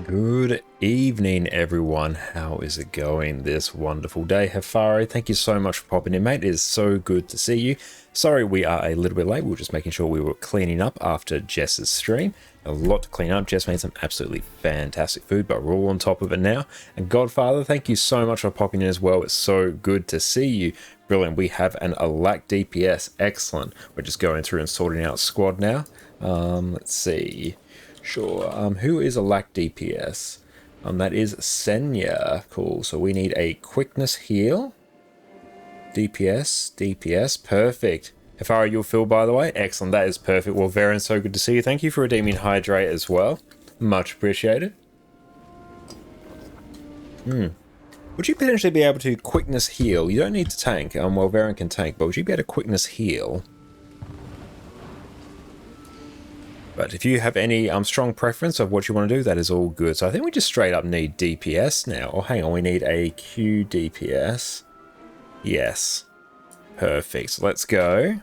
Good evening, everyone. How is it going this wonderful day? Hafari, thank you so much for popping in, mate. It is so good to see you. Sorry we are a little bit late. We were just making sure we were cleaning up after Jess's stream. A lot to clean up. Jess made some absolutely fantastic food, but we're all on top of it now. And Godfather, thank you so much for popping in as well. It's so good to see you. Brilliant. We have an Alack DPS. Excellent. We're just going through and sorting out squad now. Let's see. Sure. Who is a lack DPS? That is Senya. Cool. So we need a quickness heal. DPS. Perfect. Hafara, you'll fill, by the way. Excellent. That is perfect. Well, Varen, so good to see you. Thank you for redeeming Hydrate as well. Much appreciated. Would you potentially be able to quickness heal? You don't need to tank. Well, Varen can tank, but would you be able to quickness heal? But if you have any strong preference of what you want to do, that is all good. So I think we just straight up need DPS now. Oh, hang on, we need a Q DPS. Yes. Perfect. Let's go.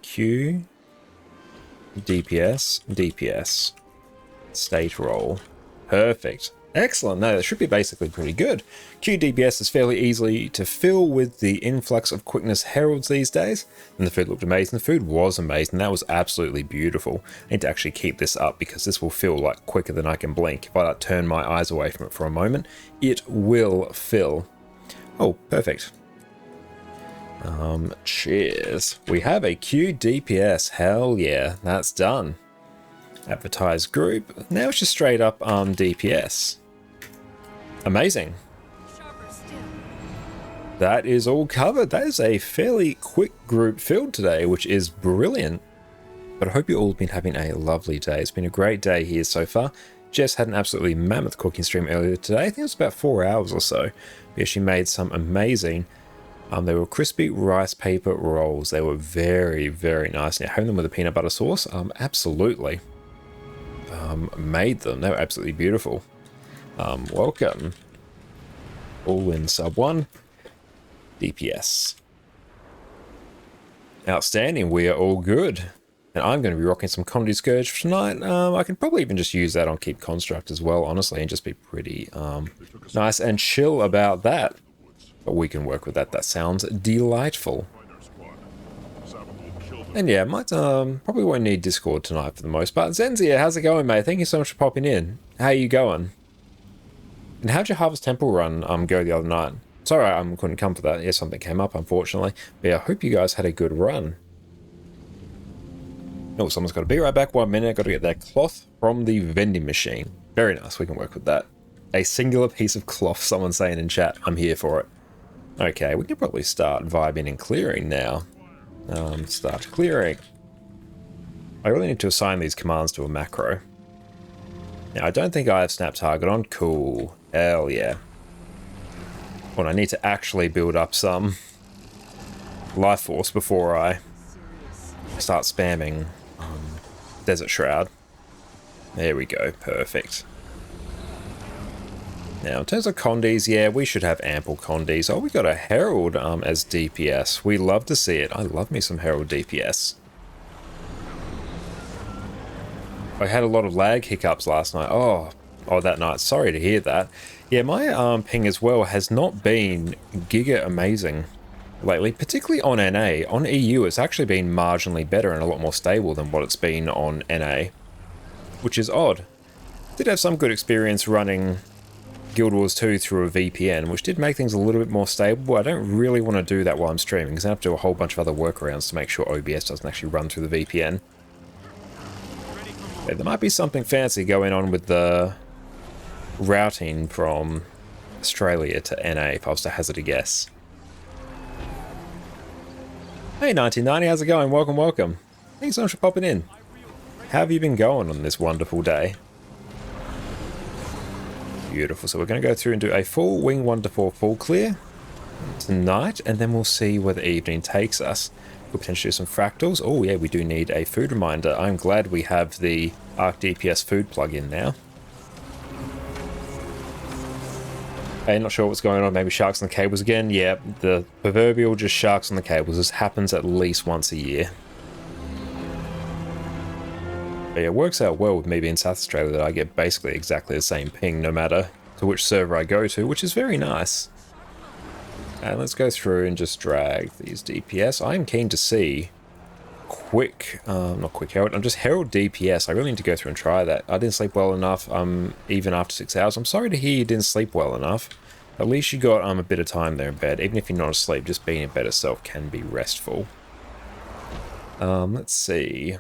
Q DPS. State roll. Perfect. Excellent. No, that should be basically pretty good. QDPS is fairly easily to fill with the influx of quickness heralds these days. And the food looked amazing. The food was amazing. That was absolutely beautiful. I need to actually keep this up because this will fill like quicker than I can blink. If I like, turn my eyes away from it for a moment, it will fill. Oh, perfect. Cheers. We have a QDPS. Hell yeah, that's done. Advertise group. Now it's just straight up DPS. Amazing. That is all covered. That is a fairly quick group filled today, which is brilliant. But I hope you all have been having a lovely day. It's been a great day here so far. Jess had an absolutely mammoth cooking stream earlier today. I think it was about 4 hours or so. Yeah, she made some amazing. They were crispy rice paper rolls. They were very, very nice. Now, having them with a peanut butter sauce, absolutely. Made them. They were absolutely beautiful. Welcome. All in sub 1. DPS. Outstanding. We are all good. And I'm going to be rocking some Comedy Scourge for tonight. I can probably even just use that on Keep Construct as well, honestly, and just be pretty nice and chill about that. But we can work with that. That sounds delightful. And yeah, might probably won't need Discord tonight for the most part. Zenzia, how's it going, mate? Thank you so much for popping in. How you going? And how'd your Harvest Temple run go the other night? Sorry, I couldn't come for that. Yeah, something came up, unfortunately. But yeah, I hope you guys had a good run. Oh, someone's got to be right back. 1 minute. Got to get that cloth from the vending machine. Very nice. We can work with that. A singular piece of cloth, someone's saying in chat. I'm here for it. Okay, we can probably start vibing and clearing now. Start clearing. I really need to assign these commands to a macro. Now, I don't think I have snap target on. Cool. Hell yeah. Well, I need to actually build up some life force before I start spamming Desert Shroud. There we go. Perfect. Now, in terms of condies, yeah, we should have ample condies. Oh, we got a Herald as DPS. We love to see it. I love me some Herald DPS. I had a lot of lag hiccups last night. Oh, that night. Sorry to hear that. Yeah, my ping as well has not been giga amazing lately, particularly on NA. On EU, it's actually been marginally better and a lot more stable than what it's been on NA, which is odd. Did have some good experience running Guild Wars 2 through a VPN, which did make things a little bit more stable. I don't really want to do that while I'm streaming, because I have to do a whole bunch of other workarounds to make sure OBS doesn't actually run through the VPN. Okay, there might be something fancy going on with the routing from Australia to NA, if I was to hazard a guess. Hey 1990, how's it going? Welcome. Thanks so much for popping in. How have you been going on this wonderful day? Beautiful. So we're going to go through and do a full Wing 1 to 4 full clear tonight, and then we'll see where the evening takes us. We'll potentially do some fractals. Oh yeah, we do need a food reminder. I'm glad we have the Arc DPS food plugin now. Hey, not sure what's going on. Maybe sharks on the cables again. Yeah, the proverbial just sharks on the cables. This happens at least once a year. But yeah, it works out well with me being South Australia that I get basically exactly the same ping no matter to which server I go to, which is very nice. And let's go through and just drag these DPS. I'm keen to see not Quick Herald, I'm just Herald DPS. I really need to go through and try that. I didn't sleep well enough, even after 6 hours. I'm sorry to hear you didn't sleep well enough. At least you got a bit of time there in bed. Even if you're not asleep, just being in bed itself can be restful. Let's see.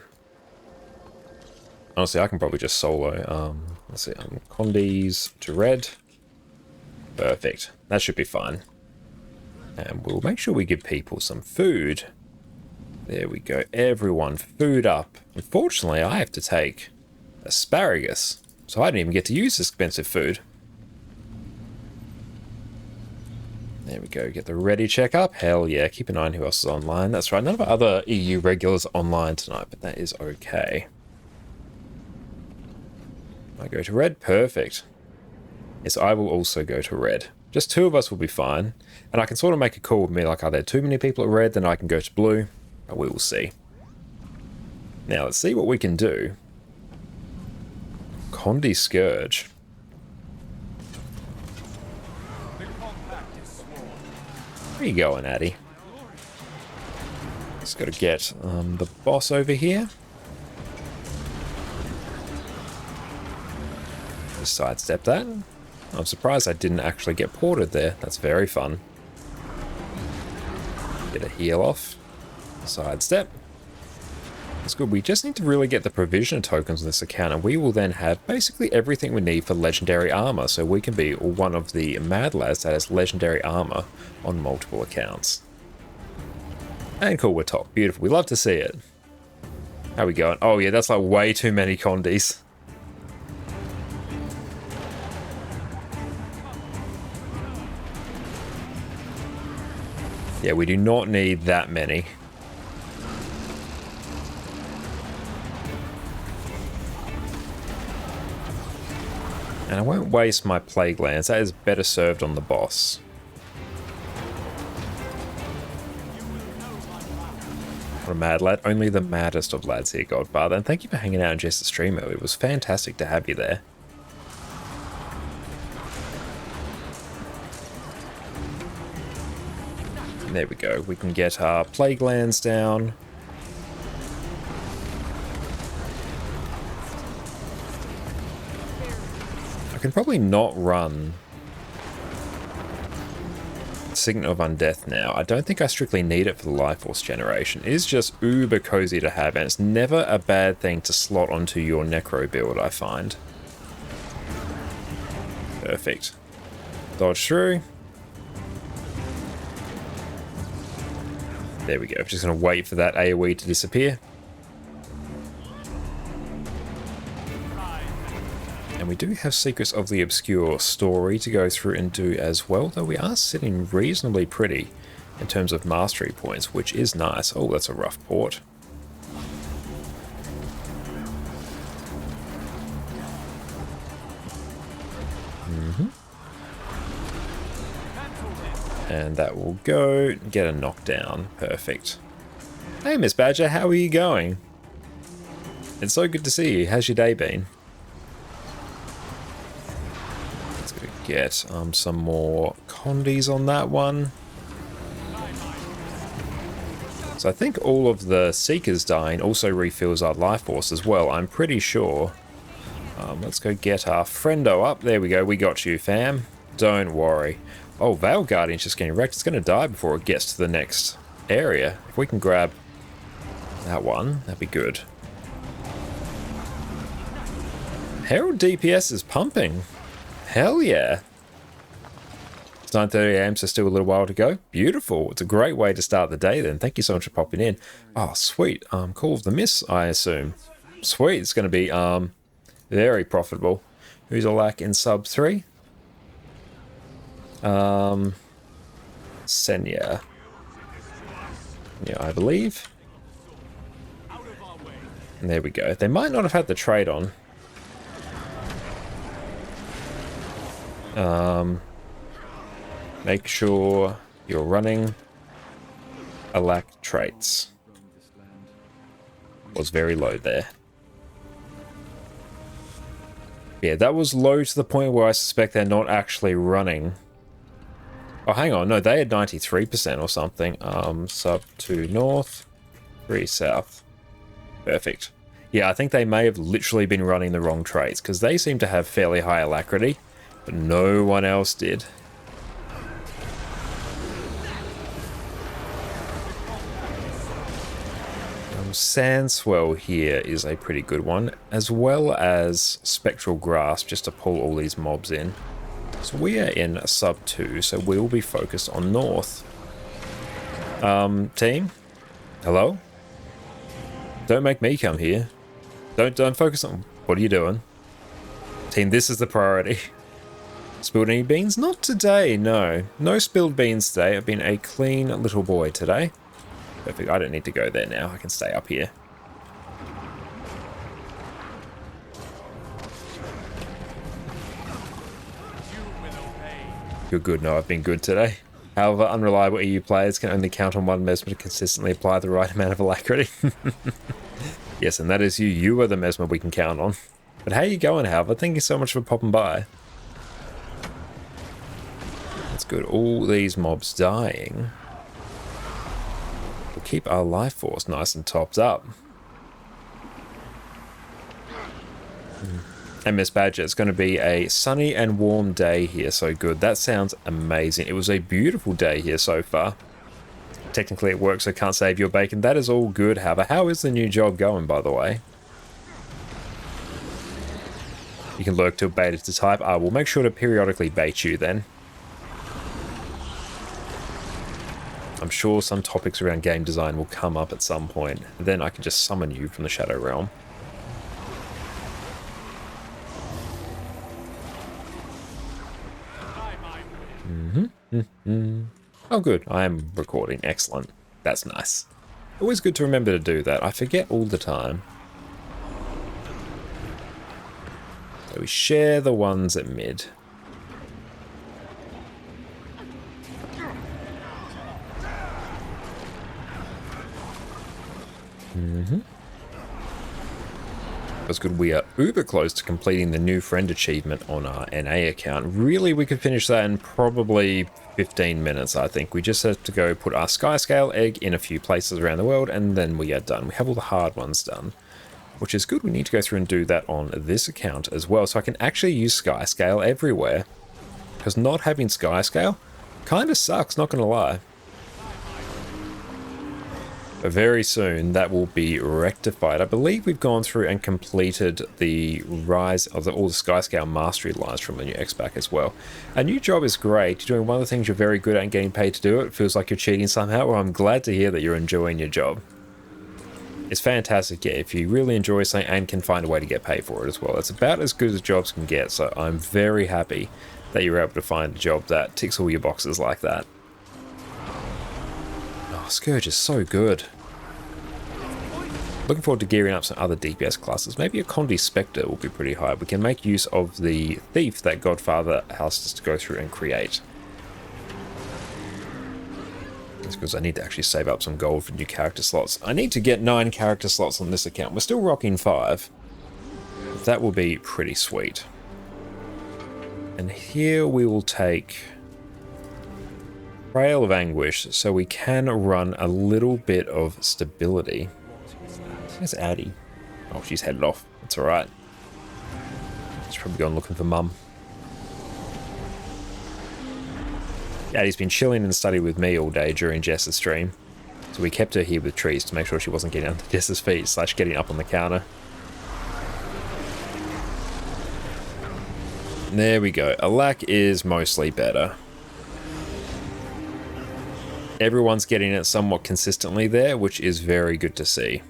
Honestly, I can probably just solo. Let's see, Condies to red. Perfect. That should be fine. And we'll make sure we give people some food. There we go. Everyone, food up. Unfortunately, I have to take asparagus. So I didn't even get to use this expensive food. There we go. Get the ready check up. Hell yeah. Keep an eye on who else is online. That's right. None of our other EU regulars are online tonight, but that is okay. I go to red. Perfect. Yes, I will also go to red. Just 2 of us will be fine. And I can sort of make a call with me, like, are there too many people at red? Then I can go to blue. But we will see. Now, let's see what we can do. Condi Scourge. Where you going, Addy? Just got to get the boss over here. Just sidestep that. I'm surprised I didn't actually get ported there. That's very fun. Get a heal off. Sidestep. That's good. We just need to really get the provision tokens on this account, and we will then have basically everything we need for legendary armor, so we can be one of the mad lads that has legendary armor on multiple accounts. And cool, we're top. Beautiful. We love to see it. How we going? Oh yeah, that's like way too many Condies. Yeah, we do not need that many. And I won't waste my Plague Lance. That is better served on the boss. What a mad lad. Only the maddest of lads here, Godfather. And thank you for hanging out in just the stream earlier. It was fantastic to have you there. And there we go. We can get our Plague Lands down. I can probably not run Signet of Undeath now. I don't think I strictly need it for the Life Force generation. It is just uber cozy to have, and it's never a bad thing to slot onto your Necro build, I find. Perfect. Dodge through. There we go. Just going to wait for that AoE to disappear. And we do have Secrets of the Obscure story to go through and do as well, though we are sitting reasonably pretty in terms of mastery points, which is nice. Oh, that's a rough port. And that will go get a knockdown. Perfect. Hey, Miss Badger, how are you going? It's so good to see you. How's your day been? Get some more Condies on that one. So I think all of the Seekers dying also refills our life force as well, I'm pretty sure. Let's go get our friendo up. There we go, we got you, fam. Don't worry. Oh, Veil Guardian's just getting wrecked. It's going to die before it gets to the next area. If we can grab that one, that'd be good. Herald DPS is pumping. Hell yeah. It's 9:30 AM, so still a little while to go. Beautiful. It's a great way to start the day then. Thank you so much for popping in. Oh, sweet. Call of the Miss, I assume. Sweet. It's going to be very profitable. Who's a lack in sub 3? Senya. Yeah, I believe. And there we go. They might not have had the trade on. Make sure you're running Alack traits. Was very low there. Yeah, that was low to the point where I suspect they're not actually running. Oh, hang on. No, they had 93% or something. Sub 2 north, 3 south. Perfect. Yeah, I think they may have literally been running the wrong traits, because they seem to have fairly high alacrity, but no one else did. Sandswell here is a pretty good one, as well as Spectral Grasp, just to pull all these mobs in. So we are in sub 2, so we will be focused on north. Team? Hello? Don't make me come here. Don't focus on... What are you doing? Team, this is the priority. Spilled any beans? Not today, no. No spilled beans today. I've been a clean little boy today. Perfect, I don't need to go there now. I can stay up here. You're good. No, I've been good today. However, unreliable EU players can only count on one Mesmer to consistently apply the right amount of alacrity. Yes, and that is you. You are the Mesmer we can count on. But how you going, however? Thank you so much for popping by. That's good. All these mobs dying. We'll keep our life force nice and topped up. And Miss Badger, it's going to be a sunny and warm day here, so good. That sounds amazing. It was a beautiful day here so far. Technically it works, so can't save your bacon. That is all good, however. How is the new job going, by the way? You can lurk till baited to type. I will make sure to periodically bait you then. I'm sure some topics around game design will come up at some point. Then I can just summon you from the Shadow Realm. Oh good, I am recording. Excellent. That's nice. Always good to remember to do that. I forget all the time. So we share the ones at mid. That's good. We are uber close to completing the new friend achievement on our NA account. Really, we could finish that in probably 15 minutes, I think. We just have to go put our Skyscale egg in a few places around the world, and then we are done. We have all the hard ones done, which is good. We need to go through and do that on this account as well, so I can actually use Skyscale everywhere. Because not having Skyscale kind of sucks, not going to lie. But very soon that will be rectified. I believe we've gone through and completed the rise of all the Skyscale mastery lines from the new X-Pack as well. A new job is great. You're doing one of the things you're very good at and getting paid to do it. It feels like you're cheating somehow. Well, I'm glad to hear that you're enjoying your job. It's fantastic, yeah, if you really enjoy something and can find a way to get paid for it as well. It's about as good as jobs can get, so I'm very happy that you're able to find a job that ticks all your boxes like that. Oh, Scourge is so good. Looking forward to gearing up some other DPS classes. Maybe a Condi Spectre will be pretty high. We can make use of the Thief that Godfather asked us to go through and create. That's because I need to actually save up some gold for new character slots. I need to get 9 character slots on this account. We're still rocking 5. That will be pretty sweet. And here we will take Trail of Anguish, so we can run a little bit of stability. Where's Addie? Oh, she's headed off. That's alright. She's probably gone looking for Mum. Addie's been chilling and studying with me all day during Jess's stream. So we kept her here with trees to make sure she wasn't getting under Jess's feet / getting up on the counter. There we go. Alack is mostly better. Everyone's getting it somewhat consistently there, which is very good to see.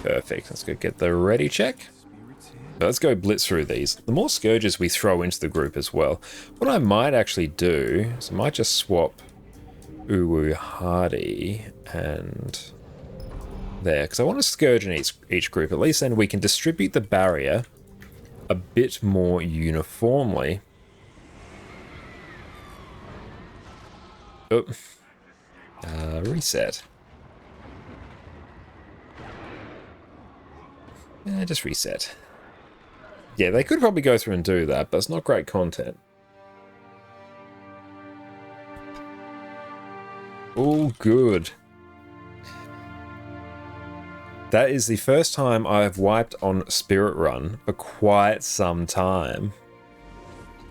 Perfect. Let's go get the ready check. Let's go blitz through these. The more Scourges we throw into the group as well. What I might actually do is I might just swap Uwu Hardy and there, because I want to Scourge in each group. At least then we can distribute the barrier a bit more uniformly. Oh. Reset. Just reset. Yeah, they could probably go through and do that, but it's not great content. All good. That is the first time I've wiped on Spirit Run for quite some time.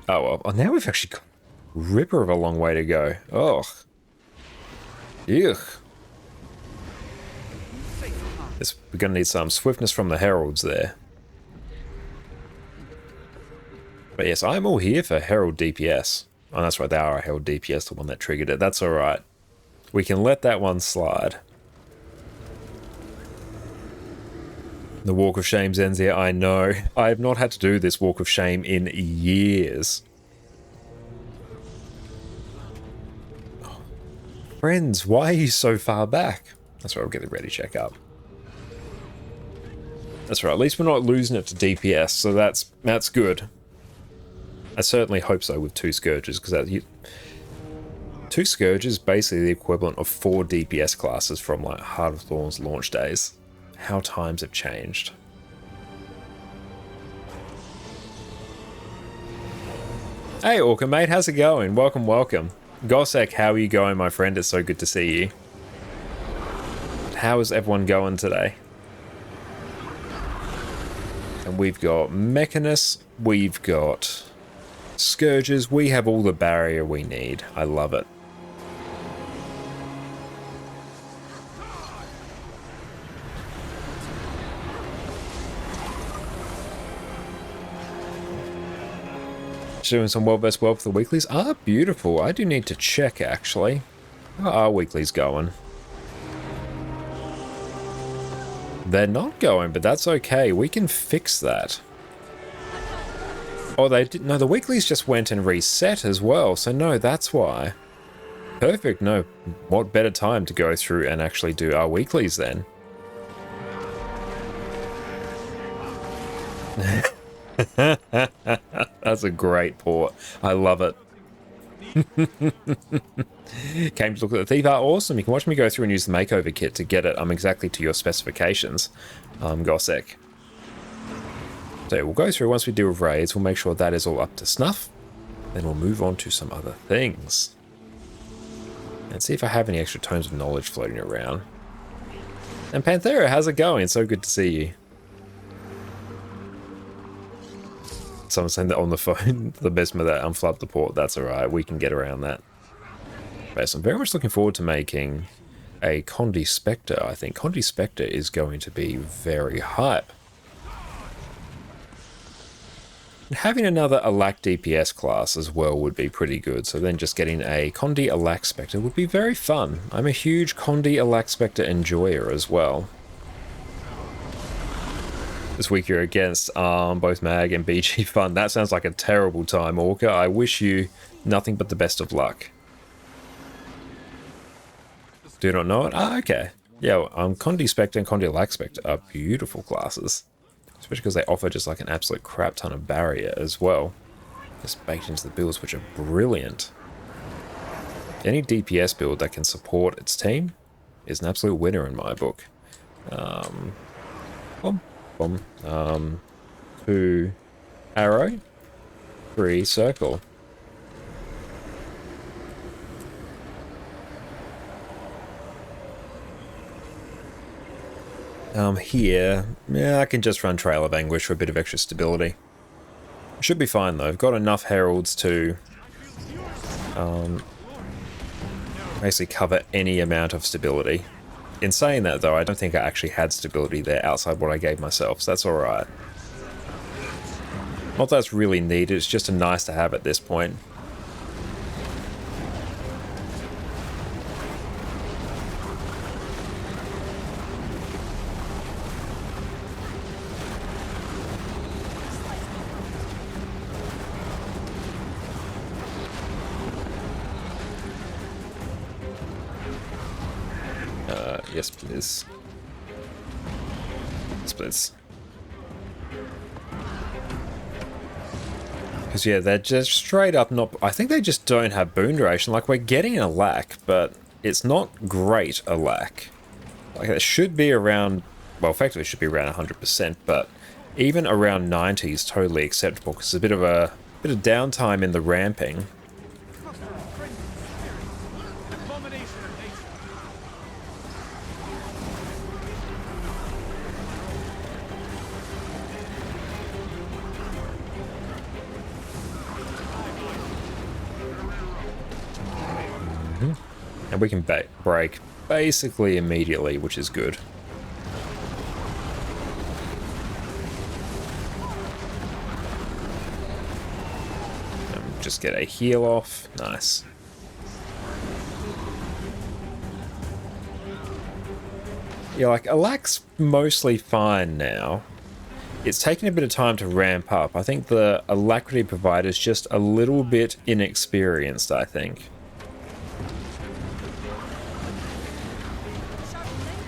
Oh, well, now we've actually got a ripper of a long way to go. Oh. Ew. We're going to need some swiftness from the heralds there. But yes, I'm all here for Herald DPS. Oh, that's right, they are a Herald DPS, the one that triggered it. That's alright. We can let that one slide. The Walk of Shame's ends here, I know. I have not had to do this Walk of Shame in years. Oh. Friends, why are you so far back? That's right, we'll get the ready check up. That's right, at least we're not losing it to DPS, so that's good. I certainly hope so with 2 Scourges, because 2 Scourges is basically the equivalent of 4 DPS classes from like Heart of Thorns launch days. How times have changed. Hey Orca mate, how's it going? Welcome, welcome. Gossek, how are you going, my friend? It's so good to see you. How is everyone going today? And we've got Mechanus, we've got Scourges, we have all the barrier we need. I love it. Doing some well vs well for the weeklies. Ah, beautiful. I do need to check actually. How are weeklies going? They're not going, but that's okay. We can fix that. Oh, they did. No, the weeklies just went and reset as well. So no, that's why. Perfect. No, what better time to go through and actually do our weeklies then? That's a great port. I love it. Came to look at the thief art. Awesome. You can watch me go through and use the makeover kit to get it exactly to your specifications, Gossek. So we'll go through once we deal with raids. We'll make sure that is all up to snuff. Then we'll move on to some other things. And see if I have any extra tomes of knowledge floating around. And Panthera, how's it going? It's so good to see you. Someone saying that on the phone, the best of that unflub the port. That's alright, we can get around that. But I'm very much looking forward to making a Condi Spectre. I think Condi Spectre is going to be very hype. Having another Alack DPS class as well would be pretty good, so then just getting a Condi Alack Spectre would be very fun. I'm a huge Condi Alack Spectre enjoyer as well. This week you're against both Mag and BG Fun. That sounds like a terrible time, Orca. I wish you nothing but the best of luck. Do not know it? Ah, okay. Yeah, Condi Spectre and Condi Alack Spectre are beautiful classes. Especially because they offer just like an absolute crap ton of barrier as well. Just baked into the builds, which are brilliant. Any DPS build that can support its team is an absolute winner in my book. 2 arrow, 3 circle. Here, yeah, I can just run Trail of Anguish for a bit of extra stability. Should be fine though. I've got enough heralds to basically cover any amount of stability. In saying that though, I don't think I actually had stability there outside what I gave myself, so that's alright. Not that it's really needed, it's just a nice to have at this point. Yes, please. Yes, please. Because, yeah, they're just straight up not... I think they just don't have boon duration. Like, we're getting a lack, but it's not great a lack. Like, it should be around well, effectively it should be around 100%, but even around 90 is totally acceptable because there's a bit of downtime in the ramping. And we can break basically immediately, which is good. Just get a heal off. Nice. Yeah, like, Alak's mostly fine now. It's taking a bit of time to ramp up. I think the Alacrity provider is just a little bit inexperienced, I think.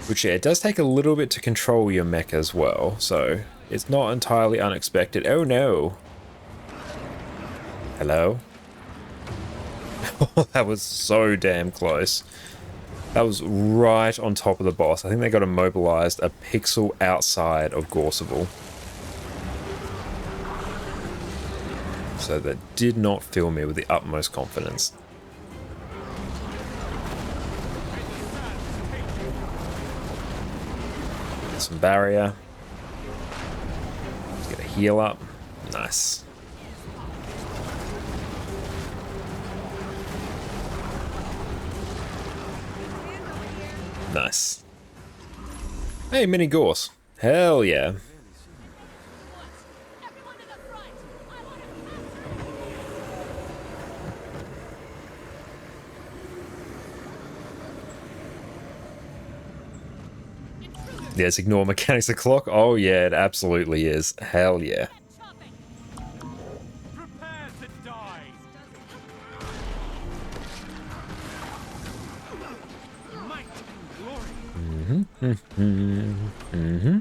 Which, yeah, it does take a little bit to control your mech as well, so it's not entirely unexpected. Oh no! Hello? That was so damn close. That was right on top of the boss. I think they got immobilized a pixel outside of Gorseval. So that did not fill me with the utmost confidence. Some barrier. Let's get a heal up. Nice. Nice. Hey, mini Gorse. Hell yeah. Yes, ignore mechanics of clock. Oh yeah, it absolutely is. Hell yeah. Prepare to die. Might and glory.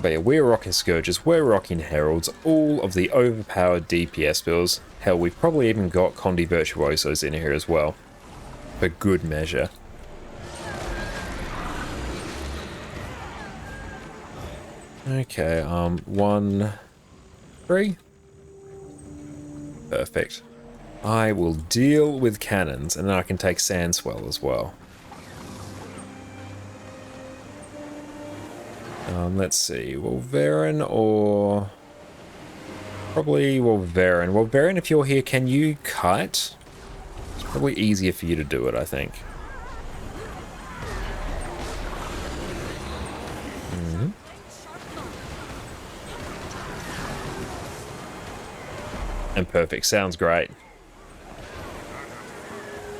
But yeah, we're rocking Scourges, we're rocking Heralds, all of the overpowered DPS builds. Hell, we've probably even got Condi Virtuosos in here as well. For good measure. Okay, 1, 3. Perfect. I will deal with cannons, and then I can take Sandswell as well. Let's see, Wolverine or... Probably Wolverine. Wolverine, if you're here, can you kite? It's probably easier for you to do it, I think. And perfect. Sounds great.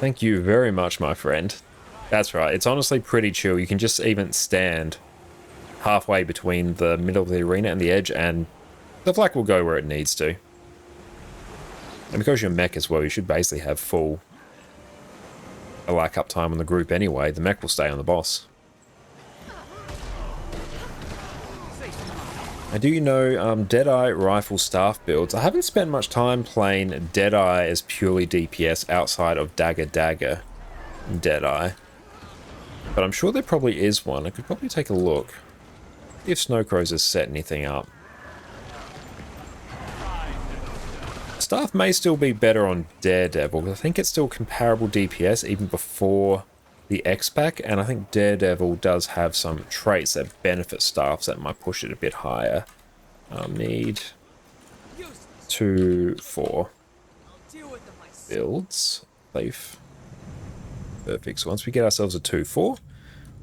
Thank you very much, my friend. That's right. It's honestly pretty chill. You can just even stand halfway between the middle of the arena and the edge, and the flak will go where it needs to. And because you're mech as well, you should basically have full Alak uptime on the group anyway. The mech will stay on the boss. I do know Deadeye rifle staff builds. I haven't spent much time playing Deadeye as purely DPS outside of Dagger Deadeye. But I'm sure there probably is one. I could probably take a look. See if Snowcrows has set anything up. Staff may still be better on Daredevil, because I think it's still comparable DPS even before the X-Pack, and I think Daredevil does have some traits that benefit staffs that might push it a bit higher. Need 2, 4 builds. Safe. Perfect. So once we get ourselves a 2, 4,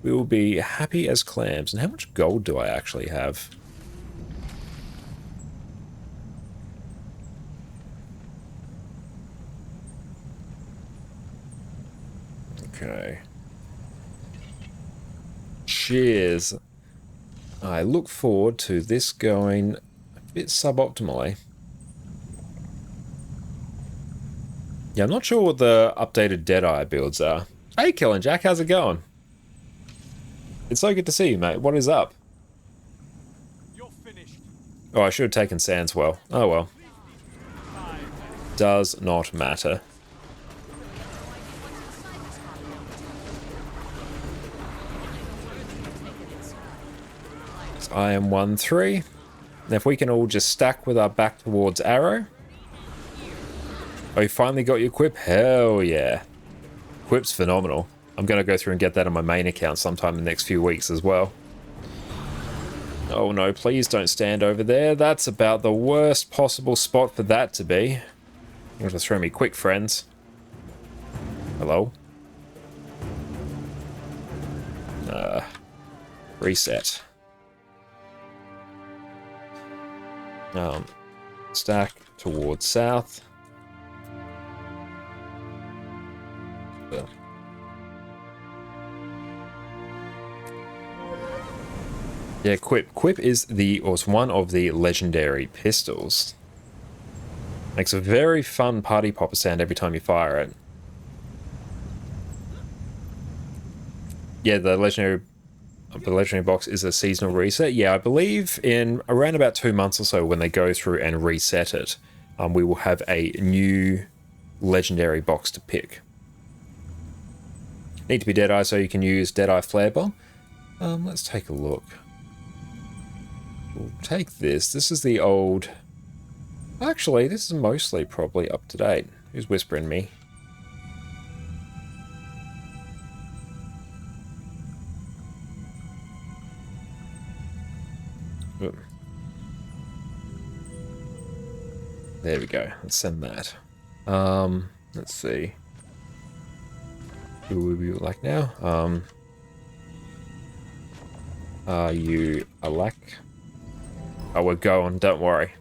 we will be happy as clams. And how much gold do I actually have? Okay. Cheers. I look forward to this going a bit suboptimally. Yeah, I'm not sure what the updated Deadeye builds are. Hey, Killin' Jack, how's it going? It's so good to see you, mate. What is up? You're finished. Oh, I should have taken Sandswell. Oh well. Does not matter. So I am 1-3. Now if we can all just stack with our back towards arrow. Oh, you finally got your quip? Hell yeah. Quip's phenomenal. I'm going to go through and get that on my main account sometime in the next few weeks as well. Oh no, please don't stand over there. That's about the worst possible spot for that to be. You're going to throw me quick, friends. Hello? Reset. Stack towards south. Yeah, Quip. Quip is one of the legendary pistols. Makes a very fun party popper sound every time you fire it. Yeah, the legendary box is a seasonal reset. Yeah, I believe in around about 2 months or so when they go through and reset it, we will have a new legendary box to pick. Need to be Deadeye so you can use Deadeye Flare Bomb. Let's take a look. We'll take this. This is the old... Actually, this is mostly probably up to date. Who's whispering me? Ooh. There we go. Let's send that. Let's see. Who would we like now? Are you Alak? Oh, we're going, don't worry.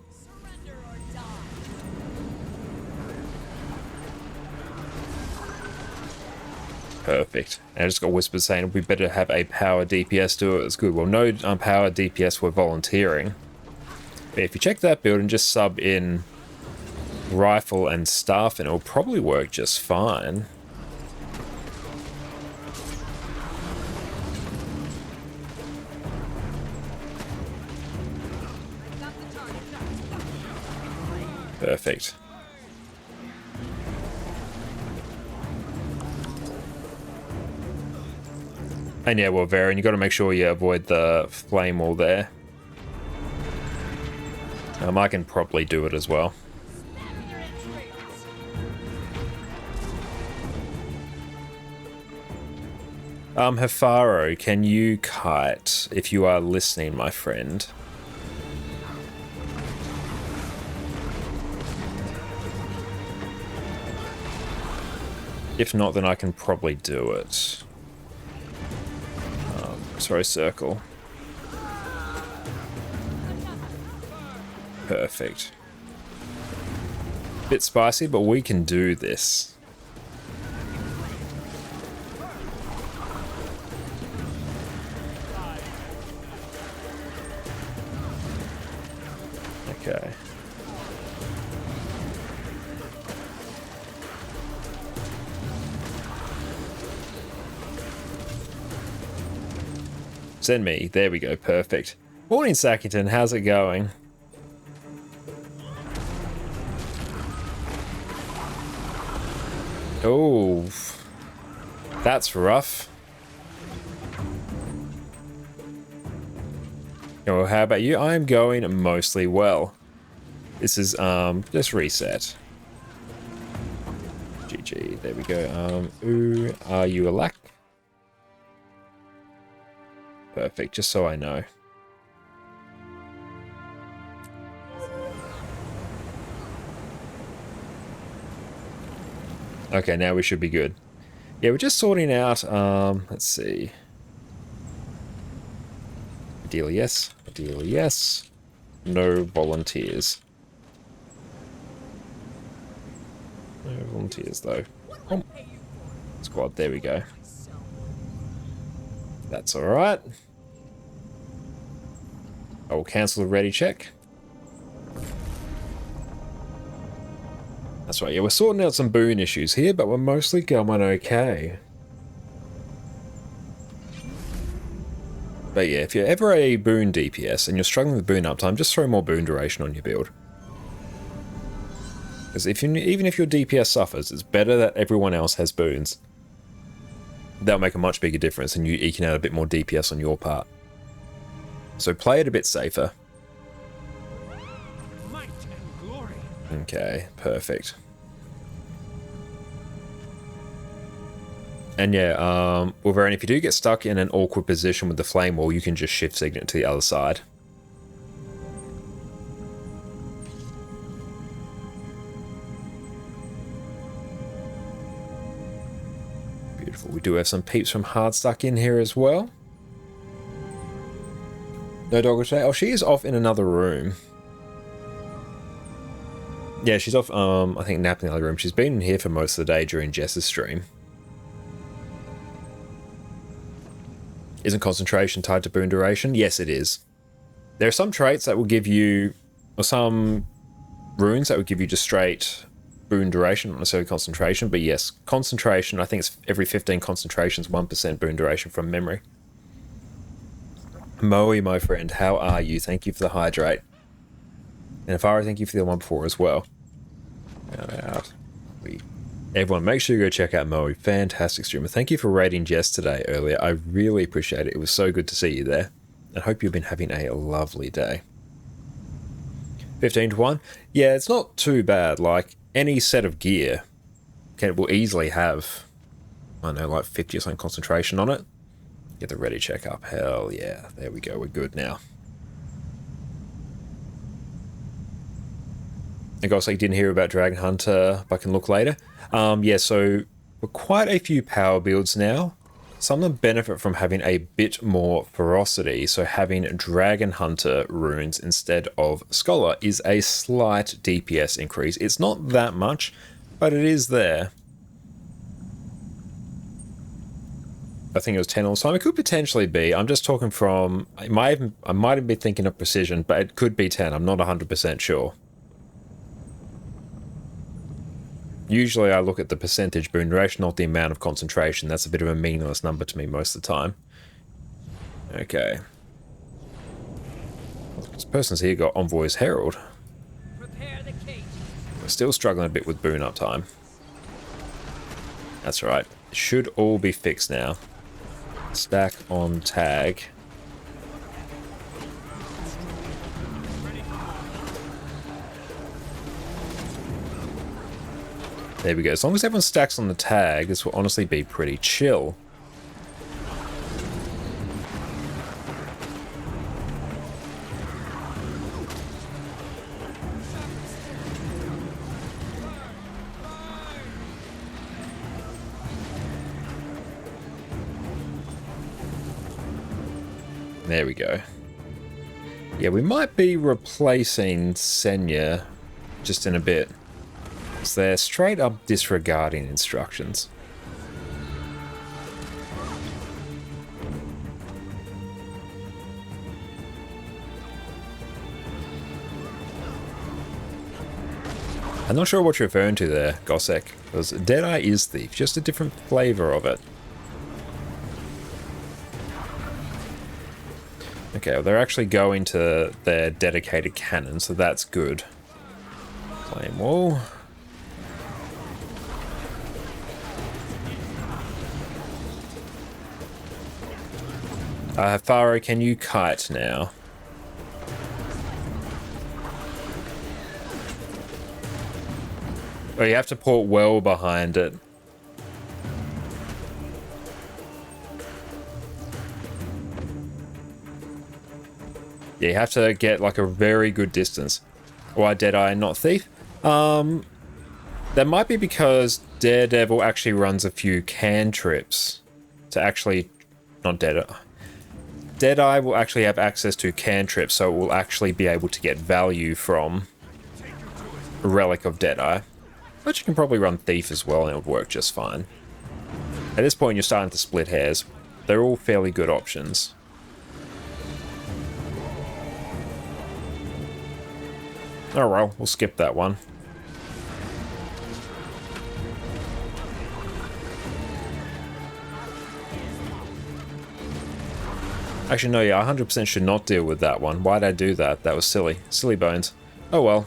Perfect. And I just got whispered saying we better have a power DPS do it. It's good. Well, no power DPS were volunteering. But if you check that build and just sub in rifle and staff, and it'll probably work just fine. Perfect. And yeah, well, Varian, you got to make sure you avoid the flame wall there. I can probably do it as well. Hefaro, can you kite if you are listening, my friend? If not, then I can probably do it. Sorry, circle. Perfect. Bit spicy, but we can do this. Okay. Send me. There we go. Perfect. Morning, Sackington. How's it going? Oh, that's rough. Oh, how about you? I'm going mostly well. This is just reset. GG. There we go. Ooh, are you a lack? Perfect, just so I know. Okay, now we should be good. Yeah, we're just sorting out, let's see. Ideally, yes. Ideally, yes. No volunteers. No volunteers, though. Oh. Squad, there we go. That's alright. I will cancel the ready check. That's right, yeah, we're sorting out some boon issues here, but we're mostly going okay. But yeah, if you're ever a boon DPS and you're struggling with boon uptime, just throw more boon duration on your build. Because even if your DPS suffers, it's better that everyone else has boons. That'll make a much bigger difference than you eking out a bit more DPS on your part. So play it a bit safer. Might and glory. Okay, perfect. And yeah, Wolverine, if you do get stuck in an awkward position with the flame wall, you can just shift Signet to the other side. Beautiful. We do have some peeps from Hardstuck in here as well. No dog today. Oh, she is off in another room. Yeah, she's off, I think, napping in the other room. She's been here for most of the day during Jess's stream. Isn't concentration tied to boon duration? Yes, it is. There are some traits that will give you, or some runes that would give you just straight boon duration, not necessarily concentration, but yes, concentration, I think it's every 15 concentrations, 1% boon duration from memory. Moe, my friend, how are you? Thank you for the hydrate. And Afara, thank you for the one before as well. Everyone, make sure you go check out Moe. Fantastic streamer. Thank you for raiding Jess today earlier. I really appreciate it. It was so good to see you there. I hope you've been having a lovely day. 15 to 1. Yeah, it's not too bad. Like, any set of gear will easily have, I don't know, like 50 or something concentration on it. Get the ready check up. Hell yeah. There we go. We're good now. I guess I didn't hear about Dragon Hunter, but I can look later. Yeah, so we're quite a few power builds now. Some of them benefit from having a bit more ferocity, so having Dragon Hunter runes instead of Scholar is a slight DPS increase. It's not that much, but it is there. I think it was 10 all the time. It could potentially be. I'm just talking from... I might have been thinking of precision, but it could be 10. I'm not 100% sure. Usually I look at the percentage boon duration, not the amount of concentration. That's a bit of a meaningless number to me most of the time. Okay. This person's here got Envoy's Herald. Prepare the cage. We're still struggling a bit with boon uptime. That's right. It should all be fixed now. Stack on tag. There we go. As long as everyone stacks on the tag, this will honestly be pretty chill. There we go. Yeah, we might be replacing Senya just in a bit. So they're straight up disregarding instructions. I'm not sure what you're referring to there, Gossek, because Deadeye is Thief, just a different flavor of it. Okay, well, they're actually going to their dedicated cannon, so that's good. Flame wall. Faro, can you kite now? Oh, you have to port well behind it. Yeah, you have to get like a very good distance. Why Deadeye, not Thief? That might be because Daredevil actually runs a few cantrips to actually... Not Deadeye. Deadeye will actually have access to cantrips, so it will actually be able to get value from a Relic of Deadeye. But you can probably run Thief as well and it would work just fine. At this point you're starting to split hairs. They're all fairly good options. Oh well, we'll skip that one. Actually, no, yeah, 100% should not deal with that one. Why'd I do that? That was silly. Silly bones. Oh well.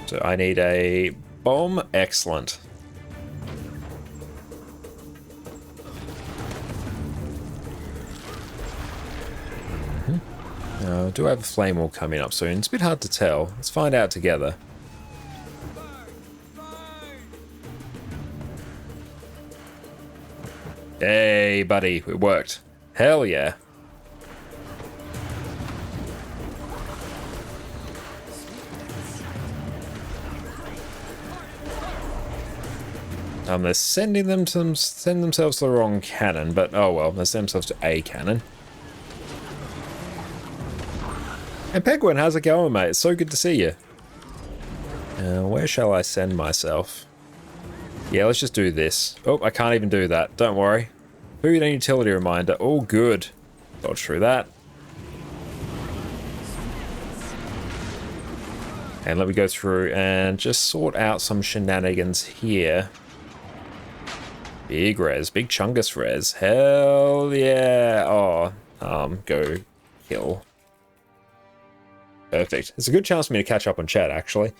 So I need a bomb. Excellent. Do I have a flame wall coming up soon? It's a bit hard to tell. Let's find out together. Hey, buddy, it worked. Hell yeah. They're sending themselves to the wrong cannon, but oh well, they send themselves to a cannon. And Penguin, how's it going, mate? It's so good to see you. Where shall I send myself? Yeah, let's just do this. Oh, I can't even do that. Don't worry. Food and utility reminder. All good. Dodge through that. And let me go through and just sort out some shenanigans here. Big res. Big chungus res. Hell yeah. Oh, go kill. Perfect. It's a good chance for me to catch up on chat, actually.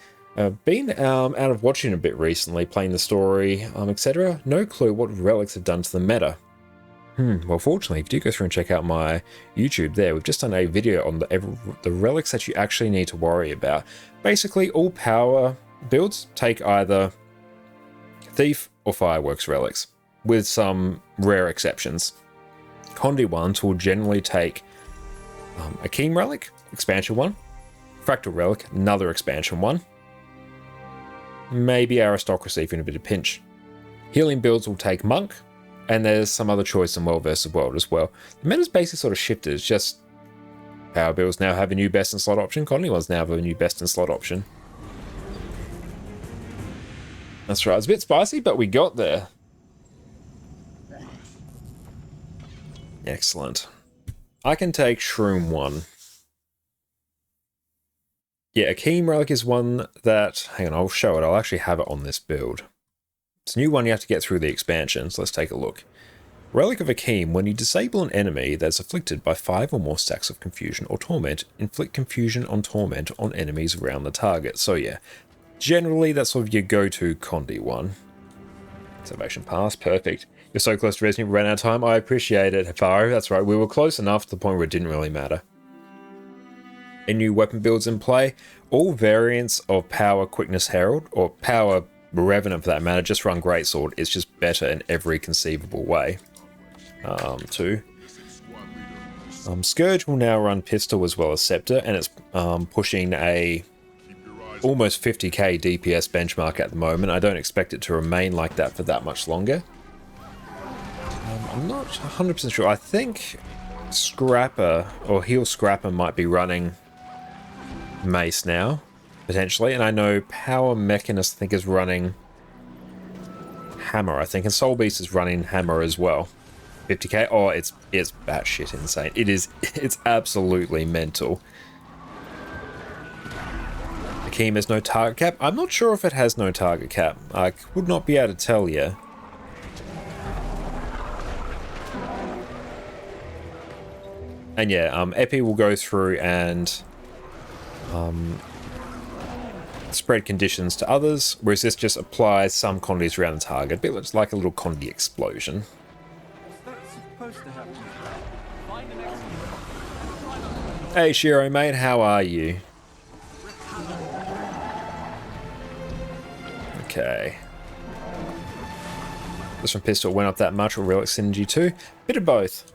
Been out of watching a bit recently, playing the story, etc. No clue what relics have done to the meta. Well, fortunately, if you do go through and check out my YouTube there, we've just done a video on the relics that you actually need to worry about. Basically, all power builds take either Thief or Fireworks relics, with some rare exceptions. Condi ones will generally take a Keen relic, expansion one, Fractal relic, another expansion one, maybe Aristocracy if you're in a bit of pinch. Healing builds will take Monk, and there's some other choice in World versus World as well. The meta's basically sort of shifted. It's just power builds now have a new best in slot option. Colony ones now have a new best in slot option. That's right. It's a bit spicy, but we got there. Excellent. I can take Shroom 1. Yeah, a Keen relic is one that... Hang on, I'll show it. I'll actually have it on this build. It's a new one you have to get through the expansions. Let's take a look. Relic of Akeem. When you disable an enemy that's afflicted by 5 or more stacks of confusion or torment, inflict confusion on torment on enemies around the target. So yeah, generally that's sort of your go-to Condi one. Salvation pass, perfect. You're so close to resing, you ran out of time. I appreciate it, Hafaro. That's right, we were close enough to the point where it didn't really matter. A new weapon builds in play. All variants of Power Quickness Herald, or Power Revenant for that matter, just run Greatsword. It's just better in every conceivable way. Scourge will now run Pistol as well as Scepter, and it's pushing a almost 50k DPS benchmark at the moment. I don't expect it to remain like that for that much longer. I'm not 100% sure. I think Scrapper, or Heal Scrapper, might be running Mace now, potentially. And I know Power Mechanist, I think, is running Hammer, I think. And Soul Beast is running Hammer as well. 50k. Oh, it's batshit insane. It's absolutely mental. Akeem has no target cap. I'm not sure if it has no target cap. I would not be able to tell you. And yeah, Epi will go through and spread conditions to others, whereas this just applies some Condis around the target. A bit like a little Condi explosion. Hey Shiro, mate, how are you? Okay. This from Pistol went up that much, or Relic Synergy too? Bit of both.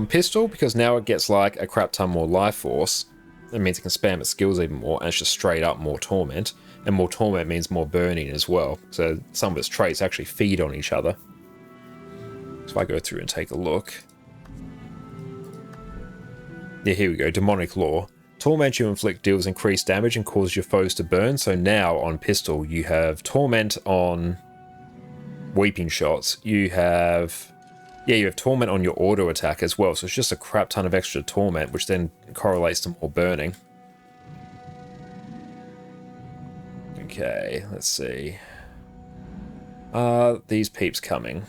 Pistol, because now it gets like a crap ton more life force. That means it can spam its skills even more, and it's just straight up more torment. And more torment means more burning as well. So some of its traits actually feed on each other. So if I go through and take a look. Yeah, here we go. Demonic Law. Torment you inflict deals increased damage and causes your foes to burn. So now on Pistol, you have Torment on Weeping Shots. You have Torment on your auto attack as well. So it's just a crap ton of extra Torment, which then correlates to more burning. Okay, let's see. Are these peeps coming?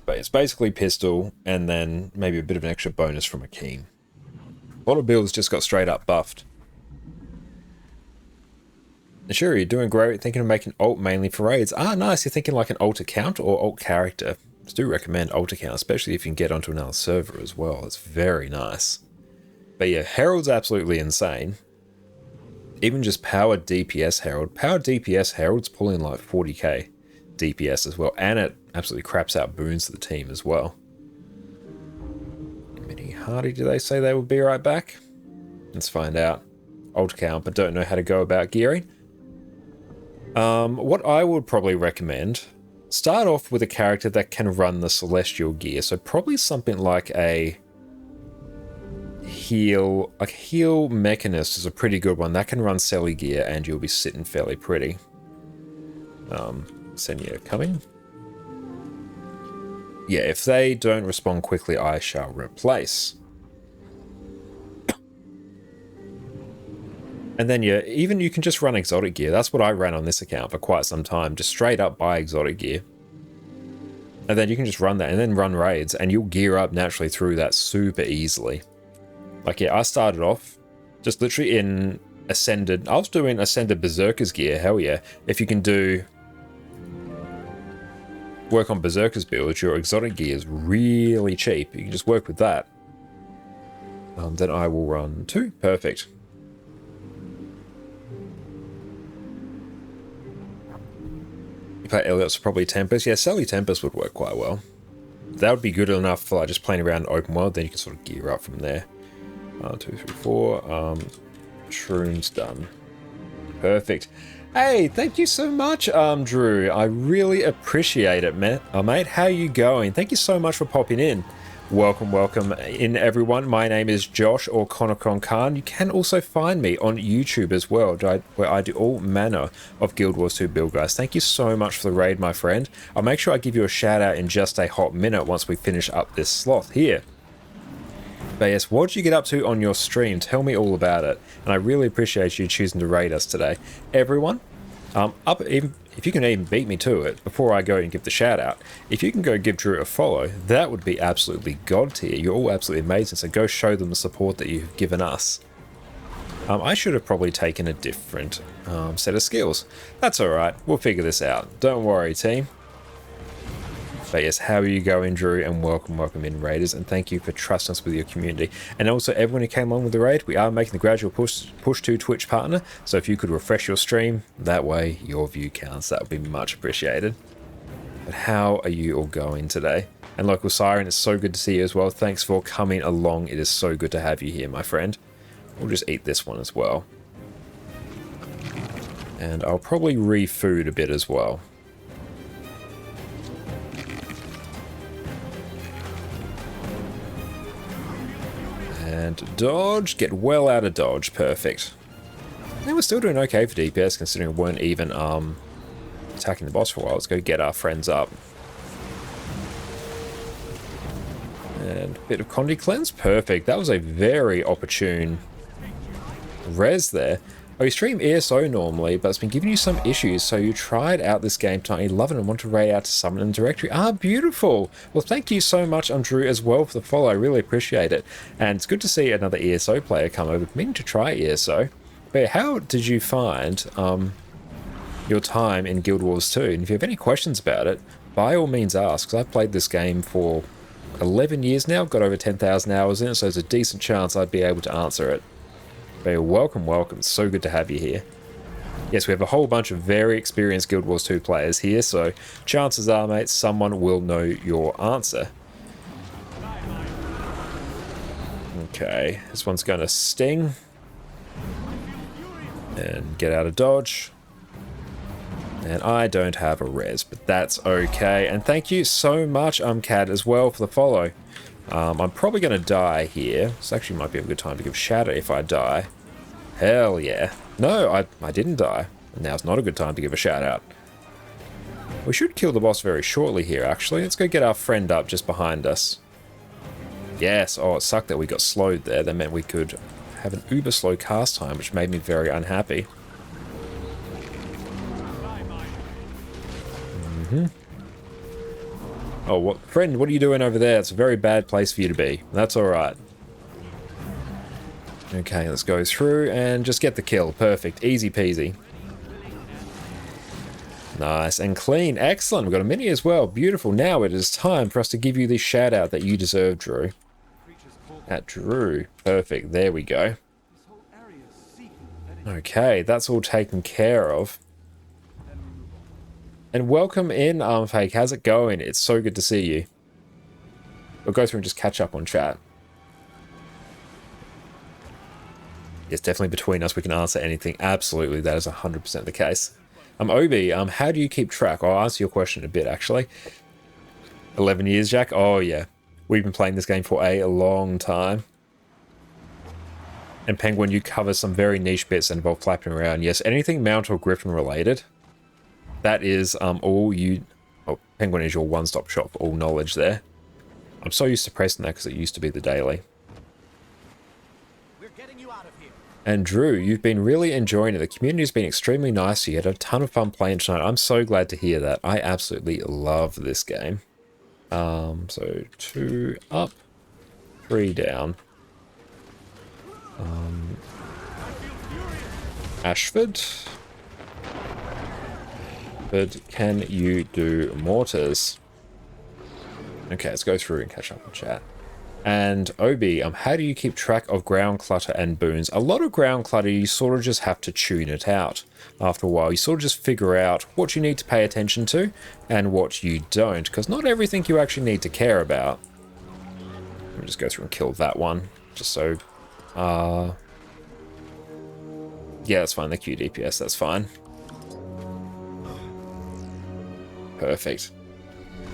But it's basically Pistol, and then maybe a bit of an extra bonus from Akeem. A lot of builds just got straight up buffed. Sure, you're doing great. Thinking of making alt mainly for raids. Ah, nice. You're thinking like an alt account or alt character. do recommend alt account, especially if you can get onto another server as well. It's very nice. But yeah, Herald's absolutely insane. Even just powered DPS Herald. Powered DPS Herald's pulling like 40k DPS as well. And it absolutely craps out boons to the team as well. Mini Hardy, do they say they will be right back? Let's find out. Alt account, but don't know how to go about gearing. What I would probably recommend, start off with a character that can run the Celestial gear. So probably something like a heal mechanist is a pretty good one. That can run Selly gear and you'll be sitting fairly pretty. Senya coming. Yeah, if they don't respond quickly, I shall replace. And then yeah, even you can just run exotic gear. That's what I ran on this account for quite some time. Just straight up buy exotic gear. And then you can just run that and then run raids and you'll gear up naturally through that super easily. Like yeah, I started off just literally in Ascended. I was doing Ascended Berserker's gear, hell yeah. If you can work on Berserker's build, your exotic gear is really cheap. You can just work with that. Then I will run 2. Perfect. You play Elliot's probably Tempest. Yeah, Sally Tempest would work quite well. That would be good enough for like just playing around open world. Then you can sort of gear up from there. 2, 3, 4. Shroom's done. Perfect. Hey, thank you so much, Drew. I really appreciate it, mate. How you going? Thank you so much for popping in. Welcome in, everyone. My name is Josh, or Conocron Khan. You can also find me on YouTube as well, where I do all manner of Guild Wars 2 build guys. Thank you so much for the raid, my friend. I'll make sure I give you a shout out in just a hot minute once we finish up this sloth here. But yes, what did you get up to on your stream? Tell me all about it. And I really appreciate you choosing to raid us today. Everyone, if you can even beat me to it before I go and give the shout out, if you can go give Drew a follow, that would be absolutely god tier. You're all absolutely amazing, so go show them the support that you've given us. I should have probably taken a different set of skills. That's alright, we'll figure this out. Don't worry, team. But yes, how are you going, Drew? And welcome in, raiders, and thank you for trusting us with your community. And also, everyone who came along with the raid, we are making the gradual push to Twitch partner. So if you could refresh your stream, that way your view counts. That would be much appreciated. But how are you all going today? And local Siren, it's so good to see you as well. Thanks for coming along. It is so good to have you here, my friend. We'll just eat this one as well. And I'll probably re-food a bit as well. And dodge, get well out of dodge, perfect. And we're still doing okay for DPS considering we weren't even attacking the boss for a while. Let's go get our friends up. And a bit of Condi Cleanse, perfect. That was a very opportune res there. Oh, you stream ESO normally, but it's been giving you some issues, so you tried out this game tonight, you love it and want to raid out to Summon and Directory. Ah, beautiful! Well, thank you so much, Drew, as well for the follow. I really appreciate it. And it's good to see another ESO player come over. Meaning to try ESO. But how did you find your time in Guild Wars 2? And if you have any questions about it, by all means ask, because I've played this game for 11 years now, got over 10,000 hours in it, so there's a decent chance I'd be able to answer it. But welcome. It's so good to have you here. Yes, we have a whole bunch of very experienced Guild Wars 2 players here, so chances are, mate, someone will know your answer. Okay, this one's going to sting. And get out of dodge. And I don't have a res, but that's okay. And thank you so much, Cad, as well, for the follow. I'm probably going to die here. This actually might be a good time to give Shadow if I die. Hell yeah. No, I didn't die. Now's not a good time to give a shout out. We should kill the boss very shortly here, actually. Let's go get our friend up just behind us. Yes, oh, it sucked that we got slowed there. That meant we could have an uber slow cast time, which made me very unhappy. Oh, friend, what are you doing over there? It's a very bad place for you to be. That's alright. Okay, let's go through and just get the kill. Perfect. Easy peasy. Nice and clean. Excellent. We've got a mini as well. Beautiful. Now it is time for us to give you the shout out that you deserve, Drew. At Drew. Perfect. There we go. Okay, that's all taken care of. And welcome in, Fake. How's it going? It's so good to see you. We'll go through and just catch up on chat. Yes, definitely between us we can answer anything. Absolutely, that is 100% the case. Obi, how do you keep track? I'll answer your question in a bit, actually. 11 years, Jack? Oh, yeah. We've been playing this game for a long time. And Penguin, you cover some very niche bits that involve flapping around. Yes, anything Mount or Griffin related. That is all you... Oh, Penguin is your one-stop shop for all knowledge there. I'm so used to pressing that because it used to be the daily. We're getting you out of here. And Drew, you've been really enjoying it. The community's been extremely nice. You had a ton of fun playing tonight. I'm so glad to hear that. I absolutely love this game. So 2 up, 3 down. Ashford. But can you do mortars? Okay, let's go through and catch up on chat. And Obi, how do you keep track of ground clutter and boons? A lot of ground clutter, you sort of just have to tune it out. After a while, you sort of just figure out what you need to pay attention to and what you don't, because not everything you actually need to care about. Let me just go through and kill that one, just so... yeah, that's fine, the Q DPS, that's fine. Perfect.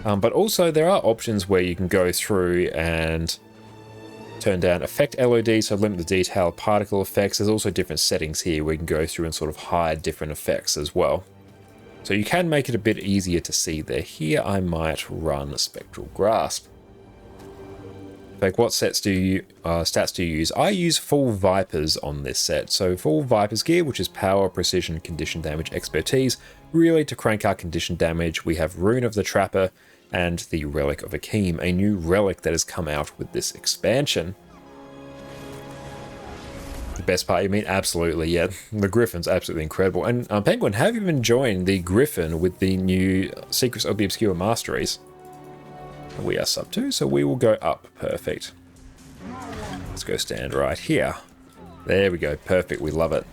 But also there are options where you can go through and turn down effect LOD, so limit the detail, particle effects. There's also different settings here where you can go through and sort of hide different effects as well. So you can make it a bit easier to see there. Here I might run Spectral Grasp. Like, what stats do you use? I use full Vipers on this set. So full Vipers gear, which is power, precision, condition damage, expertise. Really to crank out condition damage, we have Rune of the Trapper and the Relic of Akeem, a new relic that has come out with this expansion. The best part, you mean? Absolutely, yeah. The Griffin's absolutely incredible. And Penguin, have you been enjoying the Griffin with the new Secrets of the Obscure Masteries? We are sub 2, so we will go up. Perfect. Let's go stand right here. There we go. Perfect. We love it.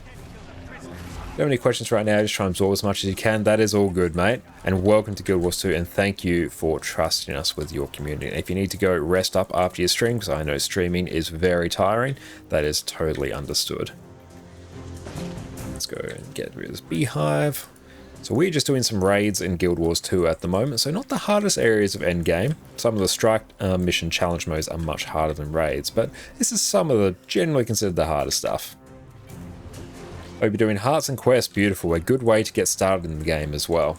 Don't have any questions right now. Just try and absorb as much as you can. That is all good, mate. And welcome to Guild Wars 2, and thank you for trusting us with your community. And if you need to go rest up after your stream, because I know streaming is very tiring, that is totally understood. Let's go and get rid of this beehive. So we're just doing some raids in Guild Wars 2 at the moment, so not the hardest areas of endgame. Some of the strike mission challenge modes are much harder than raids, but this is some of the generally considered the hardest stuff. We'll be doing hearts and quests. Beautiful, a good way to get started in the game as well.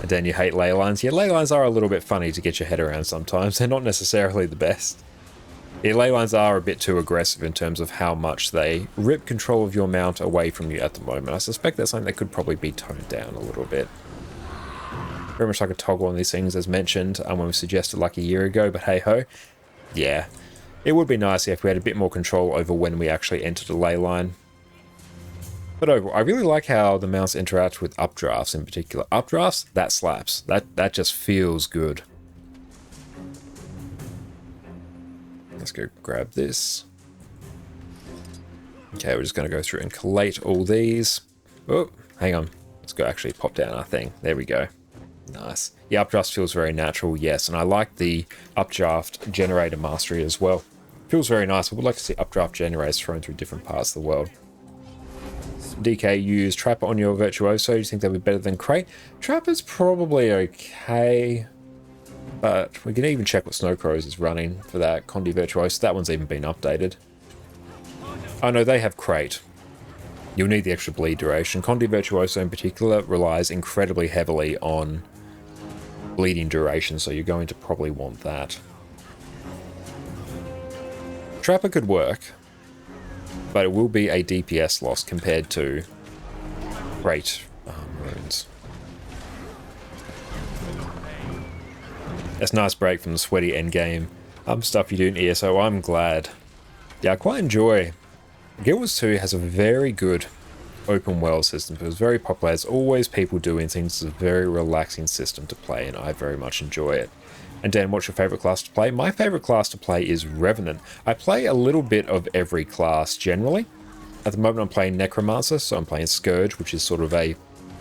And then you hate ley lines. Yeah, ley lines are a little bit funny to get your head around sometimes. They're not necessarily the best. Yeah, ley lines are a bit too aggressive in terms of how much they rip control of your mount away from you at the moment. I suspect that's something that could probably be toned down a little bit. Very much like a toggle on these things, as mentioned, when we suggested like a year ago, but hey ho. Yeah, it would be nice if we had a bit more control over when we actually entered a ley line. But overall, I really like how the mounts interact with updrafts in particular. Updrafts, that slaps. That just feels good. Let's go grab this. Okay, we're just going to go through and collate all these. Oh, hang on. Let's go actually pop down our thing. There we go. Nice. The updraft feels very natural, yes. And I like the updraft generator mastery as well. Feels very nice. I would like to see updraft generators thrown through different parts of the world. DK, you use Trapper on your Virtuoso. Do you think that would be better than Crate? Trapper's probably okay. But we can even check what Snowcrows is running for that Condi Virtuoso. That one's even been updated. Oh no, they have Crate. You'll need the extra bleed duration. Condi Virtuoso in particular relies incredibly heavily on bleeding duration, so you're going to probably want that. Trapper could work, but it will be a DPS loss compared to Crate runes. That's a nice break from the sweaty endgame stuff you do in ESO. I'm glad. Yeah, I quite enjoy. Guild Wars 2 has a very good open world system. It was very popular. There's always people doing things. It's a very relaxing system to play, and I very much enjoy it. And Dan, what's your favorite class to play? My favorite class to play is Revenant. I play a little bit of every class generally. At the moment I'm playing Necromancer, so I'm playing Scourge, which is sort of a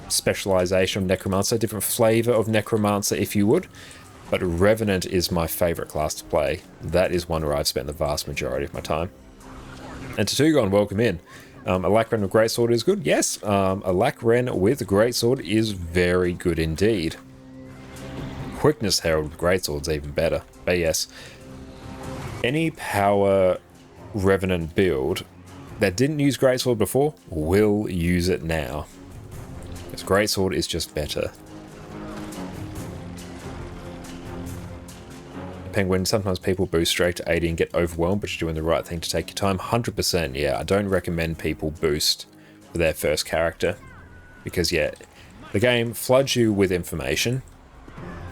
specialization of Necromancer, different flavor of Necromancer if you would. But Revenant is my favorite class to play. That is one where I've spent the vast majority of my time. And Tatugon, welcome in. A Lacren with Greatsword is good? Yes, a Lacren with Greatsword is very good indeed. Quickness Herald with Greatsword's even better. But yes, any power Revenant build that didn't use Greatsword before will use it now. Because Greatsword is just better. Penguin, sometimes people boost straight to 80 and get overwhelmed, but you're doing the right thing to take your time. 100%, yeah. I don't recommend people boost for their first character. Because, yeah, the game floods you with information.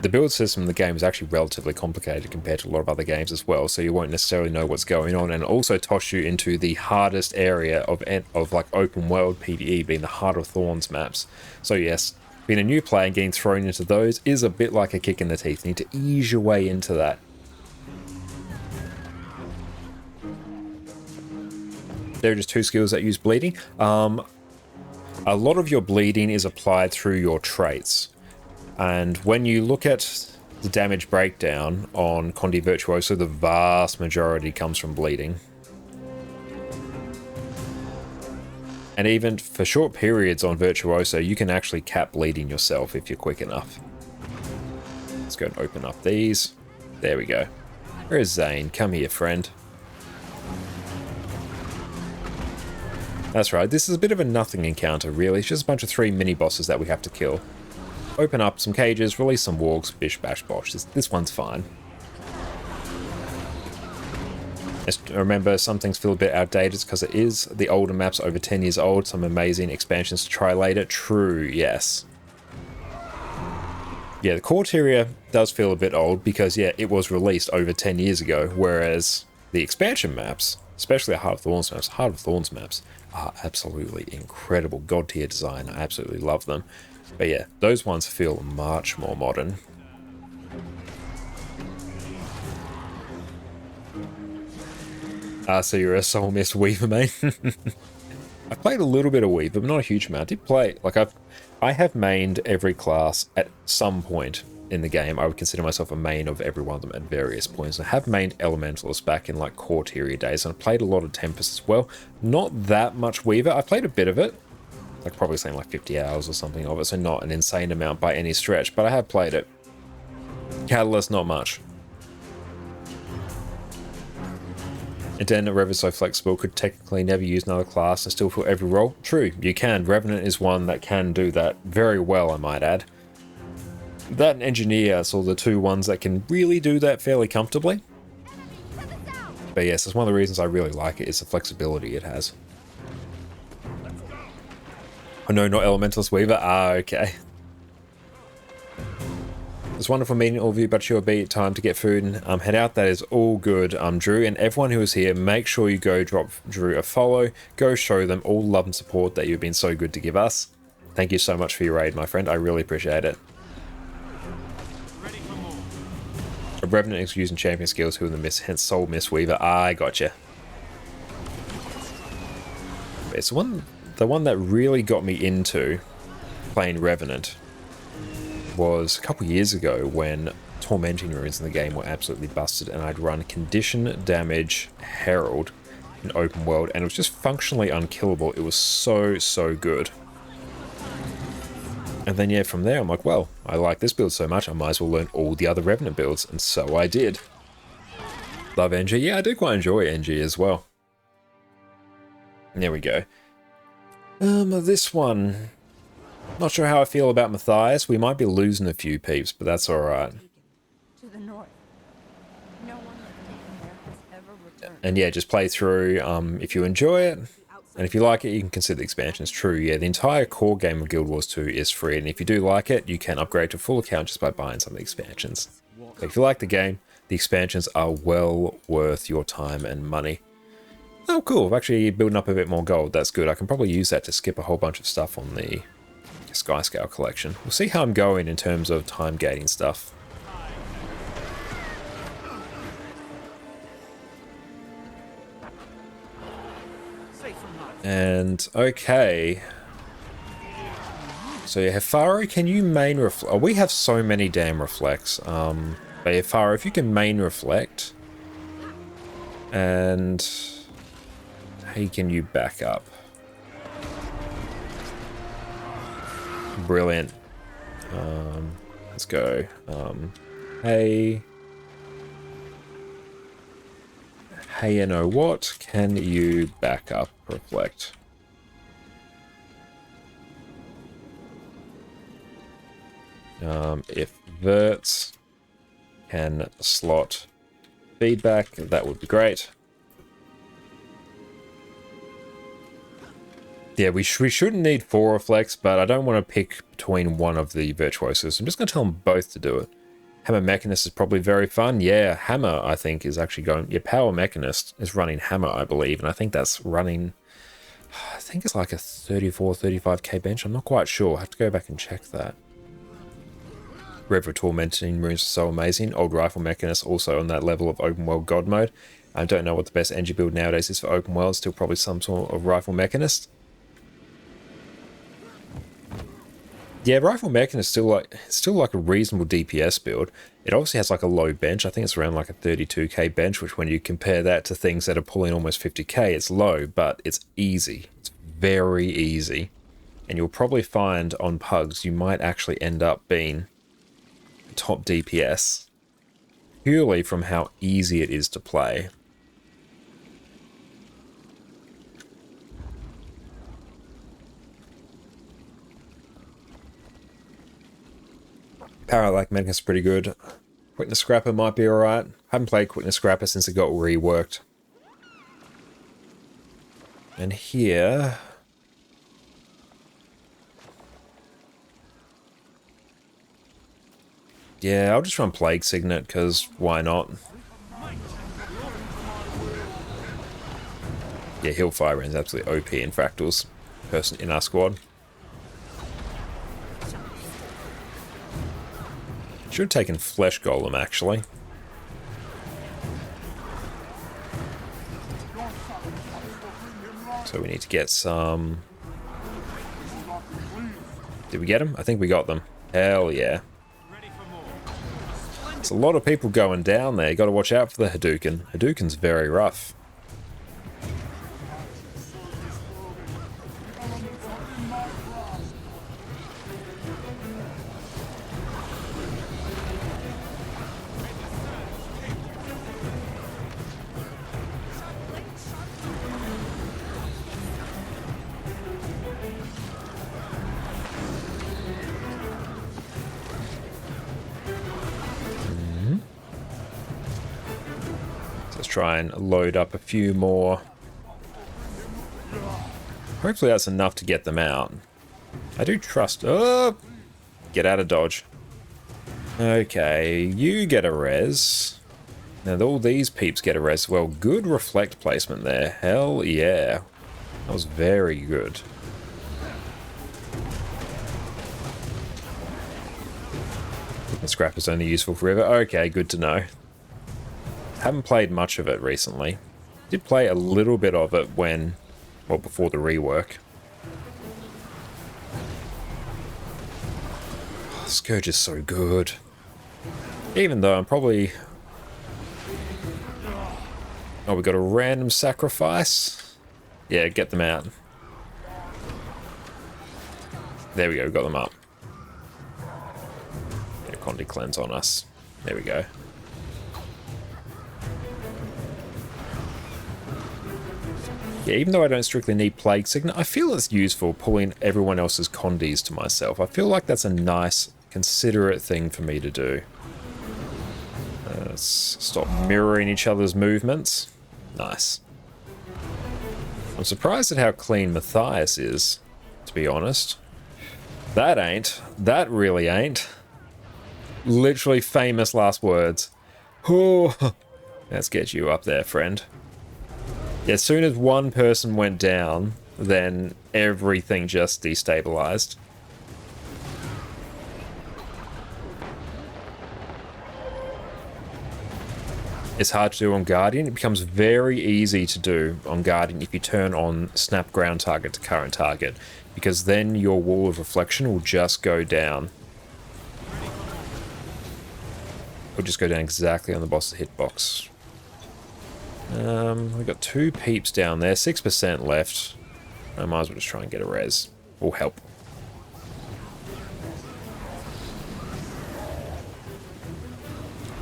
The build system in the game is actually relatively complicated compared to a lot of other games as well, so you won't necessarily know what's going on, and also toss you into the hardest area of like open world PvE, being the Heart of Thorns maps. So yes, being a new player and getting thrown into those is a bit like a kick in the teeth. You need to ease your way into that. There are just 2 skills that use bleeding. A lot of your bleeding is applied through your traits. And when you look at the damage breakdown on Condi Virtuoso, the vast majority comes from bleeding. And even for short periods on Virtuoso, you can actually cap bleeding yourself if you're quick enough. Let's go and open up these. There we go. Where's Zane? Come here, friend. That's right, this is a bit of a nothing encounter, really. It's just a bunch of 3 mini-bosses that we have to kill. Open up some cages, release some wargs, bish bash bosh. This one's fine. Just remember, some things feel a bit outdated because it is the older maps, over 10 years old. Some amazing expansions to try later. True, yes. Yeah, the core area does feel a bit old because, yeah, it was released over 10 years ago, whereas the expansion maps, especially the Heart of Thorns maps are absolutely incredible. God tier design. I absolutely love them. But yeah, those ones feel much more modern. So you're a Soul Mist Weaver, mate? I played a little bit of Weaver, but not a huge amount. I did play, like I have mained every class at some point in the game. I would consider myself a main of every one of them at various points. I have mained Elementals back in like core tier days, and I played a lot of Tempest as well. Not that much Weaver. I played a bit of it. Like probably saying like 50 hours or something of it, so not an insane amount by any stretch, but I have played it. Catalyst, not much. And then a Rev is so flexible, could technically never use another class and still fill every role. True, you can. Revenant is one that can do that very well, I might add. That and Engineer are sort of the 2 ones that can really do that fairly comfortably. But yes, it's one of the reasons I really like it, is the flexibility it has. Oh no, not Elementalist Weaver. Ah, okay. It's wonderful meeting all of you, but sure be time to get food and head out. That is all good, Drew. And everyone who is here, make sure you go drop Drew a follow. Go show them all love and support that you've been so good to give us. Thank you so much for your raid, my friend. I really appreciate it. A Revenant is using champion skills who in the miss, hence Soul Mist Weaver. Ah, I gotcha. It's the one that really got me into playing Revenant was a couple years ago when Tormenting Runes in the game were absolutely busted, and I'd run Condition Damage Herald in open world, and it was just functionally unkillable. It was so good. And then yeah, from there I'm like, well, I like this build so much, I might as well learn all the other Revenant builds, and so I did. Love NG. Yeah, I do quite enjoy NG as well. And there we go. This one, not sure how I feel about Matthias. We might be losing a few peeps, but that's alright. To the north. No one there has ever returned. And yeah, just play through if you enjoy it. And if you like it, you can consider the expansions. True, yeah, the entire core game of Guild Wars 2 is free, and if you do like it, you can upgrade to full account just by buying some of the expansions. So if you like the game, the expansions are well worth your time and money. Oh, cool. I'm actually building up a bit more gold. That's good. I can probably use that to skip a whole bunch of stuff on the Sky Scale collection. We'll see how I'm going in terms of time gating stuff. And, okay. So yeah, Hefaro, can you main reflect? Oh, we have so many damn reflects. But Hefaro, if you can main reflect. And hey, can you back up? Brilliant. Let's go. Hey, you know what? Can you back up reflect? If verts can slot feedback, that would be great. Yeah, we shouldn't need 4 reflects, but I don't want to pick between one of the virtuosos. I'm just going to tell them both to do it. Hammer Mechanist is probably very fun. Yeah, Hammer, I think, is actually going... Yeah, Power Mechanist is running Hammer, I believe, and I think that's running... I think it's like a 34, 35k bench. I'm not quite sure. I have to go back and check that. River Tormenting Runes are so amazing. Old Rifle Mechanist also on that level of open world god mode. I don't know what the best NG build nowadays is for open world. Still probably some sort of Rifle Mechanist. Yeah, Rifle Mechanist is still like a reasonable DPS build. It obviously has like a low bench. I think it's around like a 32k bench, which when you compare that to things that are pulling almost 50k, it's low, but it's easy. It's very easy. And you'll probably find on pugs you might actually end up being top DPS purely from how easy it is to play. Parallax Mechanist is pretty good. Quickness Scrapper might be alright. Haven't played Quickness Scrapper since it got reworked. And here... Yeah, I'll just run Plague Signet, because why not? Yeah, Hillfire Rain's absolutely OP in Fractals. Person in our squad. Should have taken Flesh Golem, actually. So we need to get some... Did we get them? I think we got them. Hell yeah. There's a lot of people going down there. You got to watch out for the Hadouken. Hadouken's very rough. Try and load up a few more. Hopefully that's enough to get them out. I do trust... Oh! Get out of dodge. Okay, you get a res. Now all these peeps get a res. Well, good reflect placement there. Hell yeah. That was very good. The scrap is only useful forever. Okay, good to know. Haven't played much of it recently. Did play a little bit of it when, well, before the rework. Oh, Scourge is so good. Even though I'm probably... Oh, we got a random sacrifice? Yeah, get them out. There we go, got them up. Yeah, Condi Cleanse on us. There we go. Yeah, even though I don't strictly need Plague Signet, I feel it's useful pulling everyone else's Condis to myself. I feel like that's a nice, considerate thing for me to do. Let's stop mirroring each other's movements. Nice. I'm surprised at how clean Matthias is, to be honest. That really ain't. Literally famous last words. Oh, let's get you up there, friend. As soon as one person went down, then everything just destabilized. It's hard to do on Guardian. It becomes very easy to do on Guardian if you turn on snap ground target to current target, because then your wall of reflection will just go down. It'll just go down exactly on the boss's hitbox. We've got 2 peeps down there, 6% left. I might as well just try and get a res. Or help.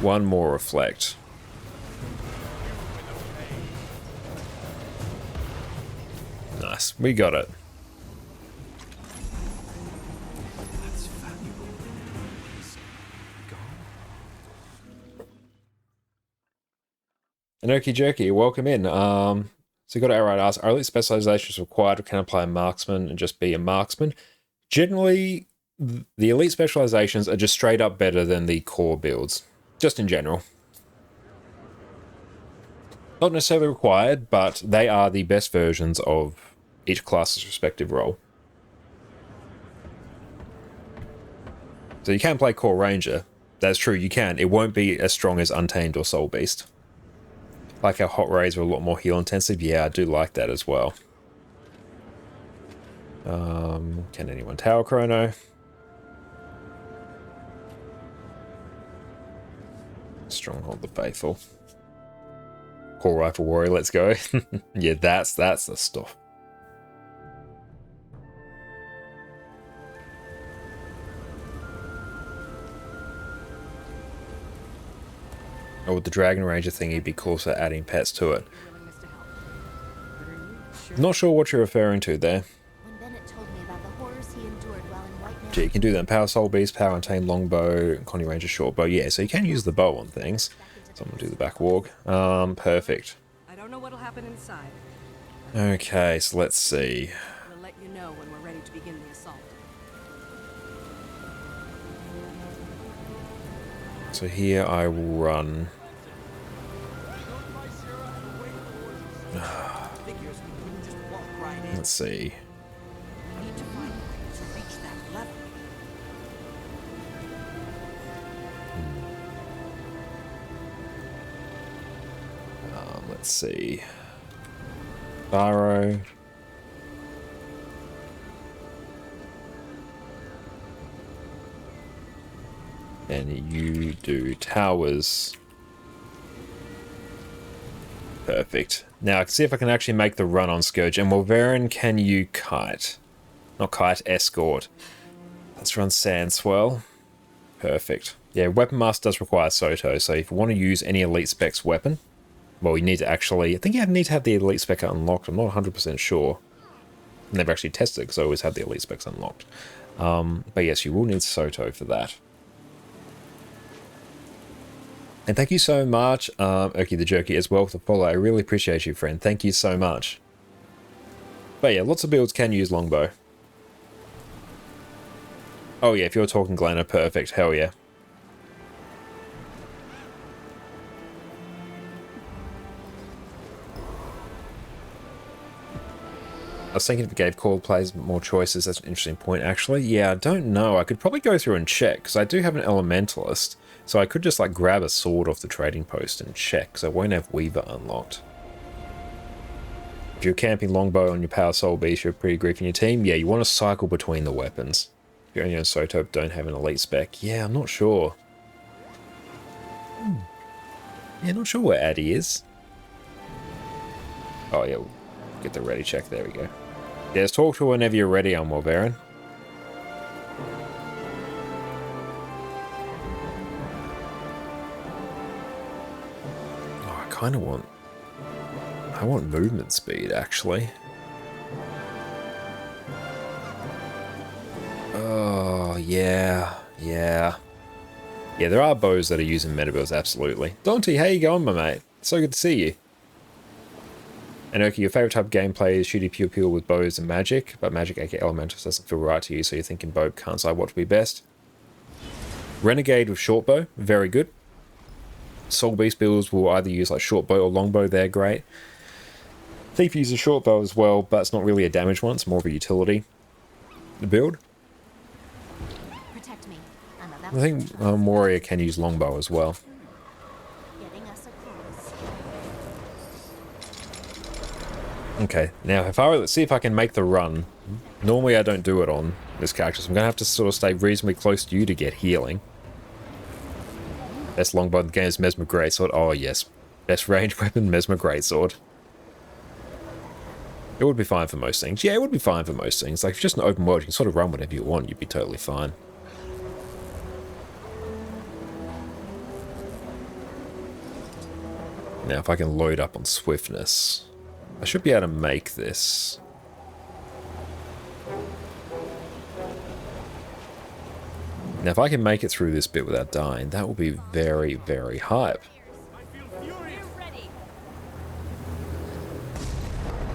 One more reflect. Nice, we got it. That's valuable. He's gone. And okie dokie, welcome in. So you got to outright ask, are elite specializations required or can apply a marksman and just be a marksman? Generally, the elite specializations are just straight up better than the core builds, just in general. Not necessarily required, but they are the best versions of each class's respective role. So you can play Core Ranger. That's true, you can. It won't be as strong as Untamed or Soul Beast. Like our Hot Rays are a lot more heal intensive. Yeah, I do like that as well. Can anyone Tower Chrono? Stronghold the Faithful. Core Rifle Warrior, let's go. Yeah, that's the stuff. Oh, with the Dragon Ranger thing, it'd be closer adding pets to it. Not sure what you're referring to there. When Bennett told me about the horrors he endured while in White Yeah, you can do that in Power Soul Beast, Power Untamed Longbow, Connie Ranger Shortbow. Yeah, so you can use the bow on things. So I'm gonna do the back walk. Perfect. I don't know what'll happen inside. Okay, so let's see. We'll let you know when we're ready to begin the assault. So here I will run. Figures we couldn't just walk right in. Let's see. We need to find a way to reach that level. Let's see. Barrow. And you do towers. Perfect. Now I can see if I can actually make the run on Scourge. And Wolverine, can you kite? Not kite, escort. Let's run Sandswell. Perfect. Yeah, Weapon Master does require Soto, so if you want to use any Elite Specs weapon, well, you need to actually... I think you need to have the Elite Spec unlocked. I'm not 100% sure. I've never actually tested it because I always had the Elite Specs unlocked. But yes, you will need Soto for that. And thank you so much, Oki the Jerky, as well for the follow. I really appreciate you, friend. Thank you so much. But yeah, lots of builds can use Longbow. Oh yeah, if you're talking Glenna, perfect. Hell yeah. I was thinking if it gave core players more choices, that's an interesting point, actually. Yeah, I don't know. I could probably go through and check, because I do have an Elementalist. So I could just, like, grab a sword off the trading post and check, because I won't have Weaver unlocked. If you're camping Longbow on your Power Soul Beast, you're pretty grief in your team. Yeah, you want to cycle between the weapons. If you're only on Soto, don't have an Elite Spec. Yeah, I'm not sure. Yeah, not sure where Addy is. Oh, yeah, we'll get the ready check. There we go. Yeah, just talk to her whenever you're ready on Wolverine. Oh, I kind of want... I want movement speed, actually. Oh, yeah. Yeah, there are bows that are using meta builds, absolutely. Dante, how you going, my mate? So good to see you. And okay, your favorite type of gameplay is shooty pew pew with bows and magic, but magic aka elementals doesn't feel right to you, so you're thinking bow can't decide what to be best. Renegade with short bow, very good. Soul Beast builds will either use like short bow or long bow, they're great. Thief uses a short bow as well, but it's not really a damage one, it's more of a utility build. Protect me. I think Warrior can use longbow as well. Getting us across. Okay, now Hifari, let's see if I can make the run. Normally I don't do it on this character, so I'm going to have to sort of stay reasonably close to you to get healing. Best longbow in the game is Mesmer Greatsword. Oh yes, best range weapon, Mesmer Greatsword. It would be fine for most things. Yeah, it would be fine for most things. Like, if you're just an open world, you can sort of run whatever you want, you'd be totally fine. Now, if I can load up on swiftness, I should be able to make this. Now, if I can make it through this bit without dying, that will be very, very hype.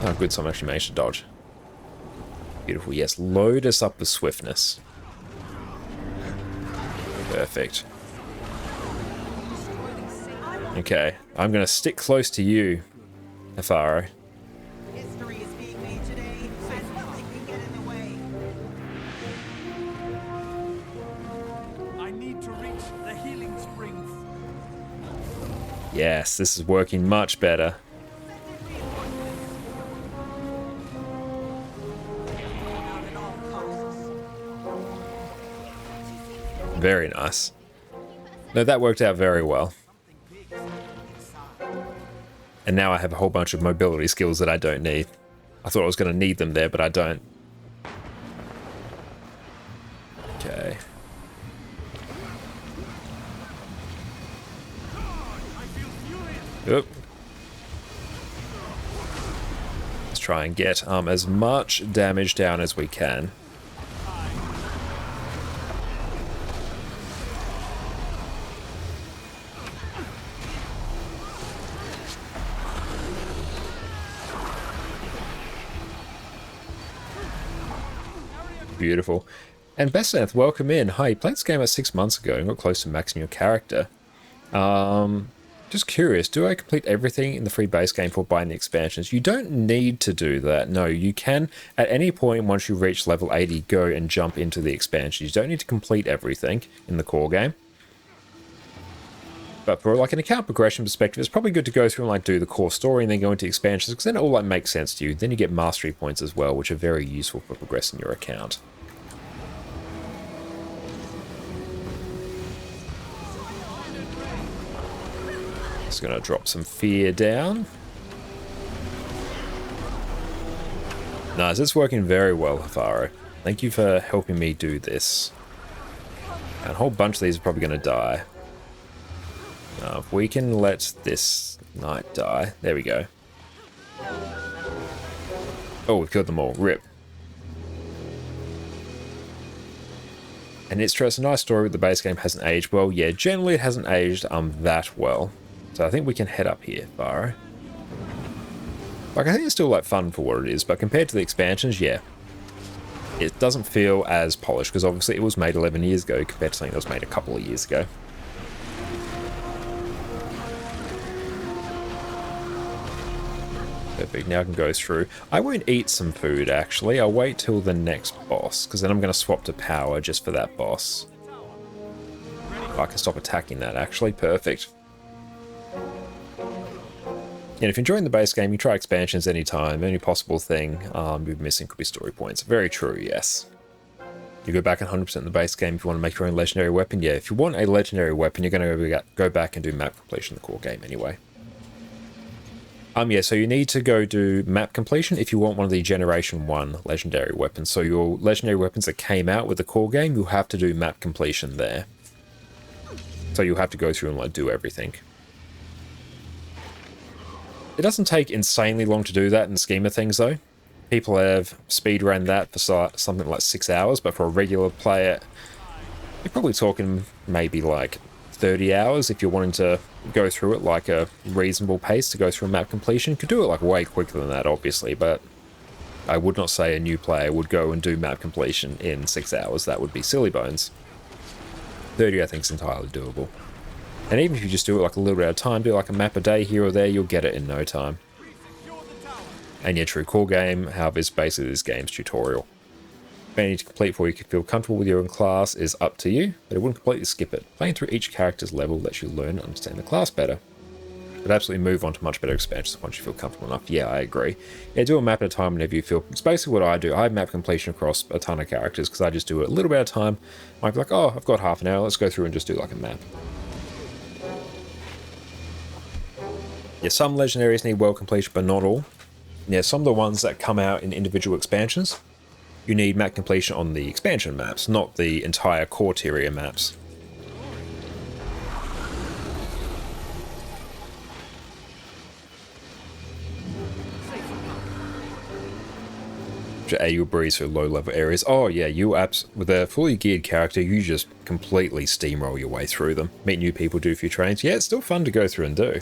Oh, good, so I'm actually managed to dodge. Beautiful, yes. Load us up with swiftness. Perfect. Okay, I'm going to stick close to you, Afaro. History is being made today, and nothing can get in the way. I need to reach the healing springs. Yes, this is working much better. Very nice. No, that worked out very well. And now I have a whole bunch of mobility skills that I don't need. I thought I was going to need them there, but I don't. Okay. Oop. Let's try and get as much damage down as we can. Beautiful. And Bessaneth, welcome in. Hi, you played this game about 6 months ago and got close to maxing your character. Just curious, do I complete everything in the free base game for buying the expansions? You don't need to do that. No, you can, at any point once you reach level 80, go and jump into the expansions. You don't need to complete everything in the core game. But for like an account progression perspective, it's probably good to go through and like do the core story and then go into expansions, because then it all like makes sense to you. Then you get mastery points as well, which are very useful for progressing your account. Just gonna drop some fear down. Nice, it's working very well, Hafaro. Thank you for helping me do this. And a whole bunch of these are probably gonna die. If we can let this knight die. There we go. Oh, we've killed them all. Rip. And it's true, it's a nice story, but the base game hasn't aged well. Yeah, generally it hasn't aged that well. So I think we can head up here, Faro. Like, I think it's still like fun for what it is, but compared to the expansions, yeah. It doesn't feel as polished, because obviously it was made 11 years ago compared to something that was made a couple of years ago. Perfect, now I can go through. I won't eat some food, actually. I'll wait till the next boss, because then I'm going to swap to power just for that boss. I can stop attacking that, actually. Perfect. And if you're enjoying the base game, you try expansions anytime. Any possible thing you're missing could be story points. Very true, yes. You go back 100% in the base game if you want to make your own legendary weapon. Yeah, if you want a legendary weapon, you're going to go back and do map completion in the core game anyway. Yeah, so you need to go do map completion if you want one of the Generation 1 legendary weapons. So your legendary weapons that came out with the core game, you'll have to do map completion there. So you'll have to go through and like do everything. It doesn't take insanely long to do that in the scheme of things, though. People have speedrun that for something like 6 hours, but for a regular player, you're probably talking maybe like 30 hours if you're wanting to go through it like a reasonable pace to go through map completion. You could do it like way quicker than that, obviously, but I would not say a new player would go and do map completion in 6 hours. That would be silly bones. 30 I think is entirely doable. And even if you just do it like a little bit at a time, do like a map a day here or there, you'll get it in no time. And yeah, true, core game, however, is basically this game's tutorial. If you need to complete before you can feel comfortable with your own class is up to you, but it wouldn't completely skip it. Playing through each character's level lets you learn and understand the class better. But absolutely move on to much better expansions once you feel comfortable enough. Yeah, I agree. Yeah, do a map at a time whenever you feel. It's basically what I do. I map completion across a ton of characters because I just do it a little bit at a time. I might be like, oh, I've got half an hour. Let's go through and just do like a map. Yeah, some legendaries need world completion, but not all. Yeah, some of the ones that come out in individual expansions, you need map completion on the expansion maps, not the entire core area maps. You breeze through low level areas. Oh yeah, with a fully geared character, you just completely steamroll your way through them. Meet new people, do a few trains. Yeah, it's still fun to go through and do.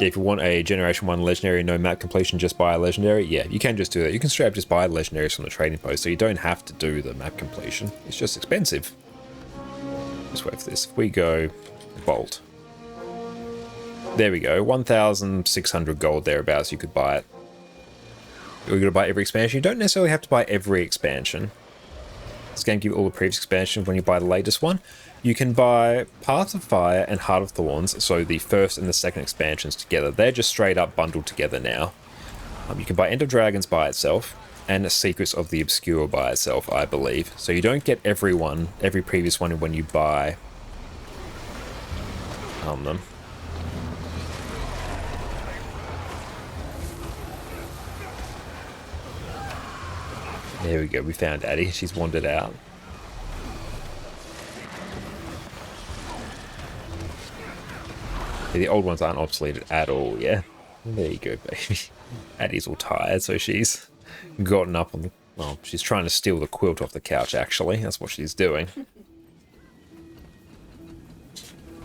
Yeah, if you want a Generation 1 Legendary, no map completion, just buy a Legendary, yeah, you can just do that. You can straight up just buy Legendaries from the trading post, so you don't have to do the map completion. It's just expensive. Let's wait for this. If we go Bolt. There we go, 1,600 gold thereabouts, you could buy it. You're going to buy every expansion. You don't necessarily have to buy every expansion. This game gives you all the previous expansions when you buy the latest one. You can buy Path of Fire and Heart of Thorns, so the first and the second expansions together. They're just straight up bundled together now. You can buy End of Dragons by itself, and Secrets of the Obscure by itself, I believe. So you don't get every previous one when you buy them. There we go, we found Addie. She's wandered out. Yeah, the old ones aren't obsoleted at all, yeah? There you go, baby. Addie's all tired, so she's gotten up on the... Well, she's trying to steal the quilt off the couch, actually. That's what she's doing.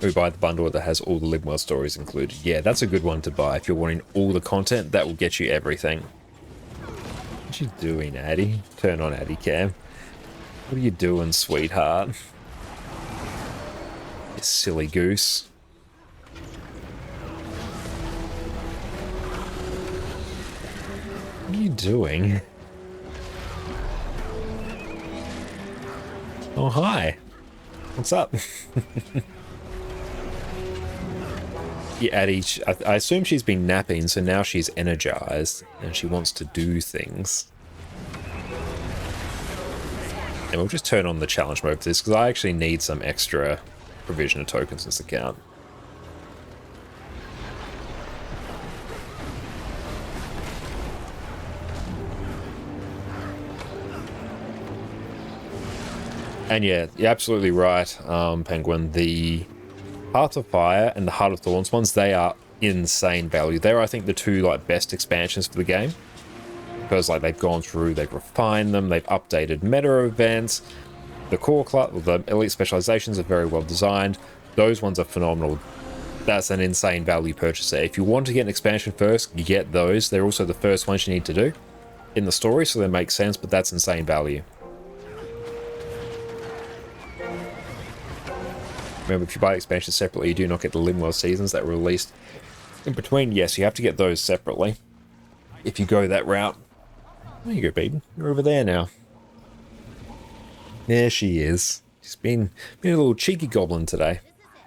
We buy the bundle that has all the Livewell stories included. Yeah, that's a good one to buy. If you're wanting all the content, that will get you everything. What you doing, Addie? Turn on Addie cam. What are you doing, sweetheart? You silly goose. What are you doing? Oh, hi. What's up? Yeah, Addie, I assume she's been napping, so now she's energized and she wants to do things. And we'll just turn on the challenge mode for this because I actually need some extra provision of tokens in this account. And yeah, you're absolutely right, Penguin. The Heart of Fire and the Heart of Thorns ones, they are insane value. They're, I think, the two best expansions for the game. Because they've gone through, they've refined them, they've updated meta events. The core class, the elite specializations are very well designed. Those ones are phenomenal. That's an insane value purchase there. If you want to get an expansion first, you get those. They're also the first ones you need to do in the story, so they make sense, but that's insane value. Remember, if you buy expansions separately, you do not get the Livewell seasons that were released in between. Yes, you have to get those separately if you go that route. There you go, baby. You're over there now. There she is. She's been a little cheeky goblin today.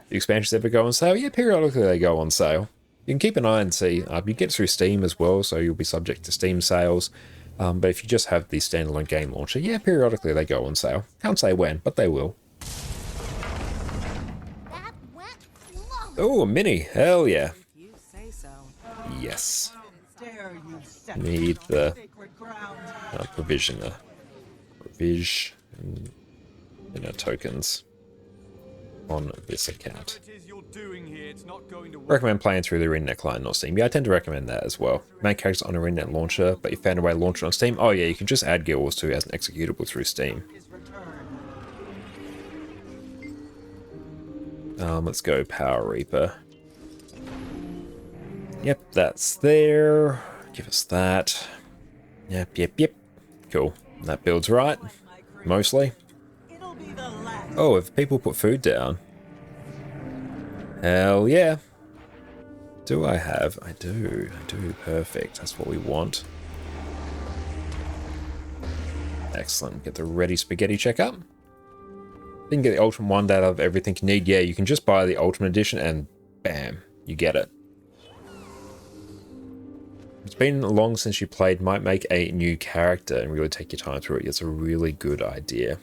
The expansions ever go on sale? Yeah, periodically they go on sale. You can keep an eye and see. You get through Steam as well, so you'll be subject to Steam sales. But if you just have the standalone game launcher, yeah, periodically they go on sale. Can't say when, but they will. Oh, a mini. Hell yeah. You say so. Yes. Dare you set Need the sacred ground. provision. Tokens on this account. Whatever it is you're doing here, it's not going to work. Recommend playing through the ArenaNet client, not Steam. Yeah, I tend to recommend that as well. Main characters on ArenaNet launcher, but you found a way to launch it on Steam. Oh yeah, you can just add Guild Wars 2 as an executable through Steam. His return. Let's go Power Reaper. Yep, that's there. Give us that. Yep. Cool. That builds right. Mostly. It'll be the last. Oh, if people put food down. Hell yeah. Do I have? I do. I do. Perfect. That's what we want. Excellent. Get the ready spaghetti checkup. You can get the Ultimate One out of everything you need. Yeah, you can just buy the Ultimate Edition and bam, you get it. It's been long since you played. Might make a new character and really take your time through it. It's a really good idea.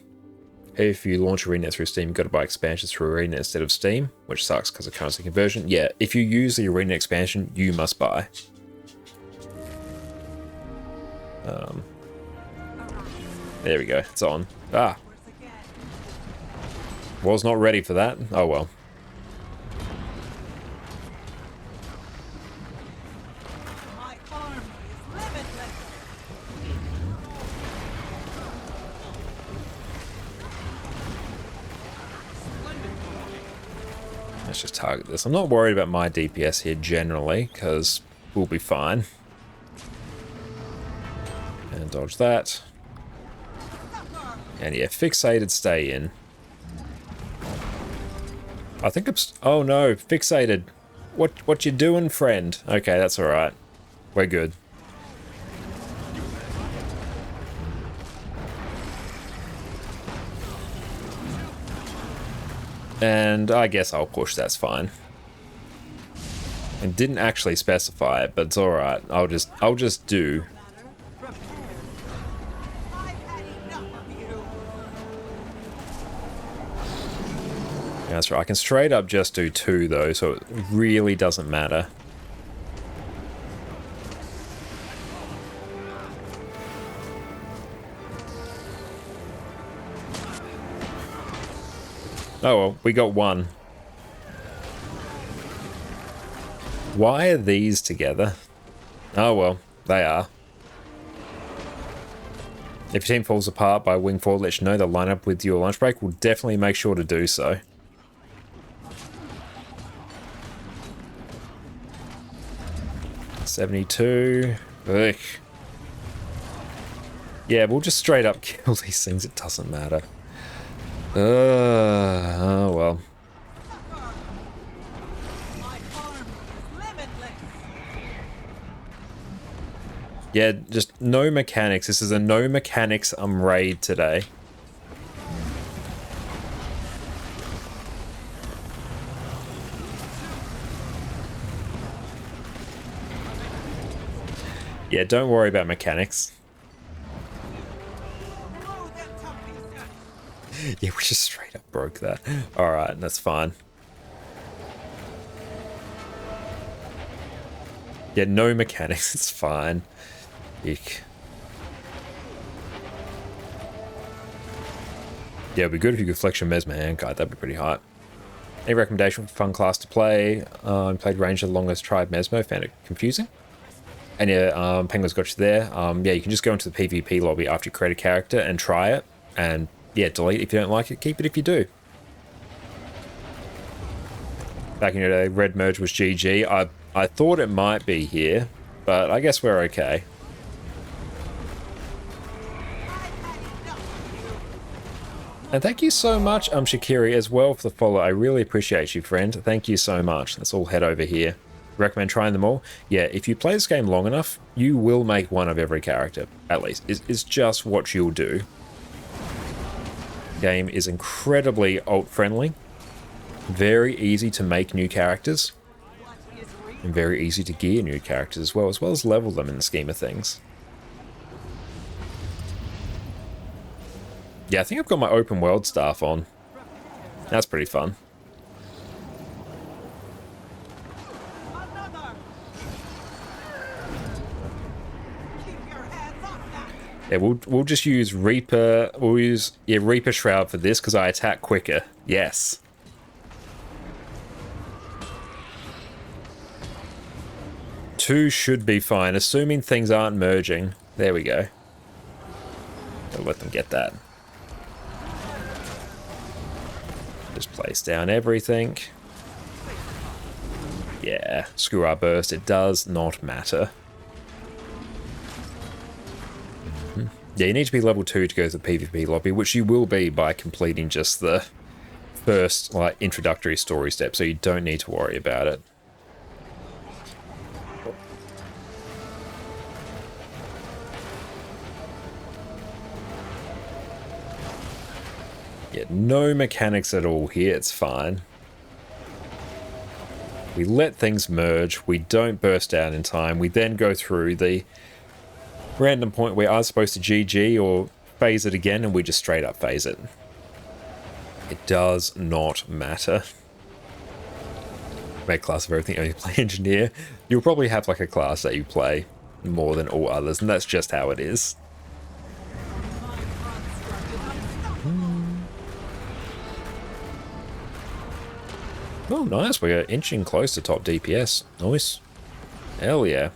If you launch ArenaNet through Steam, you've got to buy expansions through ArenaNet instead of Steam, which sucks because of currency conversion. Yeah, if you use the ArenaNet expansion, you must buy. There we go. It's on. Ah. Was not ready for that. Oh well. My arm is limitless. Let's just target this. I'm not worried about my DPS here generally, because we'll be fine. And dodge that. And yeah, fixated, stay in. I think I'm... Oh no, fixated. What you doing, friend? Okay, that's alright. We're good. And I guess I'll push, that's fine. It didn't actually specify it, but it's alright. I'll just do. I've had enough of you. Yeah, that's right. I can straight up just do 2 though, so it really doesn't matter. Oh well, we got 1. Why are these together? Oh well, they are. If your team falls apart by wing forward, let you know they'll line up with your lunch break. We'll definitely make sure to do so. $72. Ugh. Yeah, we'll just straight up kill these things. It doesn't matter. Oh well. My arm is limitless. Yeah, just no mechanics. This is a no mechanics raid today. Yeah, don't worry about mechanics. Blow them to pieces. Yeah, we just straight up broke that. Alright, that's fine. Yeah, no mechanics, it's fine. Eek. Yeah, it'd be good if you could flex your Mesmer hand guide, that'd be pretty hot. Any recommendation for fun class to play? I played Ranger the longest, tried Mesmer, found it confusing. And yeah, Penguin's got you there. Yeah, you can just go into the PvP lobby after you create a character and try it. And yeah, delete if you don't like it, keep it if you do. Back in your day, Red Merge was GG. I thought it might be here, but I guess we're okay. And thank you so much, Shakiri, as well for the follow. I really appreciate you, friend. Thank you so much. Let's all head over here. Recommend trying them all. Yeah, if you play this game long enough, you will make one of every character, at least. It's just what you'll do. Game is incredibly alt-friendly. Very easy to make new characters. And very easy to gear new characters as well as level them in the scheme of things. Yeah, I think I've got my open world staff on. That's pretty fun. Another. Keep your hands off that. Yeah, we'll just use Reaper. We'll use Reaper Shroud for this because I attack quicker. Yes. Two should be fine, assuming things aren't merging. There we go. I'll let them get that. Just place down everything. Yeah, screw our burst. It does not matter. Yeah, you need to be level 2 to go to the PvP lobby, which you will be by completing just the first introductory story step, so you don't need to worry about it. Yeah, no mechanics at all here. It's fine. We let things merge. We don't burst out in time. We then go through the random point where I was supposed to GG or phase it again, and we just straight up phase it. It does not matter. Make class of everything, only play engineer. You'll probably have like a class that you play more than all others, and that's just how it is. Oh, nice. We're inching close to top DPS. Nice. Hell yeah.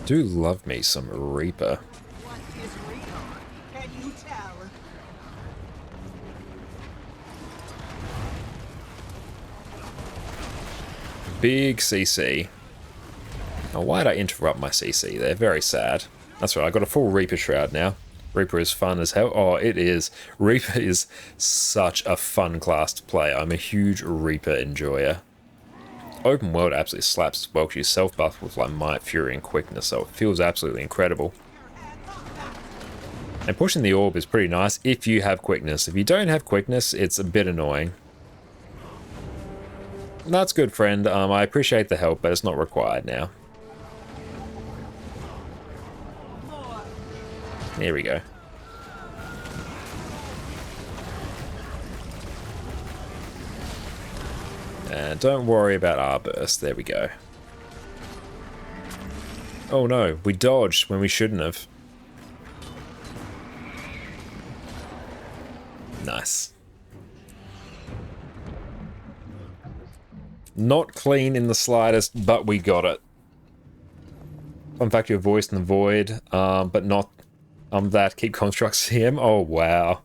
Do love me some Reaper. What is Reaper? Can you tell? Big CC. Now, why'd I interrupt my CC there? Very sad. That's right, I got a full Reaper Shroud now. Reaper is fun as hell. Oh, it is. Reaper is such a fun class to play. I'm a huge Reaper enjoyer. Open world absolutely slaps as well, because you self-buff with like might, fury, and quickness, so it feels absolutely incredible. And pushing the orb is pretty nice if you have quickness. If you don't have quickness, it's a bit annoying. That's good, friend. I appreciate the help, but it's not required now. There we go. And don't worry about our burst. There we go. Oh no, we dodged when we shouldn't have. Nice. Not clean in the slightest, but we got it. Fun fact, your voice in the void, but not that. Keep constructs CM. Oh, wow.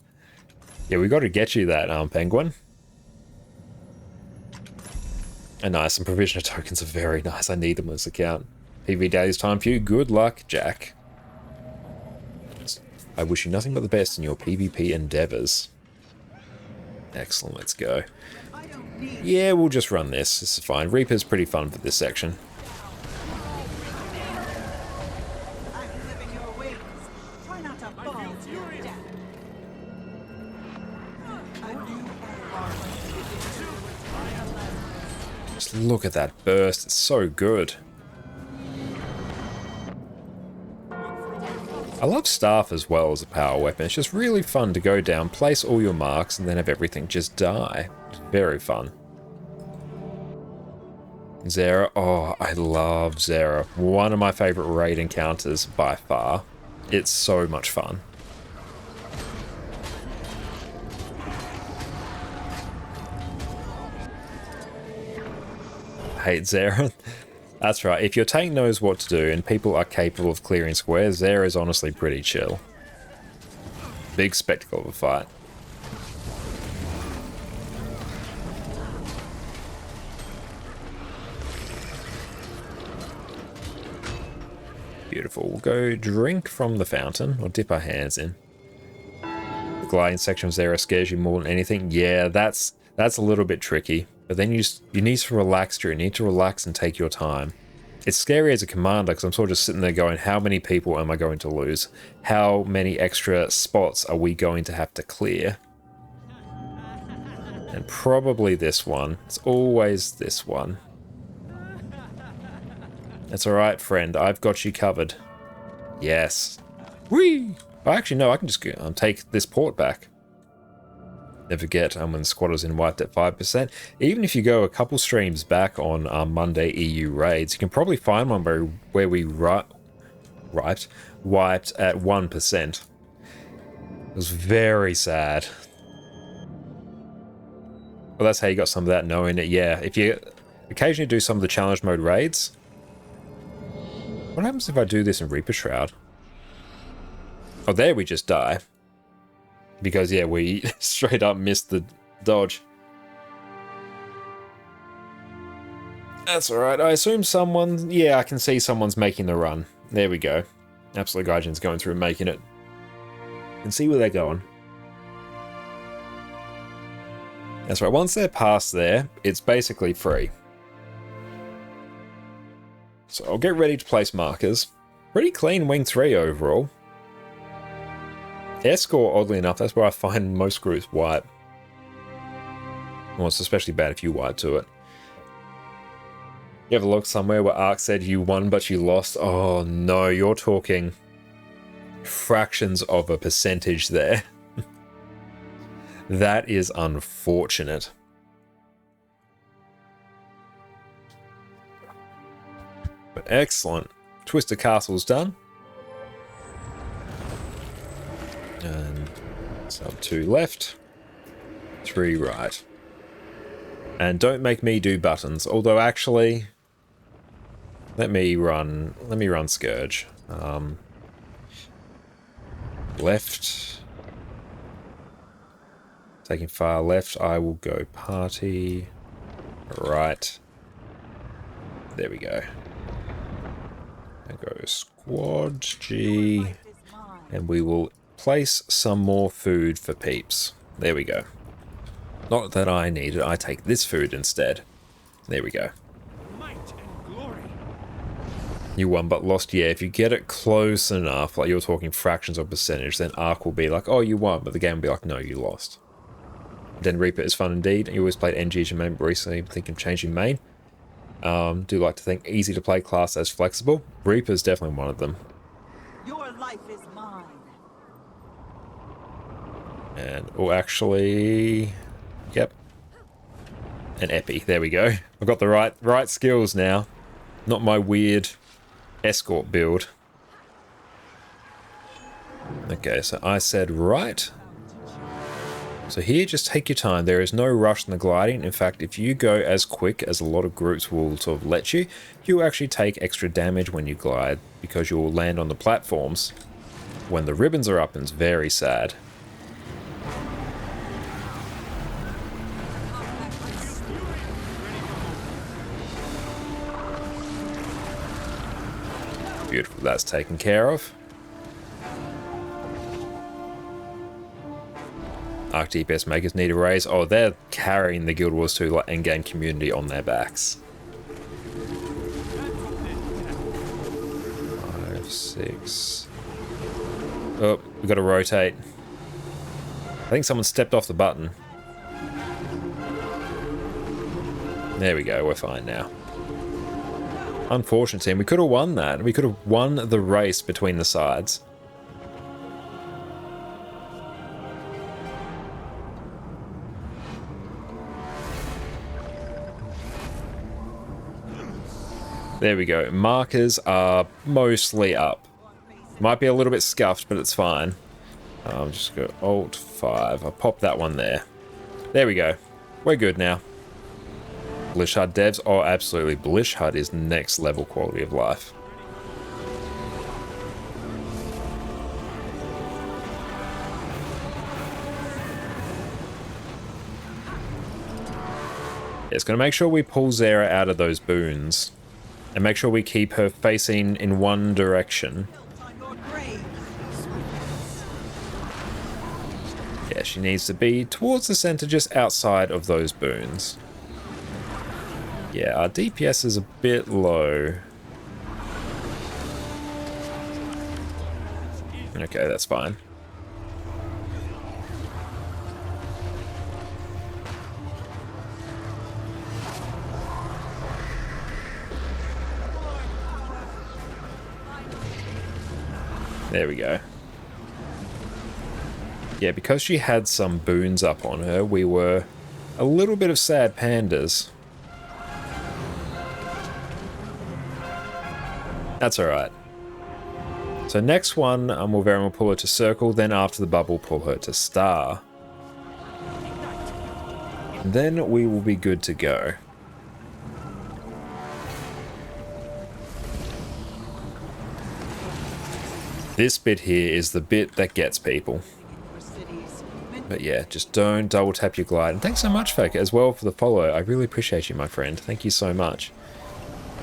Yeah, we got to get you that, Penguin. And nice, and provision of tokens are very nice. I need them on this account. PV days time for you. Good luck, Jack. I wish you nothing but the best in your PvP endeavors. Excellent, let's go. Yeah, we'll just run this. This is fine. Reaper's pretty fun for this section. I'm living your wings. Try not to fall to your death. Just look at that burst. It's so good. I love Staff as well as a power weapon. It's just really fun to go down, place all your marks, and then have everything just die. It's very fun. Zera. Oh, I love Zera. One of my favorite raid encounters by far. It's so much fun. Hate Zera. That's right, if your tank knows what to do and people are capable of clearing squares, Zera is honestly pretty chill. Big spectacle of a fight. Beautiful. We'll go drink from the fountain, or dip our hands in. The gliding section of Zera scares you more than anything. Yeah, that's a little bit tricky. But then you need to relax, you need to relax and take your time. It's scary as a commander because I'm sort of just sitting there going, how many people am I going to lose? How many extra spots are we going to have to clear? And probably this one. It's always this one. That's alright, friend. I've got you covered. Yes. Whee! Oh, actually, no, I can just take this port back. Never forget when the squad was in wiped at 5%. Even if you go a couple streams back on Monday EU raids, you can probably find one where we wiped at 1%. It was very sad. Well, that's how you got some of that knowing it. Yeah, if you occasionally do some of the challenge mode raids. What happens if I do this in Reaper Shroud? Oh, there we just die. Because, yeah, we straight up missed the dodge. That's alright. I assume someone... Yeah, I can see someone's making the run. There we go. Absolute Gaijin's going through and making it. And see where they're going. That's right, once they're past there, it's basically free. So I'll get ready to place markers. Pretty clean Wing 3 overall. Air score, oddly enough, that's where I find most groups wipe. Well, it's especially bad if you wipe to it. You ever look somewhere where Ark said you won but you lost? Oh no, you're talking fractions of a percentage there. That is unfortunate. But excellent. Twister Castle's done. And sub 2 left, 3 right. And don't make me do buttons, although actually let me run Scourge. Left. Taking far left, I will go party. Right. There we go. And go squad G. And we will place some more food for peeps. There we go. Not that I need it, I take this food instead. There we go. Might and glory. You won but lost, yeah, if you get it close enough, like you're talking fractions of percentage, then Ark will be like, oh, you won, but the game will be like, no, you lost. Den Reaper is fun indeed. You always played NG as your main, but recently thinking of changing main. Do like to think easy to play class as flexible. Reaper is definitely one of them. Your life is mine. And, oh, actually, yep. An Epi, there we go. I've got the right skills now. Not my weird escort build. Okay, so I said right. So here, just take your time. There is no rush in the gliding. In fact, if you go as quick as a lot of groups will sort of let you, you'll actually take extra damage when you glide because you'll land on the platforms when the ribbons are up, and it's very sad. Beautiful, that's taken care of. Arc DPS makers need a raise. Oh, they're carrying the Guild Wars 2 like endgame community on their backs. 5, 6. Oh, we got to rotate. I think someone stepped off the button. There we go, we're fine now. Unfortunate team, we could have won that. We could have won the race between the sides. There we go. Markers are mostly up. Might be a little bit scuffed, but it's fine. I'll just go Alt 5. I'll pop that one there. There we go. We're good now. Blish HUD devs? Oh, absolutely. Blish HUD is next level quality of life. Yeah, it's going to make sure we pull Zara out of those boons. And make sure we keep her facing in one direction. Yeah, she needs to be towards the center, just outside of those boons. Yeah, our DPS is a bit low. Okay, that's fine. There we go. Yeah, because she had some boons up on her, we were a little bit of sad pandas. That's alright. So next one, we'll pull her to circle, then after the bubble, pull her to star. And then we will be good to go. This bit here is the bit that gets people. But yeah, just don't double tap your glide. And thanks so much, Faker, as well for the follow. I really appreciate you, my friend. Thank you so much.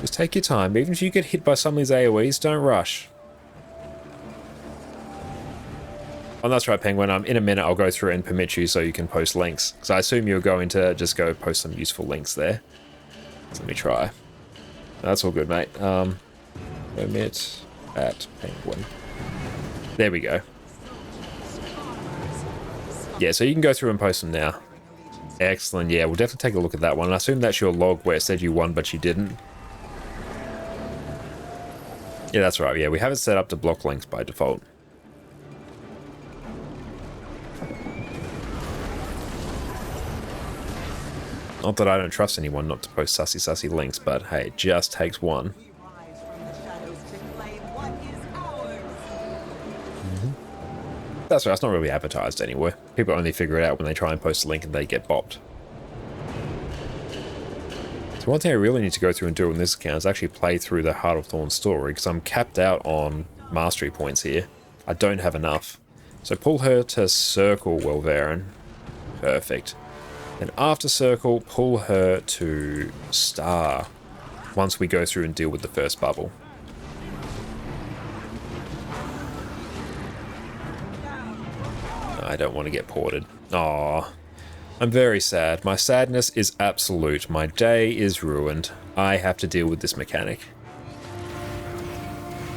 Just take your time. Even if you get hit by some of these AoEs, don't rush. Oh, that's right, Penguin. In a minute, I'll go through and permit you so you can post links. Because I assume you're going to just go post some useful links there. So let me try. That's all good, mate. Permit at Penguin. There we go. Yeah, so you can go through and post them now. Excellent. Yeah, we'll definitely take a look at that one. I assume that's your log where it said you won, but you didn't. Yeah, that's right. Yeah, we have it set up to block links by default. Not that I don't trust anyone not to post sussy links, but hey, it just takes one. We rise from the shadows to claim what is ours. That's right, it's not really advertised anywhere. People only figure it out when they try and post a link and they get bopped. So one thing I really need to go through and do on this account is actually play through the Heart of Thorn story, because I'm capped out on mastery points here. I don't have enough. So pull her to circle Welvarin. Perfect. And after circle, pull her to star once we go through and deal with the first bubble. I don't want to get ported. Aww. I'm very sad. My sadness is absolute. My day is ruined. I have to deal with this mechanic.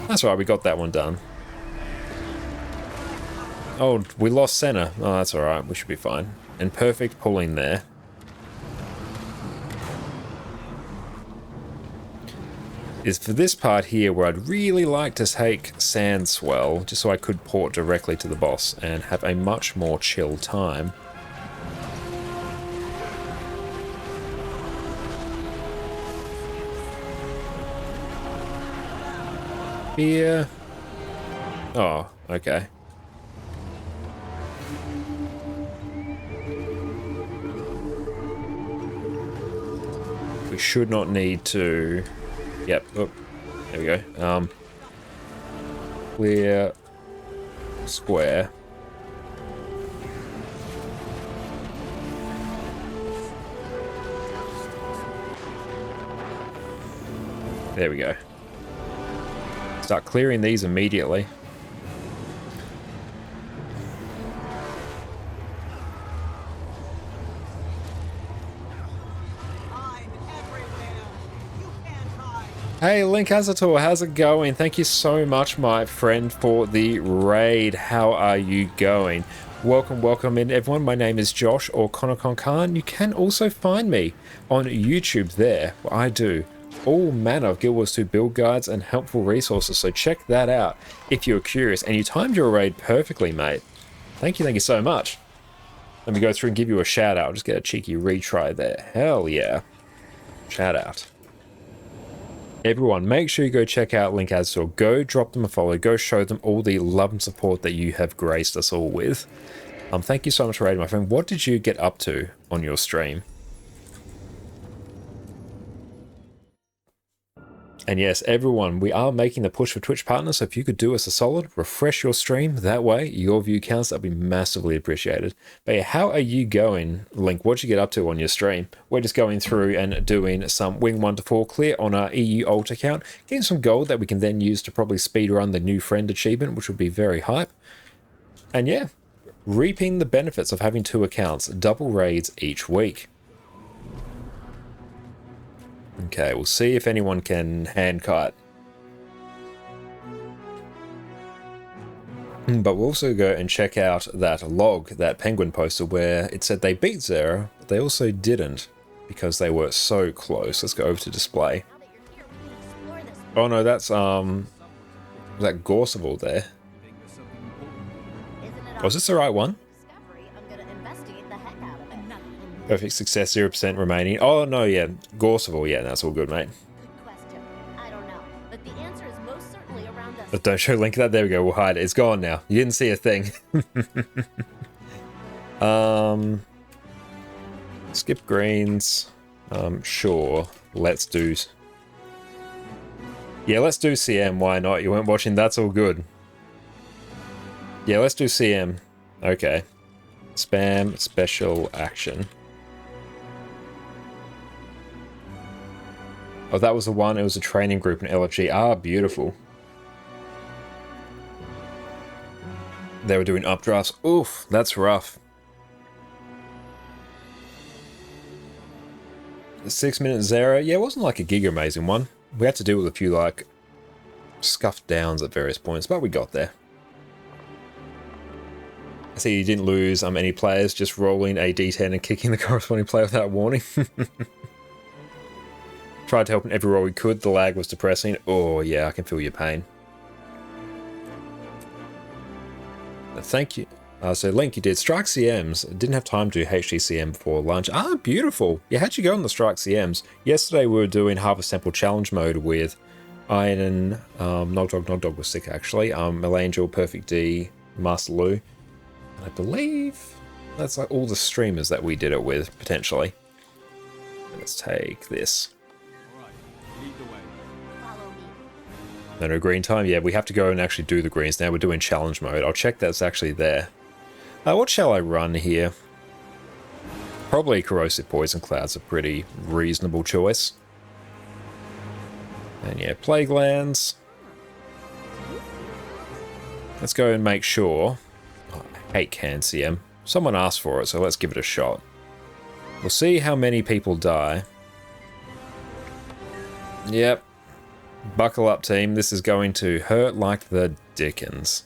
That's right, we got that one done. Oh, we lost Senna. Oh, that's alright. We should be fine. And perfect pulling there. Is for this part here where I'd really like to take Sandswell, just so I could port directly to the boss and have a much more chill time. Here. Oh, okay. We should not need to... Yep, oh, there we go. Clear square. There we go. Start clearing these immediately. I'm everywhere. You can't hide. Hey, Link Azator, how's it going? Thank you so much, my friend, for the raid. How are you going? Welcome in, everyone. My name is Josh, or Conocon Khan. You can also find me on YouTube there, where I do all manner of Guild Wars 2 build guides and helpful resources, so check that out if you're curious. And you timed your raid perfectly, mate. Thank you so much. Let me go through and give you a shout out. I'll just get a cheeky retry there. Hell yeah. Shout out. Everyone, make sure you go check out Link Azator. Go drop them a follow. Go show them all the love and support that you have graced us all with. Thank you so much for raiding, my friend. What did you get up to on your stream? And yes, everyone, we are making the push for Twitch partners, so if you could do us a solid, refresh your stream, that way your view counts, that'd be massively appreciated. But yeah, how are you going, Link? What'd you get up to on your stream? We're just going through and doing some Wing 1 to 4 clear on our EU alt account, getting some gold that we can then use to probably speedrun the new friend achievement, which would be very hype. And yeah, reaping the benefits of having 2 accounts, double raids each week. Okay, we'll see if anyone can hand kite. But we'll also go and check out that log that Penguin posted where it said they beat Zera, but they also didn't because they were so close. Let's go over to display. Oh no, that's was that Gorseval there? Was this the right one? Perfect success, 0% remaining. Oh no, yeah, Gorseval, yeah, that's all good, mate. But don't show Link that. There we go. We'll hide it. It's gone now. You didn't see a thing. Skip greens. Sure. Let's do. Yeah, let's do CM. Why not? You weren't watching. That's all good. Yeah, let's do CM. Okay. Spam special action. Oh, that was the one. It was a training group in LFG. Ah, beautiful. They were doing updrafts. Oof, that's rough. The 6-minute zero, yeah, it wasn't like a giga amazing one. We had to deal with a few like scuffed downs at various points, but we got there. I see you didn't lose any players, just rolling a d10 and kicking the corresponding player without warning. Tried to help in every role we could. The lag was depressing. Oh yeah, I can feel your pain. Thank you. So Link, you did Strike CMs. Didn't have time to do HDCM before lunch. Ah, beautiful. Yeah, how'd you go on the Strike CMs? Yesterday we were doing Harvest Temple Challenge mode with Iron and Nogdog was sick actually. Melangel, Perfect D, Master Lou. And I believe that's like all the streamers that we did it with, potentially. Let's take this. Lead the way. Follow me. No green time? Yeah, we have to go and actually do the greens now. We're doing challenge mode. I'll check that's actually there. What shall I run here? Probably Corrosive Poison Cloud's a pretty reasonable choice. And yeah, Plague Lands. Let's go and make sure. Oh, I hate Can CM. Someone asked for it, so let's give it a shot. We'll see how many people die. Yep. Buckle up, team. This is going to hurt like the dickens.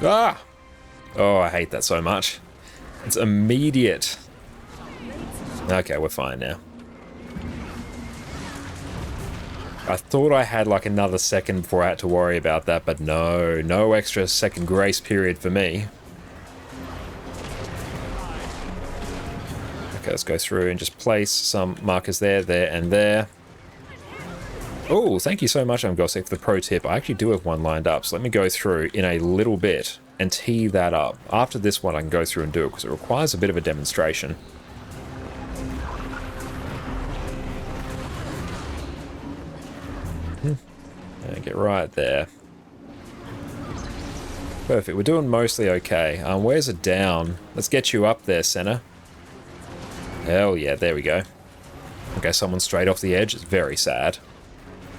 Ah! Oh, I hate that so much. It's immediate. Okay, we're fine now. I thought I had like another second before I had to worry about that, but no. No extra second grace period for me. Okay, let's go through and just place some markers there, there, and there. Oh, thank you so much, Gossip, for the pro tip. I actually do have one lined up, so let me go through in a little bit and tee that up. After this one, I can go through and do it, because it requires a bit of a demonstration. And get right there. Perfect, we're doing mostly okay. Where's it down? Let's get you up there, Senna. Hell yeah, there we go. Okay, someone straight off the edge. It's very sad.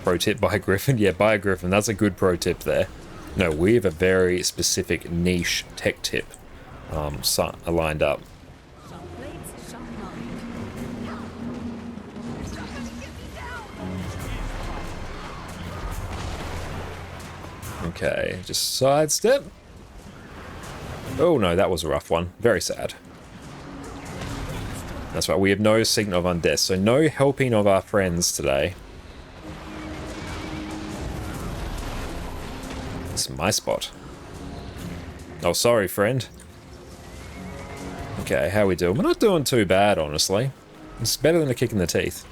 Pro tip by Griffin. Yeah, by Griffin. That's a good pro tip there. No, we have a very specific niche tech tip lined up. Some blades, some mind. Okay, just sidestep. Oh no, that was a rough one. Very sad. That's right, we have no signal of undeath, so no helping of our friends today. It's my spot. Oh, sorry, friend. Okay, how we doing? We're not doing too bad, honestly. It's better than a kick in the teeth.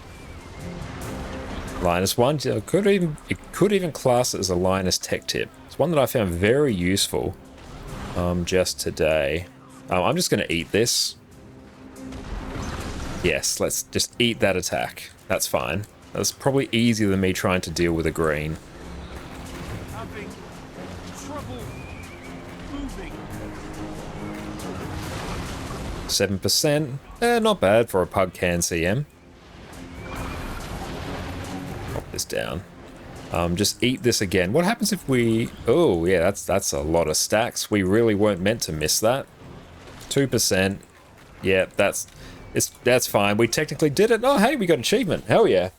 -1. It could even class it as a Linus tech tip. It's one that I found very useful just today. I'm just going to eat this. Yes, let's just eat that attack. That's fine. That's probably easier than me trying to deal with a green. Having trouble moving. 7%. Not bad for a pug can CM. Pop this down. Just eat this again. What happens if we... Oh, yeah, that's a lot of stacks. We really weren't meant to miss that. 2%. Yeah, that's fine. We technically did it. Oh, hey, we got achievement. Hell yeah.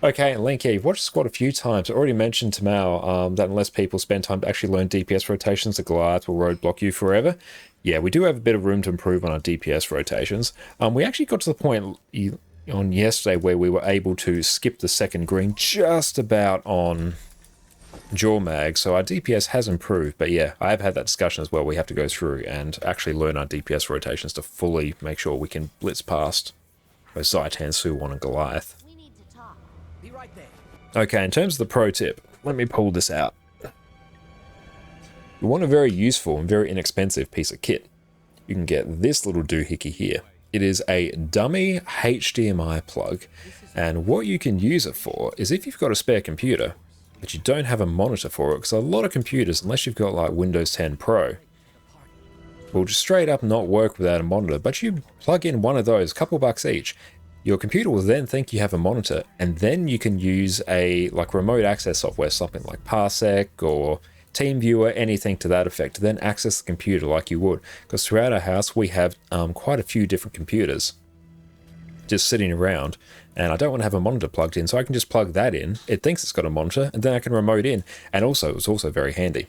Okay, and Linky, I've watched Squad a few times. I already mentioned to Mal that unless people spend time to actually learn DPS rotations, the Goliath will roadblock you forever. Yeah, we do have a bit of room to improve on our DPS rotations. We actually got to the point on yesterday where we were able to skip the second green just about on Jaw Mag, so our DPS has improved. But yeah, I have had that discussion as well. We have to go through and actually learn our DPS rotations to fully make sure we can blitz past both Zaitan, Suwon, and Goliath. We need to talk. Be right there. Okay, in terms of the pro tip, let me pull this out. You want a very useful and very inexpensive piece of kit. You can get this little doohickey here. It is a dummy HDMI plug, and what you can use it for is if you've got a spare computer, but you don't have a monitor for it, because a lot of computers, unless you've got like Windows 10 Pro, will just straight up not work without a monitor, but you plug in one of those, a couple bucks each. Your computer will then think you have a monitor, and then you can use a like remote access software, something like Parsec or TeamViewer, anything to that effect, to then access the computer like you would. Because throughout our house, we have quite a few different computers just sitting around, and I don't want to have a monitor plugged in, so I can just plug that in. It thinks it's got a monitor, and then I can remote in. And also, it's also very handy.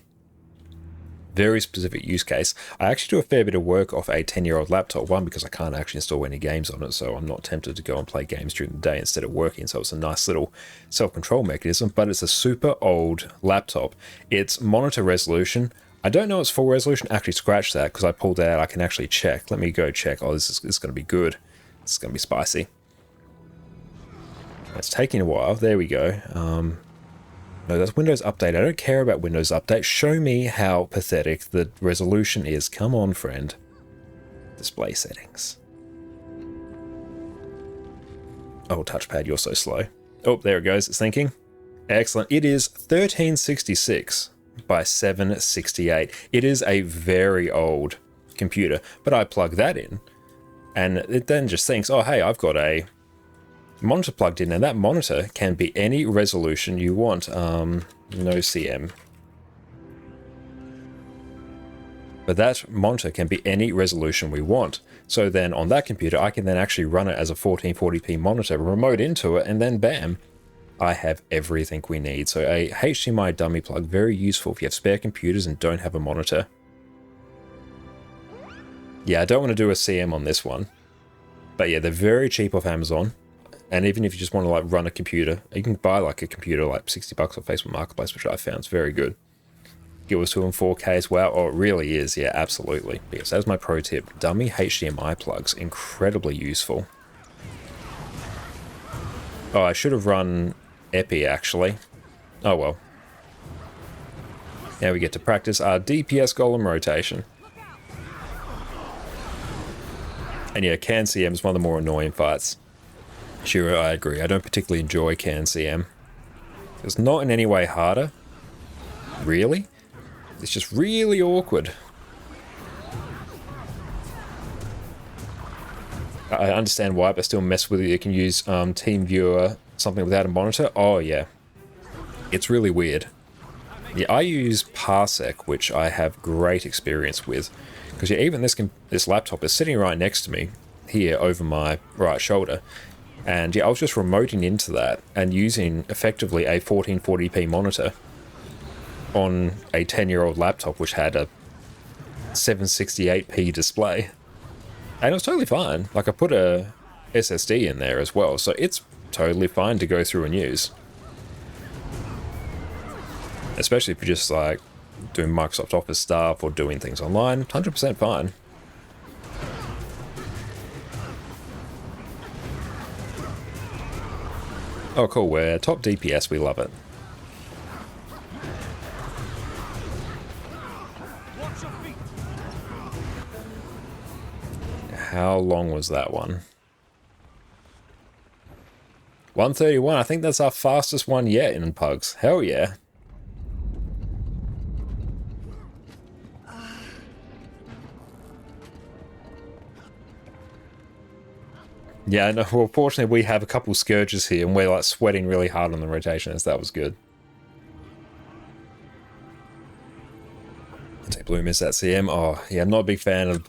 Very specific use case. I actually do a fair bit of work off a 10-year-old laptop, one because I can't actually install any games on it, so I'm not tempted to go and play games during the day instead of working, so it's a nice little self-control mechanism, but it's a super old laptop. Its monitor resolution, I don't know its full resolution. Actually, scratch that, because I pulled that out. I can actually check. Let me go check. Oh, this is going to be good. This is going to be spicy. It's taking a while. There we go. No, that's Windows Update. I don't care about Windows Update. Show me how pathetic the resolution is. Come on, friend. Display settings. Oh, touchpad, you're so slow. Oh, there it goes. It's thinking. Excellent. It is 1366 by 768. It is a very old computer, but I plug that in, and it then just thinks, oh, hey, I've got a monitor plugged in, and that monitor can be any resolution you want. No CM. But that monitor can be any resolution we want. So then on that computer, I can then actually run it as a 1440p monitor, remote into it, and then bam, I have everything we need. So a HDMI dummy plug, very useful if you have spare computers and don't have a monitor. Yeah, I don't want to do a CM on this one. But yeah, they're very cheap off Amazon. And even if you just want to like run a computer, you can buy like a computer like 60 bucks off Facebook Marketplace, which I found is very good. It was to in 4K as well. Oh, it really is. Yeah, absolutely. Yes, that's my pro tip. Dummy HDMI plugs, incredibly useful. Oh, I should have run Epi actually. Oh well. Now we get to practice our DPS golem rotation. And yeah, Can CM is one of the more annoying fights. Sure, I agree. I don't particularly enjoy Can CM. It's not in any way harder. Really? It's just really awkward. I understand why, but still mess with it. You can use TeamViewer, something without a monitor. Oh yeah. It's really weird. Yeah, I use Parsec, which I have great experience with. Because yeah, even this laptop is sitting right next to me, here over my right shoulder. And yeah, I was just remoting into that and using effectively a 1440p monitor on a 10-year-old laptop which had a 768p display. And it was totally fine. Like I put a SSD in there as well, so it's totally fine to go through and use. Especially if you're just like doing Microsoft Office stuff or doing things online, 100% fine. Oh cool, we're top DPS, we love it. Watch your feet. How long was that one? 131, I think that's our fastest one yet in Pugs. Hell yeah. Yeah, no, well, fortunately we have a couple Scourges here and we're like sweating really hard on the rotations. That was good. Take Bloom is that CM. Oh, yeah, I'm not a big fan of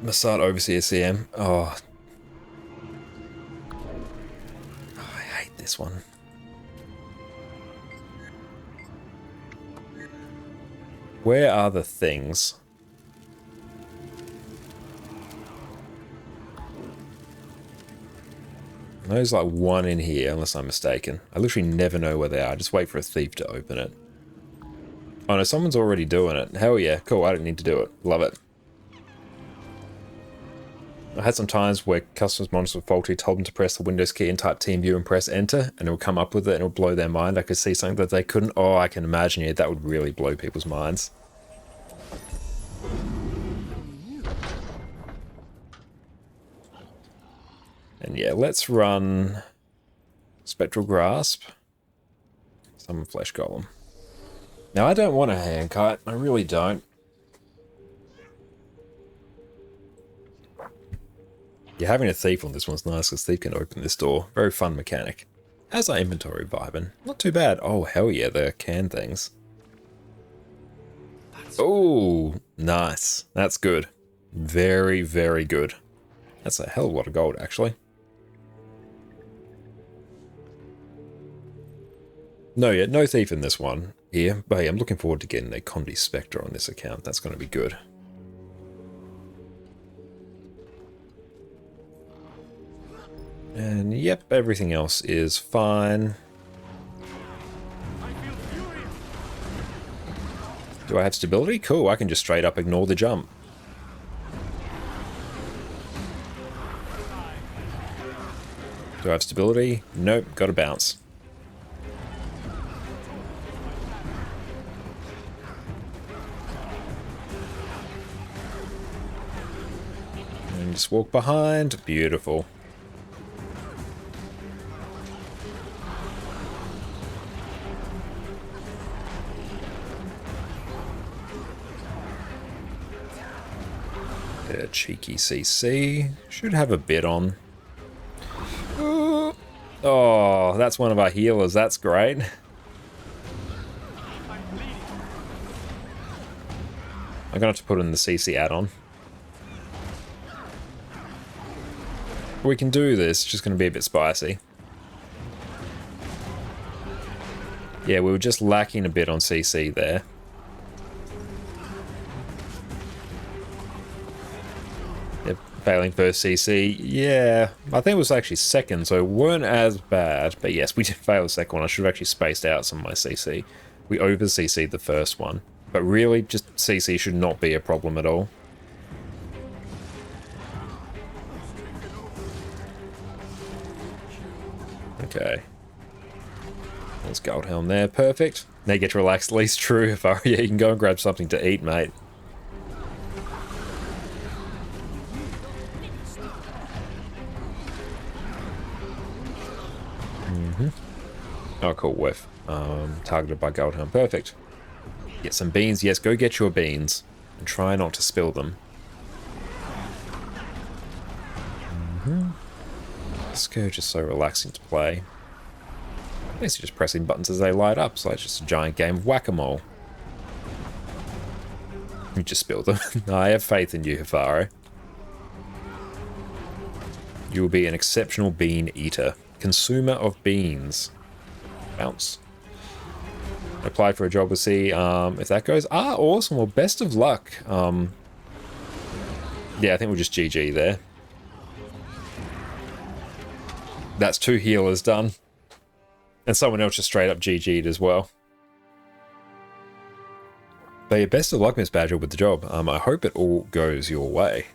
Massad Overseer CM. Oh, I hate this one. Where are the things? There's like one in here, unless I'm mistaken. I literally never know where they are. I just wait for a thief to open it. Oh no, someone's already doing it. Hell yeah, cool, I don't need to do it. Love it. I had some times where customers' monitors were faulty, told them to press the Windows key and type TeamViewer and press enter, and it would come up with it and it would blow their mind. I could see something that they couldn't. Oh, I can imagine it. That would really blow people's minds. And yeah, let's run Spectral Grasp. Summon Flesh Golem. Now, I don't want a hand kite. I really don't. Yeah, having a thief on this one's nice because thief can open this door. Very fun mechanic. How's our inventory vibing? Not too bad. Oh, hell yeah, the can things. Oh, nice. That's good. Very, very good. That's a hell of a lot of gold, actually. No, yeah, no thief in this one here. But hey, I'm looking forward to getting a Condi Spectre on this account. That's going to be good. And yep, everything else is fine. Do I have stability? Cool, I can just straight up ignore the jump. Do I have stability? Nope, gotta bounce. And just walk behind. Beautiful. A cheeky CC. Should have a bit on. Oh, that's one of our healers. That's great. I'm gonna have to put in the CC add-on. We can do this, it's just gonna be a bit spicy. Yeah, we were just lacking a bit on CC there. Yep, failing first CC. Yeah, I think it was actually second, so it weren't as bad. But yes, we did fail the second one. I should have actually spaced out some of my CC. We over CC'd the first one. But really, just CC should not be a problem at all. Okay. There's Goldhelm there, perfect. Now you get to relax, at least true. If I, yeah, you can go and grab something to eat, mate. Oh, cool, whiff. Targeted by Goldhelm, perfect. Get some beans, yes, go get your beans. And try not to spill them. Scourge is so relaxing to play. Basically just pressing buttons as they light up, so it's just a giant game of whack-a-mole. You just spilled them. I have faith in you, Hifaro. You will be an exceptional bean eater. Consumer of beans. Bounce. Apply for a job, we'll see if that goes. Ah, awesome. Well, best of luck. Yeah, I think we'll just GG there. That's 2 healers done. And someone else just straight up GG'd as well. But yeah, best of luck, Miss Badger, with the job. I hope it all goes your way.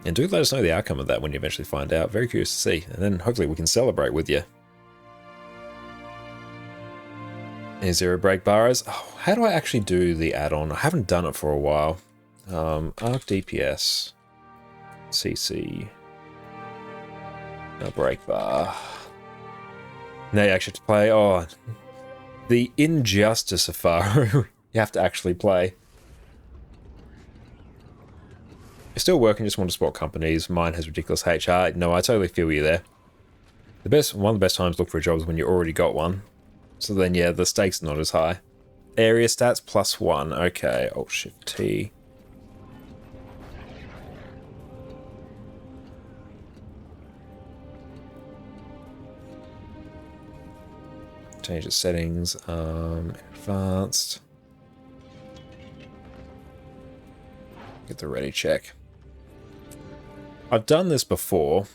And do let us know the outcome of that when you eventually find out. Very curious to see. And then hopefully we can celebrate with you. Is 0 break bars? Oh, how do I actually do the add-on? I haven't done it for a while. Arc DPS. CC. A break bar. Now you actually have to play. Oh, the injustice of Faru. You have to actually play. You're still working, just want to support companies. Mine has ridiculous HR. No, I totally feel you there. One of the best times to look for a job is when you already got one. So then, yeah, the stakes are not as high. Area stats +1. Okay, Alt Shift T. Change the settings. Advanced. Get the ready check. I've done this before,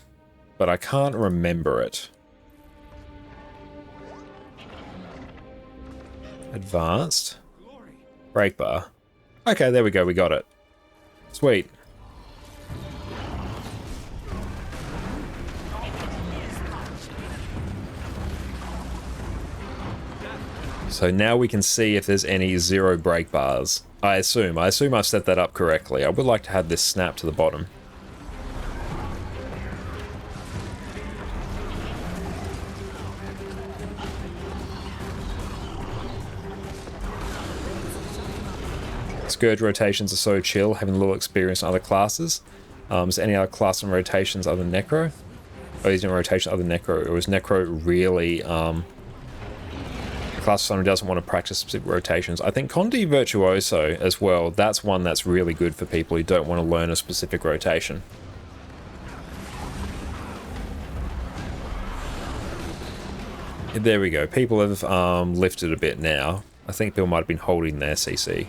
but I can't remember it. Advanced. Break bar. Okay, there we go, we got it. Sweet. So now we can see if there's any 0 break bars. I assume I've set that up correctly. I would like to have this snap to the bottom. Scourge rotations are so chill, having a little experience in other classes. Is there any other class and rotations other than Necro? Oh, he's in rotation other than Necro. Or is Necro really a class of someone who doesn't want to practice specific rotations? I think Condi Virtuoso as well, that's one that's really good for people who don't want to learn a specific rotation. There we go. People have lifted a bit now. I think people might have been holding their CC.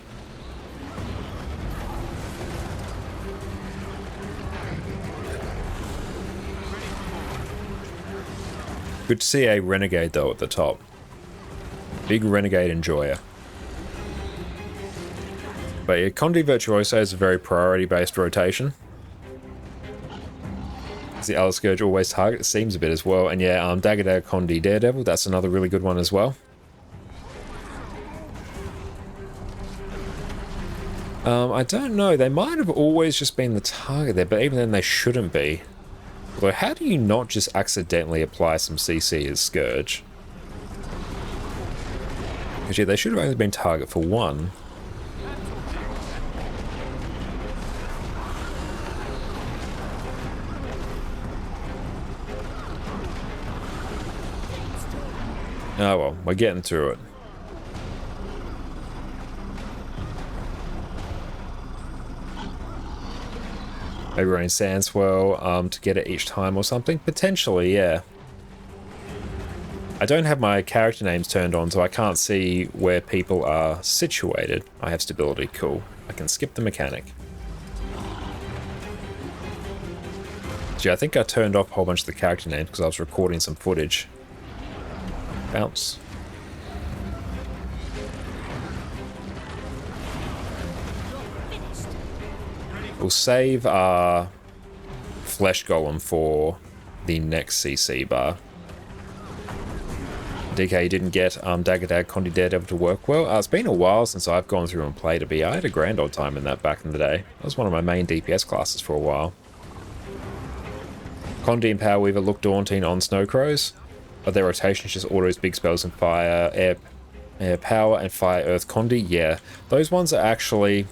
Good to see a Renegade though at the top. Big Renegade enjoyer. But yeah, Condi Virtuoso is a very priority-based rotation. Is the other Scourge always target? It seems a bit as well. And yeah, Dagger Condi Daredevil, that's another really good one as well. I don't know, they might have always just been the target there, but even then they shouldn't be. Although, how do you not just accidentally apply some CC as Scourge? Because yeah, they should have only been target for one. Oh well, we're getting through it. Maybe we're in Sandswell to get it each time or something? Potentially, yeah. I don't have my character names turned on, so I can't see where people are situated. I have stability, cool. I can skip the mechanic. Gee, I think I turned off a whole bunch of the character names because I was recording some footage. Bounce. We'll save our Flesh Golem for the next CC bar. DK didn't get Dagger Condi Daredevil to work well. It's been a while since I've gone through and played a BI. I had a grand old time in that back in the day. That was one of my main DPS classes for a while. Condi and Power Weaver look daunting on Snowcrows, but their rotations just autos big spells and fire, air power, and fire earth Condi. Yeah, those ones are actually...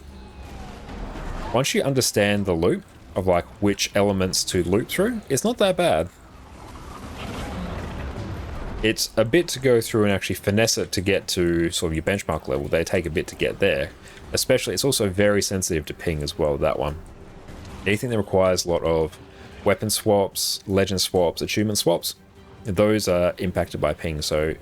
Once you understand the loop of like which elements to loop through, it's not that bad. It's a bit to go through and actually finesse it to get to sort of your benchmark level. They take a bit to get there. Especially, it's also very sensitive to ping as well, that one. Anything that requires a lot of weapon swaps, legend swaps, achievement swaps, those are impacted by ping. So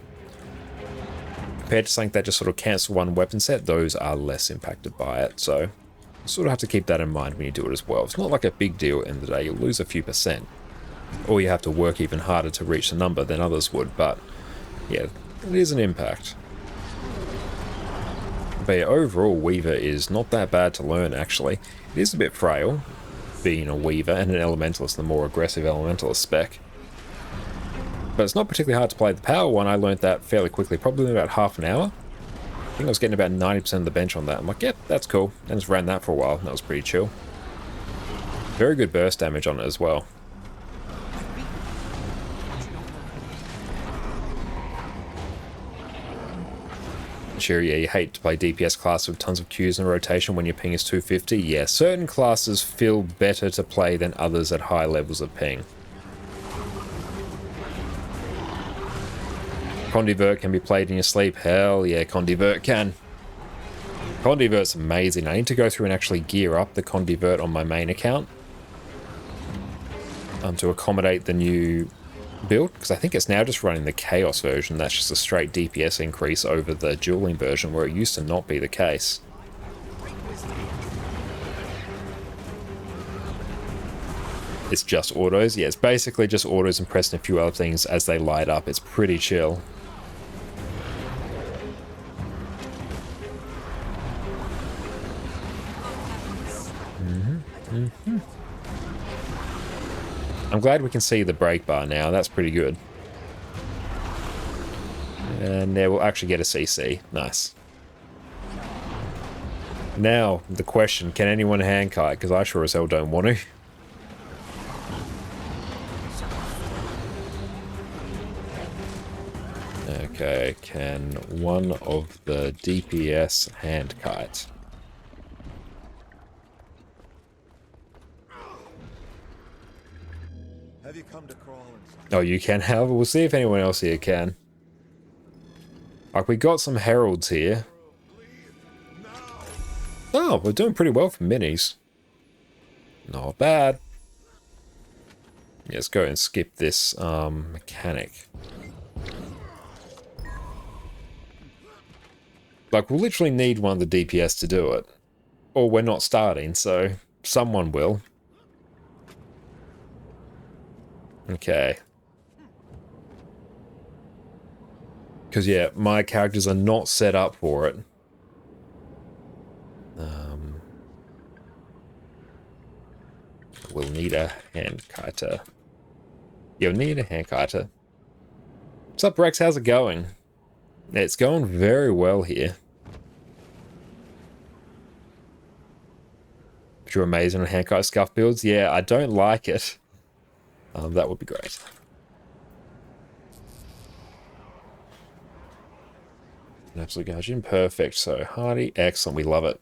compared to something that just sort of cancel one weapon set, those are less impacted by it. So you sort of have to keep that in mind when you do it as well. It's not like a big deal at the end of the day. You'll lose a few %. Or you have to work even harder to reach the number than others would, but yeah, it is an impact. But yeah, overall, Weaver is not that bad to learn, actually. It is a bit frail, being a Weaver and an Elementalist, the more aggressive Elementalist spec. But it's not particularly hard to play. The Power one, I learned that fairly quickly, probably in about half an hour. I think I was getting about 90% of the bench on that. I'm like, yep, that's cool. And just ran that for a while, and that was pretty chill. Very good burst damage on it as well. Sure, yeah, you hate to play DPS class with tons of Qs in rotation when your ping is 250. Yeah, certain classes feel better to play than others at high levels of ping. Condivert can be played in your sleep. Hell yeah, Condivert can. Condivert's amazing. I need to go through and actually gear up the Condivert on my main account to accommodate the new build, because I think it's now just running the Chaos version. That's just a straight DPS increase over the dueling version, where it used to not be the case. It's just autos. Yeah, it's basically just autos and pressing a few other things as they light up. It's pretty chill. I'm glad we can see the break bar now. That's pretty good. And there we'll actually get a CC. Nice. Now, the question, can anyone hand kite? Because I sure as hell don't want to. Okay, can one of the DPS hand kite? Have you come to crawl inside? Oh, you can, however, we'll see if anyone else here can. Like, we got some heralds here. Oh, we're doing pretty well for minis. Not bad. Yeah, let's go and skip this mechanic. Like, we'll literally need one of the DPS to do it. Or we're not starting, so someone will. Okay. Because, yeah, my characters are not set up for it. We'll need a hand kiter. You'll need a hand kiter. What's up, Rex? How's it going? It's going very well here. But you're amazing on hand kiter scuff builds. Yeah, I don't like it. That would be great. An absolute guardian. Perfect. So, Hardy. Excellent. We love it.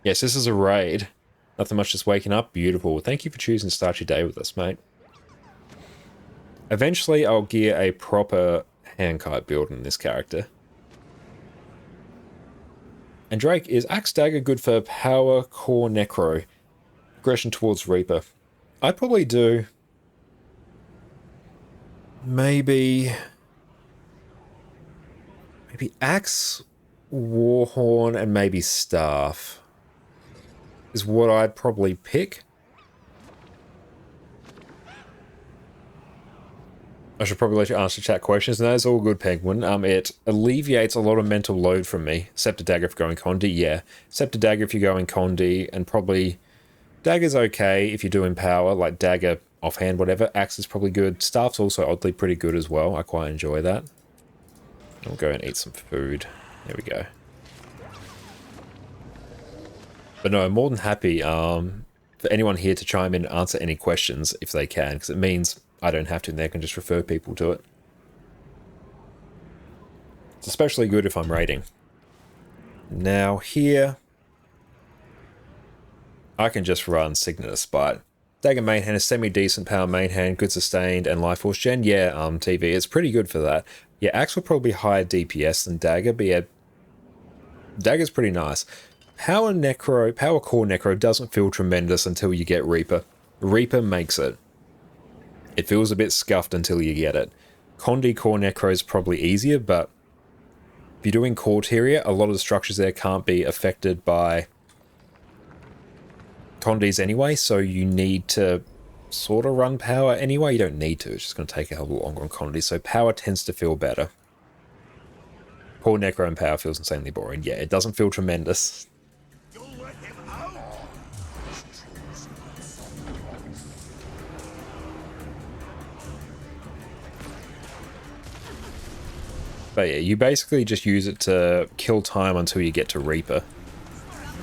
Yes, this is a raid. Nothing much, just waking up. Beautiful. Thank you for choosing to start your day with us, mate. Eventually, I'll gear a proper handkite build in this character. And Drake, is Axe Dagger good for power, core, necro? Aggression towards Reaper. I'd probably do... Maybe Axe, Warhorn, and maybe Staff is what I'd probably pick. I should probably let you answer chat questions. No, it's all good, Penguin. It alleviates a lot of mental load from me. Scepter Dagger if you're going Condi, yeah. Scepter Dagger if you're going Condi, and probably Dagger's okay if you're doing power, like Dagger offhand, whatever. Axe is probably good. Staff's also oddly pretty good as well. I quite enjoy that. I'll go and eat some food. There we go. But no, I'm more than happy for anyone here to chime in and answer any questions if they can, because it means I don't have to, and they can just refer people to it. It's especially good if I'm raiding. Now here, I can just run Signet of Spite. Dagger main hand is semi-decent power main hand, good sustained, and life force gen. Yeah, TV, it's pretty good for that. Yeah, Axe will probably higher DPS than Dagger, but yeah, Dagger's pretty nice. Power core necro doesn't feel tremendous until you get Reaper. Reaper makes it. It feels a bit scuffed until you get it. Condi core necro is probably easier, but if you're doing core tier, a lot of the structures there can't be affected by Condis anyway, so you need to sort of run power anyway. You don't need to, it's just going to take a hell of a lot longer on Condi, so power tends to feel better. Core necro and power feels insanely boring. Yeah, it doesn't feel tremendous. But yeah, you basically just use it to kill time until you get to Reaper.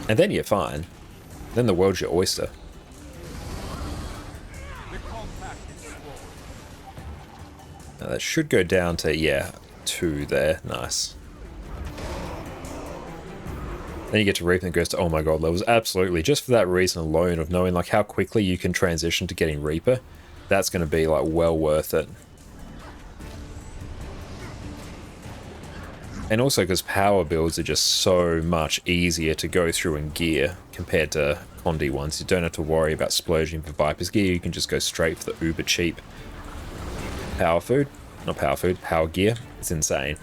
And then you're fine. Then the world's your oyster. Now that should go down to, yeah, 2 there. Nice. Then you get to Reaper and it goes to, oh my god, levels. Absolutely. Just for that reason alone of knowing like how quickly you can transition to getting Reaper, that's going to be like well worth it. And also because power builds are just so much easier to go through and gear compared to Condi ones. You don't have to worry about splurging for Viper's gear. You can just go straight for the uber cheap power food. Not power food, power gear. It's insane.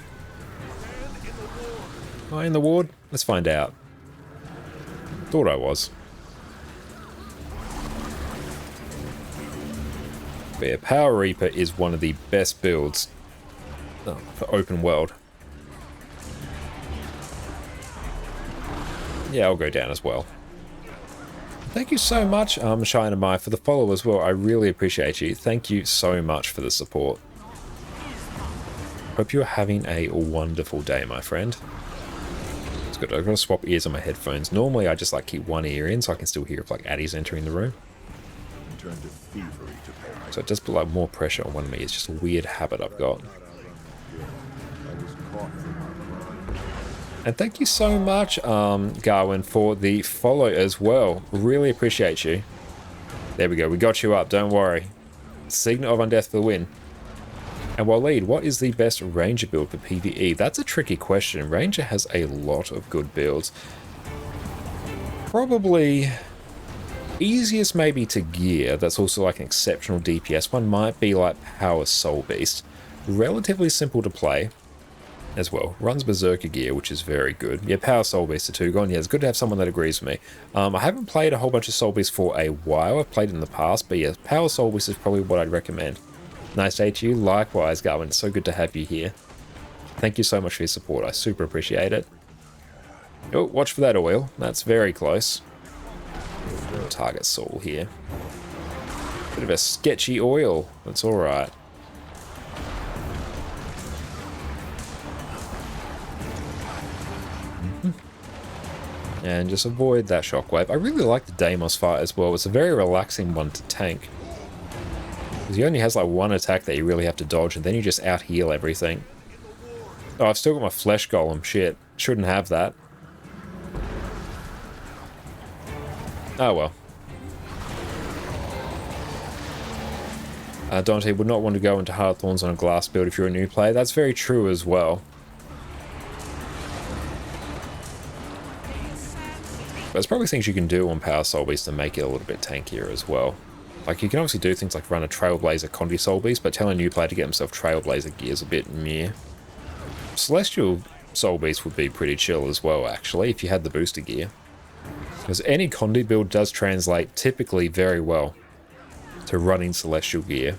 Am I in the ward? Let's find out. Thought I was. But yeah, Power Reaper is one of the best builds for open world. Yeah, I'll go down as well. Thank you so much, Shine and Mai, for the follow as well. I really appreciate you. Thank you so much for the support. Hope you're having a wonderful day, my friend. It's good. I've got to swap ears on my headphones. Normally, I just like keep one ear in so I can still hear if like Addie's entering the room. So it does put like more pressure on one of me. It's just a weird habit I've got. And thank you so much, Garwin, for the follow as well. Really appreciate you. There we go. We got you up. Don't worry. Signet of Undeath for the win. And Waleed, what is the best Ranger build for PvE? That's a tricky question. Ranger has a lot of good builds. Probably easiest maybe to gear, that's also like an exceptional DPS one, might be like Power Soul Beast. Relatively simple to play as well. Runs Berserker gear, which is very good. Yeah, Power Soul Beast are two gone. Yeah, it's good to have someone that agrees with me. I haven't played a whole bunch of Soul Beasts for a while. I've played in the past, but yeah, Power Soul Beast is probably what I'd recommend. Nice day to you. Likewise, Garwin. It's so good to have you here. Thank you so much for your support. I super appreciate it. Oh, watch for that oil. That's very close. Target Soul here. Bit of a sketchy oil. That's alright. And just avoid that shockwave. I really like the Deimos fight as well. It's a very relaxing one to tank. Because he only has like one attack that you really have to dodge, and then you just out-heal everything. Oh, I've still got my Flesh Golem. Shit. Shouldn't have that. Oh well. Dante would not want to go into Hardthorns on a glass build if you're a new player. That's very true as well. But there's probably things you can do on Power Soul Beast to make it a little bit tankier as well. Like, you can obviously do things like run a Trailblazer Condi Soul Beast, but telling a new player to get himself Trailblazer gear is a bit meh. Celestial Soul Beast would be pretty chill as well, actually, if you had the booster gear. Because any Condi build does translate typically very well to running Celestial gear.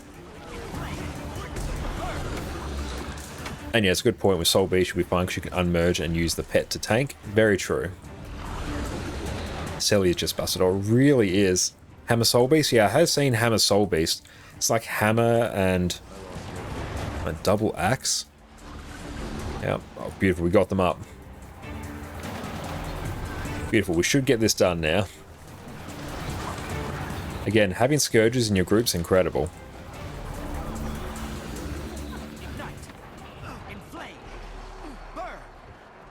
And yeah, it's a good point with Soul Beast, should be fine because you can unmerge and use the pet to tank. Very true. Celia just busted. Oh, it really is. Hammer Soul Beast? Yeah, I have seen Hammer Soul Beast. It's like hammer and a double axe. Yeah, oh, beautiful. We got them up. Beautiful. We should get this done now. Again, having Scourges in your group's incredible.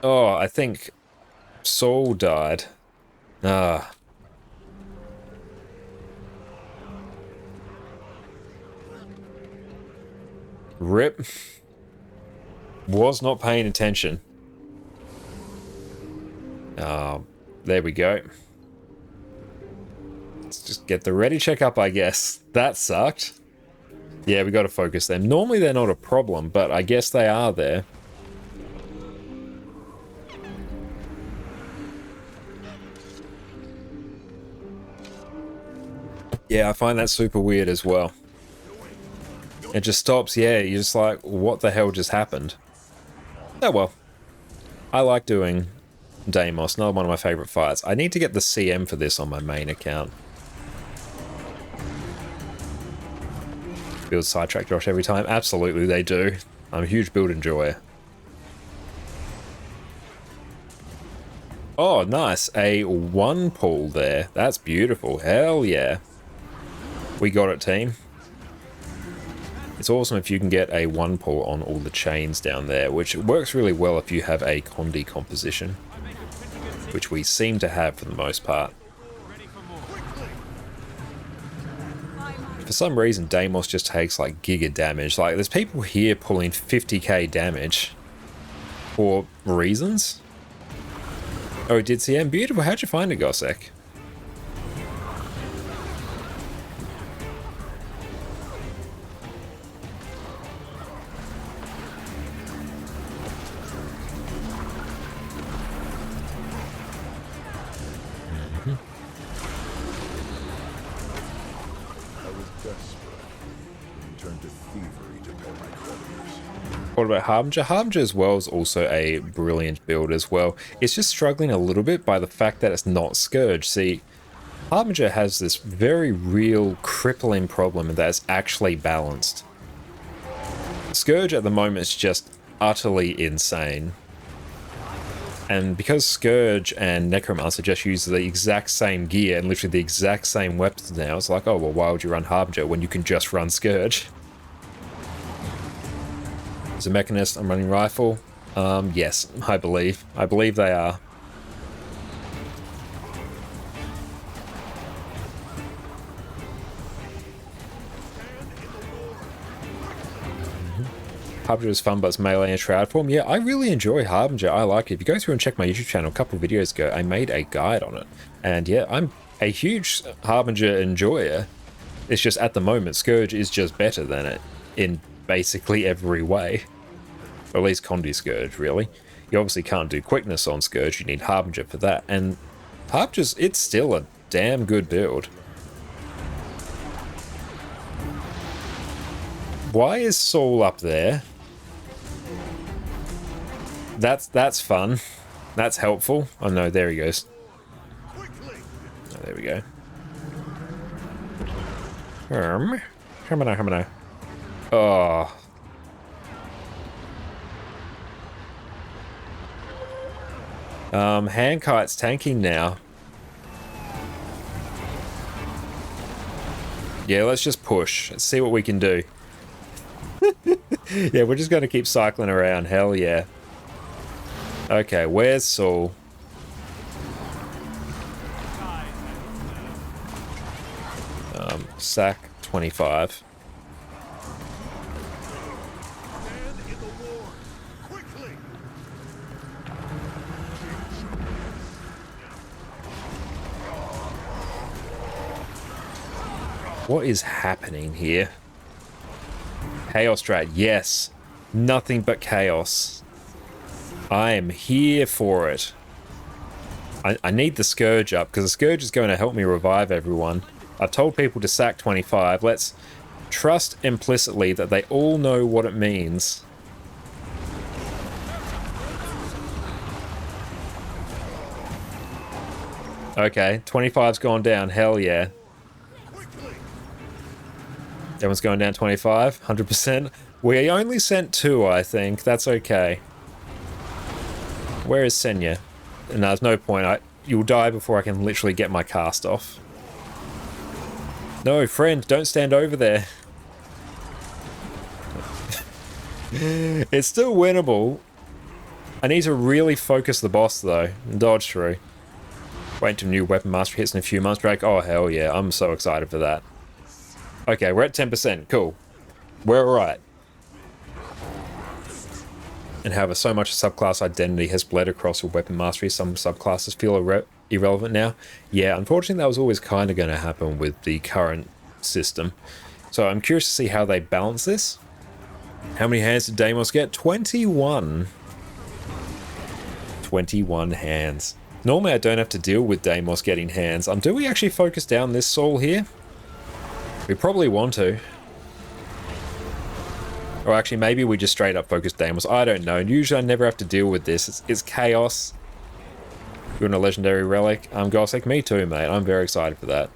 Oh, I think Saul died. Ah. Rip. Was not paying attention. There we go. Let's just get the ready check up, I guess. That sucked. Yeah, we got to focus them. Normally they're not a problem, but I guess they are there. Yeah, I find that super weird as well. It just stops, yeah, you're just like, what the hell just happened? Oh well. I like doing Deimos, not one of my favourite fights. I need to get the CM for this on my main account. Build sidetrack Josh every time? Absolutely they do. I'm a huge build enjoyer. Oh, nice. A 1 pull there. That's beautiful. Hell yeah. We got it, team. It's awesome if you can get a 1 pull on all the chains down there, which works really well if you have a Condi composition, which we seem to have for the most part. For some reason, Deimos just takes like giga damage. Like, there's people here pulling 50k damage for reasons. Oh, it did CM. Beautiful. How'd you find it, Gossek? What about Harbinger? Harbinger as well is also a brilliant build as well. It's just struggling a little bit by the fact that it's not Scourge. See, Harbinger has this very real crippling problem that it's actually balanced. Scourge at the moment is just utterly insane. And because Scourge and Necromancer just use the exact same gear and literally the exact same weapons now, it's like, oh, well, why would you run Harbinger when you can just run Scourge? Is a Mechanist, I'm running Rifle. Yes, I believe. I believe they are. Harbinger is fun, but it's melee and shroud form. Yeah, I really enjoy Harbinger. I like it. If you go through and check my YouTube channel a couple of videos ago, I made a guide on it. And yeah, I'm a huge Harbinger enjoyer. It's just at the moment, Scourge is just better than it in basically every way. Or at least Condi Scourge, really. You obviously can't do quickness on Scourge, you need Harbinger for that. And Harbinger's, it's still a damn good build. Why is Saul up there? That's fun. That's helpful. Oh no, there he goes. Oh, there we go. Oh. Handkite's tanking now. Yeah, let's just push. Let's see what we can do. Yeah, we're just going to keep cycling around. Hell yeah. Okay, where's Saul? Sack 25. What is happening here? Chaos strat, yes. Nothing but chaos. I am here for it. I need the Scourge up, because the Scourge is going to help me revive everyone. I've told people to sack 25. Let's trust implicitly that they all know what it means. Okay, 25's gone down. Hell yeah. Everyone's going down 25, 100%. We only sent 2, I think. That's okay. Where is Senya? No, there's no point. You'll die before I can literally get my cast off. No, friend, don't stand over there. It's still winnable. I need to really focus the boss, though, and dodge through. Wait until new weapon mastery hits in a few months, Drake. Oh, hell yeah. I'm so excited for that. Okay, we're at 10%. Cool. We're alright. And however, so much subclass identity has bled across your weapon mastery, some subclasses feel irrelevant now. Yeah, unfortunately that was always kind of going to happen with the current system. So I'm curious to see how they balance this. How many hands did Deimos get? 21. 21 hands. Normally I don't have to deal with Deimos getting hands. Do we actually focus down this Saul here? We probably want to. Or actually, maybe we just straight up focus Deimos. I don't know. Usually I never have to deal with this. It's chaos. You're in a legendary relic. Gossek, me too, mate. I'm very excited for that.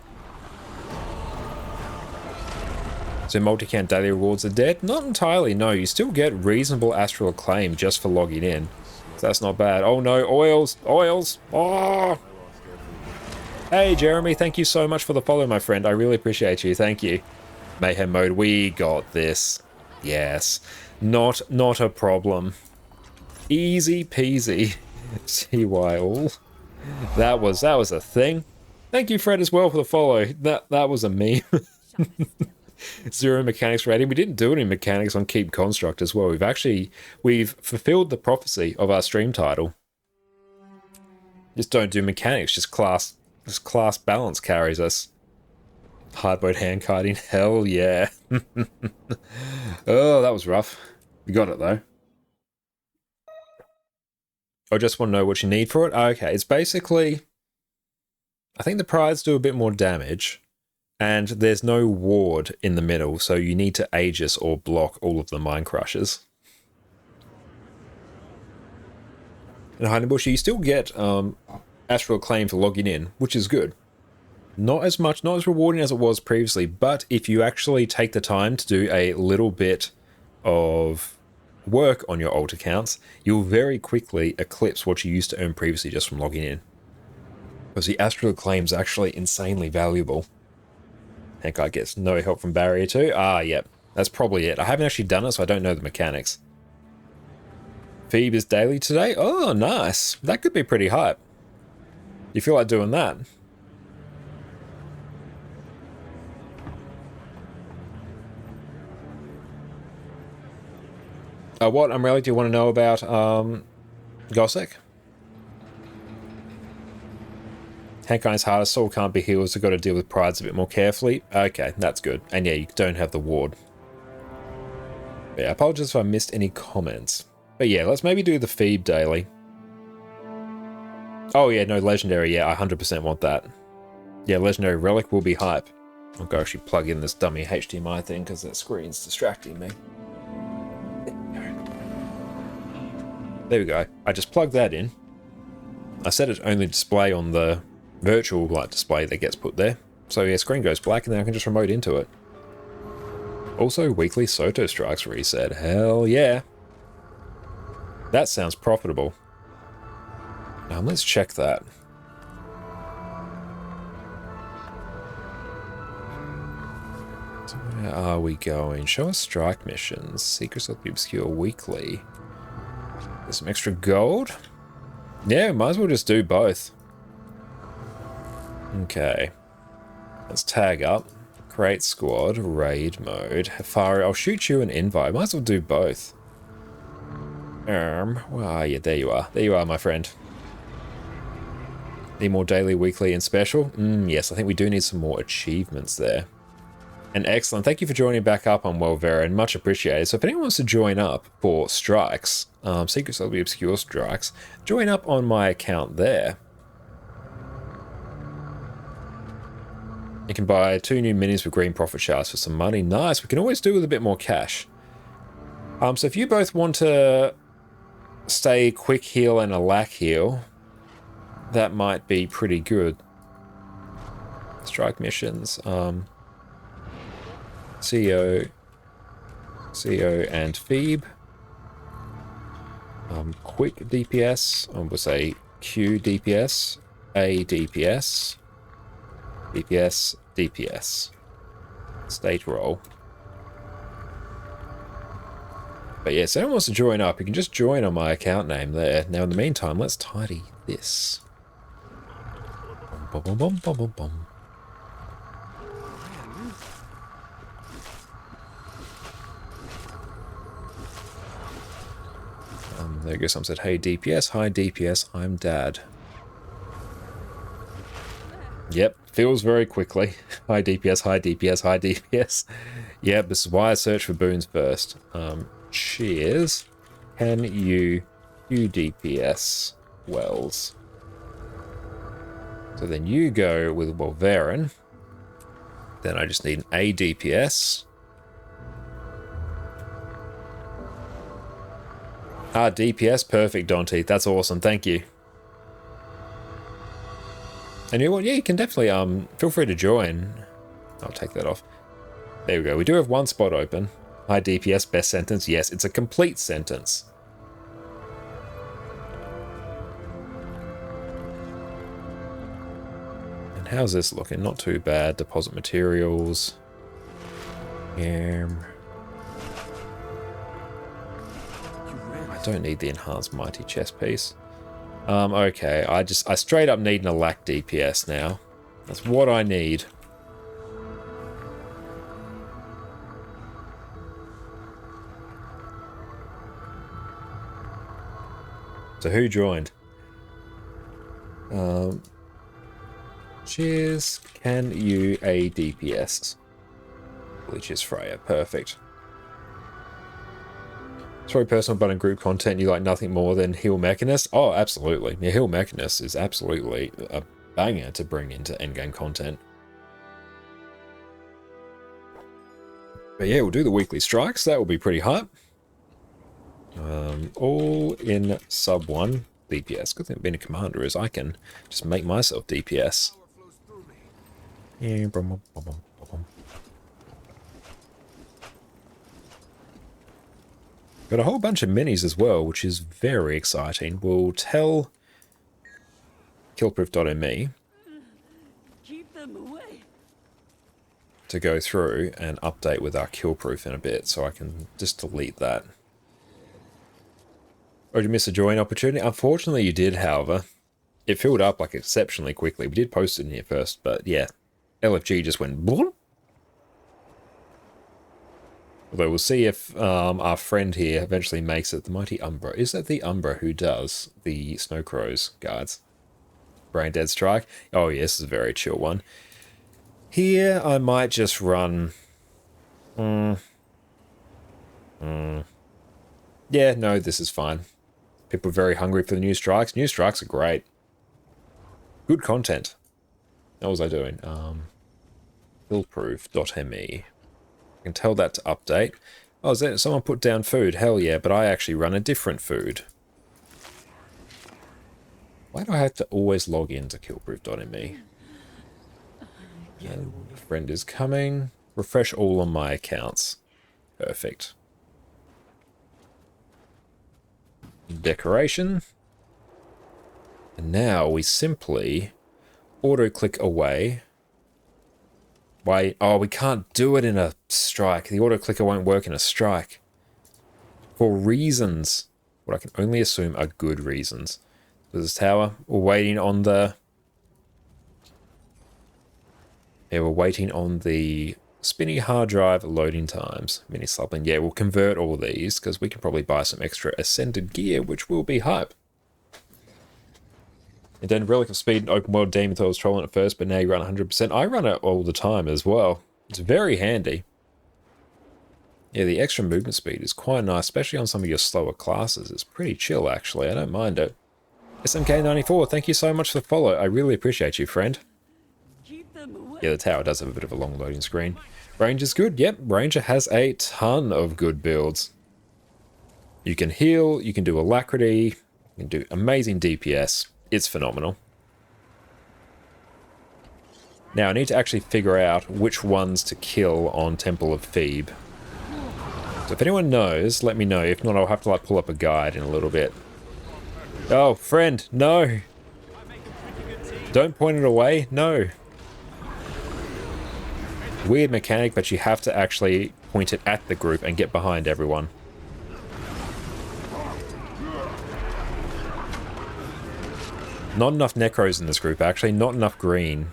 So multi-count daily rewards are dead? Not entirely, no. You still get reasonable astral acclaim just for logging in. So that's not bad. Oh no, oils! Oils! Oh! Hey Jeremy, thank you so much for the follow, my friend. I really appreciate you. Thank you. Mayhem mode, we got this. Yes. Not a problem. Easy peasy. CY all. That was a thing. Thank you, Fred, as well for the follow. That was a meme. 0 mechanics rating. We didn't do any mechanics on Keep Construct as well. We've fulfilled the prophecy of our stream title. Just don't do mechanics, just class balance carries us. Hard mode hand kiting, hell yeah. Oh, that was rough. We got it though. I just want to know what you need for it. Okay, it's basically, I think the prides do a bit more damage, and there's no ward in the middle, so you need to Aegis or block all of the Mind Crushers. In Hiding Bush, you still get Astral Acclaim for logging in, which is good. Not as rewarding as it was previously, but if you actually take the time to do a little bit of work on your alt accounts, you'll very quickly eclipse what you used to earn previously just from logging in. Because the Astral Acclaim is actually insanely valuable. Heck, I guess no help from Barrier 2. Ah, yep. That's probably it. I haven't actually done it, so I don't know the mechanics. Phoebe is daily today? Oh, nice. That could be pretty hype. You feel like doing that? What umbrella do you want to know about, Gossek? Hankai's harder, soul can't be healed, so got to deal with prides a bit more carefully. Okay, that's good. And yeah, you don't have the ward. But yeah, I apologize if I missed any comments. But yeah, let's maybe do the Phoebe daily. Oh yeah, no, legendary, yeah, I 100% want that. Yeah, legendary relic will be hype. I'll go actually plug in this dummy HDMI thing because that screen's distracting me. There we go. I just plugged that in. I set it to only display on the virtual light display that gets put there. So yeah, screen goes black and then I can just remote into it. Also, weekly Soto strikes reset. Hell yeah. That sounds profitable. Let's check that. So where are we going? Show us strike missions. Secrets of the Obscure weekly. There's some extra gold. Yeah, might as well just do both. Okay. Let's tag up. Create squad, raid mode. Hafari, I'll shoot you an invite. Might as well do both. Where are you? There you are. There you are, my friend. Need more daily, weekly, and special? Yes, I think we do need some more achievements there. And excellent. Thank you for joining back up on Welvera, and much appreciated. So if anyone wants to join up for strikes, Secrets of the Obscure strikes, join up on my account there. You can buy 2 new minis with green profit shards for some money. Nice. We can always do with a bit more cash. So if you both want to stay quick heal and a lack heal, that might be pretty good. Strike missions. CO and Phoebe. Quick DPS. We'll say Q DPS, A DPS, DPS, DPS. State roll. But yeah, so if anyone wants to join up, you can just join on my account name there. Now in the meantime, let's tidy this. Bum, bum, bum, bum, bum, bum. There goes someone said, hey DPS, hi DPS, I'm dad. Yep, feels very quickly. Hi DPS, hi DPS, hi DPS. Yep, this is why I search for boons first. Cheers. Can you DPS Wells? So then you go with Wolverin. Then I just need an A DPS. Ah, DPS, perfect, Dante. That's awesome, thank you. And you know what? Yeah, you can definitely feel free to join. I'll take that off. There we go. We do have one spot open. Hi DPS, best sentence. Yes, it's a complete sentence. And how's this looking? Not too bad. Deposit materials. Yeah. I don't need the enhanced mighty chest piece. Okay, I straight up need an lack DPS now. That's what I need. So who joined? Cheers. Can you a DPS? Which is Freya. Perfect. Sorry, personal but in group content, you like nothing more than Heal Mechanist? Oh, absolutely. Yeah, Heal Mechanist is absolutely a banger to bring into endgame content. But yeah, we'll do the weekly strikes. That will be pretty hype. All in sub 1 DPS. Good thing being a commander is I can just make myself DPS. Yeah, got a whole bunch of minis as well, which is very exciting. We'll tell killproof.me Keep them away. to go through and update with our killproof in a bit, so I can just delete that. Or did you miss a join opportunity? Unfortunately, you did, however. It filled up like exceptionally quickly. We did post it in here first, but yeah, LFG just went boom. Although we'll see if our friend here eventually makes it. The Mighty Umbra. Is that the Umbra who does the Snow Crows guards? Brain Dead Strike. Oh, yes, this is a very chill one. Here, I might just run... Yeah, no, this is fine. People are very hungry for the new strikes. New strikes are great. Good content. What was I doing? Buildproof.me. I can tell that to update. Oh, is that someone put down food? Hell yeah, but I actually run a different food. Why do I have to always log in to killproof.me? A friend is coming. Refresh all on my accounts. Perfect. Decoration. And now we simply auto-click away. Why? Oh, we can't do it in a strike. The auto-clicker won't work in a strike. For reasons. What I can only assume are good reasons. This tower. We're waiting on the... Yeah, we're waiting on the spinny hard drive loading times. Mini Slublin. Yeah, we'll convert all these because we can probably buy some extra ascended gear, which will be hype. And then Relic of Speed and Open World Demon thought I was trolling at first, but now you run 100%. I run it all the time as well. It's very handy. Yeah, the extra movement speed is quite nice, especially on some of your slower classes. It's pretty chill, actually. I don't mind it. SMK94, thank you so much for the follow. I really appreciate you, friend. Keep them away. Yeah, the tower does have a bit of a long loading screen. Ranger's good. Yep, Ranger has a ton of good builds. You can heal, you can do Alacrity, you can do amazing DPS. It's phenomenal. Now, I need to actually figure out which ones to kill on Temple of Thebe. So if anyone knows, let me know. If not, I'll have to like pull up a guide in a little bit. Oh, friend, no. Don't point it away, no. Weird mechanic, but you have to actually point it at the group and get behind everyone. Not enough necros in this group, actually. Not enough green.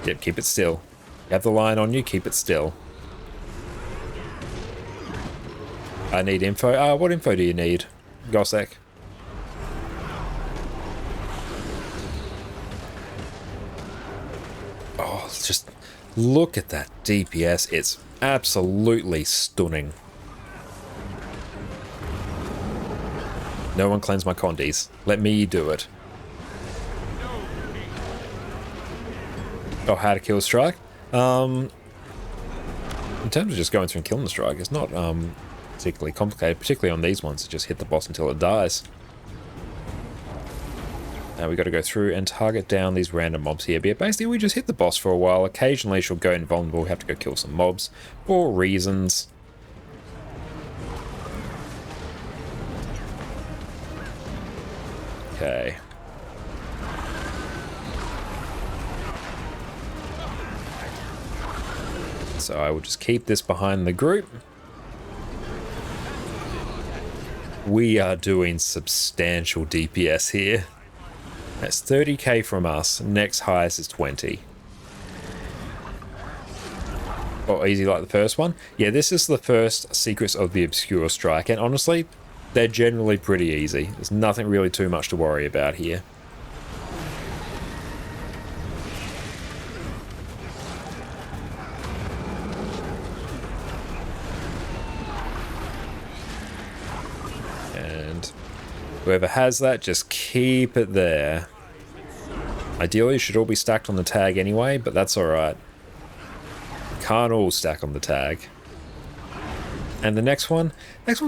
Yep, keep it still. You have the line on you, keep it still. I need info. What info do you need, Gossek? Oh, just look at that DPS. It's absolutely stunning. No one claims my condies. Let me do it. Oh, how to kill a strike? In terms of just going through and killing the strike, it's not particularly complicated, particularly on these ones. Just hit the boss until it dies. Now we got to go through and target down these random mobs here. But basically, we just hit the boss for a while. Occasionally, she'll go invulnerable. We have to go kill some mobs for reasons. Okay. So I will just keep this behind the group. We are doing substantial DPS here. That's 30k from us. Next highest is 20. Oh, easy like the first one? Yeah, this is the first Secrets of the Obscure Strike, and honestly, they're generally pretty easy. There's nothing really too much to worry about here. Whoever has that, just keep it there. Ideally, it should all be stacked on the tag anyway, but that's alright. Can't all stack on the tag. And the next one's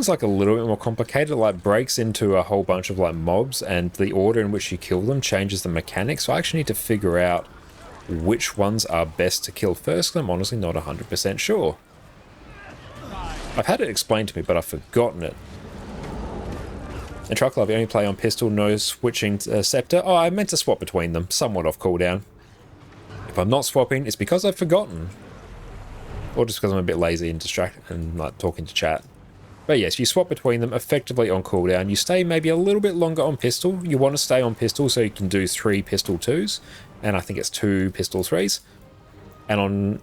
like a little bit more complicated. It like breaks into a whole bunch of like mobs, and the order in which you kill them changes the mechanics. So I actually need to figure out which ones are best to kill first, because I'm honestly not 100% sure. I've had it explained to me, but I've forgotten it. And Truck Love, you only play on pistol, no switching scepter. Oh, I meant to swap between them, somewhat off cooldown. If I'm not swapping, it's because I've forgotten. Or just because I'm a bit lazy and distracted and like talking to chat. But yes, you swap between them effectively on cooldown. You stay maybe a little bit longer on pistol. You want to stay on pistol so you can do 3 pistol 2s. And I think it's 2 pistol 3s. And on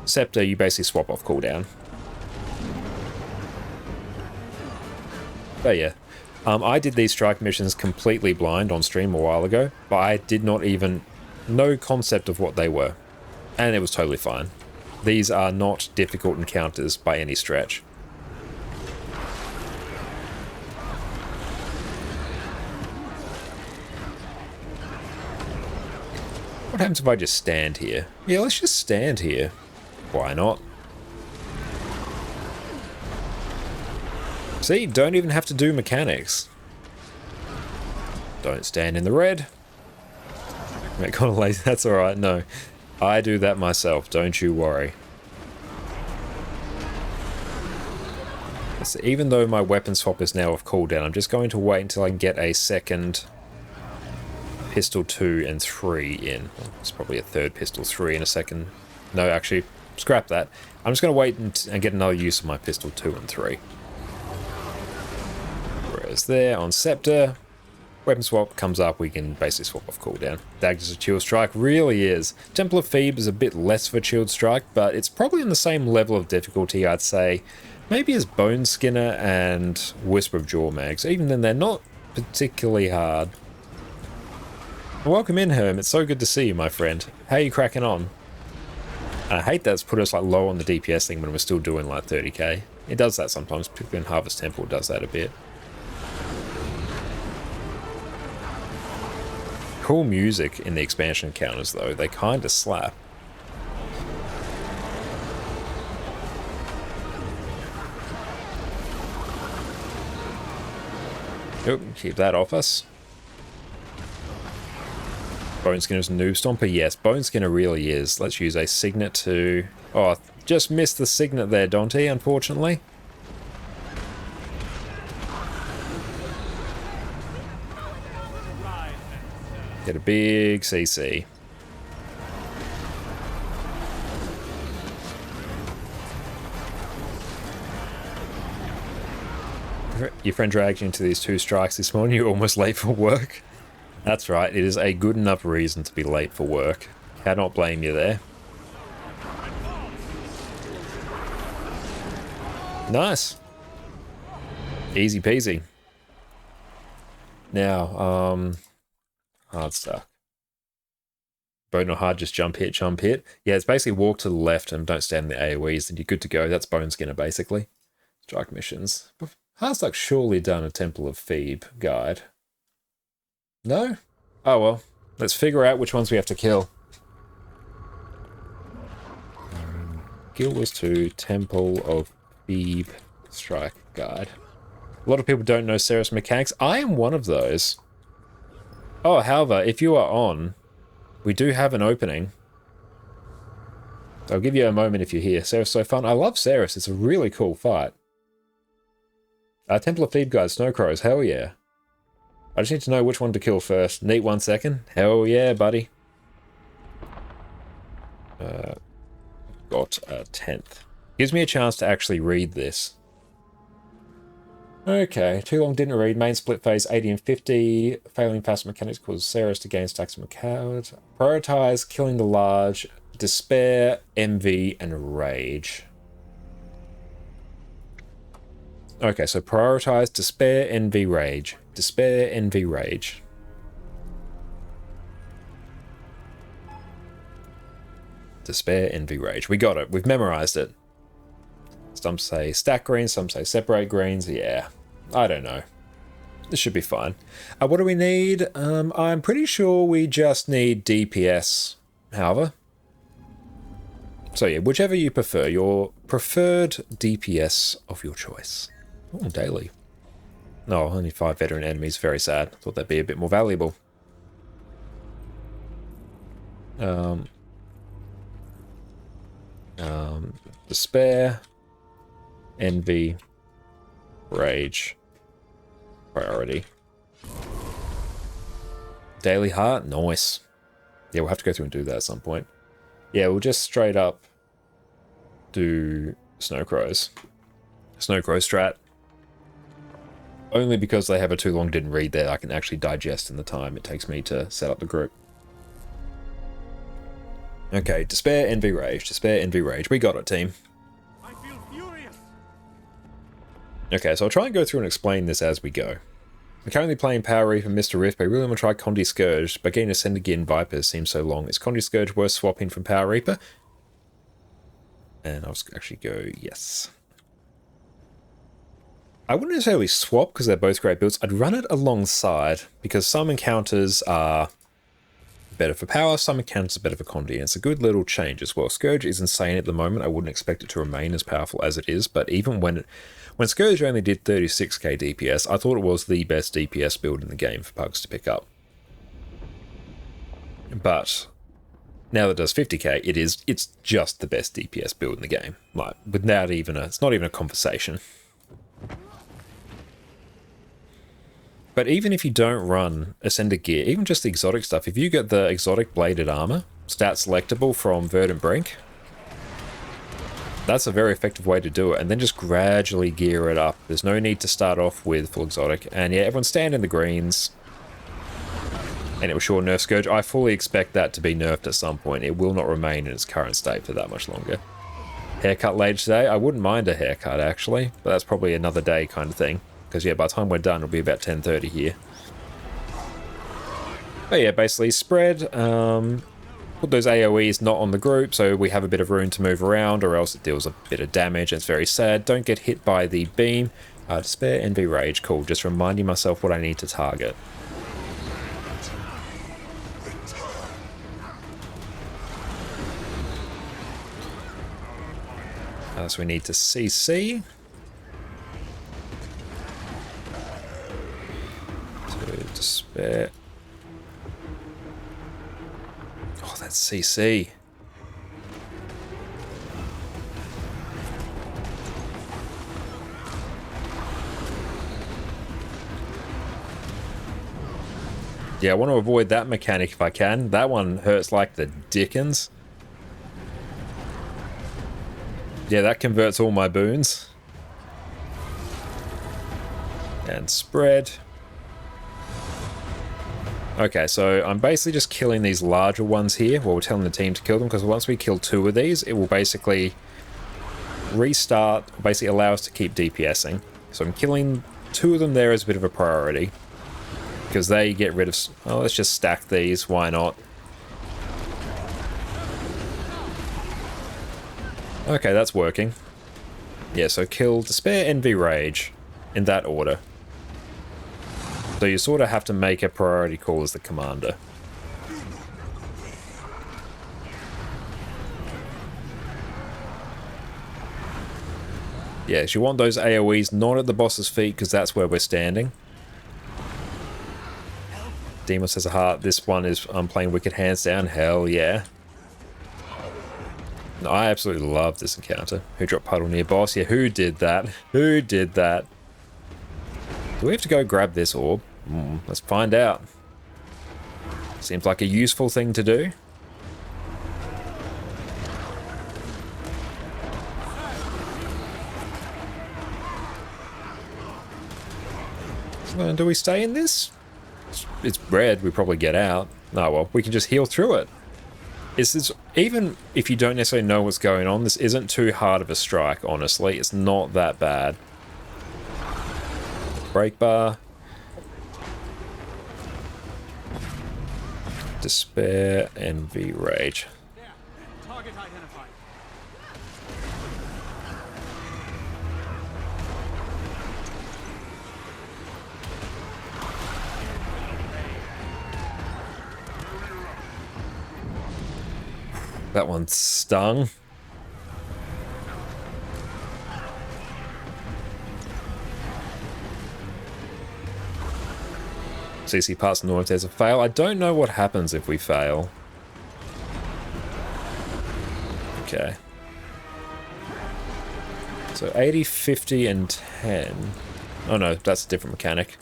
Scepter, you basically swap off cooldown. But yeah, I did these strike missions completely blind on stream a while ago, but I did not even no concept of what they were, and it was totally fine. These are not difficult encounters by any stretch. What happens if I just stand here? Yeah, let's just stand here. Why not? See, don't even have to do mechanics. Don't stand in the red. Make kind of lazy. That's alright. No, I do that myself. Don't you worry. So even though my weapon swap is now off cooldown, I'm just going to wait until I can get a second pistol 2 and 3 in. It's probably a third pistol 3 in a second. No, actually, scrap that. I'm just going to wait and get another use of my pistol 2 and 3. Whereas there on Scepter, weapon swap comes up, we can basically swap off cooldown. Daggers a chilled strike, really is. Temple of Thebe is a bit less of a chilled strike, but it's probably on the same level of difficulty, I'd say. Maybe as Bone Skinner and Whisper of Jaw Mags. Even then, they're not particularly hard. Welcome in, Herm. It's so good to see you, my friend. How are you cracking on? And I hate that it's put us like low on the DPS thing when we're still doing like 30k. It does that sometimes, particularly in Harvest Temple, it does that a bit. Cool music in the expansion encounters though, they kinda slap. Nope, keep that off us. Bone Skinner's a noob stomper? Yes, Bone Skinner really is. Let's use a Signet to... Oh, just missed the Signet there, Dante, unfortunately. Get a big CC. Your friend dragged you into these 2 strikes this morning, you're almost late for work. That's right, it is a good enough reason to be late for work. Cannot blame you there. Nice. Easy peasy. Now, hard stuff. Bone or hard, just jump hit, jump hit. Yeah, it's basically walk to the left and don't stand in the AoEs, and you're good to go. That's Bone Skinner, basically. Strike missions. Hardstuck's surely done a Temple of Thebe guide. No? Oh well. Let's figure out which ones we have to kill. Guild Wars 2, Temple of Thebe Strike Guide. A lot of people don't know Ceres mechanics. I am one of those. Oh, however, if you are on, we do have an opening. I'll give you a moment if you're here. Ceres so fun. I love Ceres. It's a really cool fight. Temple of Thebe guide, Snowcrows. Hell yeah. I just need to know which one to kill first. Neat 1 second. Hell yeah, buddy. Got a 10th. Gives me a chance to actually read this. Okay, too long didn't read. Main split phase 80 and 50. Failing fast mechanics cause Ceres to gain stacks from a coward. Prioritize killing the large. Despair, envy, and rage. Okay, so prioritize despair, envy, rage. Despair, envy, rage. Despair, envy, rage. We got it. We've memorized it. Some say stack greens, some say separate greens. Yeah, I don't know. This should be fine. What do we need? I'm pretty sure we just need DPS, however. So yeah, whichever you prefer. Your preferred DPS of your choice. Oh, daily. No, only 5 veteran enemies. Very sad. Thought that'd be a bit more valuable. Despair, envy, rage, priority. Daily heart, nice. Yeah, we'll have to go through and do that at some point. Yeah, we'll just straight up do Snowcrows. Snow Crow strat. Only because they have a too long didn't read there, I can actually digest in the time it takes me to set up the group. Okay, Despair, Envy, Rage. Despair, Envy, Rage. We got it, team. I feel furious. Okay, so I'll try and go through and explain this as we go. I'm currently playing Power Reaper and Mr. Rift, but I really want to try Condi Scourge, but getting Ascend again Vipers seems so long. Is Condi Scourge worth swapping from Power Reaper? And I'll actually go yes. I wouldn't necessarily swap because they're both great builds. I'd run it alongside because some encounters are better for power, some encounters are better for Condi, and it's a good little change as well. Scourge is insane at the moment. I wouldn't expect it to remain as powerful as it is, but even when Scourge only did 36k DPS, I thought it was the best DPS build in the game for pugs to pick up. But now that it does 50k, it's just the best DPS build in the game. Like, without even it's not even a conversation. But even if you don't run Ascended Gear, even just the exotic stuff, if you get the exotic bladed armor, stat selectable from Verdant Brink, that's a very effective way to do it, and then just gradually gear it up. There's no need to start off with full exotic, and yeah, everyone stand in the greens, and it will sure nerf Scourge. I fully expect that to be nerfed at some point. It will not remain in its current state for that much longer. Haircut late today? I wouldn't mind a haircut, actually, but that's probably another day kind of thing. Because, yeah, by the time we're done, it'll be about 10:30 here. But, yeah, basically spread. Put those AoEs not on the group, so we have a bit of room to move around, or else it deals a bit of damage. It's very sad. Don't get hit by the beam. Despair, Envy, Rage. Cool. Just reminding myself what I need to target. So we need to CC. Despair. Oh, that's CC. Yeah, I want to avoid that mechanic if I can. That one hurts like the dickens. Yeah, that converts all my boons. And spread. Okay, so I'm basically just killing these larger ones here. Well, we're telling the team to kill them, because once we kill 2 of these, it will basically restart, basically allow us to keep DPSing. So I'm killing 2 of them there as a bit of a priority, because they get rid of... Oh, let's just stack these, why not? Okay, that's working. Yeah, so kill Despair, Envy, Rage, in that order. So you sort of have to make a priority call as the commander. Yes, you want those AoEs not at the boss's feet, because that's where we're standing. Demos has a heart. This one is I'm playing Wicked hands down. Hell yeah. No, I absolutely love this encounter. Who dropped puddle near boss? Yeah, who did that? Who did that? Do we have to go grab this orb? Let's find out. Seems like a useful thing to do. Do we stay in this? It's red, we probably get out. Oh well, we can just heal through it. Even if you don't necessarily know what's going on, this isn't too hard of a strike, honestly. It's not that bad. Break bar. Despair, Envy, Rage. There. Target identified. That one stung. CC pass north as a fail. I don't know what happens if we fail. Okay. So 80, 50, and 10. Oh no, that's a different mechanic.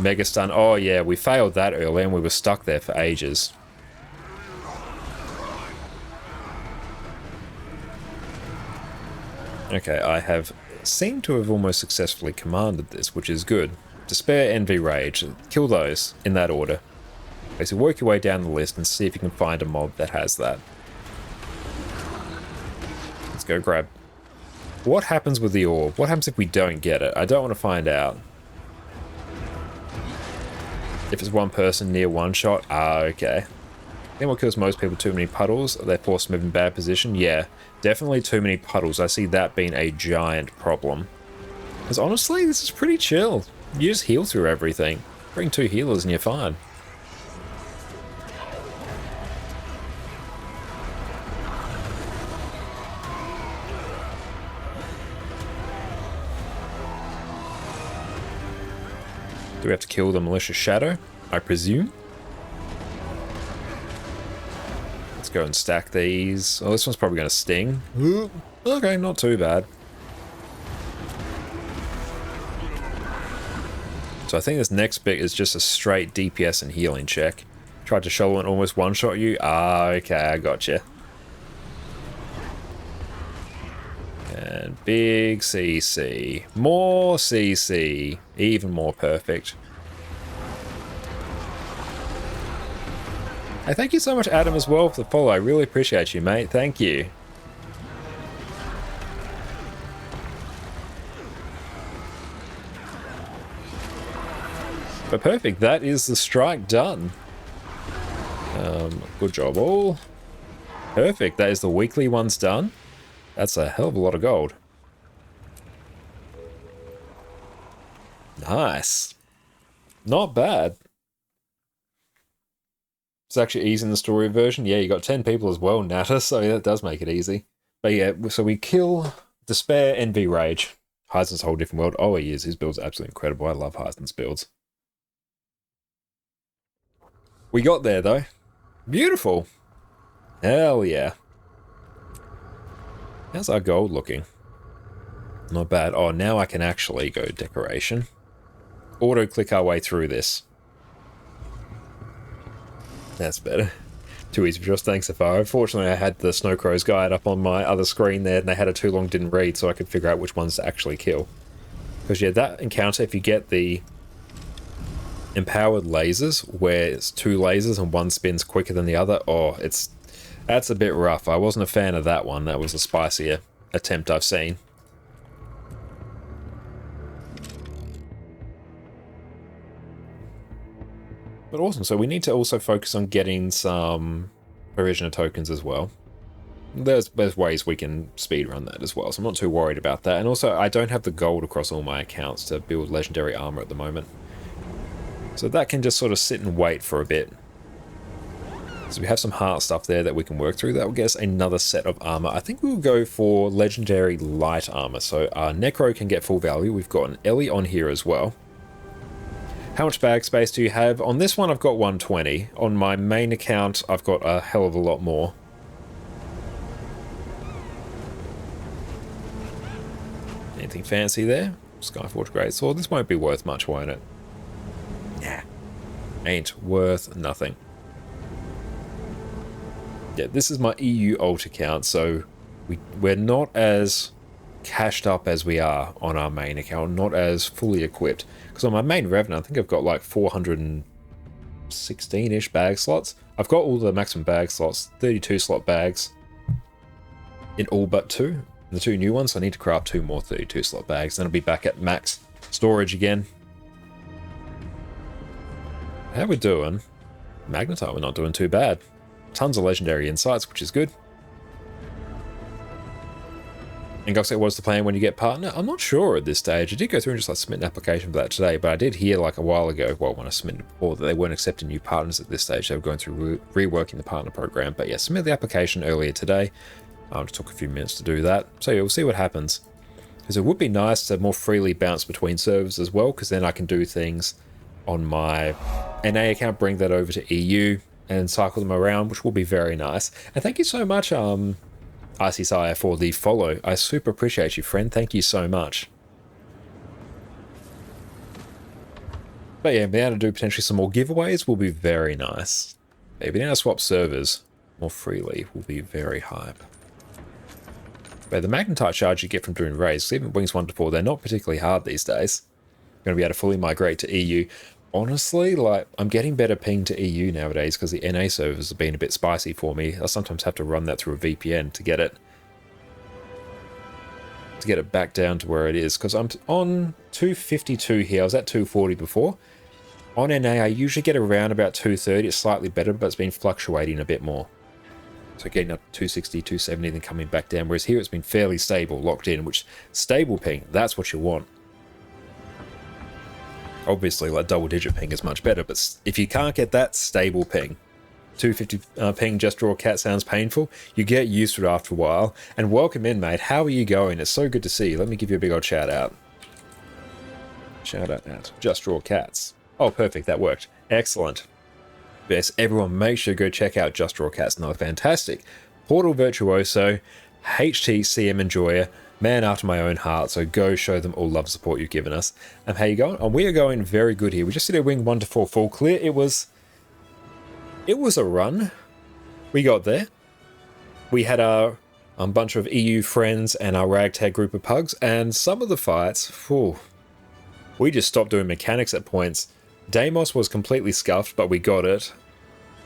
Mega stun. Oh yeah, we failed that earlier and we were stuck there for ages. Okay, I have seemed to have almost successfully commanded this, which is good. Despair, Envy, Rage. Kill those in that order. Okay, so work your way down the list and see if you can find a mob that has that. Let's go grab. What happens with the orb? What happens if we don't get it? I don't want to find out. If it's one person near one shot, okay. Then what kills most people? Too many puddles? Are they forced to move in bad position? Yeah, definitely too many puddles. I see that being a giant problem. Because honestly, this is pretty chill. You just heal through everything. Bring 2 healers and you're fine. Do we have to kill the malicious shadow? I presume. Let's go and stack these. Oh, this one's probably going to sting. Okay, not too bad. So I think this next bit is just a straight DPS and healing check. Tried to shovel and almost one-shot you. Okay, I gotcha. And big CC. More CC. Even more perfect. Hey, thank you so much, Adam, as well, for the follow. I really appreciate you, mate. Thank you. But perfect. That is the strike done. Good job, all. Perfect. That is the weekly ones done. That's a hell of a lot of gold. Nice. Not bad. It's actually easy in the story version. Yeah, you got 10 people as well, Natter, so that does make it easy. But yeah, so we kill Despair, Envy, Rage. Heisen's a whole different world. Oh, he is. His build's absolutely incredible. I love Heisen's builds. We got there, though. Beautiful. Hell yeah. How's our gold looking? Not bad. Oh, now I can actually go decoration. Auto-click our way through this. That's better. Too easy for us. Thanks, Safari. Fortunately, I had the Snow Crow's guide up on my other screen there, and they had it too long, didn't read, so I could figure out which ones to actually kill. Because, yeah, that encounter, if you get the empowered lasers, where it's 2 lasers and one spins quicker than the other, oh, that's a bit rough. I wasn't a fan of that one. That was a spicier attempt I've seen. But awesome, so we need to also focus on getting some provisioner tokens as well. There's ways we can speedrun that as well, so I'm not too worried about that. And also, I don't have the gold across all my accounts to build legendary armor at the moment. So that can just sort of sit and wait for a bit. So we have some heart stuff there that we can work through. That will get us another set of armor. I think we'll go for legendary light armor. So our Necro can get full value. We've got an Ellie on here as well. How much bag space do you have? On this one, I've got 120. On my main account, I've got a hell of a lot more. Anything fancy there? Skyforge Greatsword. This won't be worth much, won't it? Yeah. Ain't worth nothing. Yeah, this is my EU alt account, so we're not as cashed up as we are on our main account, not as fully equipped. Because on my main Revenant, I think I've got like 416-ish bag slots. I've got all the maximum bag slots, 32 slot bags in all but 2. The 2 new ones, so I need to craft 2 more 32 slot bags, then I'll be back at max storage again. How we doing? Magnetite, we're not doing too bad. Tons of legendary insights, which is good. And Goxet, what's the plan when you get partner? I'm not sure at this stage. I did go through and just like submit an application for that today, but I did hear like a while ago, well, when I submitted before, that they weren't accepting new partners at this stage. They were going through reworking the partner program. But yeah, submit the application earlier today. It took a few minutes to do that. So yeah, we'll see what happens. Because it would be nice to more freely bounce between servers as well, because then I can do things on my NA account, bring that over to EU, and cycle them around, which will be very nice. And thank you so much, Icy Sire, for the follow. I super appreciate you, friend. Thank you so much. But yeah, being able to do potentially some more giveaways will be very nice. Yeah, being able to swap servers more freely will be very hype. But the magnetite shards you get from doing raids, even Wings 1 to 4, they're not particularly hard these days. I'm going to be able to fully migrate to EU. Honestly, like, I'm getting better ping to EU nowadays because the NA servers have been a bit spicy for me. I sometimes have to run that through a VPN to get it back down to where it is, because I'm on 252 here. I was at 240 before. On NA, I usually get around about 230. It's slightly better, but it's been fluctuating a bit more. So getting up to 260, 270, then coming back down. Whereas here it's been fairly stable, locked in, which stable ping, that's what you want. Obviously, like double-digit ping is much better, but if you can't get that stable ping, 250 ping, just draw cat sounds painful, you get used to it after a while. And welcome in, mate. How are you going? It's so good to see you. Let me give you a big old shout out. Shout out at Just Draw Cats. Oh, perfect. That worked. Excellent. Yes, everyone, make sure to go check out Just Draw Cats. No, fantastic. Portal Virtuoso, HTCM Enjoyer, man after my own heart, so go show them all love and support you've given us. And how you going? And we are going very good here. We just did a wing 1 to 4 full clear. It was a run. We got there. We had our bunch of EU friends and our ragtag group of pugs, and some of the fights, we just stopped doing mechanics at points. Deimos was completely scuffed, but we got it.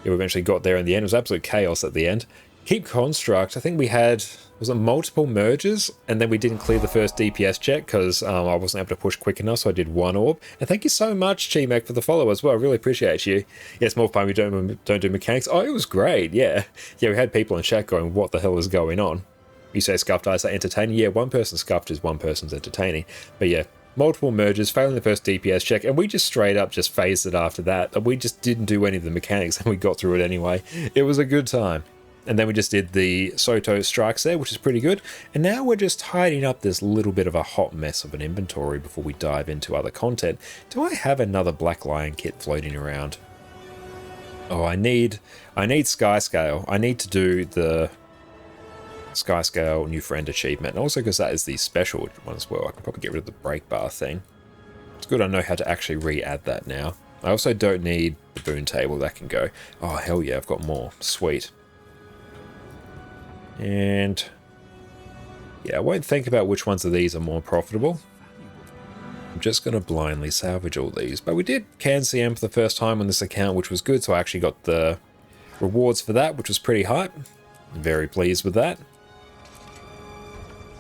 We eventually got there in the end. It was absolute chaos at the end. Keep Construct, I think we had, was it multiple merges? And then we didn't clear the first DPS check because I wasn't able to push quick enough, so I did one orb. And thank you so much, Chimek, for the follow as well. I really appreciate you. Yes, more fun we don't do mechanics. Oh, it was great, yeah. Yeah, we had people in chat going, what the hell is going on? You say scuffed, I say entertaining. Yeah, one person scuffed is one person's entertaining. But yeah, multiple merges, failing the first DPS check, and we just straight up just phased it after that. And we just didn't do any of the mechanics, and we got through it anyway. It was a good time. And then we just did the Soto strikes there, which is pretty good. And now we're just tidying up this little bit of a hot mess of an inventory before we dive into other content. Do I have another Black Lion kit floating around? Oh, I need Sky Scale. I need to do the Sky Scale new friend achievement. And also because that is the special one as well. I can probably get rid of the break bar thing. It's good I know how to actually re-add that now. I also don't need the boon table. That can go. Oh, hell yeah, I've got more. Sweet. And yeah, I won't think about which ones of these are more profitable. I'm just going to blindly salvage all these. But we did can CM for the first time on this account, which was good. So I actually got the rewards for that, which was pretty hype. Very pleased with that.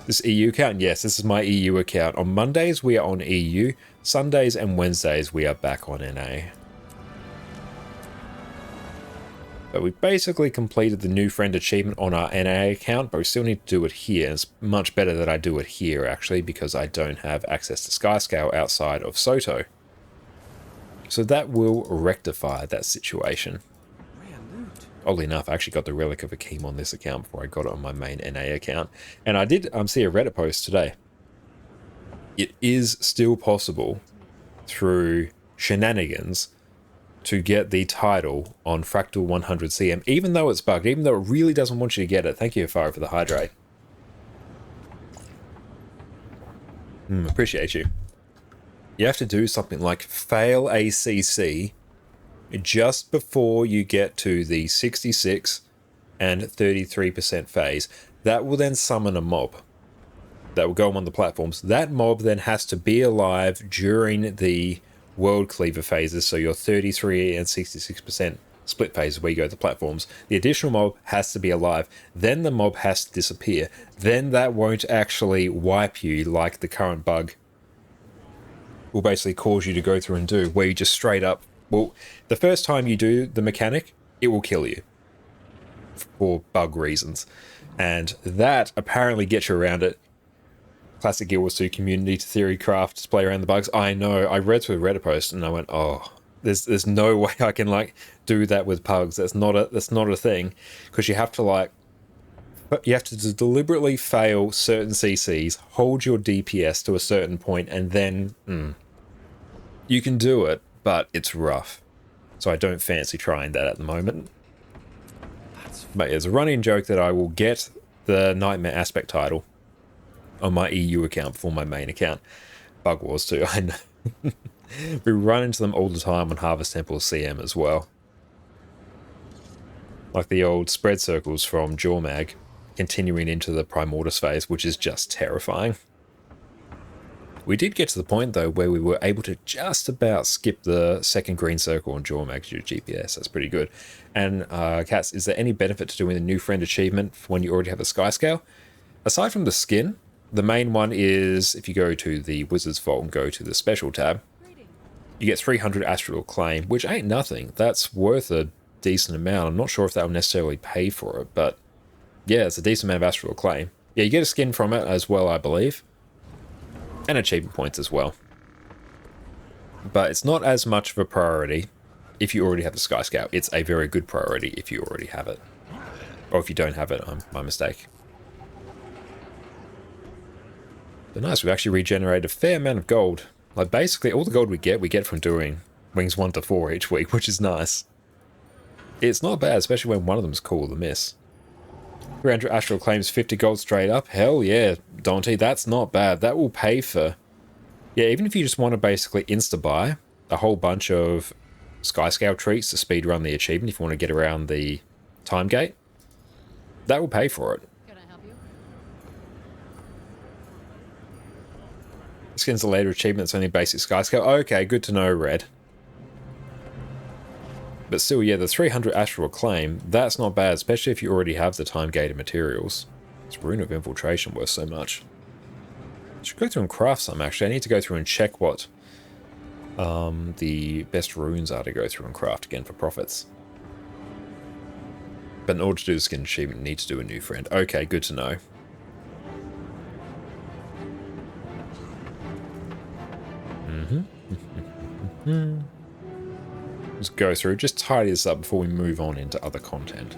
This EU account, yes, this is my EU account. On Mondays, we are on EU. Sundays and Wednesdays, we are back on NA. But we basically completed the new friend achievement on our NA account, but we still need to do it here. It's much better that I do it here, actually, because I don't have access to Skyscale outside of Soto. So that will rectify that situation. Oddly enough, I actually got the Relic of Akeem on this account before I got it on my main NA account. And I did see a Reddit post today. It is still possible through shenanigans to get the title on Fractal 100 CM, even though it's bugged, even though it really doesn't want you to get it. Thank you, Faro, for the hydrate. Appreciate you. You have to do something like fail ACC just before you get to the 66 and 33% phase. That will then summon a mob that will go on the platforms. That mob then has to be alive during the World Cleaver phases, so your 33 and 66% split phases where you go to the platforms. The additional mob has to be alive. Then the mob has to disappear. Then that won't actually wipe you like the current bug will basically cause you to go through and do, where you just straight up, well, the first time you do the mechanic, it will kill you for bug reasons. And that apparently gets you around it. Classic Guild Wars 2 community to theory craft to play around the bugs. I know. I read through the Reddit post and I went, oh, there's no way I can like do that with pugs. That's not a thing, because you have to deliberately fail certain CCs, hold your DPS to a certain point, and then you can do it, but it's rough. So I don't fancy trying that at the moment. But it's a running joke that I will get the Nightmare Aspect title on my EU account before my main account. Bug Wars too, I know. We run into them all the time on Harvest Temple CM as well. Like the old spread circles from Jawmag. continuing into the Primordius phase, which is just terrifying. We did get to the point, though, where we were able to just about skip the second green circle on Jaw Max due to GPS. That's pretty good. And, Cats, is there any benefit to doing the new friend achievement when you already have the Sky Scale? Aside from the skin, the main one is if you go to the Wizard's Vault and go to the Special tab, you get 300 Astral Acclaim, which ain't nothing. That's worth a decent amount. I'm not sure if that will necessarily pay for it, but yeah, it's a decent amount of Astral Acclaim. Yeah, you get a skin from it as well, I believe. And achievement points as well. But it's not as much of a priority if you already have the Sky Scout. It's a very good priority if you already have it. Or if you don't have it, my mistake. But nice, we've actually regenerated a fair amount of gold. Like, basically, all the gold we get from doing Wings 1 to 4 each week, which is nice. It's not bad, especially when one of them is Call of the Miss. 300 Astral Claims, 50 gold straight up. Hell yeah, Dante, that's not bad. That will pay for... Yeah, even if you just want to basically insta-buy a whole bunch of Sky Scale treats to speedrun the achievement if you want to get around the time gate, that will pay for it. Can I help you? Skin's a later achievement, it's only basic Sky Scale. Okay, good to know, Red. But still, yeah, the 300 Astral Acclaim, that's not bad, especially if you already have the time-gated materials. It's Rune of Infiltration worth so much. I should go through and craft some, actually. I need to go through and check what the best runes are to go through and craft again for profits. But in order to do the skin achievement, you need to do a new friend. Okay, good to know. Let's go through, just tidy this up before we move on into other content.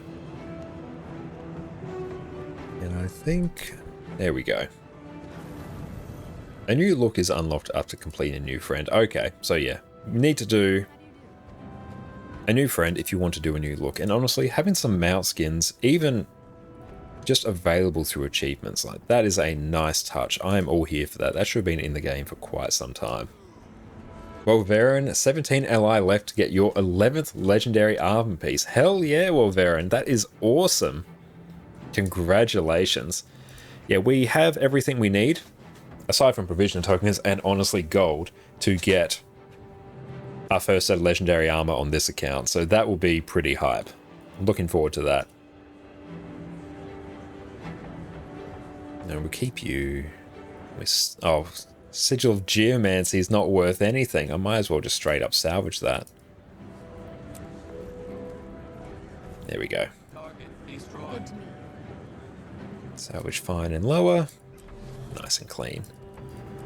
And I think... There we go. A new look is unlocked after completing a new friend. Okay, so yeah, you need to do a new friend if you want to do a new look. And honestly, having some mount skins, even just available through achievements, like that is a nice touch. I am all here for that. That should have been in the game for quite some time. Wolverine, 17 LI left to get your 11th legendary armor piece. Hell yeah, Wolverine, that is awesome. Congratulations. Yeah, we have everything we need, aside from provision tokens and honestly gold, to get our first set of legendary armor on this account. So that will be pretty hype. I'm looking forward to that. And we'll keep you... Oh, Sigil of Geomancy is not worth anything. I might as well just straight up salvage that. There we go. Good to me. Salvage fine and lower. Nice and clean.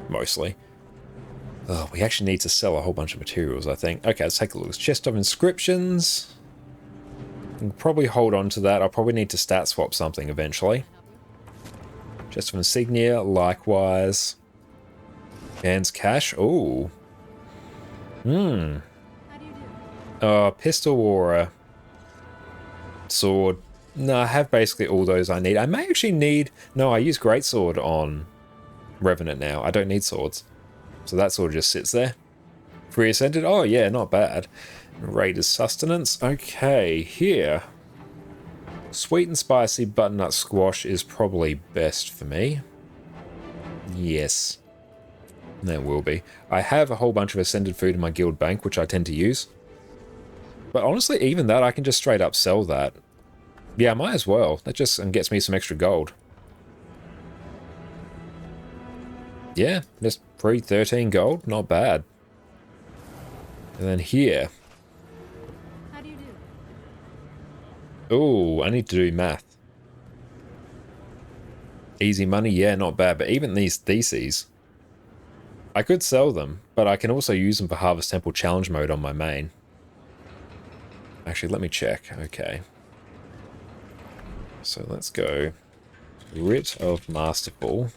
Mostly. Oh, we actually need to sell a whole bunch of materials, I think. Okay, let's take a look. Chest of Inscriptions. I'll probably hold on to that. I'll probably need to stat swap something eventually. Chest of Insignia, likewise. Hands Cash. Ooh. How do you do? Pistol or a sword. No, I have basically all those I need. I may actually need... No, I use Greatsword on Revenant now. I don't need swords. So that sword just sits there. Free Ascended. Oh, yeah, not bad. Raider's Sustenance. Okay, here. Sweet and spicy butternut squash is probably best for me. Yes. There will be. I have a whole bunch of Ascended food in my guild bank, which I tend to use. But honestly, even that, I can just straight up sell that. Yeah, I might as well. That just gets me some extra gold. Yeah, just free 13 gold. Not bad. And then here. How do you do? Ooh, I need to do math. Easy money, yeah, not bad. But even these theses, I could sell them, but I can also use them for Harvest Temple Challenge mode on my main. Actually, let me check. Okay. So let's go. Writ of Masterful.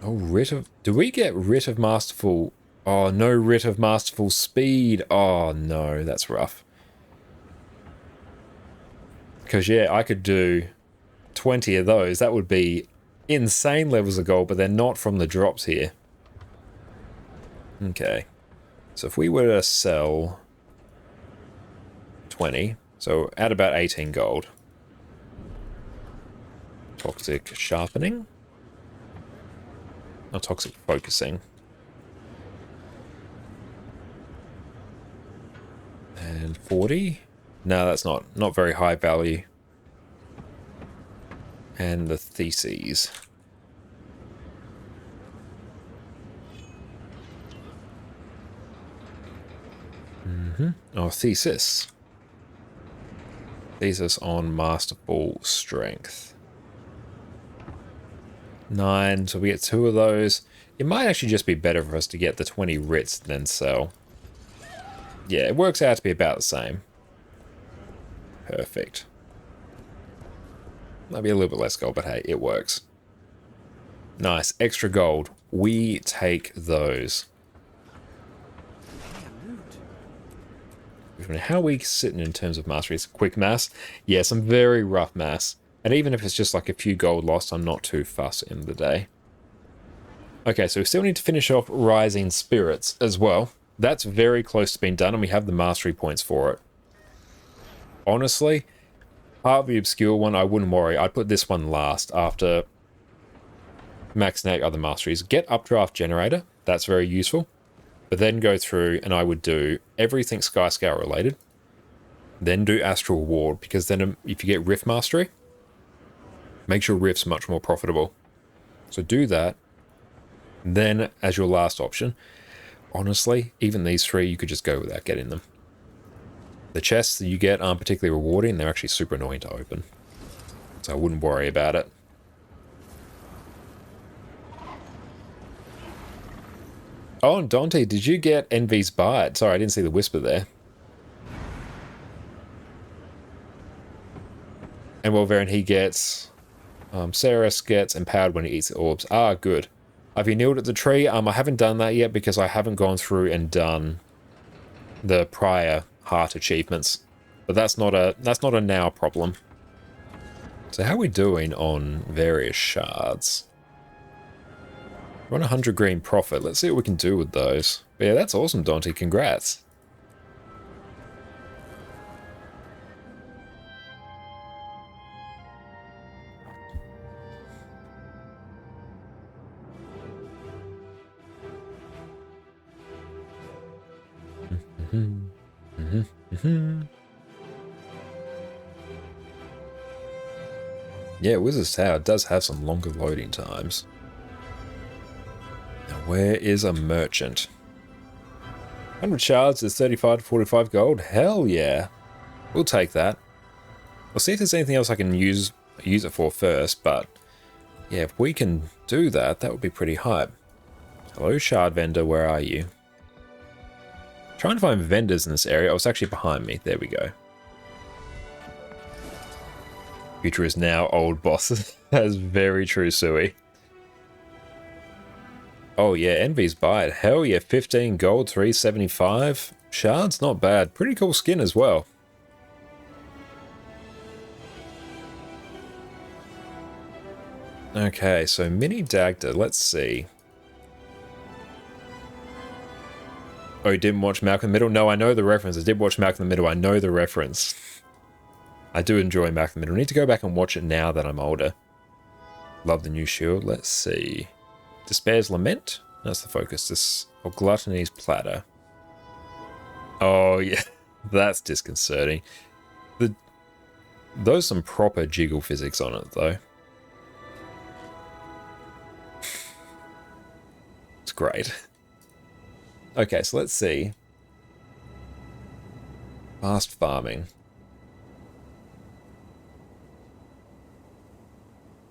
Oh, Writ of... Do we get Writ of Masterful? Oh, no Writ of Masterful Speed. Oh, no, that's rough. Because, yeah, I could do 20 of those. That would be insane levels of gold, but they're not from the drops here. Okay. So if we were to sell 20, So at about 18 gold. Toxic sharpening? Not toxic focusing. And 40? No, that's not very high value. And the theses. Oh, thesis. Thesis on masterful strength. 9, so we get 2 of those. It might actually just be better for us to get the 20 writs than sell. Yeah, it works out to be about the same. Perfect. Might be a little bit less gold, but hey, it works. Nice, extra gold. We take those. How are we sitting in terms of mastery? It's quick mass. Yeah, some very rough mass. And even if it's just like a few gold lost, I'm not too fussed in the day. Okay, so we still need to finish off Rising Spirits as well. That's very close to being done, and we have the mastery points for it. Honestly, part of the obscure one, I wouldn't worry. I'd put this one last after maxing out other masteries. Get Updraft Generator. That's very useful. But then go through and I would do everything Skyscale related. Then do Astral Ward, because then if you get Rift Mastery, makes your Rifts much more profitable. So do that. Then as your last option, honestly, even these 3, you could just go without getting them. The chests that you get aren't particularly rewarding. They're actually super annoying to open. So I wouldn't worry about it. Oh, and Dante, did you get Envy's Bite? Sorry, I didn't see the whisper there. And Wolverine, he gets... Ceres gets empowered when he eats the orbs. Ah, good. Have you kneeled at the tree? I haven't done that yet because I haven't gone through and done the prior heart achievements. But that's not a now problem. So how are we doing on various shards? We're on 100 green profit. Let's see what we can do with those. But yeah, that's awesome, Dante. Congrats. Yeah, Wizard's Tower does have some longer loading times. Now, where is a merchant? 100 shards is 35 to 45 gold. Hell yeah. We'll take that. We'll see if there's anything else I can use it for first, but yeah, if we can do that, that would be pretty hype. Hello, shard vendor, where are you? Trying to find vendors in this area. Oh, it's actually behind me. There we go. Future is now old bosses. That's very true, Sui. Oh yeah, Envy's Bite. Hell yeah, 15 gold, 375. Shards, not bad. Pretty cool skin as well. Okay, so Mini Dagda, let's see. Oh, you didn't watch Malcolm in the Middle? No, I know the reference. I did watch Malcolm in the Middle. I know the reference. I do enjoy Malcolm in the Middle. I need to go back and watch it now that I'm older. Love the new shield. Let's see. Despair's Lament? That's the focus. Or Gluttony's Platter. Oh, yeah. That's disconcerting. Those some proper jiggle physics on it, though. It's great. Okay, so let's see. Fast farming.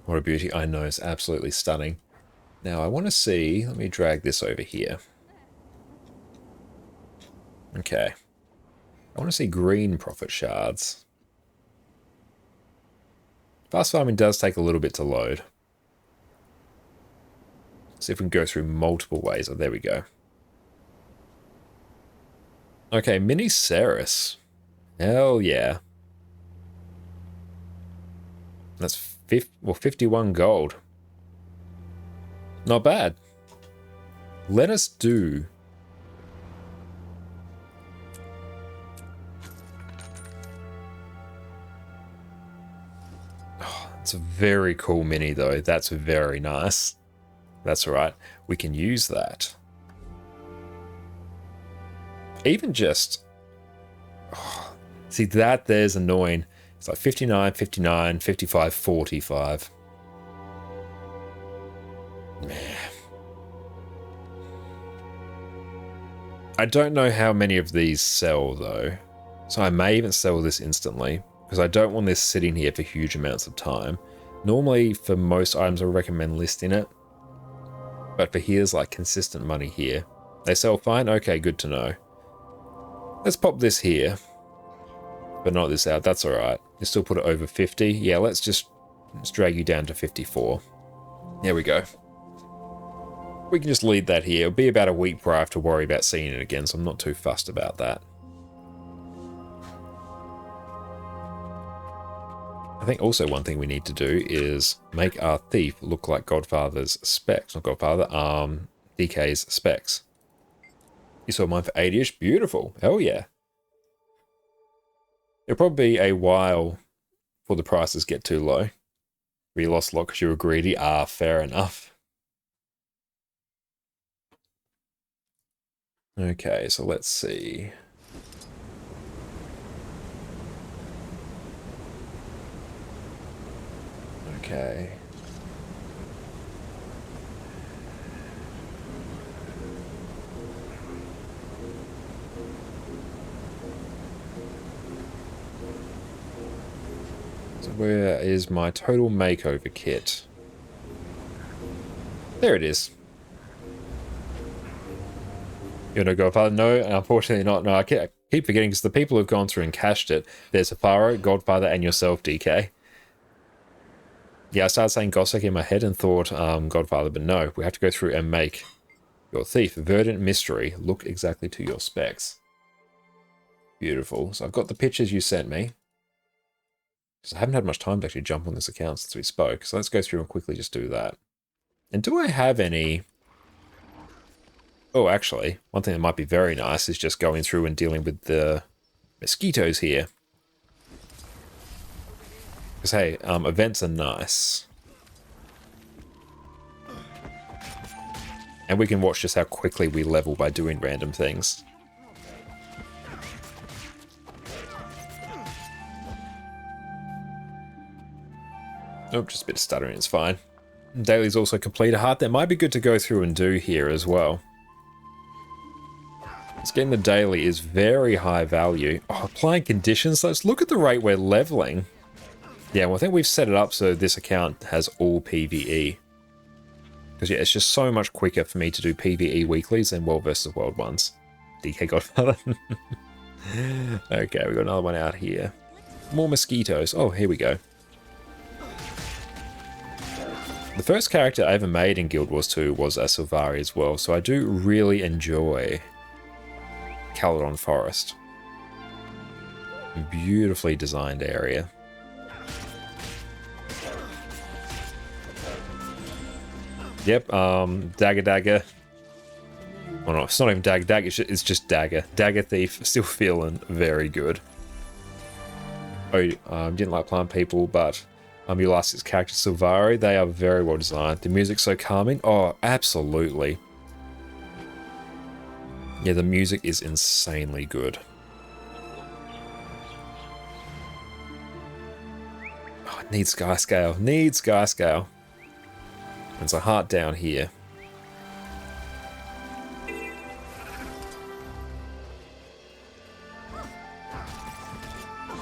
What a beauty. I know, it's absolutely stunning. Now, I want to see... Let me drag this over here. Okay. I want to see green profit shards. Fast farming does take a little bit to load. See if we can go through multiple ways. Oh, there we go. Okay, Mini Ceres. Hell yeah. That's 51 gold. Not bad. Let us do... It's a very cool mini though. That's very nice. That's all right. We can use that. Even just... Oh, see, that there's annoying. It's like 59, 59, 55, 45. Man. I don't know how many of these sell though. So I may even sell this instantly, because I don't want this sitting here for huge amounts of time. Normally, for most items, I recommend listing it. But for here's like consistent money here. They sell fine? Okay, good to know. Let's pop this here. But not this out, that's alright. You still put it over 50? Yeah, let's drag you down to 54. There we go. We can just leave that here. It'll be about a week before I have to worry about seeing it again, so I'm not too fussed about that. I think also one thing we need to do is make our thief look like Godfather's specs. Not Godfather, DK's specs. You saw mine for 80-ish? Beautiful. Hell yeah. It'll probably be a while before the prices get too low. We lost a lot because you were greedy. Ah, fair enough. Okay, so let's see. Okay. So where is my total makeover kit? There it is. You want to go Godfather? No, unfortunately not. No, I keep forgetting because the people who've gone through and cashed it, there's Safaro, Godfather, and yourself, DK. Yeah, I started saying Gossack in my head and thought Godfather, but no, we have to go through and make your thief, Verdant Mystery, look exactly to your specs. Beautiful. So I've got the pictures you sent me. Because I haven't had much time to actually jump on this account since we spoke. So let's go through and quickly just do that. And do I have any... Oh, actually, one thing that might be very nice is just going through and dealing with the mosquitoes here. Because, hey, events are nice. And we can watch just how quickly we level by doing random things. Oh, just a bit of stuttering, it's fine. Daily's also complete a heart that might be good to go through and do here as well. It's getting the daily is very high value. Oh, applying conditions, let's look at the rate we're leveling. Yeah, well, I think we've set it up so this account has all PvE. Because, yeah, it's just so much quicker for me to do PvE weeklies than World vs. World ones. DK Godfather. Okay, we got another one out here. More mosquitoes. Oh, here we go. The first character I ever made in Guild Wars 2 was a Sylvari as well, so I do really enjoy Caledon Forest. Beautifully designed area. Yep, Dagger. Oh no, it's not even Dagger, it's just Dagger. Dagger Thief, still feeling very good. Oh, didn't like Plant People, but your last six characters, Sylvari, they are very well designed. The music's so calming. Oh, absolutely. Yeah, the music is insanely good. Oh, it needs Sky Scale. Needs Sky Scale. There's a heart down here.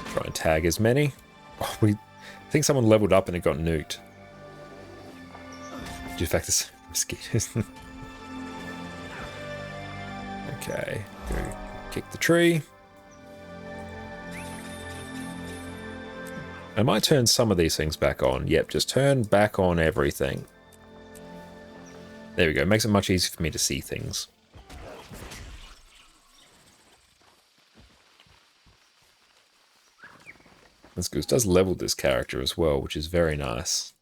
Try and tag as many. Oh, I think someone leveled up and it got nuked. Due to the fact there's mosquitoes. Okay, go kick the tree. I might turn some of these things back on. Yep, just turn back on everything. There we go, makes it much easier for me to see things. That's good. It does level this character as well, which is very nice.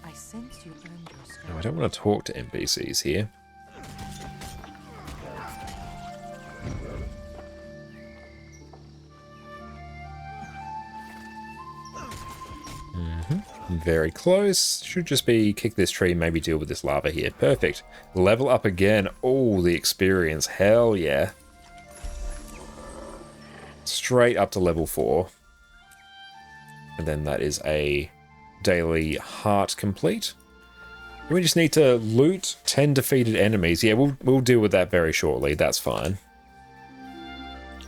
I sense you don't want to talk to NPCs here. Very close. Should just be kick this tree, maybe deal with this lava here. Perfect. Level up again. Oh, the experience. Hell yeah. Straight up to level 4. And then that is a daily heart complete. We just need to loot 10 defeated enemies. Yeah, we'll deal with that very shortly. That's fine.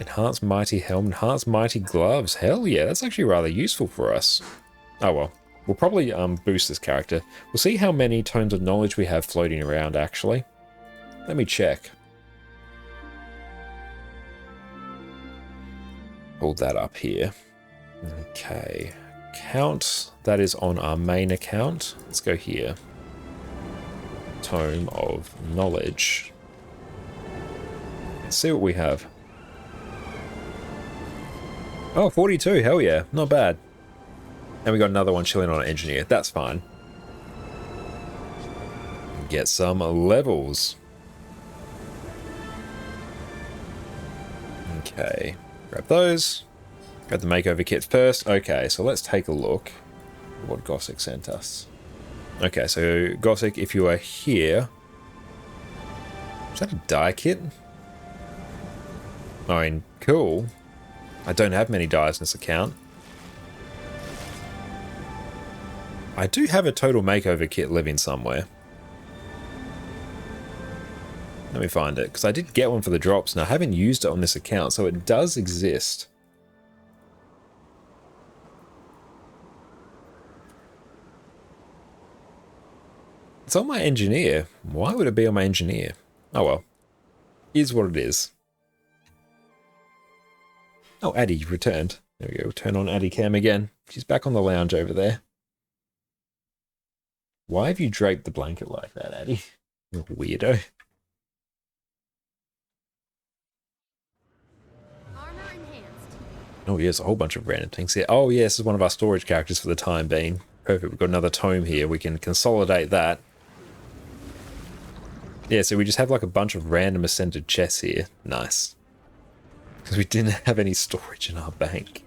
Enhanced mighty helm, enhanced mighty gloves. Hell yeah, that's actually rather useful for us. Oh well. We'll probably boost this character. We'll see how many tomes of knowledge we have floating around, actually. Let me check. Pull that up here. Okay. Account. That is on our main account. Let's go here. Tome of knowledge. Let's see what we have. Oh, 42. Hell yeah. Not bad. And we got another one chilling on engineer. That's fine. Get some levels. Okay. Grab those. Grab the makeover kits first. Okay, so let's take a look at what Gossick sent us. Okay, so Gossick, if you are here... Is that a dye kit? I mean, cool. I don't have many dyes in this account. I do have a total makeover kit living somewhere. Let me find it, because I did get one for the drops, and I haven't used it on this account, so it does exist. It's on my engineer. Why would it be on my engineer? Oh well. Is what it is. Oh, Addie returned. There we go. We'll turn on Addie Cam again. She's back on the lounge over there. Why have you draped the blanket like that, Addie? You weirdo. Armor enhanced. Oh, yes, a whole bunch of random things here. Oh, yeah, this is one of our storage characters for the time being. Perfect, we've got another tome here. We can consolidate that. Yeah, so we just have like a bunch of random ascended chests here. Nice. Because we didn't have any storage in our bank.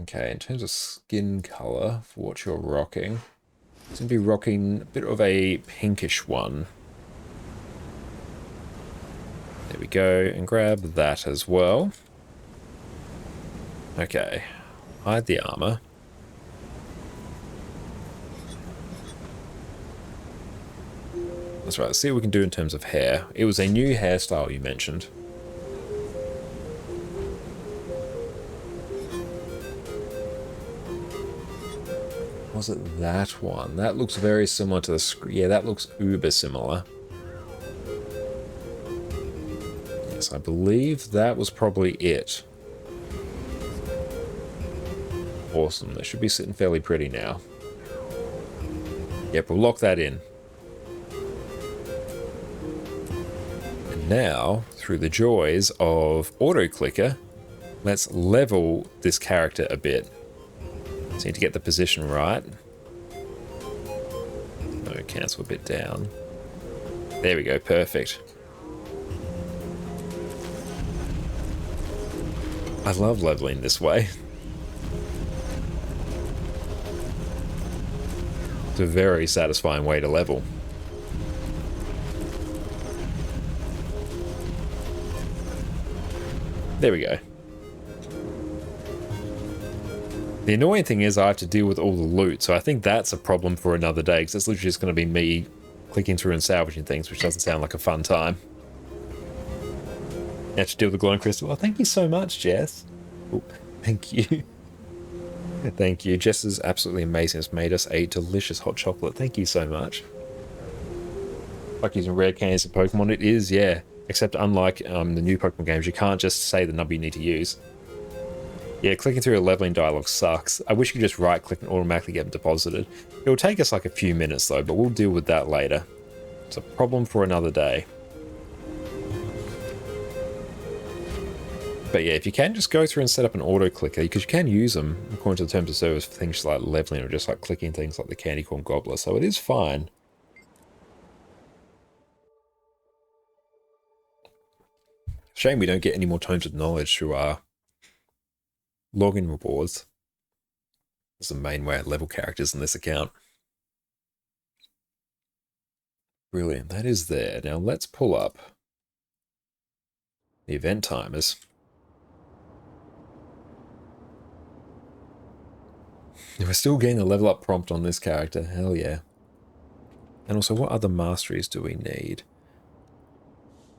Okay, in terms of skin color for what you're rocking, it's going to be rocking a bit of a pinkish one. There we go, and grab that as well. Okay, hide the armor. That's right, let's see what we can do in terms of hair. It was a new hairstyle you mentioned. Was it that one? That looks very similar to the yeah, that looks uber similar. Yes, I believe that was probably it. Awesome, they should be sitting fairly pretty now. Yep, we'll lock that in. And now, through the joys of auto-clicker, let's level this character a bit. Just need to get the position right. No, cancel a bit down. There we go, perfect. I love leveling this way. It's a very satisfying way to level. There we go. The annoying thing is I have to deal with all the loot, so I think that's a problem for another day, because it's literally just going to be me clicking through and salvaging things, which doesn't sound like a fun time. You have to deal with the glowing crystal. Oh, thank you so much, Jess. Oh, thank you. Thank you. Jess is absolutely amazing. It's made us a delicious hot chocolate. Thank you so much. Like using rare candies in Pokemon, it is, yeah. Except unlike the new Pokemon games, you can't just say the number you need to use. Yeah, clicking through a leveling dialogue sucks. I wish you could just right-click and automatically get them deposited. It'll take us like a few minutes though, but we'll deal with that later. It's a problem for another day. But yeah, if you can just go through and set up an auto-clicker, because you can use them according to the terms of service for things like leveling or just like clicking things like the candy corn gobbler, so it is fine. Shame we don't get any more tomes of knowledge through our login rewards. That's the main way I level characters in this account. Brilliant, that is there. Now let's pull up the event timers. We're still getting a level up prompt on this character, hell yeah. And also, what other masteries do we need?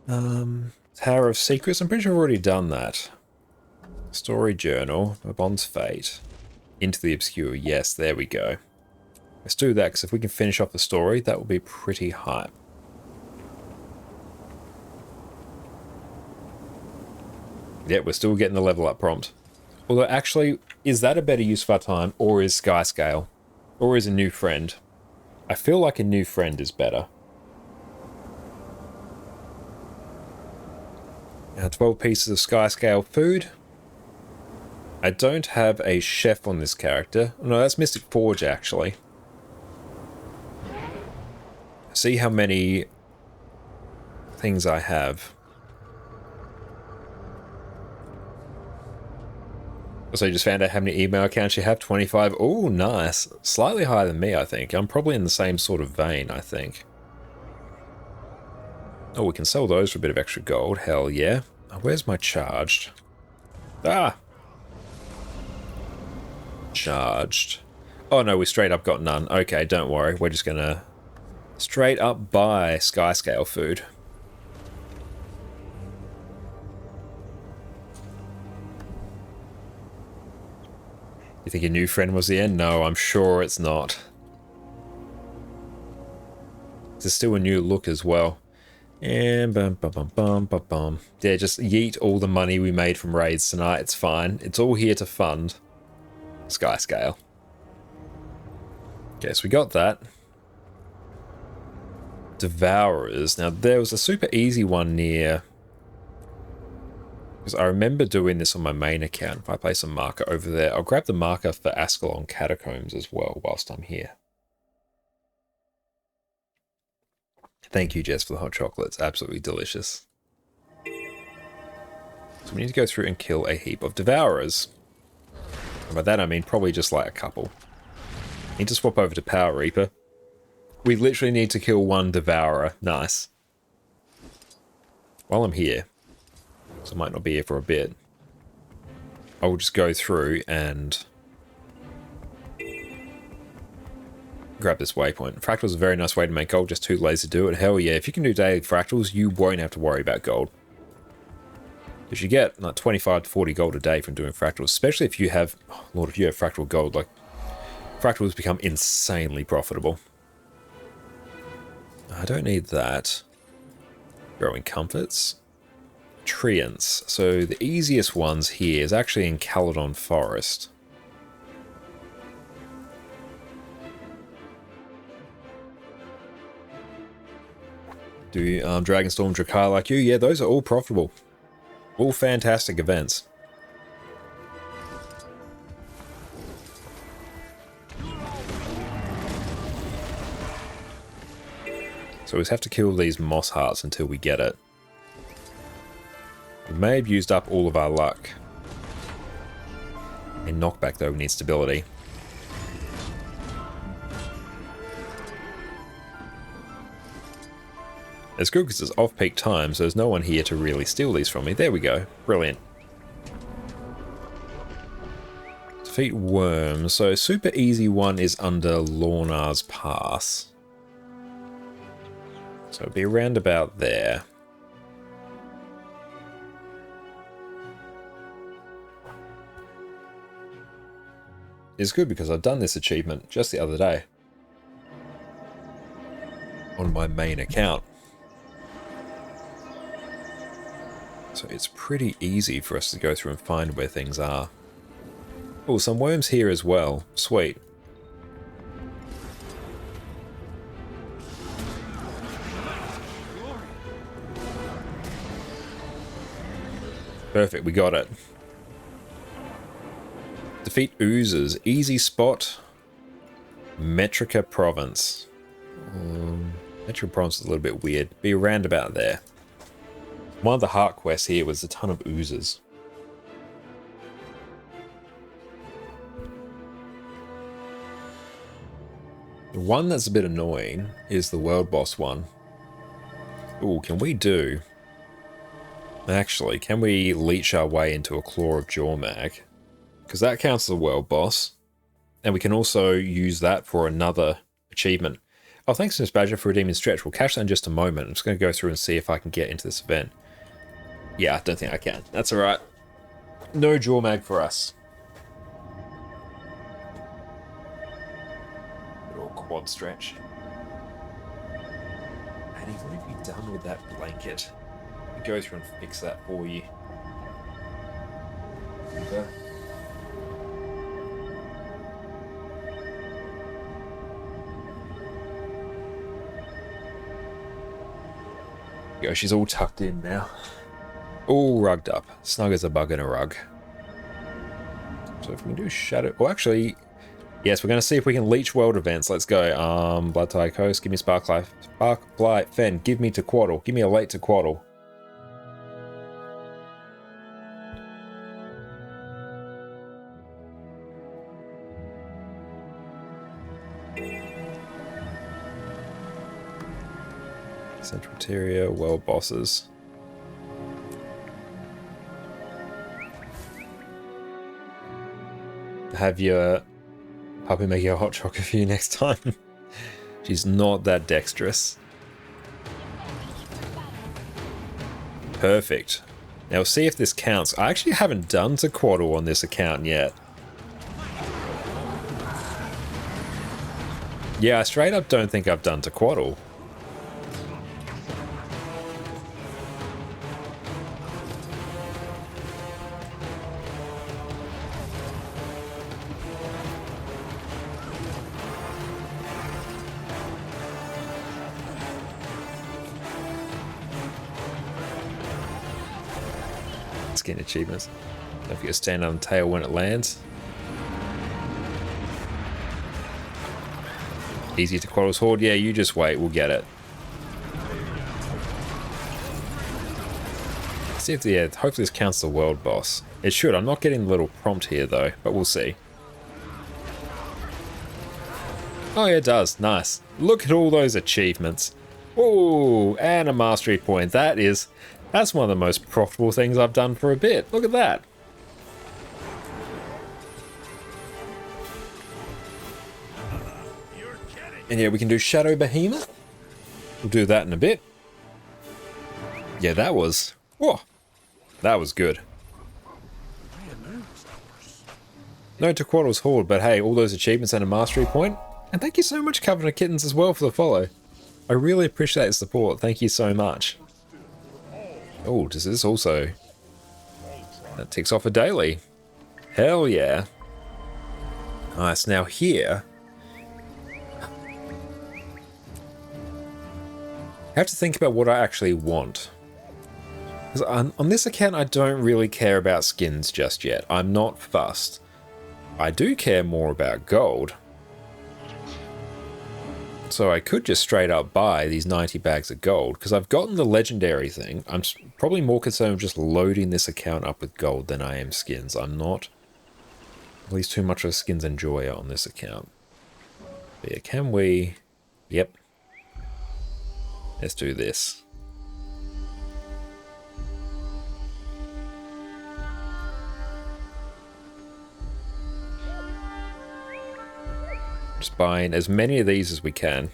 Tower of Secrets, I'm pretty sure I've already done that. Story Journal, Bond's Fate. Into the Obscure, yes, there we go. Let's do that, because if we can finish off the story, that will be pretty hype. Yeah, we're still getting the level up prompt. Although, actually, is that a better use of our time, or is Skyscale? Or is a new friend? I feel like a new friend is better. Now, 12 pieces of Skyscale food. I don't have a chef on this character. No, that's Mystic Forge, actually. See how many things I have. So you just found out how many email accounts you have? 25. Oh, nice. Slightly higher than me, I think. I'm probably in the same sort of vein, I think. Oh, we can sell those for a bit of extra gold. Hell yeah. Oh, where's my charged? Ah! Charged. Oh no, we straight up got none. Okay, don't worry. We're just gonna straight up buy Skyscale food. You think your new friend was the end? No, I'm sure it's not. There's still a new look as well. And bum bum bum bum bum bum. Yeah, just yeet all the money we made from raids tonight. It's fine. It's all here to fund Skyscale. Okay, so we got that. Devourers. Now, there was a super easy one near... Because I remember doing this on my main account. If I place a marker over there, I'll grab the marker for Ascalon Catacombs as well whilst I'm here. Thank you, Jess, for the hot chocolate. It's absolutely delicious. So we need to go through and kill a heap of Devourers. And by that I mean probably just like a couple. Need to swap over to Power Reaper. We literally need to kill one Devourer. Nice. While I'm here, so I might not be here for a bit, I will just go through and grab this waypoint. Fractal is a very nice way to make gold, just too lazy to do it. Hell yeah, if you can do daily fractals, you won't have to worry about gold. Because you get like 25 to 40 gold a day from doing fractals, especially if you have, oh Lord, if you have fractal gold, like, fractals become insanely profitable. I don't need that. Growing Comforts. Treants. So the easiest ones here is actually in Caledon Forest. Do Dragonstorm, Drakkar like you? Yeah, those are all profitable. All fantastic events. So we just have to kill these moss hearts until we get it. We may have used up all of our luck. In knockback though, we need stability. It's good because it's off-peak time, so there's no one here to really steal these from me. There we go. Brilliant. Defeat worms. So super easy one is under Lornar's Pass. So it'll be around about there. It's good because I've done this achievement just the other day on my main account. So it's pretty easy for us to go through and find where things are. Oh, some worms here as well. Sweet. Perfect, we got it. Defeat oozes. Easy spot. Metrica Province. Metrica Province is a little bit weird. Be around about there. One of the heart quests here was a ton of oozes. The one that's a bit annoying is the world boss one. Ooh, can we do... Actually, can we leech our way into a Claw of Jormag? Because that counts as a world boss. And we can also use that for another achievement. Oh, thanks, Miss Badger, for redeeming Stretch. We'll catch that in just a moment. I'm just going to go through and see if I can get into this event. Yeah, I don't think I can. That's alright. No Jormag for us. Little quad stretch. And what have you done with that blanket? I'll go through and fix that for you. Okay. Go, she's all tucked in now. All rugged up. Snug as a bug in a rug. So if we can do shadow... Oh, actually... Yes, we're going to see if we can leech world events. Let's go. Blood Tide Coast. Give me Sparklight. Sparklight Fen. Give me Tequaddle. Give me a late Tequaddle. Central Interior, world bosses. Have your puppy make you a hot chocolate for you next time. She's not that dexterous. Perfect. Now we'll see if this counts. I actually haven't done Tequaddle on this account yet. Yeah, I straight up don't think I've done Tequaddle. Skin achievements. Don't forget to stand on the tail when it lands. Easy to Tequaddle's Horde. Yeah, you just wait. We'll get it. See if the hopefully this counts the world boss. It should. I'm not getting the little prompt here though, but we'll see. Oh yeah, it does. Nice. Look at all those achievements. Oh, and a mastery point. That's one of the most profitable things I've done for a bit. Look at that. And yeah, we can do Shadow Behemoth. We'll do that in a bit. Yeah, that was... Whoa. That was good. No Tequaddle's Horde, but hey, all those achievements and a mastery point. And thank you so much, Covenant Kittens, as well, for the follow. I really appreciate the support. Thank you so much. Oh, does this also... That ticks off a daily. Hell yeah. Nice. Now here... I have to think about what I actually want. Because on this account, I don't really care about skins just yet. I'm not fussed. I do care more about gold. So I could just straight up buy these 90 bags of gold, because I've gotten the legendary thing. I'm probably more concerned with just loading this account up with gold than I am skins. I'm not at least too much of a skins enjoyer on this account. But yeah, can we... Yep. Let's do this. Just buying as many of these as we can.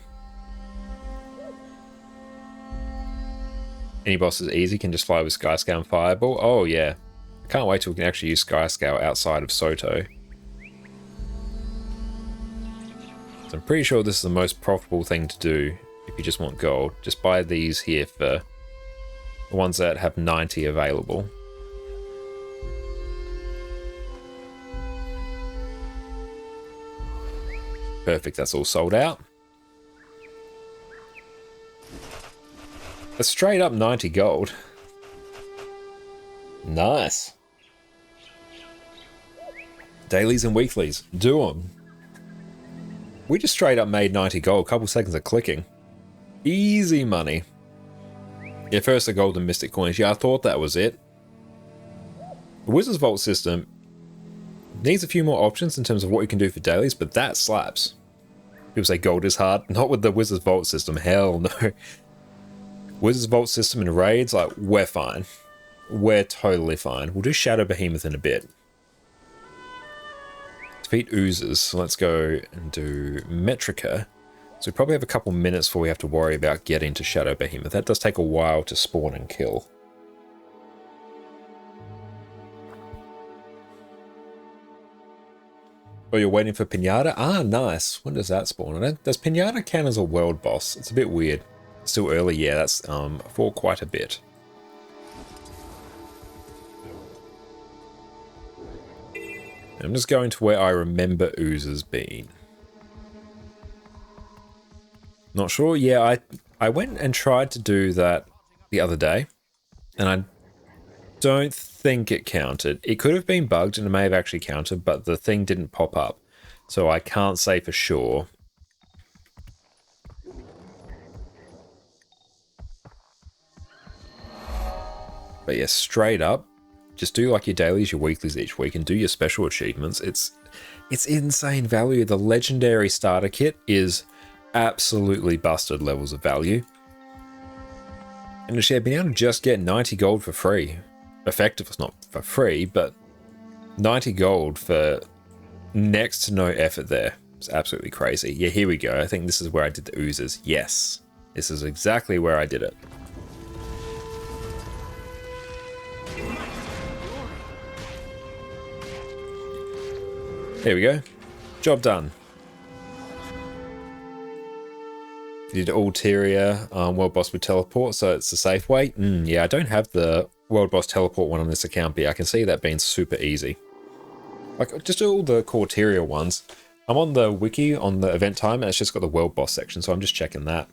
Any boss is easy, can just fly with Skyscale and Fireball. Oh yeah. I can't wait till we can actually use Skyscale outside of Soto. So I'm pretty sure this is the most profitable thing to do if you just want gold. Just buy these here for the ones that have 90 available. Perfect, that's all sold out. A straight up 90 gold. Nice. Dailies and weeklies, do them. We just straight up made 90 gold, a couple seconds of clicking. Easy money. Yeah, first the golden mystic coins. Yeah, I thought that was it. The Wizard's Vault system needs a few more options in terms of what you can do for dailies, but that slaps. People say gold is hard. Not with the Wizard's Vault system. Hell no. Wizard's Vault system and raids, like, we're fine. We're totally fine. We'll do Shadow Behemoth in a bit. Defeat oozes. So let's go and do Metrica. So we probably have a couple minutes before we have to worry about getting to Shadow Behemoth. That does take a while to spawn and kill. Oh, you're waiting for Pinata? Ah, nice. When does that spawn? Does Pinata count as a world boss? It's a bit weird. Still early, yeah, that's for quite a bit. I'm just going to where I remember oozes being. Not sure. Yeah, I went and tried to do that the other day, and I don't think it counted. It could have been bugged, and it may have actually counted, but the thing didn't pop up. So I can't say for sure. But yeah, straight up, just do like your dailies, your weeklies each week, and do your special achievements. It's insane value. The legendary starter kit is absolutely busted levels of value. And actually, I've been able to just get 90 gold for free. Effective, it's not for free, but 90 gold for next to no effort there. It's absolutely crazy. Yeah, here we go. I think this is where I did the oozes. Yes, this is exactly where I did it. There we go. Job done. Did ulterior world boss with teleport, so it's a safe way. Yeah, I don't have the world boss teleport one on this account, but yeah, I can see that being super easy. Like, just do all the Corteria ones. I'm on the wiki on the event time, and it's just got the world boss section, so I'm just checking that.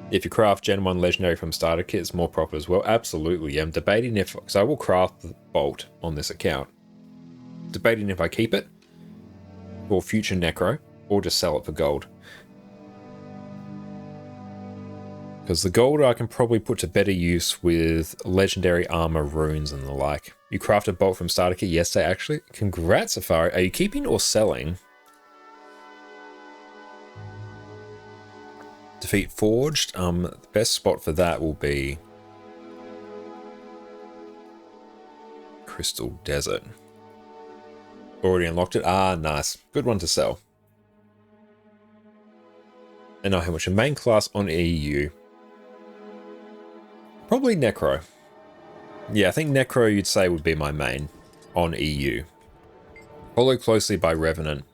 If you craft Gen 1 Legendary from starter kit, it's more profit as well. Absolutely, I'm debating if... because I will craft the Bolt on this account. Debating if I keep it for future Necro, or just sell it for gold. Because the gold I can probably put to better use with legendary armor, runes, and the like. You crafted Bolt from starter kit yesterday, actually. Congrats, Safari. Are you keeping or selling? Defeat Forged. The best spot for that will be Crystal Desert. Already unlocked it. Ah, nice. Good one to sell. And now how much? A main class on EU. Probably Necro. Yeah, I think Necro you'd say would be my main on EU. Followed closely by Revenant.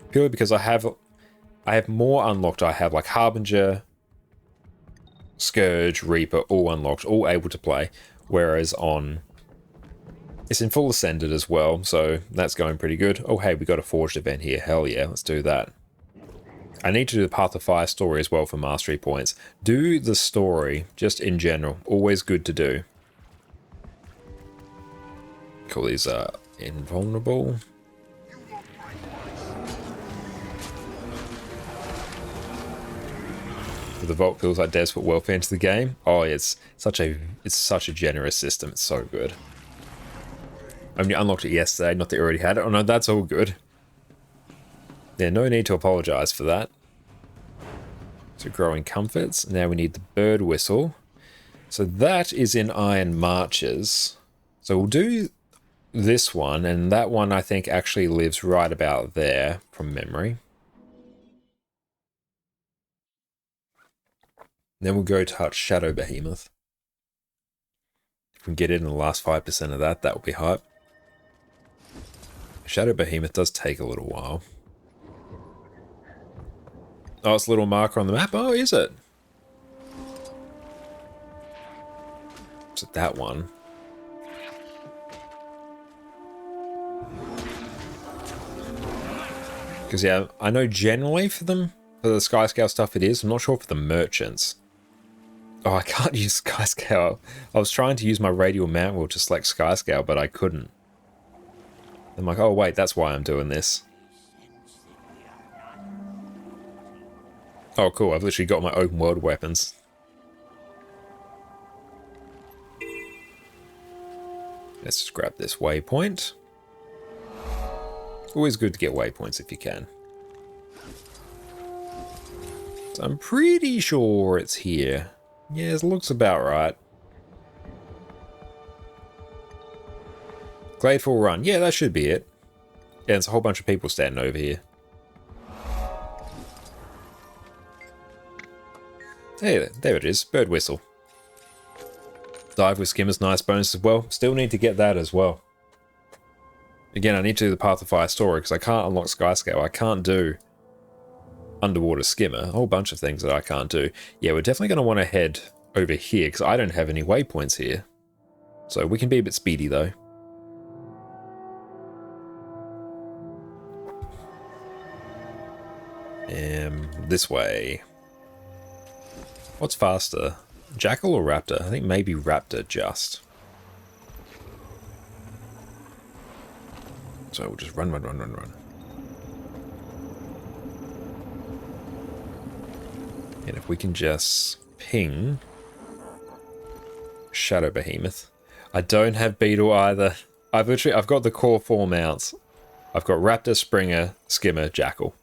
Purely because I have more unlocked. I have like Harbinger, Scourge, Reaper, all unlocked, all able to play. Whereas on... it's in full Ascended as well, so that's going pretty good. Oh hey, we got a Forged event here. Hell yeah, let's do that. I need to do the Path of Fire story as well for mastery points. Do the story, just in general. Always good to do. Call these invulnerable. The Vault feels like devs put welfare into the game. Oh, it's such a generous system. It's so good. I mean, you unlocked it yesterday, not that you already had it. Oh no, that's all good. Yeah, no need to apologize for that. So growing comforts. Now we need the bird whistle. So that is in Iron Marches. So we'll do this one, and that one I think actually lives right about there from memory. Then we'll go touch Shadow Behemoth. If we can get in the last 5% of that, that will be hype. Shadow Behemoth does take a little while. Oh, it's a little marker on the map. Oh, is it? Is it that one? Because, yeah, I know generally for them, for the Sky Scale stuff it is. I'm not sure for the merchants. Oh, I can't use Sky Scale. I was trying to use my radial mount wheel to select Sky Scale, but I couldn't. I'm like, oh wait, that's why I'm doing this. Oh cool, I've literally got my open world weapons. Let's just grab this waypoint. Always good to get waypoints if you can. So I'm pretty sure it's here. Yeah, it looks about right. Gladeful Run. Yeah, that should be it. Yeah, there's a whole bunch of people standing over here. Hey, there it is. Bird Whistle. Dive with Skimmer's nice bonus as well. Still need to get that as well. Again, I need to do the Path of Fire story because I can't unlock Skyscale. I can't do Underwater Skimmer. A whole bunch of things that I can't do. Yeah, we're definitely going to want to head over here because I don't have any waypoints here. So we can be a bit speedy though. This way. What's faster? Jackal or Raptor? I think maybe Raptor just. So we'll just run. And if we can just ping Shadow Behemoth. I don't have Beetle either. I've got the core 4 mounts. I've got Raptor, Springer, Skimmer, Jackal.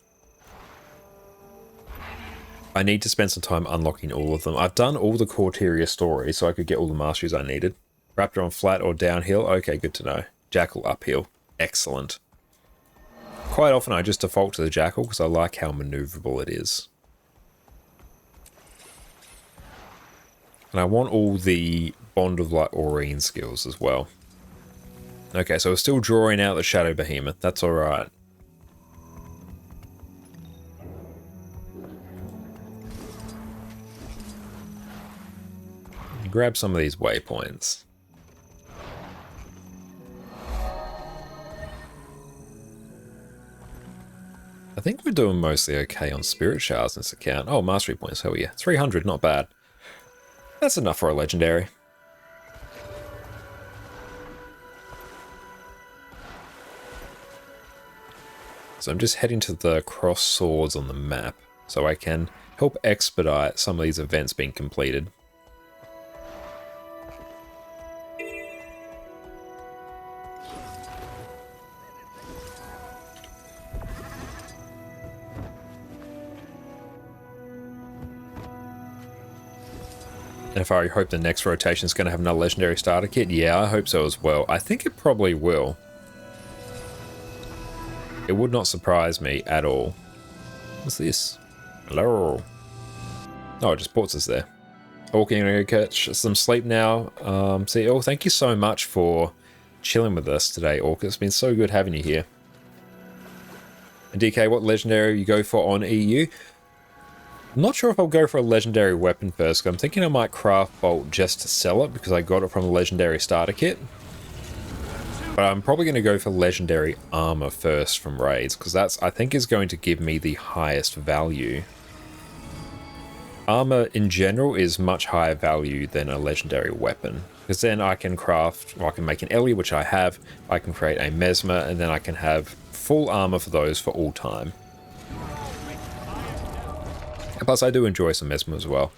I need to spend some time unlocking all of them. I've done all the Corteria stories so I could get all the masteries I needed. Raptor on flat or downhill? Okay, good to know. Jackal uphill. Excellent. Quite often I just default to the Jackal because I like how maneuverable it is. And I want all the Bond of Light Aurine skills as well. Okay, so we're still drawing out the Shadow Behemoth. That's alright. Grab some of these waypoints. I think we're doing mostly okay on Spirit Shards in this account. Oh, Mastery points, hell yeah. 300, not bad. That's enough for a Legendary. So I'm just heading to the cross swords on the map so I can help expedite some of these events being completed. And if I hope the next rotation is going to have another legendary starter kit, yeah, I hope so as well. I think it probably will. It would not surprise me at all. What's this? Hello. Oh, it just ports us there. Okay, I'm going to go catch some sleep now. See, oh, thank you so much for chilling with us today, Orc. It's been so good having you here. And DK, what legendary you go for on EU? I'm not sure if I'll go for a legendary weapon first. I'm thinking I might craft Bolt just to sell it because I got it from a legendary starter kit. But I'm probably going to go for legendary armor first from raids because that's, I think, is going to give me the highest value. Armor in general is much higher value than a legendary weapon because then I can craft, well, I can make an Ellie, which I have. I can create a Mesmer, and then I can have full armor for those for all time. Plus, I do enjoy some Mesmer as well.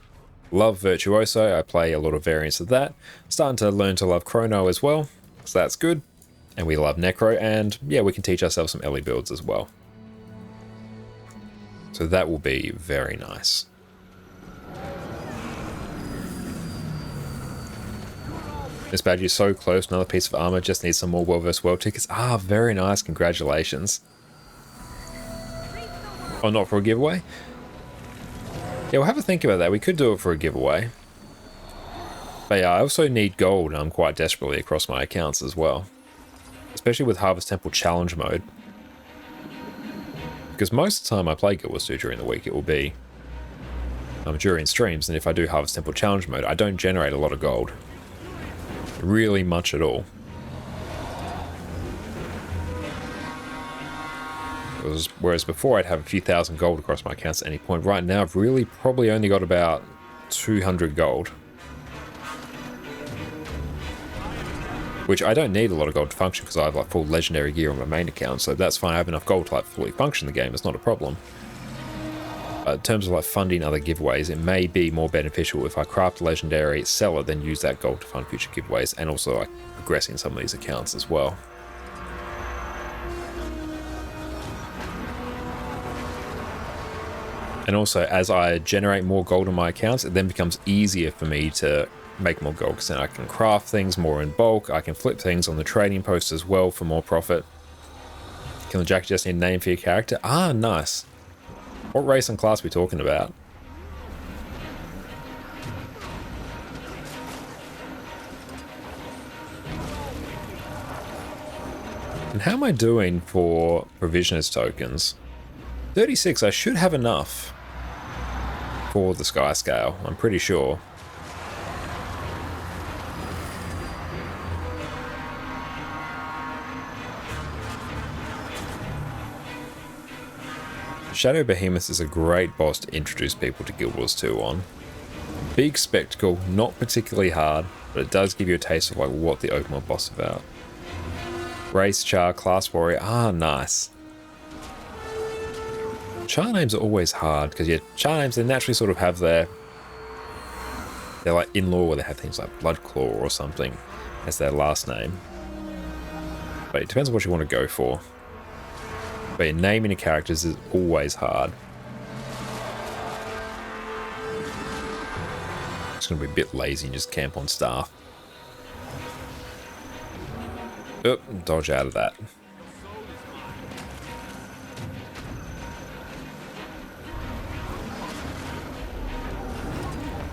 Love Virtuoso, I play a lot of variants of that. Starting to learn to love Chrono as well, so that's good. And we love Necro, and yeah, we can teach ourselves some Ellie builds as well. So that will be very nice. This badge is so close, another piece of armor, just needs some more World vs. World tickets. Ah, very nice, congratulations. Oh, not for a giveaway? Yeah, we'll have a think about that. We could do it for a giveaway. But yeah, I also need gold quite desperately across my accounts as well. Especially with Harvest Temple Challenge mode. Because most of the time I play Guild Wars 2 during the week, it will be during streams, and if I do Harvest Temple Challenge mode, I don't generate a lot of gold. Really much at all. whereas before I'd have a few thousand gold across my accounts at any point. Right now I've really probably only got about 200 gold. Which I don't need a lot of gold to function because I have like full legendary gear on my main account, so that's fine. I have enough gold to like fully function the game, it's not a problem. In terms of like funding other giveaways, it may be more beneficial if I craft a legendary, sell it, then use that gold to fund future giveaways, and also like progressing some of these accounts as well. And also, as I generate more gold on my accounts, it then becomes easier for me to make more gold, because then I can craft things more in bulk, I can flip things on the trading post as well for more profit. Can the Jack just need a name for your character? Ah, nice. What race and class are we talking about? And how am I doing for provisioners tokens? 36, I should have enough for the Sky Scale, I'm pretty sure. Shadow Behemoth is a great boss to introduce people to Guild Wars 2 on. Big spectacle, not particularly hard, but it does give you a taste of like what the open world boss is about. Race, Char, Class Warrior, ah, nice. Char names are always hard, because yeah, Char names, they naturally sort of have their like in-law, where they have things like Bloodclaw or something as their last name. But it depends on what you want to go for. But yeah, naming the characters is always hard. It's going to be a bit lazy and just camp on staff. Oh, dodge out of that.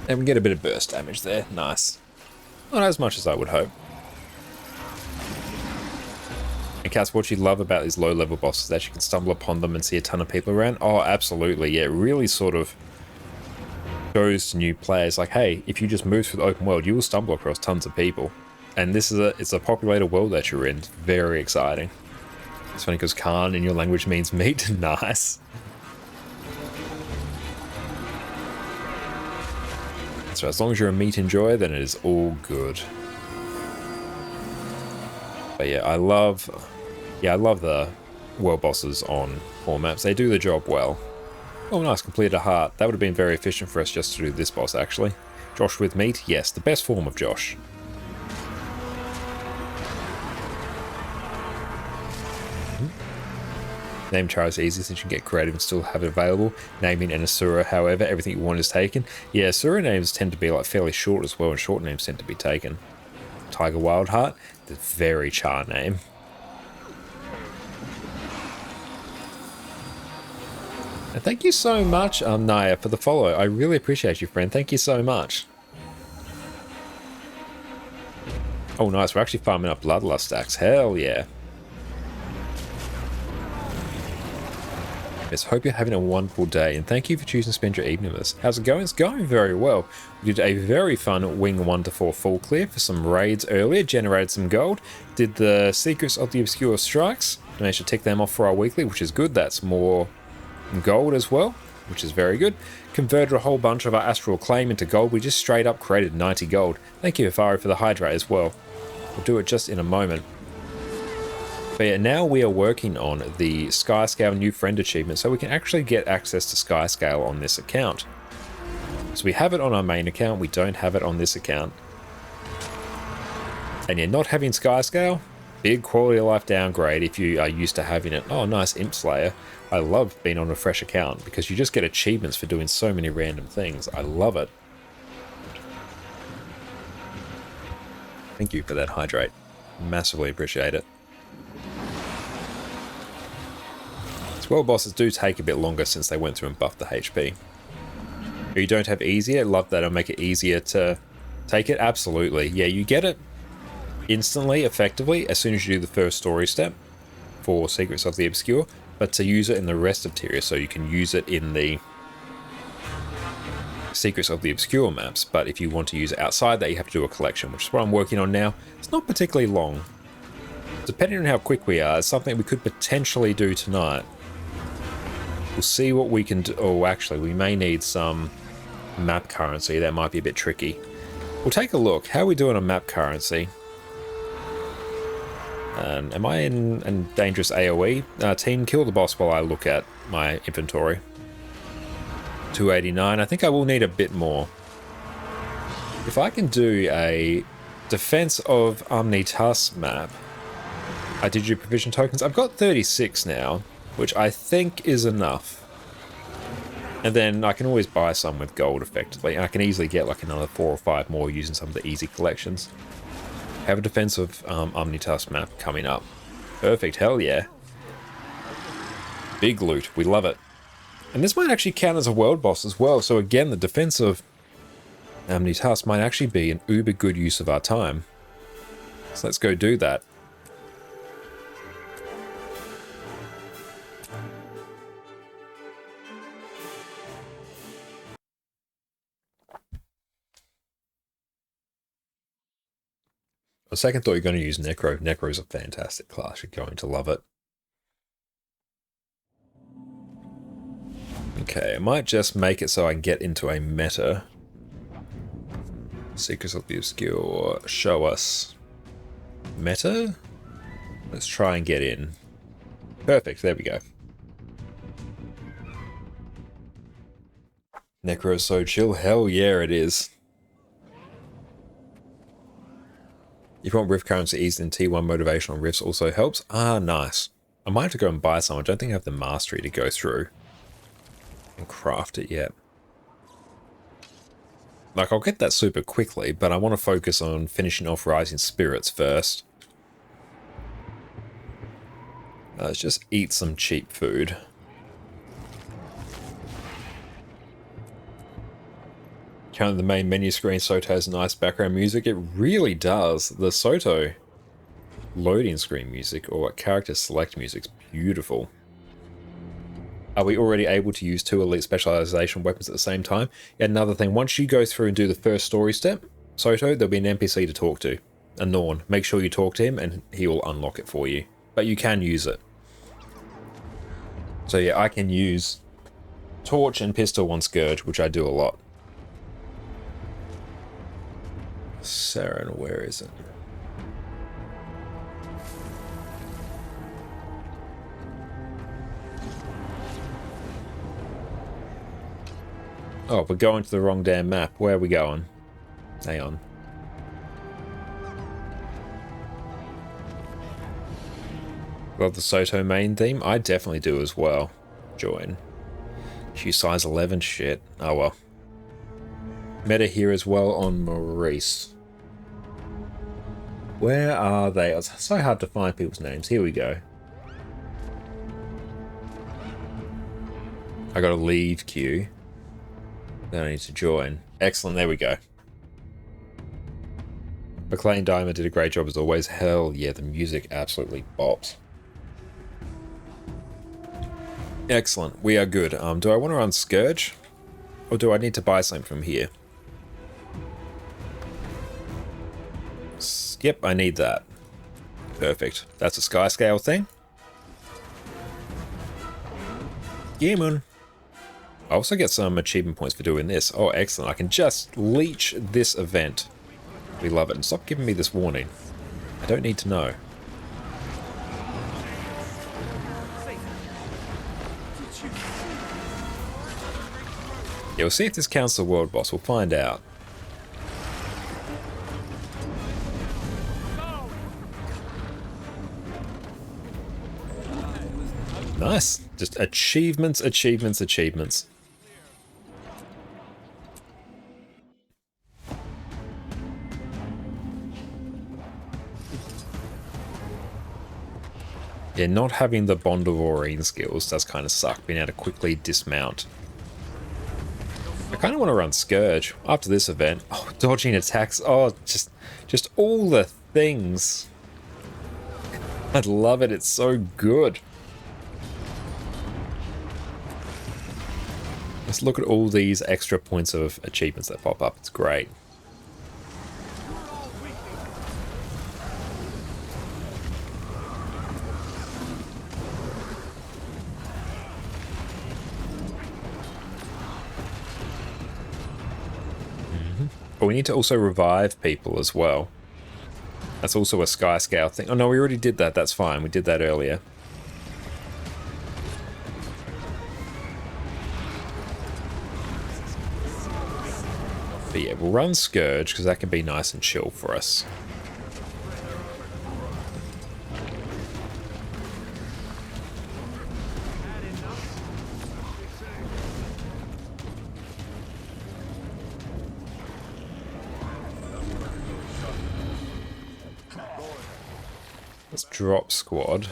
And we get a bit of burst damage there. Nice. Not as much as I would hope. And Cass, what you love about these low-level bosses is that you can stumble upon them and see a ton of people around. Oh, absolutely. Yeah, it really sort of shows to new players, like, hey, if you just move through the open world, you will stumble across tons of people. And this is it's a populated world that you're in. It's very exciting. It's funny because Khan in your language means meat. Nice. So as long as you're a meat enjoyer, then it is all good. But yeah, I love the world bosses on all maps. They do the job well. Oh nice, completed a heart. That would have been very efficient for us just to do this boss actually. Josh with meat? Yes, the best form of Josh. Name Char is easy since you can get creative and still have it available. Naming an Asura, however, everything you want is taken. Yeah, Asura names tend to be like fairly short as well, and short names tend to be taken. Tiger Wildheart, the very Char name. And thank you so much, Naya, for the follow. I really appreciate you, friend. Thank you so much. Oh, nice. We're actually farming up Bloodlust stacks. Hell yeah. Yes, hope you're having a wonderful day, and thank you for choosing to spend your evening with us. How's it going? It's going very well. We did a very fun Wing 1 to 4 full clear for some raids earlier, generated some gold, did the Secrets of the Obscure Strikes, managed to tick them off for our weekly, which is good. That's more gold as well, which is very good. Converted a whole bunch of our Astral Claim into gold. We just straight up created 90 gold. Thank you, Afari, for the hydrate as well. We'll do it just in a moment. But yeah, now we are working on the Sky Scale New Friend achievement, so we can actually get access to Sky Scale on this account. So we have it on our main account, we don't have it on this account. And yeah, not having Sky Scale, big quality of life downgrade if you are used to having it. Oh, nice, Imp Slayer. I love being on a fresh account because you just get achievements for doing so many random things. I love it. Thank you for that hydrate. Massively appreciate it. World bosses do take a bit longer since they went through and buffed the HP. If you don't have easier, love that it'll make it easier to take it. Absolutely. Yeah, you get it instantly, effectively, as soon as you do the first story step for Secrets of the Obscure, but to use it in the rest of Tyria, so you can use it in the Secrets of the Obscure maps, but if you want to use it outside that, you have to do a collection, which is what I'm working on now. It's not particularly long. Depending on how quick we are, it's something we could potentially do tonight. We'll see what we can do. Oh, actually, we may need some map currency. That might be a bit tricky. We'll take a look. How are we doing on map currency? And am I in dangerous AoE? Team, kill the boss while I look at my inventory. 289. I think I will need a bit more. If I can do a Defense of Omnitas map. I did do provision tokens. I've got 36 now, which I think is enough. And then I can always buy some with gold effectively. I can easily get like another 4 or 5 more using some of the easy collections. Have a Defense of Omnitas map coming up. Perfect, hell yeah. Big loot, we love it. And this might actually count as a world boss as well. So again, the Defense of Omnitas might actually be an uber good use of our time. So let's go do that. A second thought you're going to use Necro. Necro is a fantastic class. You're going to love it. Okay, I might just make it so I can get into a meta. Secrets of the Obscure. Show us. Meta? Let's try and get in. Perfect, there we go. Necro is so chill. Hell yeah, it is. If you want riff currency eased in T1 motivational riffs also helps. Ah, nice. I might have to go and buy some. I don't think I have the mastery to go through and craft it yet. Like, I'll get that super quickly, but I want to focus on finishing off Rising Spirits first. Let's just eat some cheap food. Currently the main menu screen, Soto has nice background music. It really does. The Soto loading screen music or character select music's beautiful. Are we already able to use 2 elite specialization weapons at the same time? Yeah, another thing, once you go through and do the first story step, Soto, there'll be an NPC to talk to. A Norn. Make sure you talk to him and he will unlock it for you. But you can use it. So yeah, I can use Torch and Pistol on Scourge, which I do a lot. Saren, where is it? Oh, we're going to the wrong damn map. Where are we going? Hang on. Love the Soto main theme? I definitely do as well. Join. Q size 11, shit. Oh well. Meta here as well on Maurice. Where are they? It's so hard to find people's names. Here we go. I gotta leave queue. Then I need to join. Excellent, there we go. McLean Diamond did a great job as always. Hell yeah, the music absolutely bops. Excellent, we are good. Do I want to run Scourge? Or do I need to buy something from here? Yep, I need that. Perfect. That's a sky scale thing. Yeah, moon. I also get some achievement points for doing this. Oh, excellent. I can just leech this event. We love it. And stop giving me this warning. I don't need to know. Yeah, we'll see if this counts the world boss. We'll find out. Nice. Just achievements, achievements, achievements. Yeah, not having the Bond of Aurine skills does kind of suck, being able to quickly dismount. I kind of want to run Scourge after this event. Oh, dodging attacks. Oh, just all the things. I love it. It's so good. Let's look at all these extra points of achievements that pop up. It's great. But we need to also revive people as well. That's also a sky scale thing. Oh no, we already did that. That's fine. We did that earlier. But yeah, we'll run Scourge because that can be nice and chill for us. Let's drop squad.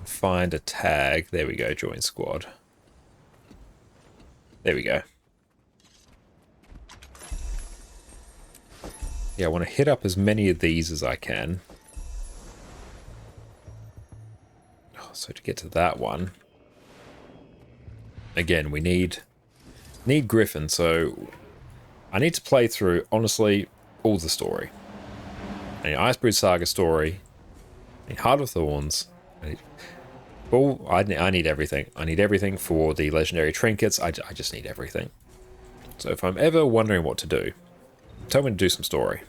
Find a tag. There we go, join squad. There we go. Yeah, I want to hit up as many of these as I can. Oh, so to get to that one, again, we need Griffin, so I need to play through, honestly, all the story. I need Icebreed Saga story, I need Heart of Thorns, I need everything. I need everything for the legendary trinkets. I just need everything. So if I'm ever wondering what to do, tell me to do some story.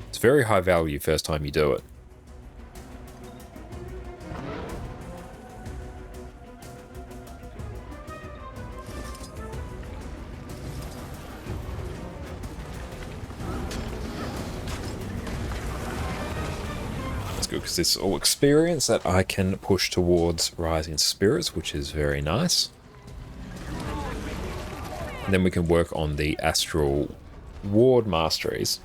It's very high value first time you do it. That's good because it's all experience that I can push towards Rising Spirits, which is very nice. And then we can work on the Astral Ward Masteries.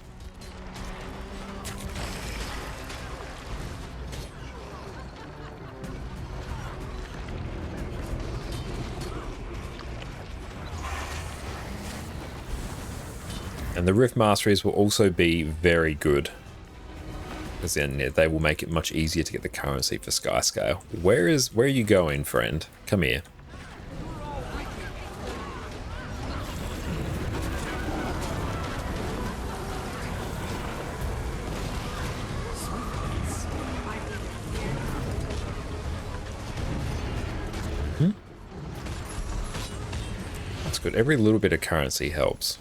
And the Rift Masteries will also be very good, because then they will make it much easier to get the currency for Skyscale. Where are you going, friend? Come here. That's good. Every little bit of currency helps.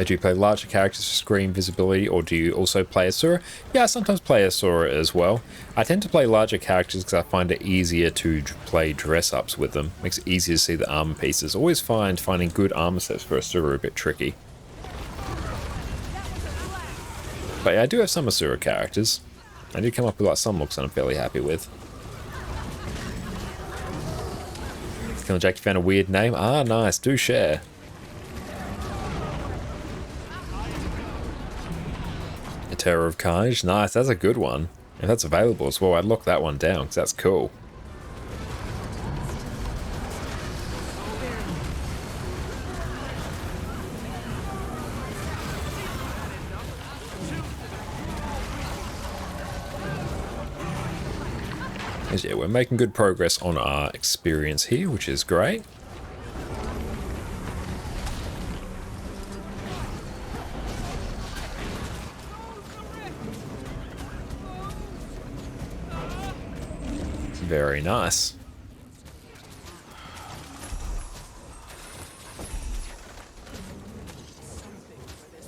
Do you play larger characters for screen visibility, or do you also play Asura? Yeah, I sometimes play Asura as well. I tend to play larger characters because I find it easier to play dress-ups with them. Makes it easier to see the armor pieces. Always find finding good armor sets for Asura a bit tricky. But yeah, I do have some Asura characters. I did come up with like some looks that I'm fairly happy with. Killing Jack, you found a weird name? Ah, nice. Do share. Terror of Carnage, nice, that's a good one. If that's available as well, I'd lock that one down, because that's cool. Yeah, we're making good progress on our experience here, which is great. Very nice.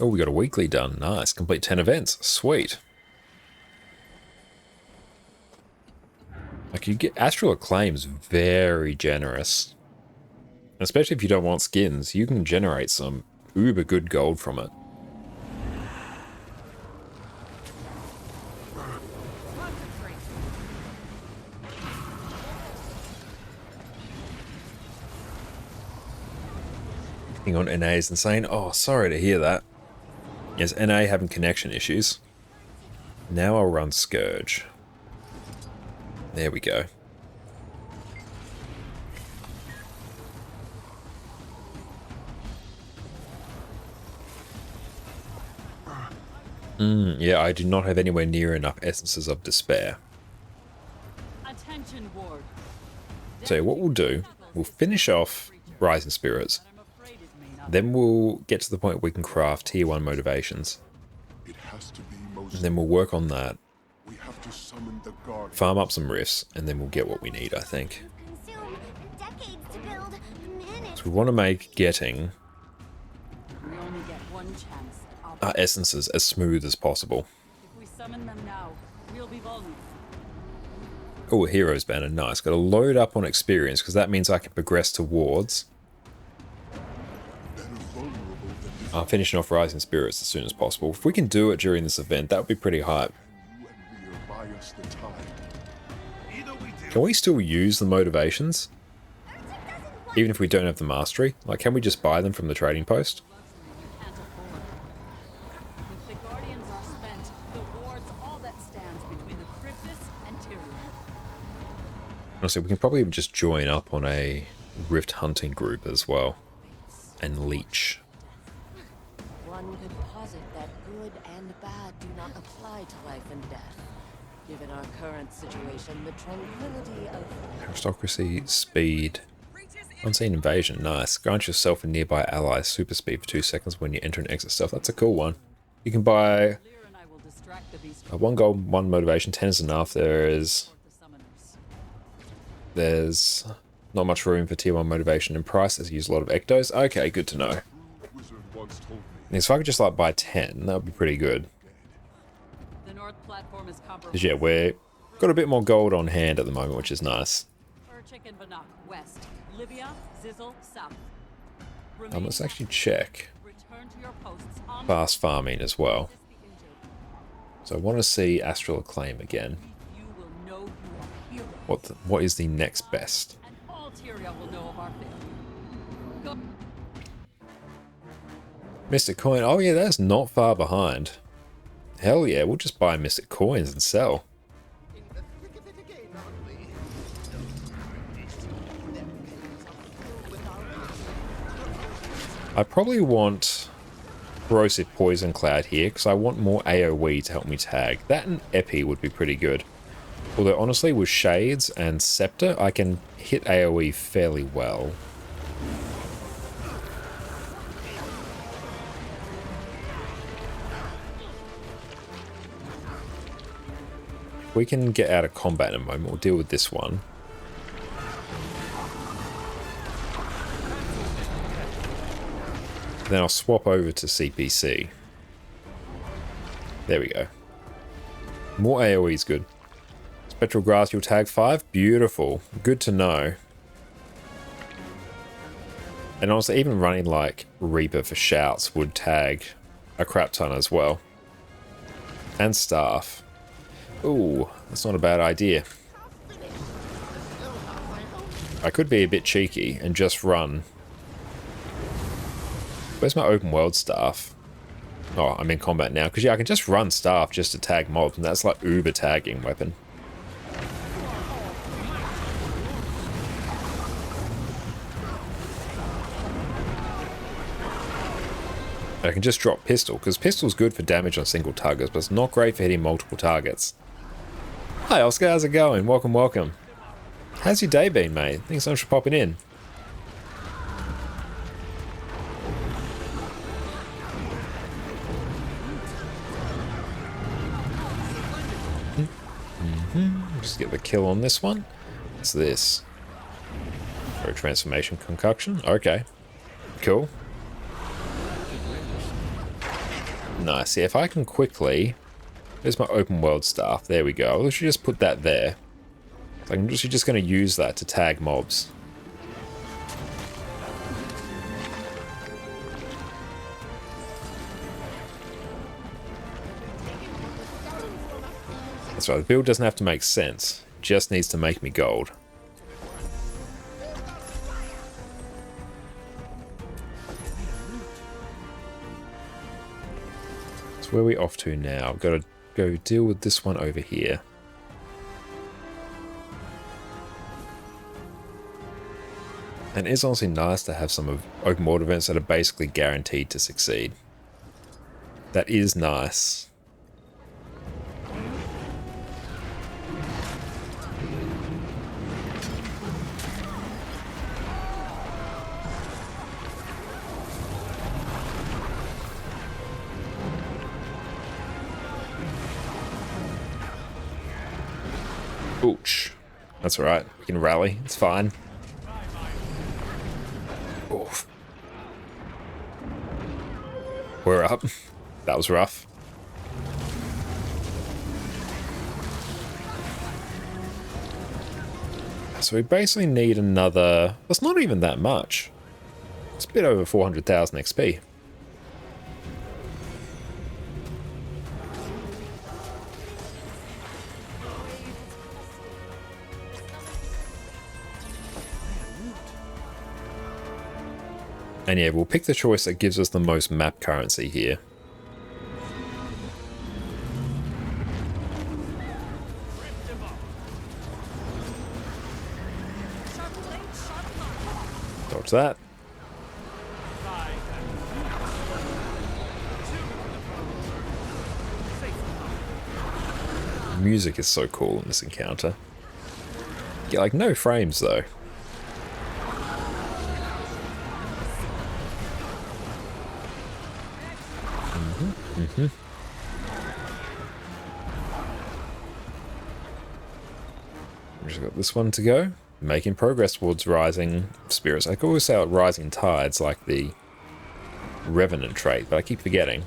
Oh, we got a weekly done. Nice. Complete 10 events. Sweet. Like, you get Astral Acclaim's very generous. Especially if you don't want skins, you can generate some uber good gold from it. On NA is insane. Oh, sorry to hear that. Yes, NA having connection issues. Now I'll run Scourge. There we go. Yeah, I do not have anywhere near enough Essences of Despair. Attention, Ward. So what we'll do, we'll finish off Rising Spirits. Then we'll get to the point where we can craft tier 1 motivations. It has to be most. And then we'll work on that. We have to summon the farm up some rifts, and then we'll get what we need, I think. Consume decades to build minutes. So we want to make getting We only get one chance. our essences as smooth as possible. If we summon them now, we'll be vulnerable. Oh, a hero's banner, nice. Got to load up on experience, because that means I can progress towards finishing off Rising Spirits as soon as possible. If we can do it during this event, that would be pretty hype. Can we still use the motivations? Even if we don't have the mastery? Like, can we just buy them from the trading post? You can't afford. If the Guardians are spent, the ward's all that stands between the Cryptus and Tyrion. Honestly, we can probably even just join up on a rift hunting group as well. And leech. One could posit that good and bad do not apply to life and death. Given our current situation, the tranquility of Aristocracy, speed. Unseen invasion, nice. Grant yourself and nearby allies super speed for 2 seconds when you enter and exit stuff. That's a cool one. You can buy Lear and I will distract the beast a 1 gold, 1 motivation. 10 is enough. There's not much room for tier 1 motivation and price as you use a lot of ectos. Okay, good to know. Yeah, so if I could just like buy 10, that would be pretty good. The north platform is compromised. Because yeah, we've got a bit more gold on hand at the moment, which is nice. Urchik and Bannock, west. Libya, Zizzle, south. Let's actually check Return to your posts on fast farming as well. the injured. So I want to see Astral Acclaim again. You will know you are heroes. What is the next best? And all Tyria will know of our failure. Go. Mystic Coin. Oh yeah, that's not far behind. Hell yeah, we'll just buy Mystic Coins and sell. I probably want Corrosive Poison Cloud here, because I want more AoE to help me tag. That and Epi would be pretty good. Although honestly, with Shades and Scepter, I can hit AoE fairly well. We can get out of combat in a moment. We'll deal with this one. Then I'll swap over to CPC. There we go. More AoE is good. Spectral Grass, you'll tag 5? Beautiful. Good to know. And honestly, even running like Reaper for shouts would tag a crap ton as well. And Staff. Ooh, that's not a bad idea. I could be a bit cheeky and just run. Where's my open world staff? Oh, I'm in combat now. Because yeah, I can just run staff just to tag mobs, and that's like uber tagging weapon. I can just drop pistol, because pistol's good for damage on single targets, but it's not great for hitting multiple targets. Hi Oscar, how's it going? Welcome, welcome. How's your day been, mate? Thanks so much for popping in. Just get the kill on this one. What's this? For a transformation concoction? Okay. Cool. Nice. Yeah, if I can quickly... There's my open world staff. There we go. I'll literally just put that there. I'm literally just going to use that to tag mobs. That's right. The build doesn't have to make sense. It just needs to make me gold. So where are we off to now? I've got to go deal with this one over here. And it is honestly nice to have some of open world events that are basically guaranteed to succeed. That is nice. Pooch. That's alright. We can rally. It's fine. Oof. We're up. That was rough. So we basically need another... That's not even that much. It's a bit over 400,000 XP. And yeah, we'll pick the choice that gives us the most map currency here. Dodge that. Music is so cool in this encounter. Get like no frames though. Just got this one to go. Making progress towards rising spirits. I could always say like rising tides, like the Revenant trait, but I keep forgetting.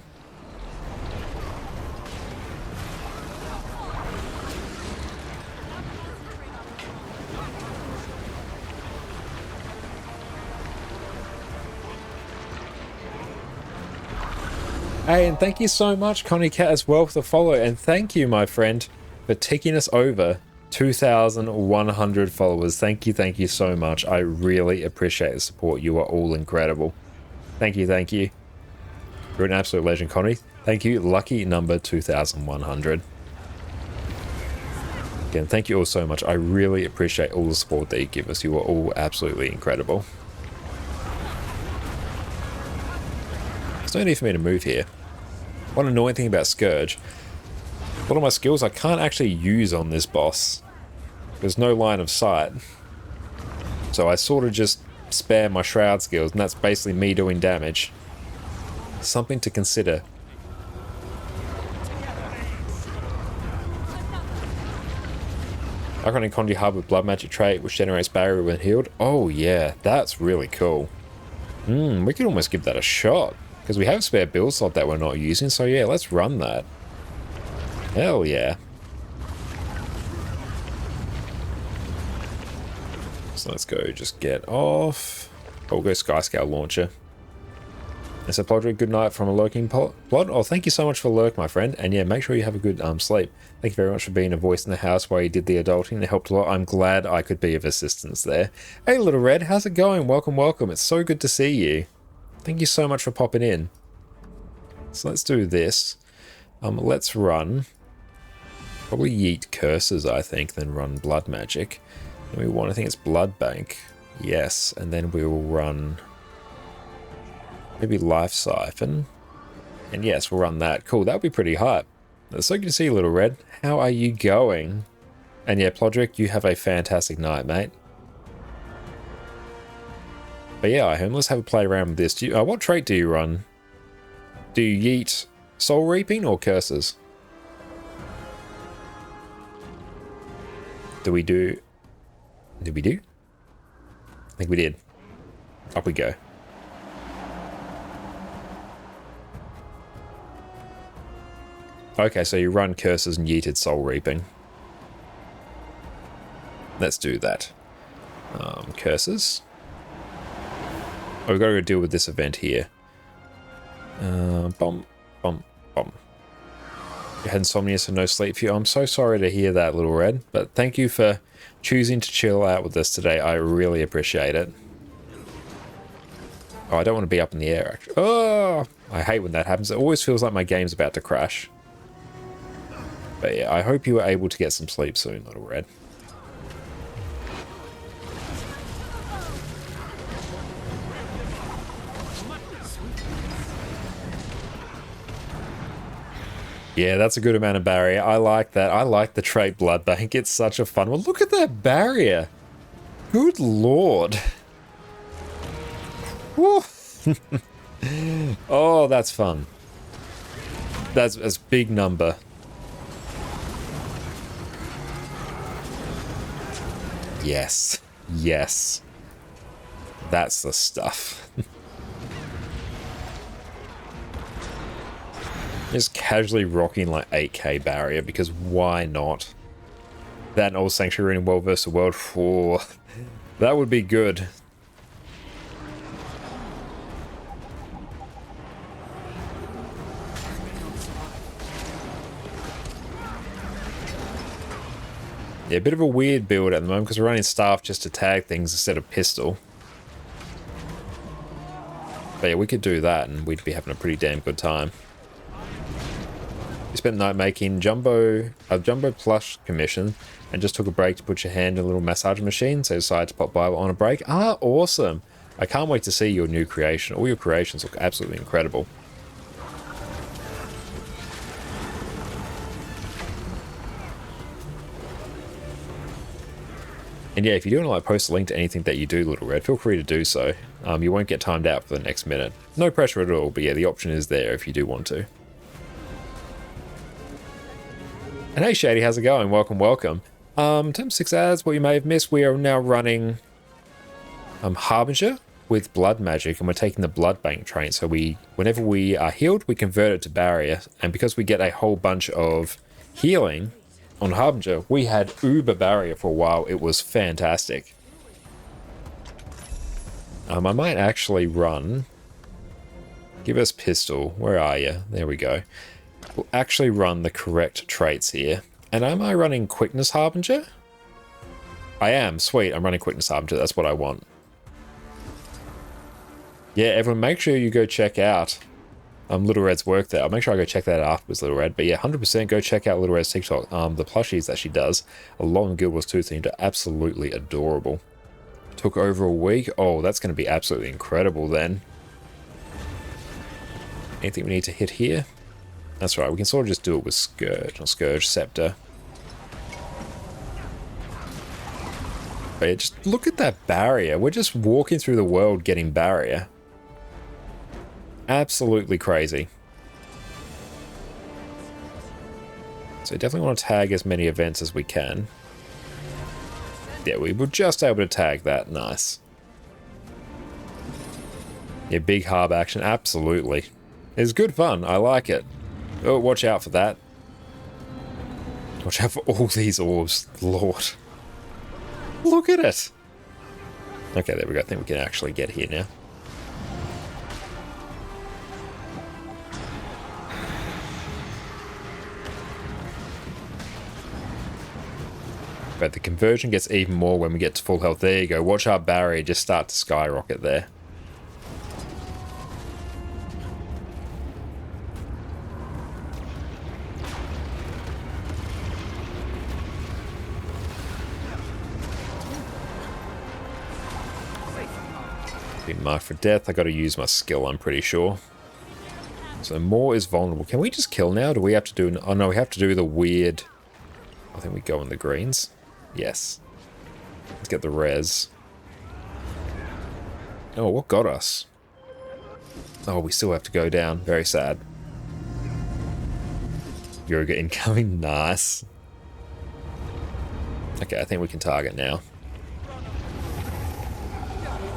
Hey, and thank you so much, Connie Cat, as well for the follow. And thank you, my friend, for taking us over 2,100 followers. Thank you so much. I really appreciate the support. You are all incredible. Thank you, thank you. You're an absolute legend, Connie. Thank you. Lucky number 2,100. Again, thank you all so much. I really appreciate all the support that you give us. You are all absolutely incredible. There's no need for me to move here. One annoying thing about Scourge, a lot of my skills I can't actually use on this boss. There's no line of sight. So I sort of just spare my Shroud skills, and that's basically me doing damage. Something to consider. Iconic Condi Hub with Blood Magic trait, which generates barrier when healed. Oh yeah, that's really cool. We could almost give that a shot. Because we have a spare build slot that we're not using, so yeah, let's run that. Hell yeah. So let's go just get off. Oh, we'll go Skyscale Launcher. It's a Plodrick, good night from a lurking plod. Oh, thank you so much for lurk, my friend. And yeah, make sure you have a good sleep. Thank you very much for being a voice in the house while you did the adulting. It helped a lot. I'm glad I could be of assistance there. Hey, Little Red, how's it going? Welcome, welcome. It's so good to see you. Thank you so much for popping in. So let's do this. Let's run. Probably yeet curses, I think, then run blood magic. And we want, I think it's blood bank. Yes, and then we will run maybe life siphon. And yes, we'll run that. Cool, that would be pretty hype. It's so good to see you, Little Red. How are you going? And yeah, Plodrick, you have a fantastic night, mate. But yeah, Ihome, let's have a play around with this. Do you, what trait do you run? Do you yeet Soul Reaping or Curses? Did we do? I think we did. Up we go. Okay, so you run Curses and yeeted Soul Reaping. Let's do that. Curses. Oh, we've got to go deal with this event here. Bum. You had insomnia, so no sleep for you. I'm so sorry to hear that, Little Red, but thank you for choosing to chill out with us today. I really appreciate it. Oh, I don't want to be up in the air, actually. Oh, I hate when that happens. It always feels like my game's about to crash. But yeah, I hope you were able to get some sleep soon, Little Red. Yeah, that's a good amount of barrier. I like that. I like the trait Blood Bank. It's such a fun one. Look at that barrier. Good lord. Woo. Oh, that's fun. That's a big number. Yes. Yes. That's the stuff. Just casually rocking like 8k barrier, because why not? That and all Sanctuary in World vs. World 4. That would be good. Yeah, a bit of a weird build at the moment because we're running staff just to tag things instead of pistol. But yeah, we could do that and we'd be having a pretty damn good time. We spent the night making a jumbo plush commission and just took a break to put your hand in a little massage machine, so decided to pop by on a break. Ah, awesome! I can't wait to see your new creation. All your creations look absolutely incredible. And yeah, if you do want to like post a link to anything that you do, Little Red, feel free to do so. You won't get timed out for the next minute. No pressure at all, but yeah, the option is there if you do want to. And hey Shady, how's it going? Welcome, welcome. Term 6 ads, what you may have missed, we are now running Harbinger with Blood Magic, and we're taking the Blood Bank trait, so whenever we are healed, we convert it to Barrier, and because we get a whole bunch of healing on Harbinger, we had Uber Barrier for a while. It was fantastic. I might actually run... Give us Pistol. Where are you? There we go. We'll actually run the correct traits here. And am I running Quickness Harbinger? I am. Sweet. I'm running Quickness Harbinger. That's what I want. Yeah, everyone, make sure you go check out Little Red's work there. I'll make sure I go check that out afterwards, Little Red. But yeah, 100% go check out Little Red's TikTok. The plushies that she does, along with Guild Wars 2 themed, are absolutely adorable. Took over a week. Oh, that's going to be absolutely incredible then. Anything we need to hit here? That's right, we can sort of just do it with Scourge, or Scourge Scepter. But yeah, just look at that barrier. We're just walking through the world getting barrier. Absolutely crazy. So definitely want to tag as many events as we can. Yeah, we were just able to tag that. Nice. Yeah, big harb action. Absolutely. It's good fun. I like it. Oh, watch out for that. Watch out for all these orbs. Lord. Look at it. Okay, there we go. I think we can actually get here now. But the conversion gets even more when we get to full health. There you go. Watch our barrier just start to skyrocket there. Being marked for death. I got to use my skill, I'm pretty sure. So more is vulnerable. Can we just kill now? Do we have to do... Oh no, we have to do the weird... I think we go in the greens. Yes. Let's get the res. Oh, what got us? Oh, we still have to go down. Very sad. Yoga incoming. Nice. Okay, I think we can target now.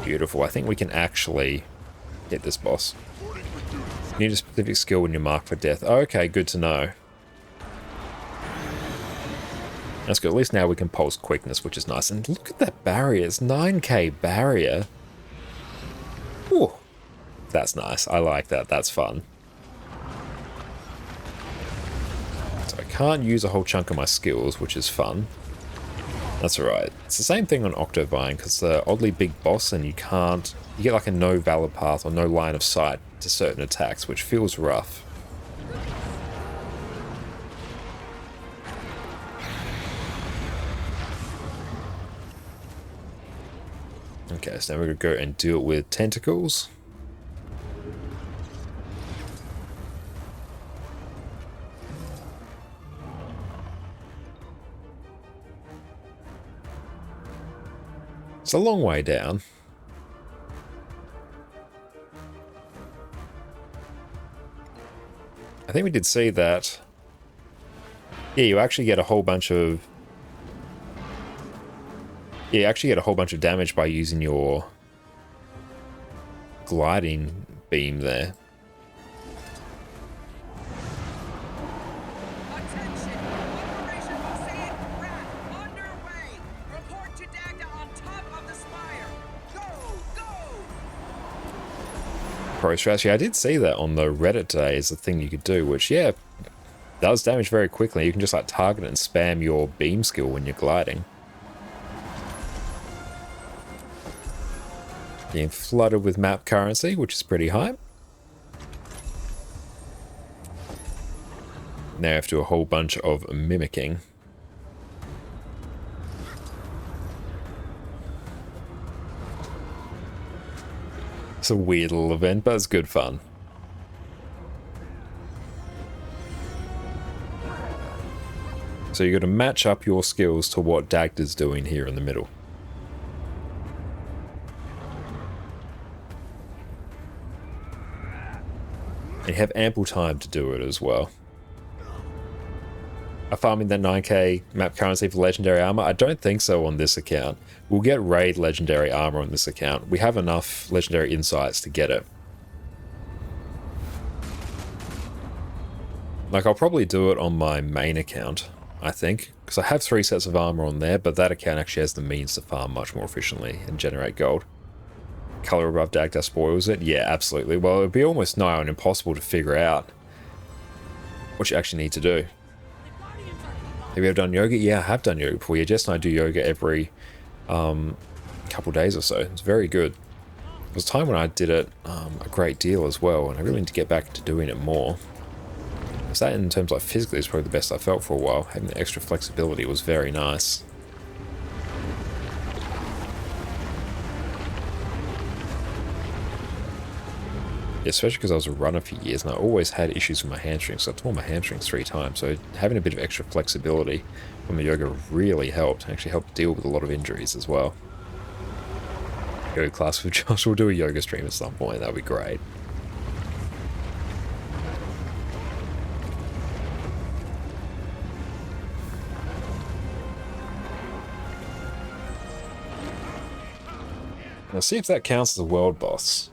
Beautiful. I think we can actually hit this boss. You need a specific skill when you're marked for death. Okay, good to know. That's good. At least now we can pulse quickness, which is nice. And look at that barrier. It's 9k barrier. Ooh. That's nice. I like that. That's fun. So I can't use a whole chunk of my skills, which is fun. That's alright. It's the same thing on Octovine, because the oddly big boss and you can't... You get like a no valid path or no line of sight to certain attacks, which feels rough. Okay, so now we're going to go and deal with tentacles. It's a long way down. I think we did see that. Yeah, you actually get a whole bunch of Yeah, you actually get a whole bunch of damage by using your gliding beam there. Attention! Operation Mosaic Wrath underway! Report to Dagda on top of the spire! Go! Go! Pro strategy. I did see that on the Reddit today as a thing you could do, which, yeah, does damage very quickly. You can just like target and spam your beam skill when you're gliding. Being flooded with map currency, which is pretty hype. Now you have to do a whole bunch of mimicking. It's a weird little event, but it's good fun. So you've got to match up your skills to what Dagda's doing here in the middle. And you have ample time to do it as well. Are farming that 9k map currency for legendary armor? I don't think so on this account. We'll get raid legendary armor on this account. We have enough legendary insights to get it. Like, I'll probably do it on my main account, I think. Because I have 3 sets of armor on there, but that account actually has the means to farm much more efficiently and generate gold. Color above Dagda spoils it? Yeah, absolutely. Well, it would be almost nigh on impossible to figure out what you actually need to do. Have you ever done yoga? Yeah, I have done yoga before. Yeah, Jess and I do yoga every couple days or so. It's very good. There was a time when I did it a great deal as well, and I really need to get back to doing it more. So that, in terms of like physically, is probably the best I felt for a while. Having the extra flexibility was very nice. Especially because I was a runner for years and I always had issues with my hamstrings, so I tore my hamstrings 3 times, so having a bit of extra flexibility from the yoga really helped. Actually helped deal with a lot of injuries as well. Yoga class with Josh, we'll do a yoga stream at some point, that would be great. Now see if that counts as a world boss.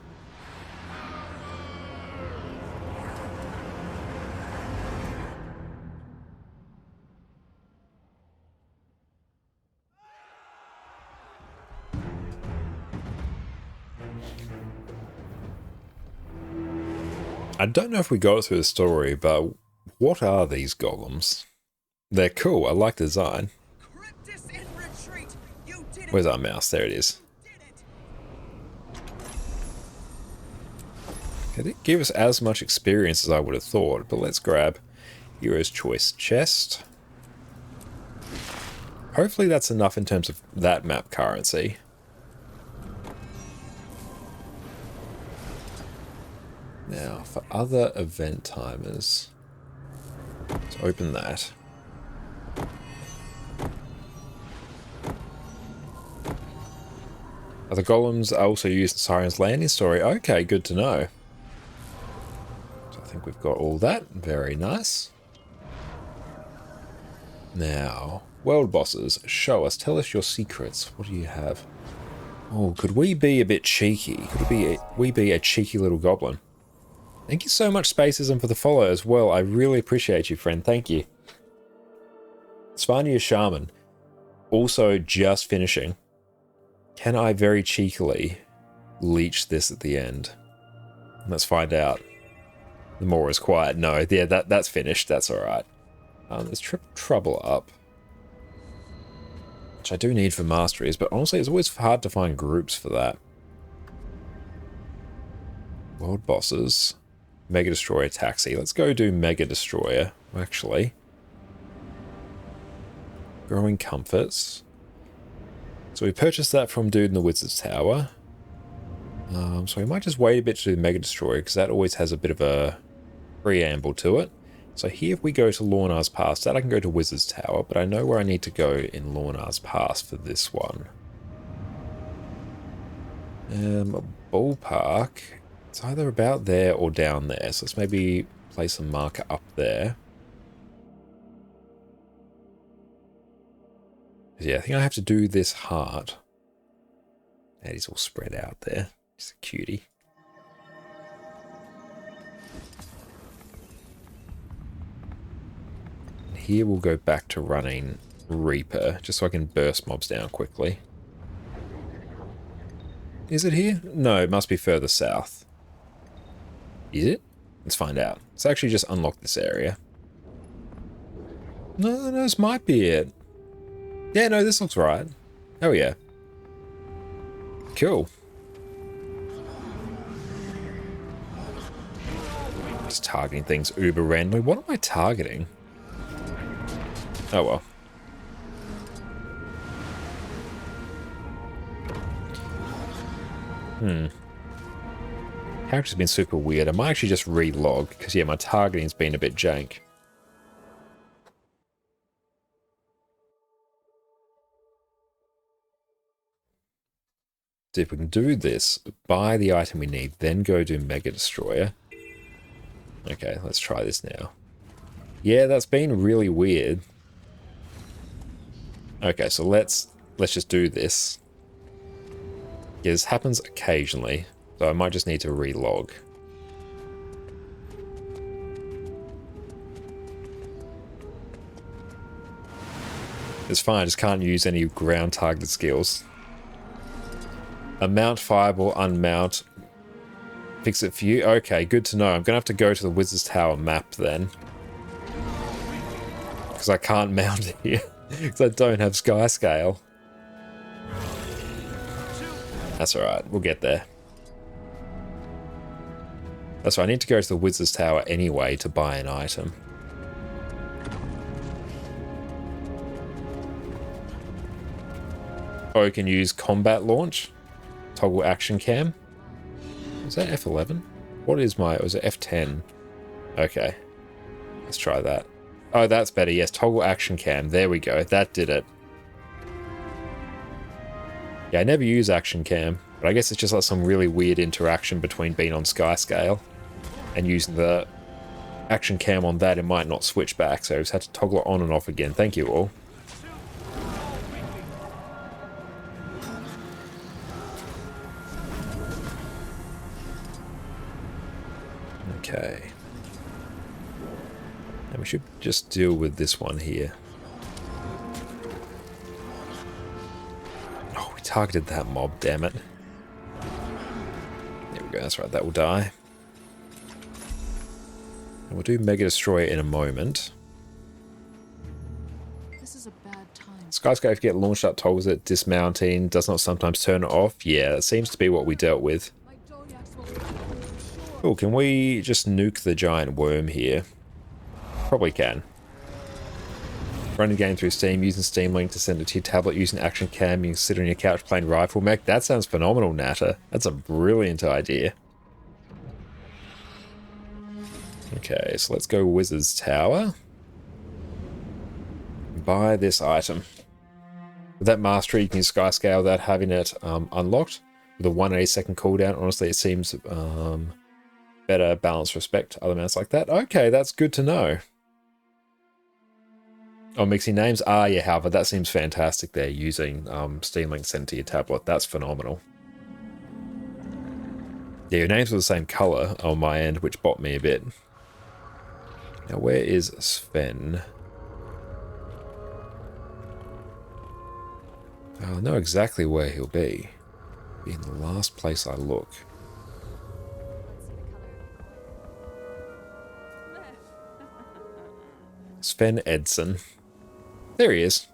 I don't know if we got through the story, but what are these golems? They're cool. I like the design. Cryptus in retreat! You did it! Where's our mouse? There it is. You did it! They didn't give us as much experience as I would have thought, but let's grab Hero's Choice Chest. Hopefully that's enough in terms of that map currency. Now, for other event timers, let's open that. Are the golems also used in Siren's Landing story? Okay, good to know. So I think we've got all that. Very nice. Now, world bosses, show us. Tell us your secrets. What do you have? Oh, could we be a bit cheeky? Could we be a cheeky little goblin? Thank you so much, Spacism, for the follow as well. I really appreciate you, friend. Thank you. Spania Shaman. Also just finishing. Can I very cheekily leech this at the end? Let's find out. The more is quiet. No, yeah, that's finished. That's alright. There's Trouble up. Which I do need for masteries, but honestly, it's always hard to find groups for that. World bosses. Mega Destroyer Taxi. Let's go do Mega Destroyer, actually. Growing Comforts. So we purchased that from Dude in the Wizard's Tower. So we might just wait a bit to do Mega Destroyer, because that always has a bit of a preamble to it. So here if we go to Lornar's Pass, that I can go to Wizard's Tower, but I know where I need to go in Lornar's Pass for this one. Ballpark. It's either about there or down there, so let's maybe place a marker up there. Yeah, I think I have to do this hard. And he's all spread out there. He's a cutie. And here we'll go back to running Reaper, just so I can burst mobs down quickly. Is it here? No, it must be further south. Is it? Let's find out. Let's actually just unlock this area. No, this might be it. Yeah, no, this looks right. Oh, yeah. Cool. Just targeting things uber randomly. What am I targeting? Oh, well. Character's been super weird. I might actually just re-log, because, yeah, my targeting's been a bit jank. So if we can do this, buy the item we need, then go do Mega Destroyer. Okay, let's try this now. Yeah, that's been really weird. Okay, so let's just do this. Yeah, this happens occasionally, so I might just need to re-log. It's fine, I just can't use any ground targeted skills. Mount Fireball, unmount. Fix it for you? Okay, good to know. I'm going to have to go to the Wizard's Tower map then. Because I can't mount it here. Because I don't have sky scale. That's alright, we'll get there. That's right, I need to go to the Wizard's Tower anyway to buy an item. Oh, you can use combat launch? Toggle action cam? Is that F11? What is my... Was it F10? Okay. Let's try that. Oh, that's better. Yes, toggle action cam. There we go. That did it. Yeah, I never use action cam, but I guess it's just like some really weird interaction between being on sky scale and using the action cam on that. It might not switch back, so I just had to toggle it on and off again. Thank you all. Okay. And we should just deal with this one here. Oh, we targeted that mob, damn it. There we go, that's right, that will die. And we'll do Mega Destroyer in a moment. This is a bad time. Skyscraper get launched up toggles it, dismounting, does not sometimes turn it off. Yeah, that seems to be what we dealt with. My Zodiacs will come, sure. Cool, can we just nuke the giant worm here? Probably can. Running game through Steam, using Steam Link to send it to your tablet, using Action Cam, you can sit on your couch playing Rifle Mech. That sounds phenomenal, Natter. That's a brilliant idea. Okay, so let's go Wizard's Tower. Buy this item. With that mastery, you can use Sky Scale without having it unlocked. With a 180-second cooldown, honestly, it seems better balance respect to other mounts like that. Okay, that's good to know. Oh, mixing names? Ah, yeah, however, that seems fantastic there, using Steam Link sent to your tablet. That's phenomenal. Yeah, your names were the same colour on my end, which bot me a bit. Now, where is Sven? I know exactly where he'll be. Be in the last place I look. Sven Edson. There he is.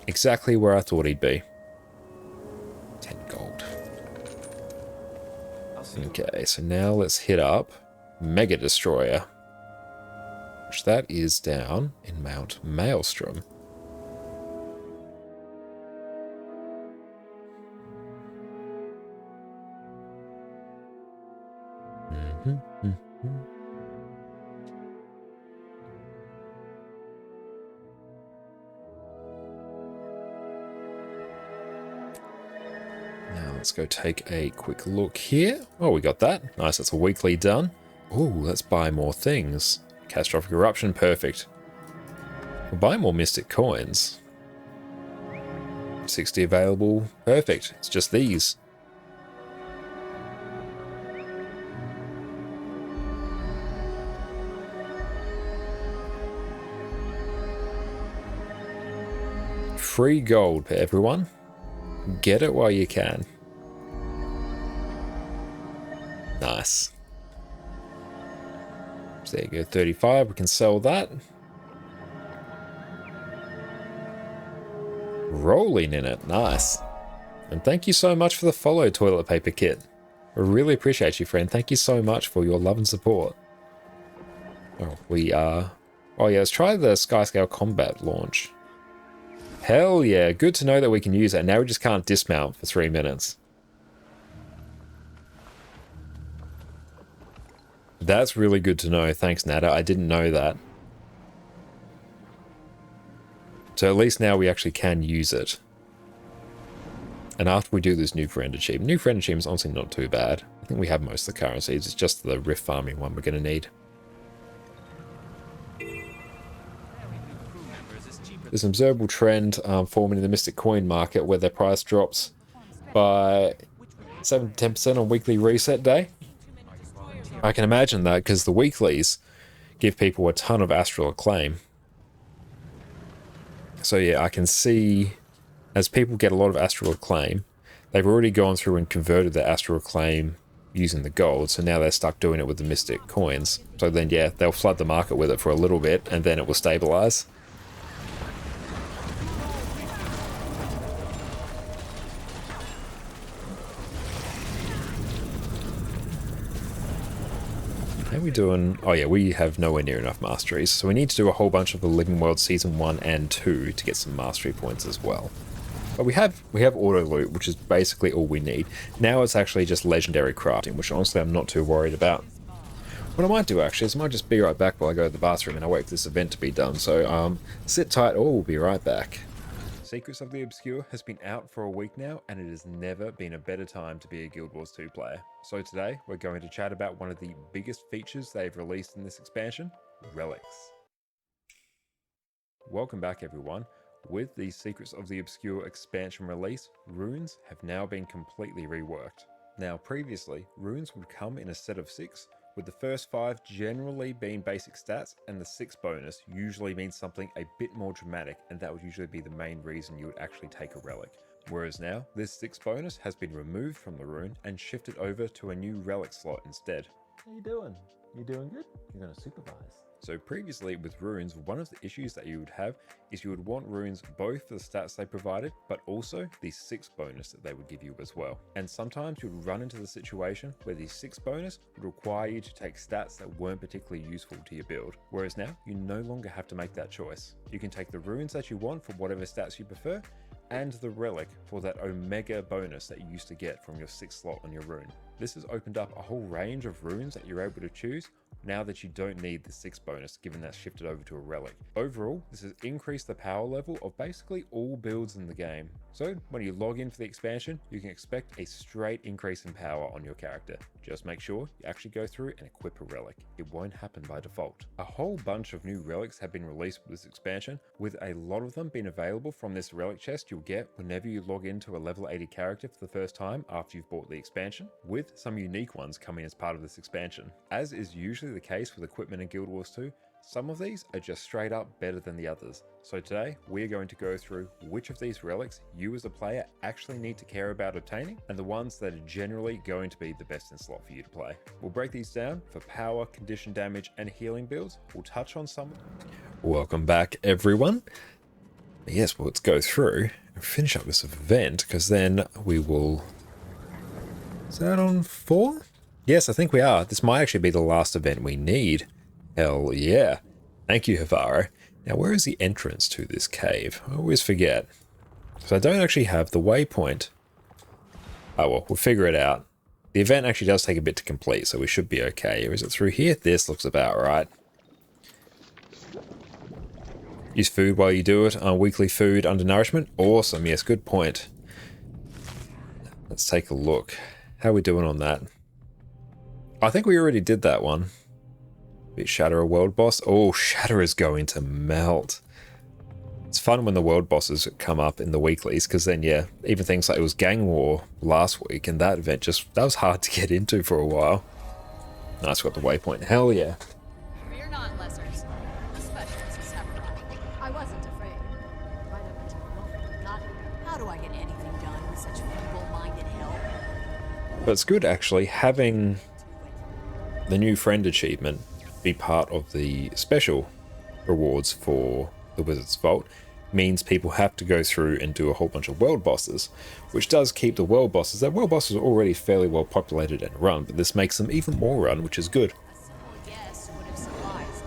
Exactly where I thought he'd be. 10 gold. Okay, so now let's hit up Mega Destroyer. Which that is down in Mount Maelstrom. Now let's go take a quick look here. Oh, we got that. Nice, that's a weekly done. Oh, let's buy more things. Catastrophic Eruption, perfect. We'll buy more Mystic Coins. 60 available. Perfect. It's just these. Free gold for everyone. Get it while you can. Nice. So there you go, 35. We can sell that. Rolling in it. Nice. And thank you so much for the follow, Toilet Paper Kit. I really appreciate you, friend. Thank you so much for your love and support. Oh, we are... Oh yeah, let's try the Skyscale Combat launch. Hell yeah, good to know that we can use that. Now we just can't dismount for 3 minutes. That's really good to know. Thanks, Nada. I didn't know that. So at least now we actually can use it. And after we do this new friend achievement, new friend achievement is honestly not too bad. I think we have most of the currencies. It's just the rift farming one we're going to need. There's an observable trend forming in the Mystic Coin market where their price drops by 7-10% on weekly reset day. I can imagine that because the weeklies give people a ton of astral acclaim. So yeah, I can see as people get a lot of astral acclaim, they've already gone through and converted their astral acclaim using the gold, so now they're stuck doing it with the Mystic coins. So then yeah, they'll flood the market with it for a little bit and then it will stabilize. How are we doing? Oh yeah, we have nowhere near enough masteries, so we need to do a whole bunch of the Living World Season 1 and 2 to get some mastery points as well. But we have auto loot, which is basically all we need. Now it's actually just legendary crafting, which honestly I'm not too worried about. What I might do actually is I might just be right back while I go to the bathroom and I wait for this event to be done. So sit tight or we'll be right back. Secrets of the Obscure has been out for a week now, and it has never been a better time to be a Guild Wars 2 player. So today, we're going to chat about one of the biggest features they've released in this expansion, relics. Welcome back everyone. With the Secrets of the Obscure expansion release, runes have now been completely reworked. Now previously, runes would come in a set of 6, with the first 5 generally being basic stats, and the 6th bonus usually means something a bit more dramatic, and that would usually be the main reason you would actually take a relic. Whereas now, this 6th bonus has been removed from the rune and shifted over to a new relic slot instead. How you doing? You doing good? You're going to supervise. So previously with runes, one of the issues that you would have is you would want runes both for the stats they provided, but also the 6th bonus that they would give you as well. And sometimes you would run into the situation where the 6th bonus would require you to take stats that weren't particularly useful to your build. Whereas now, you no longer have to make that choice. You can take the runes that you want for whatever stats you prefer, and the relic for that Omega bonus that you used to get from your 6th slot on your rune. This has opened up a whole range of runes that you're able to choose now that you don't need the 6th bonus, given that's shifted over to a relic. Overall, this has increased the power level of basically all builds in the game. So when you log in for the expansion, you can expect a straight increase in power on your character. Just make sure you actually go through and equip a relic. It won't happen by default. A whole bunch of new relics have been released with this expansion, with a lot of them being available from this relic chest you'll get whenever you log into a level 80 character for the first time after you've bought the expansion, with some unique ones coming as part of this expansion. As is usually the case with equipment in Guild Wars 2, some of these are just straight up better than the others. So today, we're going to go through which of these relics you as a player actually need to care about obtaining, and the ones that are generally going to be the best in slot for you to play. We'll break these down for power, condition damage, and healing builds. We'll touch on some. Welcome back, everyone. Yes, well, let's go through and finish up this event, because then we will... Is that on 4? Yes, I think we are. This might actually be the last event we need. Hell yeah. Thank you, Havaro. Now, where is the entrance to this cave? I always forget. So I don't actually have the waypoint. Oh well, we'll figure it out. The event actually does take a bit to complete, so we should be okay. Or is it through here? This looks about right. Use food while you do it. Weekly food under nourishment. Awesome. Yes, good point. Let's take a look. How are we doing on that? I think we already did that one. Shatter a world boss. Oh, Shatter is going to melt. It's fun when the world bosses come up in the weeklies, because then, yeah, even things like it was Gang War last week, and that event that was hard to get into for a while. Nice, got the waypoint. Hell yeah. Fear not, lessers. The specialists have arrived. I wasn't afraid. Right up until the moment you got here. How do I get anything done with such feeble-minded help? But it's good, actually, having the new friend achievement be part of the special rewards for the Wizard's Vault means people have to go through and do a whole bunch of world bosses, which does keep the world bosses. The world bosses are already fairly well populated and run, but this makes them even more run, which is good. A simple yes would have sufficed.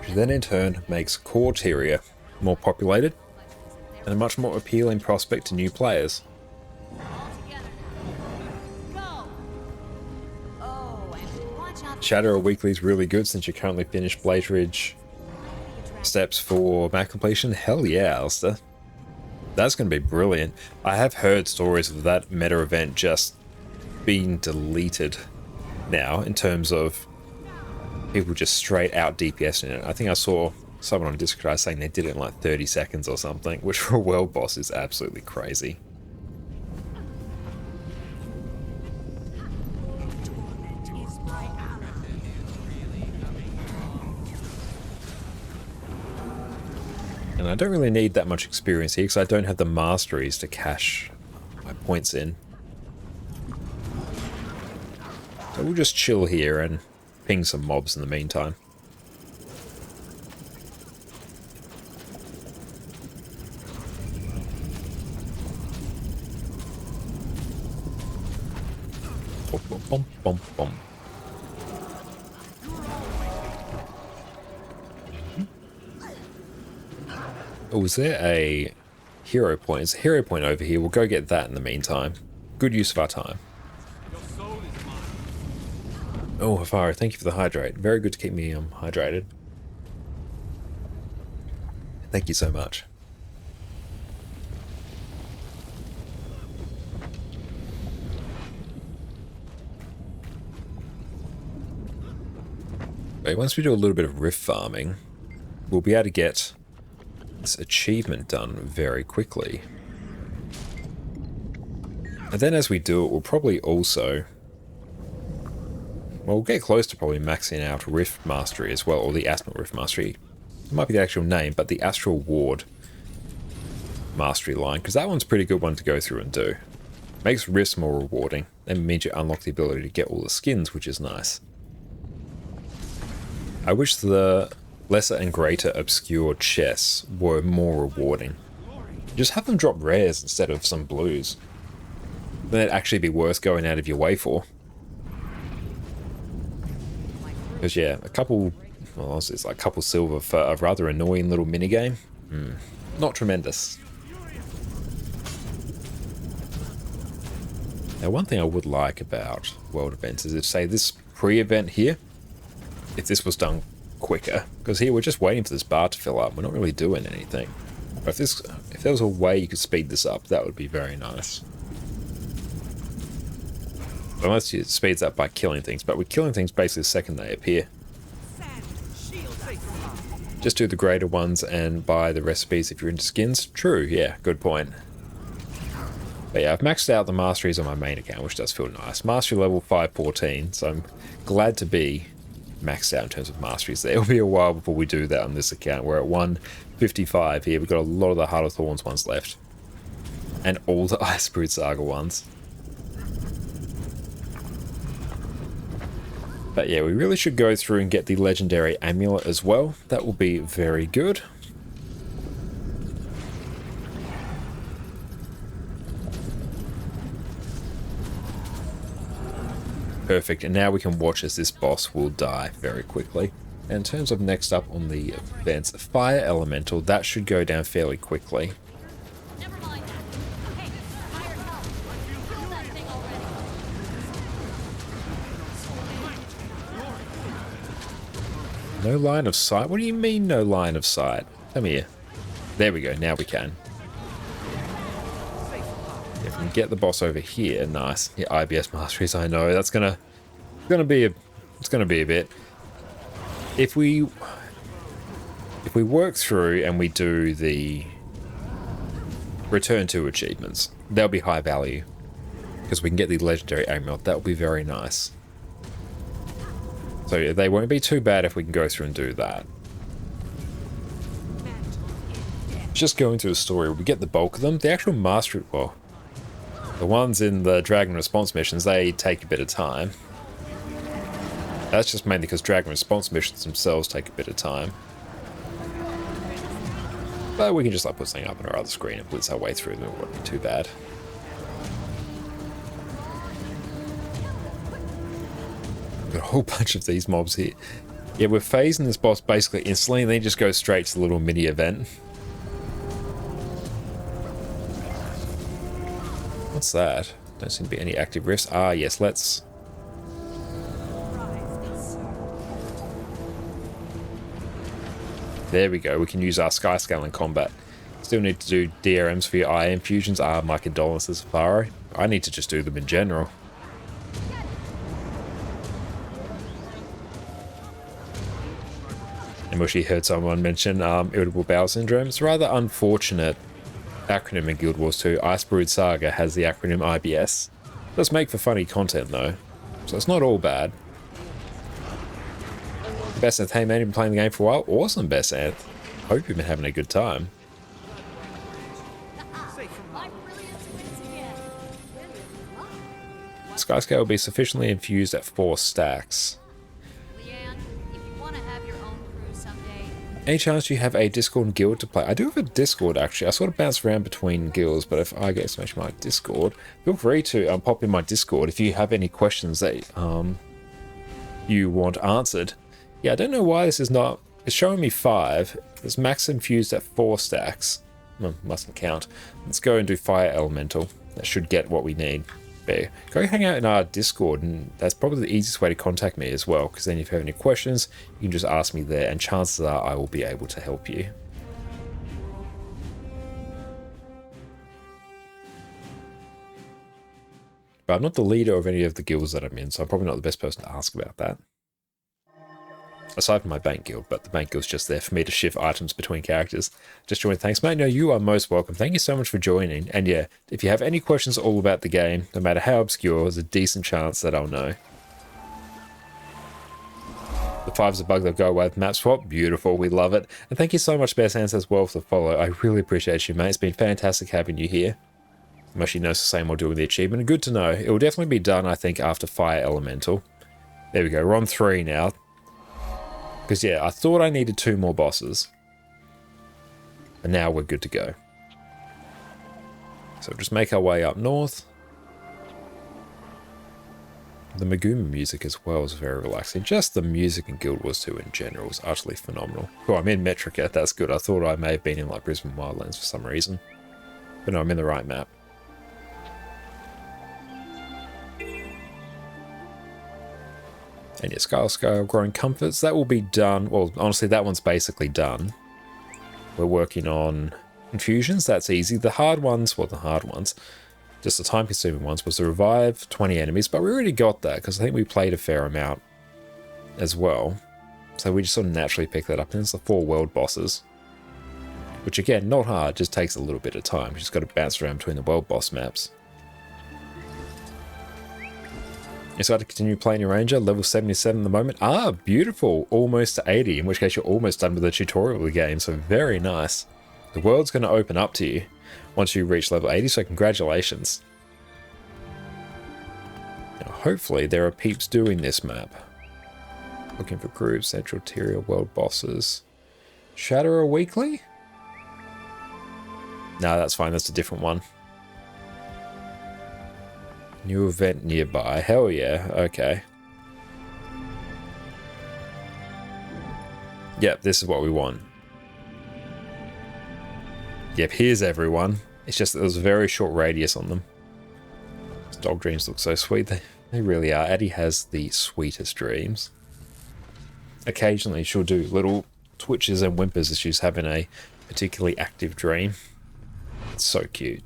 Which then in turn makes Corteria more populated and a much more appealing prospect to new players. All together now. Go! Oh, and watch out. Shadow Weekly is really good since you currently finished Blaze Ridge steps for map completion. Hell yeah, Alistair. That's going to be brilliant. I have heard stories of that meta event just being deleted now in terms of people just straight out DPSing it. I think I saw someone on Discord saying they did it in like 30 seconds or something, which for a world boss is absolutely crazy. And I don't really need that much experience here because I don't have the masteries to cash my points in. So we'll just chill here and ping some mobs in the meantime. Bum, bum, bum, bum, bum. Oh, is there a hero point? There's a hero point over here. We'll go get that in the meantime. Good use of our time. Oh, Hafari, thank you for the hydrate. Very good to keep me hydrated. Thank you so much. Okay, once we do a little bit of rift farming, we'll be able to get this achievement done very quickly. And then as we do it, we'll probably also... well, we'll get close to probably maxing out Rift Mastery as well, or the Astral Rift Mastery. It might be the actual name, but the Astral Ward Mastery line, because that one's a pretty good one to go through and do. Makes Rifts more rewarding, and means you unlock the ability to get all the skins, which is nice. I wish the lesser and greater obscure chests were more rewarding. Just have them drop rares instead of some blues. Then it'd actually be worth going out of your way for. Because yeah, a couple, well, it's like a couple silver for a rather annoying little minigame. Not tremendous. Now, one thing I would like about world events is if, say, this pre-event here, if this was done quicker, because here we're just waiting for this bar to fill up. We're not really doing anything. But if there was a way you could speed this up, that would be very nice. Unless it speeds up by killing things, but we're killing things basically the second they appear. Just do the greater ones and buy the recipes if you're into skins. True, yeah, good point. But yeah, I've maxed out the masteries on my main account, which does feel nice. Mastery level 514, so I'm glad to be maxed out in terms of masteries there. It'll be a while before we do that on this account. We're at 155 here. We've got a lot of the Heart of Thorns ones left. And all the Ice Spirit Saga ones. But yeah, we really should go through and get the legendary amulet as well. That will be very good. Perfect, and now we can watch as this boss will die very quickly. And in terms of next up on the events, Fire Elemental, that should go down fairly quickly. Never mind that. Hey, fire help. Kill that thing already. No line of sight? What do you mean no line of sight? Come here. There we go, now we can. If we can get the boss over here, nice. Yeah, IBS masteries, I know. That's gonna be a bit. If we work through and we do the return to achievements. They'll be high value. Because we can get the legendary amulet. That'll be very nice. So yeah, they won't be too bad if we can go through and do that. Just going through the story, we get the bulk of them. The actual mastery, well, the ones in the Dragon Response missions, they take a bit of time. That's just mainly because Dragon Response missions themselves take a bit of time. But we can just like put something up on our other screen and blitz our way through them. It won't be too bad. Got a whole bunch of these mobs here. Yeah, we're phasing this boss basically instantly and then just go straight to the little mini event. What's that? Don't seem to be any active rifts. Ah, yes, let's... There we go, we can use our Sky Scale in combat. Still need to do DRMs for your eye infusions. Ah, my condolences, Faro. I need to just do them in general. I wish you heard someone mention irritable bowel syndrome. It's a rather unfortunate acronym in Guild Wars 2. Iceberg Saga has the acronym IBS. It does make for funny content though, so it's not all bad. Best Anth, hey man, you've been playing the game for a while? Awesome, Best Anth. Hope you've been having a good time. Skyscale will be sufficiently infused at 4 stacks. Any chance you have a Discord and guild to play? I do have a Discord actually. I sort of bounce around between guilds, but if I get information on my Discord, feel free to pop in my Discord if you have any questions that you want answered. Yeah, I don't know why this is not... It's showing me 5. It's max infused at 4 stacks. Mustn't count. Let's go and do Fire Elemental. That should get what we need. There. Go hang out in our Discord, and that's probably the easiest way to contact me as well, because then if you have any questions, you can just ask me there, and chances are I will be able to help you. But I'm not the leader of any of the guilds that I'm in, so I'm probably not the best person to ask about that. Aside from my bank guild, but the bank guild's just there for me to shift items between characters. Just join, thanks mate. No, you are most welcome. Thank you so much for joining. And yeah, if you have any questions all about the game, no matter how obscure, there's a decent chance that I'll know. The 5's a bug that go away with map swap. Beautiful, we love it. And thank you so much, Bear Sands, as well for the follow. I really appreciate you, mate. It's been fantastic having you here. Mushy knows the same while doing the achievement. Good to know. It will definitely be done, I think, after Fire Elemental. There we go. We're on 3 now. Because, yeah, I thought I needed 2 more bosses. And now we're good to go. So just make our way up north. The Megumi music as well is very relaxing. Just the music in Guild Wars 2 in general is utterly phenomenal. Oh, I'm in Metrica. That's good. I thought I may have been in, like, Brisbane Wildlands for some reason. But no, I'm in the right map. And yeah, Scale Growing Comforts, that will be done. Well, honestly, that one's basically done. We're working on infusions, that's easy. The hard ones, well, the hard ones, just the time-consuming ones, was to revive 20 enemies, but we already got that, because I think we played a fair amount as well. So we just sort of naturally picked that up, and it's the 4 world bosses. Which again, not hard, just takes a little bit of time. You just got to bounce around between the world boss maps. You decided to continue playing your Ranger, level 77 at the moment. Ah, beautiful. Almost to 80, in which case you're almost done with the tutorial of the game, so very nice. The world's going to open up to you once you reach level 80, so congratulations. Now, hopefully there are peeps doing this map. Looking for groups, Central Tier, world bosses. Shatterer Weekly? No, that's fine, that's a different one. New event nearby. Hell yeah. Okay. Yep, this is what we want. Yep, here's everyone. It's just that there's a very short radius on them. Those dog dreams look so sweet. They really are. Addie has the sweetest dreams. Occasionally she'll do little twitches and whimpers as she's having a particularly active dream. It's so cute.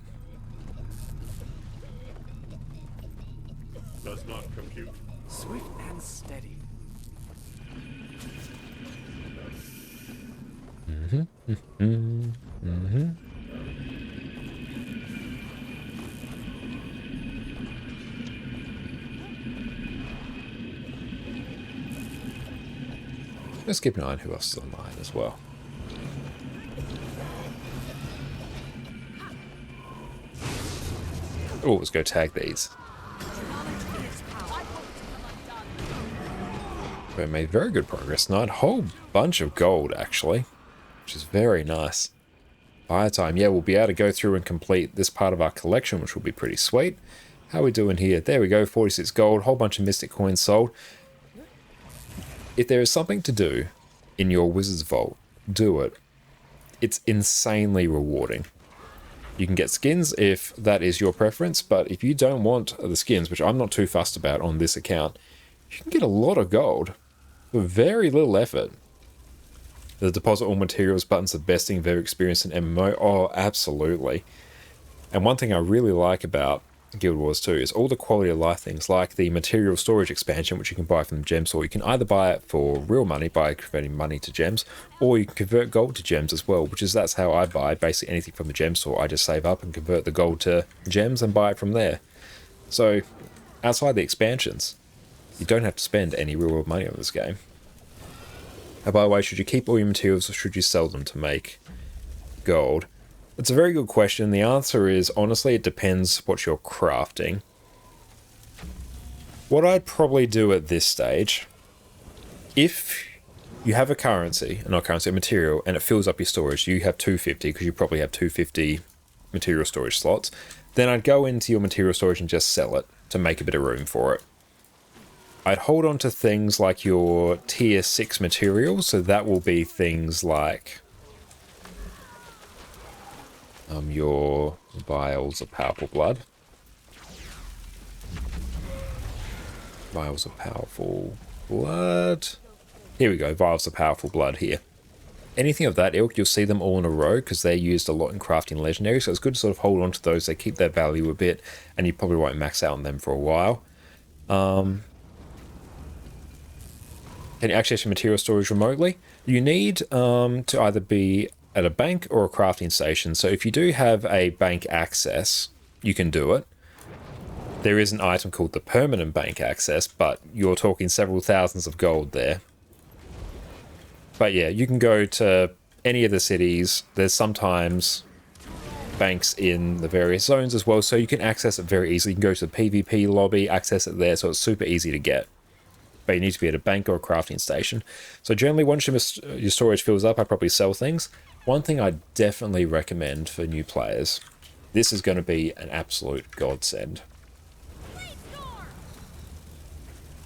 Does not compute. Swift and steady. Let's keep an eye on who else is online as well. Oh, let's go tag these. We made very good progress tonight. A whole bunch of gold, actually, which is very nice. By the time, yeah, we'll be able to go through and complete this part of our collection, which will be pretty sweet. How are we doing here? There we go, 46 gold, whole bunch of mystic coins sold. If there is something to do in your Wizard's Vault, do it. It's insanely rewarding. You can get skins if that is your preference, but if you don't want the skins, which I'm not too fussed about on this account, you can get a lot of gold for very little effort. The deposit all materials button's the best thing I've ever experienced in MMO. Oh, absolutely. And one thing I really like about Guild Wars 2 is all the quality of life things, like the material storage expansion, which you can buy from the gem store. You can either buy it for real money by converting money to gems, or you can convert gold to gems as well, that's how I buy basically anything from the gem store. I just save up and convert the gold to gems and buy it from there. So, outside the expansions, you don't have to spend any real world money on this game. And by the way, should you keep all your materials or should you sell them to make gold? It's a very good question. The answer is, honestly, it depends what you're crafting. What I'd probably do at this stage, if you have a currency, not currency, a material, and it fills up your storage, you have 250, because you probably have 250 material storage slots, then I'd go into your material storage and just sell it to make a bit of room for it. I'd hold on to things like your tier 6 materials, so that will be things like your vials of powerful blood. Vials of powerful blood. Here we go, vials of powerful blood here. Anything of that ilk, you'll see them all in a row because they're used a lot in crafting legendary, so it's good to sort of hold on to those. They keep their value a bit, and you probably won't max out on them for a while. Can you access your material storage remotely? You need to either be at a bank or a crafting station. So if you do have a bank access, you can do it. There is an item called the permanent bank access, but you're talking several thousands of gold there. But yeah, you can go to any of the cities. There's sometimes banks in the various zones as well, so you can access it very easily. You can go to the PvP lobby, access it there, so it's super easy to get. But you need to be at a bank or a crafting station. So generally, once your storage fills up, I probably sell things. One thing I definitely recommend for new players, this is going to be an absolute godsend.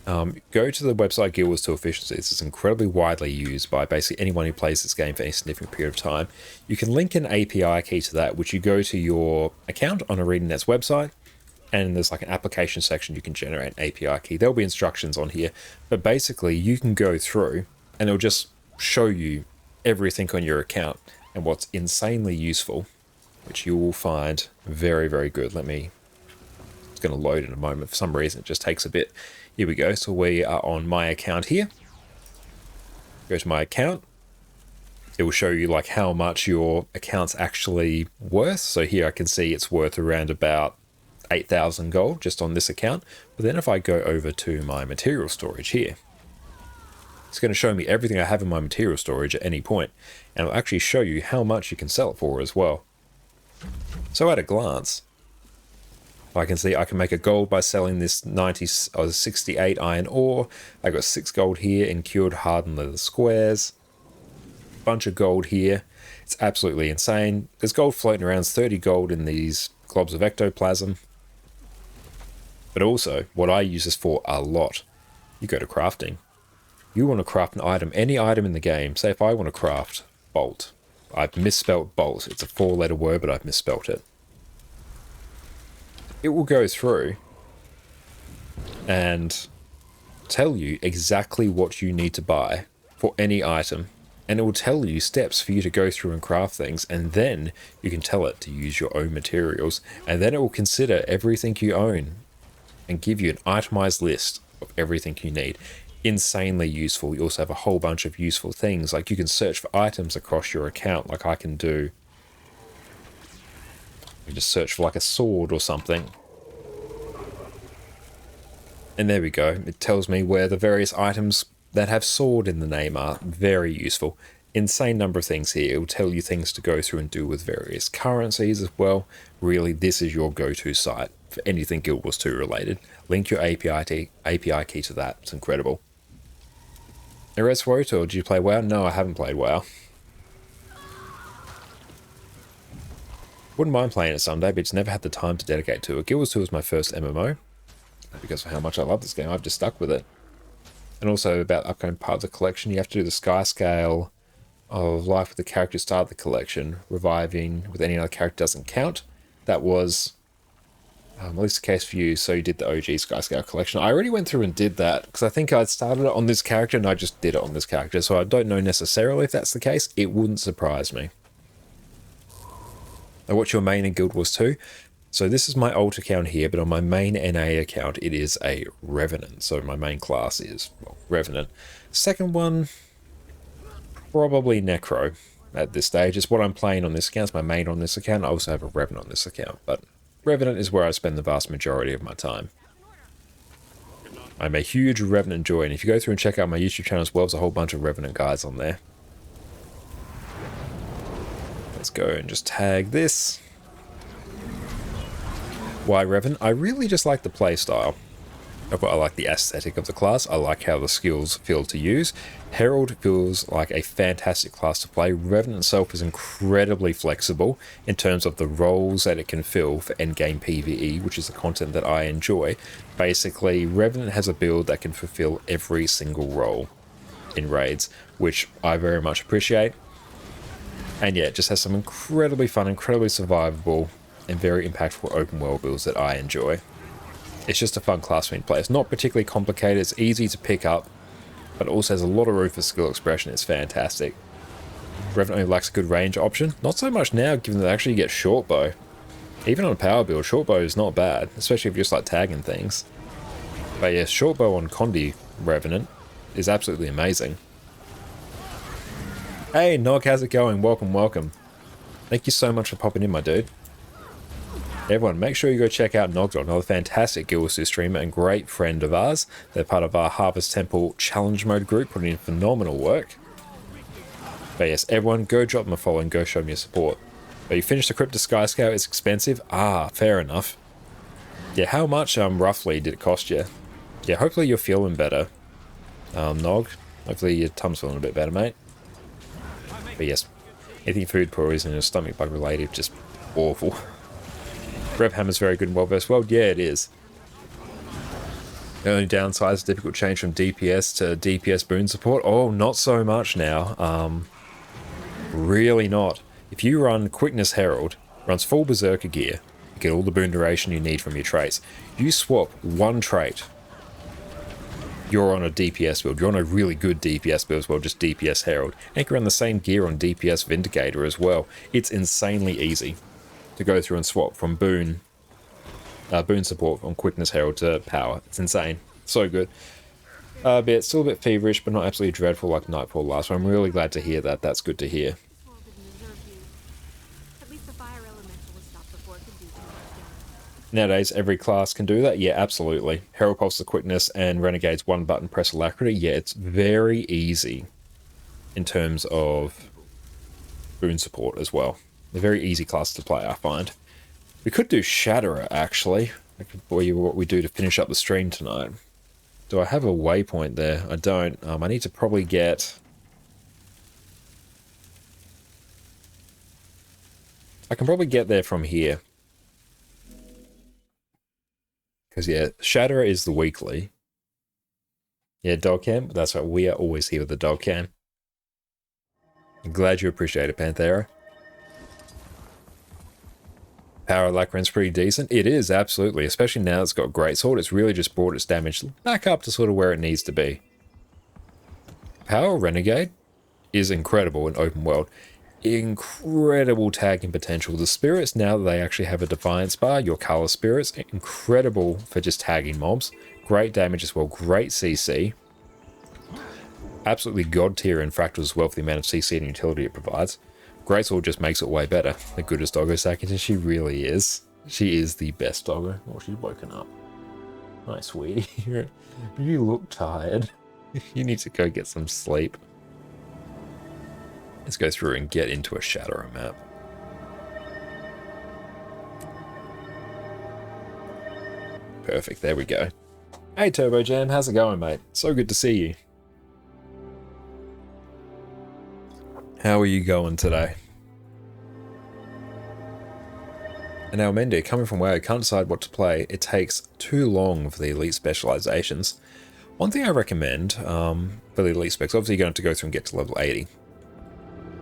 Go to the website Guild Wars 2 Efficiency. This is incredibly widely used by basically anyone who plays this game for any significant period of time. You can link an API key to that, which you go to your account on ArenaNet's website, and there's like an application section you can generate an API key. There'll be instructions on here, but basically you can go through and it'll just show you everything on your account and what's insanely useful, which you will find very, very good. It's going to load in a moment. For some reason, it just takes a bit. Here we go. So we are on my account here. Go to my account. It will show you like how much your account's actually worth. So here I can see it's worth around about 8,000 gold just on this account. But then if I go over to my material storage here, it's going to show me everything I have in my material storage at any point, and it'll actually show you how much you can sell it for as well. So at a glance, I can see I can make a gold by selling this 68 iron ore. I got 6 gold here in cured hardened leather squares. Bunch of gold here. It's absolutely insane. There's gold floating around, 30 gold in these globs of ectoplasm. But also, what I use this for a lot, you go to crafting. You want to craft an item, any item in the game. Say if I want to craft bolt. I've misspelt bolt. It's a 4-letter word, but I've misspelt it. It will go through and tell you exactly what you need to buy for any item. And it will tell you steps for you to go through and craft things. And then you can tell it to use your own materials. And then it will consider everything you own and give you an itemized list of everything you need. Insanely useful. You also have a whole bunch of useful things, like you can search for items across your account, like I can do. You just search for like a sword or something, and there we go. It tells me where the various items that have sword in the name are very useful. Insane number of things here. It will tell you things to go through and do with various currencies as well. Really, this is your go-to site for anything Guild Wars 2 related. Link your API key to that. It's incredible. Eres Woto, did you play WoW? No, I haven't played WoW. Wouldn't mind playing it someday, but just never had the time to dedicate to it. Guild Wars 2 was my first MMO. Because of how much I love this game, I've just stuck with it. And also about the upcoming part of the collection, you have to do the sky scale of life with the character start of the collection. Reviving with any other character doesn't count. That was at least the case for you, so you did the OG sky scale collection. I already went through and did that, because I think I'd started it on this character and I just did it on this character, so I don't know necessarily if that's the case. It wouldn't surprise me. Now, what's your main in Guild Wars 2? So this is my alt account here, but on my main NA account, it is a Revenant. So my main class is, well, Revenant. Second one, probably Necro at this stage. It's what I'm playing on this account. It's my main on this account. I also have a Revenant on this account, but Revenant is where I spend the vast majority of my time. I'm a huge Revenant joy, and if you go through and check out my YouTube channel as well, there's a whole bunch of Revenant guides on there. Let's go and just tag this. Why Revan? I really just like the playstyle. I like the aesthetic of the class. I like how the skills feel to use. Herald feels like a fantastic class to play. Revenant itself is incredibly flexible in terms of the roles that it can fill for endgame PvE, which is the content that I enjoy. Basically, Revenant has a build that can fulfill every single role in raids, which I very much appreciate. And yeah, it just has some incredibly fun, incredibly survivable, and very impactful open world builds that I enjoy. It's just a fun class for me to play. It's not particularly complicated, it's easy to pick up, but it also has a lot of room for skill expression. It's fantastic. Revenant only lacks a good range option. Not so much now, given that I actually get short bow. Even on a power build, short bow is not bad, especially if you just like tagging things. But yeah, short bow on Condi Revenant is absolutely amazing. Hey Nog, how's it going? Welcome, welcome. Thank you so much for popping in, my dude. Everyone, make sure you go check out Nog, another fantastic Guild Wars 2 streamer and great friend of ours. They're part of our Harvest Temple Challenge Mode group, putting in phenomenal work. But yes, everyone, go drop them a follow and go show them your support. But you finished the Crypto Sky Scale, it's expensive. Ah, fair enough. Yeah, how much roughly did it cost you? Yeah, hopefully you're feeling better, Nog. Hopefully your tum's feeling a bit better, mate. But yes, anything food poisoning or stomach bug related, just awful. Rev Hammer's very good in World vs. World. Yeah, it is. The only downside is difficult change from DPS to DPS boon support. Oh, not so much now. Really not. If you run Quickness Herald, runs full Berserker gear, you get all the boon duration you need from your traits. You swap one trait, you're on a DPS build. You're on a really good DPS build as well, just DPS Herald. And you can run the same gear on DPS Vindicator as well. It's insanely easy to go through and swap from boon support from Quickness Herald to power. It's insane. So good. Still a bit feverish, but not absolutely dreadful like Nightfall last one. I'm really glad to hear that. That's good to hear. This world didn't deserve you. At least the fire elemental was stopped before it could do too much damage. Nowadays, every class can do that. Yeah, absolutely. Herald Pulse the Quickness and Renegade's one button press Alacrity. Yeah, it's very easy in terms of boon support as well. A very easy class to play, I find. We could do Shatterer, actually. I could show you what we do to finish up the stream tonight. Do I have a waypoint there? I don't. I need to probably get... I can probably get there from here. Because, yeah, Shatterer is the weekly. Yeah, dog cam. That's right, we are always here with the dog cam. I'm glad you appreciate it, Panthera. Power Lacran's pretty decent. It is, absolutely. Especially now it's got Great Sword. It's really just brought its damage back up to sort of where it needs to be. Power Renegade is incredible in open world. Incredible tagging potential. The spirits, now that they actually have a Defiance bar, your color spirits, incredible for just tagging mobs. Great damage as well. Great CC. Absolutely god tier in Fractals as well for the amount of CC and utility it provides. Greatsword just makes it way better. The goodest doggo Sakita, she really is. She is the best doggo. Oh, she's woken up. Nice, sweetie. You look tired. You need to go get some sleep. Let's go through and get into a Shadow map. Perfect, there we go. Hey Turbo Jam, how's it going, mate? So good to see you. How are you going today? And now Mendy, coming from where I can't decide what to play, it takes too long for the elite specializations. One thing I recommend for the elite specs, obviously you're going to have to go through and get to level 80.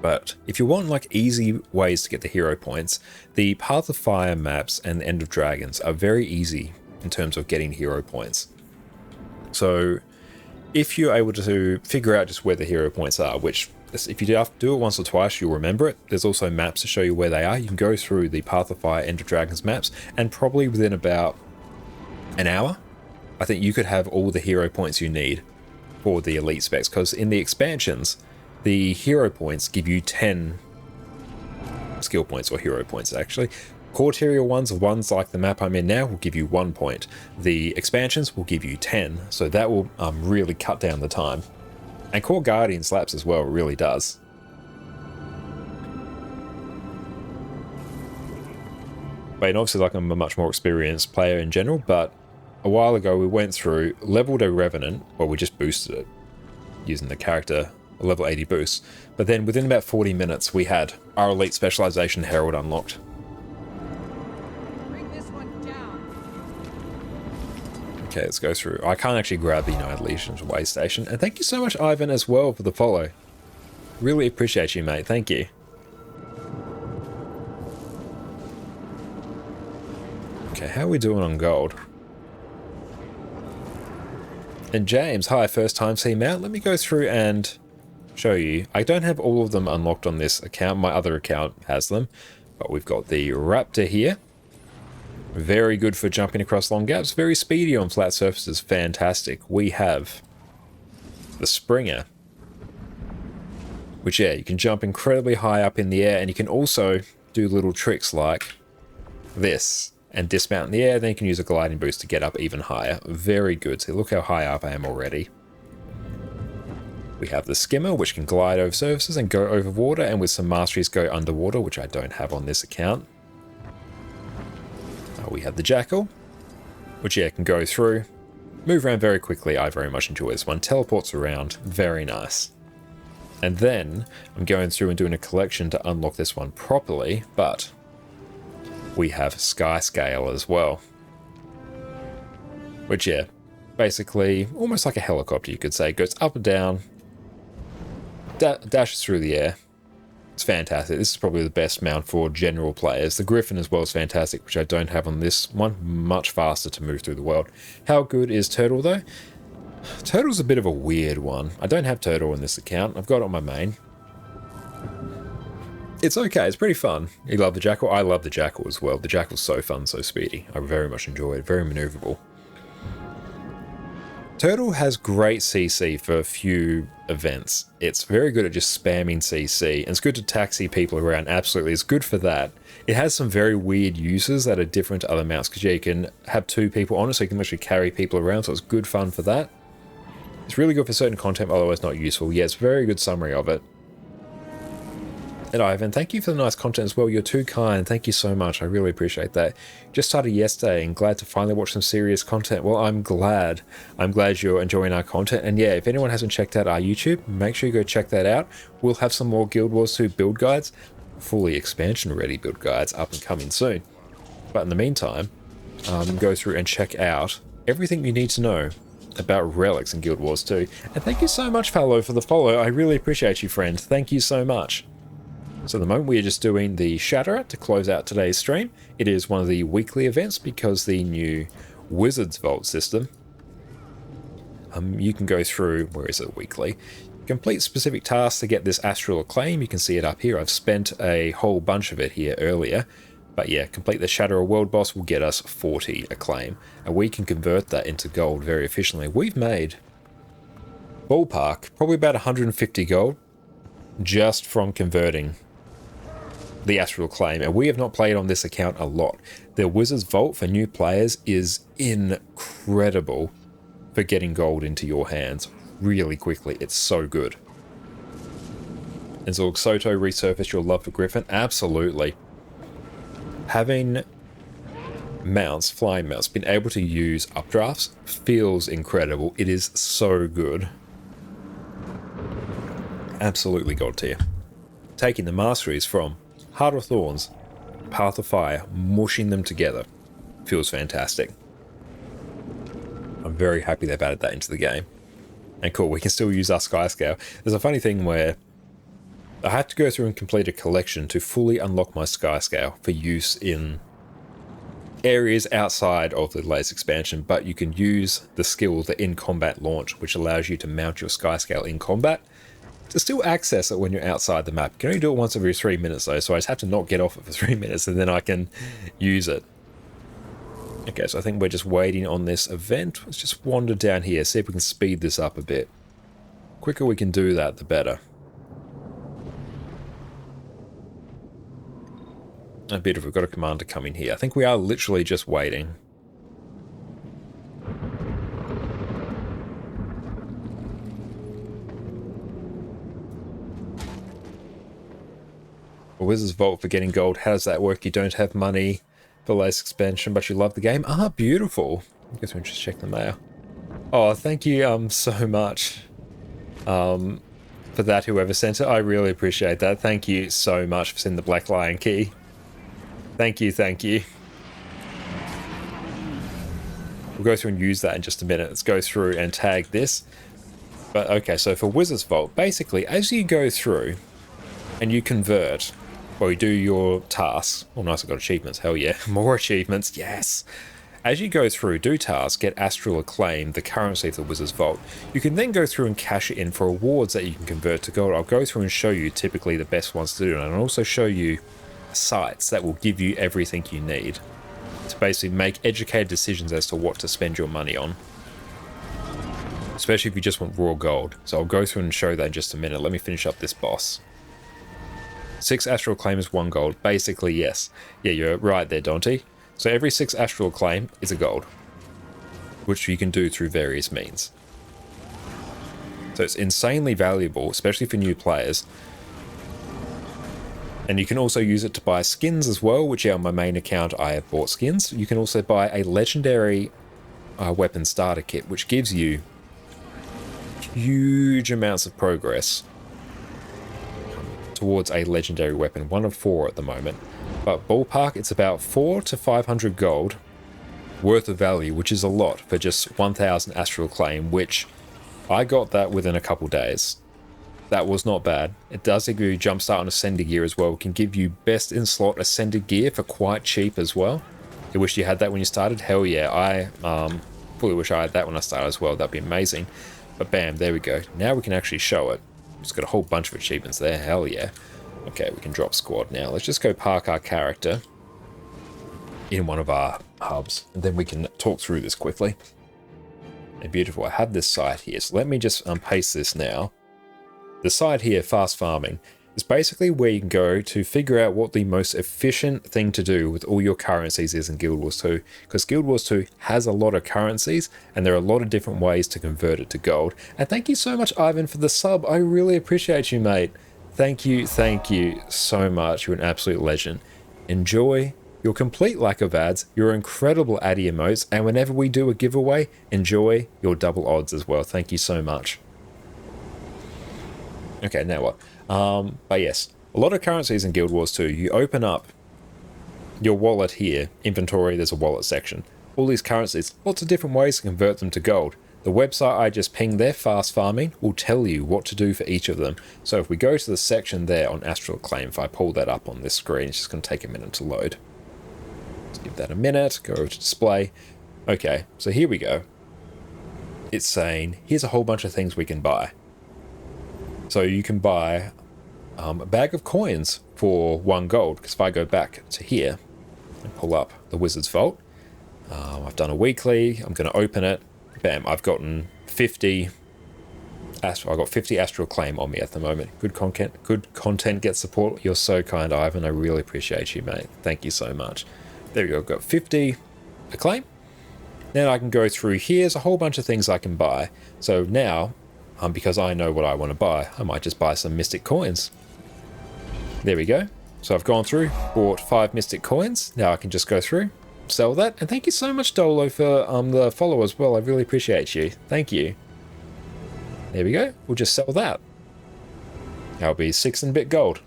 But if you want like easy ways to get the hero points, the Path of Fire maps and the End of Dragons are very easy in terms of getting hero points. So if you're able to figure out just where the hero points are, which if you do it once or twice, you'll remember it. There's also maps to show you where they are. You can go through the Path of Fire, End of Dragons maps, and probably within about an hour, I think you could have all the hero points you need for the elite specs. Because in the expansions, the hero points give you 10 skill points, or hero points actually. Core tier ones like the map I'm in now will give you 1 point. The expansions will give you 10, so that will really cut down the time. And Core Guardian slaps as well, it really does. But obviously, like, I'm a much more experienced player in general, but a while ago we went through, leveled a Revenant, well, we just boosted it using the character level 80 boost. But then within about 40 minutes, we had our Elite Specialization Herald unlocked. Bring this one down. Okay, let's go through. I can't actually grab the United Legion's way station. And thank you so much, Ivan, as well, for the follow. Really appreciate you, mate. Thank you. Okay, how are we doing on gold? And James, hi, first time seeing out. Let me go through and show you. I don't have all of them unlocked on this account. My other account has them. But we've got the Raptor here. Very good for jumping across long gaps. Very speedy on flat surfaces. Fantastic. We have the Springer, which, yeah, you can jump incredibly high up in the air, and you can also do little tricks like this and dismount in the air. Then you can use a gliding boost to get up even higher. Very good. So look how high up I am already. We have the Skimmer, which can glide over surfaces and go over water, and with some masteries go underwater, which I don't have on this account. We have the Jackal, which, yeah, can go through, move around very quickly. I very much enjoy this one. Teleports around, very nice. And then I'm going through and doing a collection to unlock this one properly, but we have Skyscale as well, which, yeah, basically almost like a helicopter, you could say. Goes up and down, dashes through the air. It's fantastic. This is probably the best mount for general players. The Griffin as well is fantastic, which I don't have on this one. Much faster to move through the world. How good is Turtle, though? Turtle's a bit of a weird one. I don't have Turtle in this account. I've got it on my main. It's okay. It's pretty fun. You love the Jackal? I love the Jackal as well. The Jackal's so fun, so speedy. I very much enjoy it. Very maneuverable. Turtle has great CC for a few events. It's very good at just spamming CC, and it's good to taxi people around. Absolutely, it's good for that. It has some very weird uses that are different to other mounts, because, yeah, you can have 2 people on it, so you can actually carry people around, so it's good fun for that. It's really good for certain content, otherwise not useful. Yeah, it's a very good summary of it. And Ivan, thank you for the nice content as well. You're too kind. Thank you so much. I really appreciate that. Just started yesterday and glad to finally watch some serious content. Well, I'm glad. I'm glad you're enjoying our content. And yeah, if anyone hasn't checked out our YouTube, make sure you go check that out. We'll have some more Guild Wars 2 build guides, fully expansion ready build guides up and coming soon. But in the meantime, go through and check out everything you need to know about relics in Guild Wars 2. And thank you so much, Fallow, for the follow. I really appreciate you, friend. Thank you so much. So at the moment we are just doing the Shatterer to close out today's stream. It is one of the weekly events because the new Wizard's Vault system, you can go through, where is it, weekly, complete specific tasks to get this Astral Acclaim. You can see it up here. I've spent a whole bunch of it here earlier. But yeah, complete the Shatterer World Boss will get us 40 Acclaim. And we can convert that into gold very efficiently. We've made, ballpark, probably about 150 gold just from converting the Astral Claim, and we have not played on this account a lot. The Wizard's Vault for new players is incredible for getting gold into your hands. really quickly. It's so good. And Zorg Soto resurfaced your love for Griffin? Absolutely. Having mounts, flying mounts, been able to use updrafts feels incredible. It is so good. Absolutely god tier. Taking the masteries from Heart of Thorns, Path of Fire, mushing them together feels fantastic. I'm very happy they've added that into the game. And cool, we can still use our Sky Scale. There's a funny thing where I had to go through and complete a collection to fully unlock my Sky Scale for use in areas outside of the latest expansion, but you can use the skill, the in-combat launch, which allows you to mount your Sky Scale in combat to still access it when you're outside the map. You can only do it once every 3 minutes though, so I just have to not get off it for 3 minutes and then I can use it. Okay, so I think we're just waiting on this event. Let's just wander down here, see if we can speed this up a bit. The quicker we can do that, the better. A bit if we've got a commander coming here. I think we are literally just waiting. A Wizard's Vault for getting gold. How does that work? You don't have money for the latest expansion, but you love the game? Ah, beautiful. I guess we'll just check the mail. Oh, thank you so much for that, whoever sent it. I really appreciate that. Thank you so much for sending the Black Lion key. Thank you, thank you. We'll go through and use that in just a minute. Let's go through and tag this. But okay, so for Wizard's Vault, basically, as you go through and you convert, or you do your tasks, oh nice, I got achievements, hell yeah, more achievements, yes. As you go through, do tasks, get Astral Acclaim, the currency of the Wizard's Vault. You can then go through and cash it in for awards that you can convert to gold. I'll go through and show you typically the best ones to do, and I'll also show you sites that will give you everything you need to basically make educated decisions as to what to spend your money on, especially if you just want raw gold. So I'll go through and show that in just a minute. Let me finish up this boss. 6 Astral Claim is 1 gold. Basically, yes. Yeah, you're right there, Dante. So every 6 Astral Claim is a gold, which you can do through various means. So it's insanely valuable, especially for new players. And you can also use it to buy skins as well, which on my main account I have bought skins. You can also buy a legendary weapon starter kit, which gives you huge amounts of progress towards a legendary weapon, 1 of 4 at the moment. But ballpark, it's about 400 to 500 gold worth of value, which is a lot for just 1000 Astral Claim, which I got that within a couple days. That was not bad. It does give you jumpstart on Ascended gear as well. It can give you best in slot Ascended gear for quite cheap as well. You wish you had that when you started? Hell yeah, I fully wish I had that when I started as well. That'd be amazing. But bam, there we go. Now we can actually show it. It's got a whole bunch of achievements there. Hell yeah. Okay, we can drop squad now. Let's just go park our character in one of our hubs, and then we can talk through this quickly. And beautiful. I have this site here, so let me just paste this now. The site here, Fast Farming, is basically where you can go to figure out what the most efficient thing to do with all your currencies is in Guild Wars 2. Because Guild Wars 2 has a lot of currencies, and there are a lot of different ways to convert it to gold. And thank you so much, Ivan, for the sub. I really appreciate you, mate. Thank you so much. You're an absolute legend. Enjoy your complete lack of ads, your incredible addy emotes, and whenever we do a giveaway, enjoy your double odds as well. Thank you so much. Okay, now what? But yes, a lot of currencies in Guild Wars 2. You open up your wallet here, inventory, there's a wallet section. All these currencies, lots of different ways to convert them to gold. The website I just pinged there, Fast Farming, will tell you what to do for each of them. So if we go to the section there on Astral Claim, if I pull that up on this screen, it's just going to take a minute to load. Let's give that a minute, go over to display. Okay, so here we go. It's saying, here's a whole bunch of things we can buy. So you can buy a bag of coins for 1 gold, because if I go back to here and pull up the Wizard's Vault, I've done a weekly, I'm going to open it, bam, I've gotten 50, I've got 50 Astral Claim on me at the moment. Good content gets support. You're so kind, Ivan, I really appreciate you, mate. Thank you so much. There we go, I've got 50 acclaim. Then I can go through, here's a whole bunch of things I can buy. So now, because I know what I want to buy. I might just buy some Mystic Coins. There we go. So I've gone through, bought 5 Mystic Coins. Now I can just go through, sell that. And thank you so much, Dolo, for the follow as well. I really appreciate you. Thank you. There we go. We'll just sell that. That'll be 6 and a bit gold.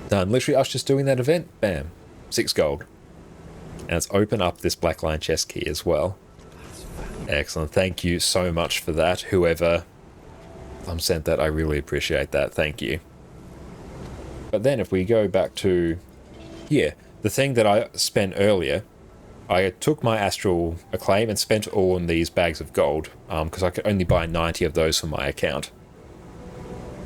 Done. Literally us just doing that event. Bam. 6 gold. And let's open up this black line chest key as well. Excellent. Thank you so much for that. Whoever sent that, I really appreciate that. Thank you. But then if we go back to, yeah, the thing that I spent earlier, I took my Astral Acclaim and spent all on these bags of gold, because I could only buy 90 of those for my account.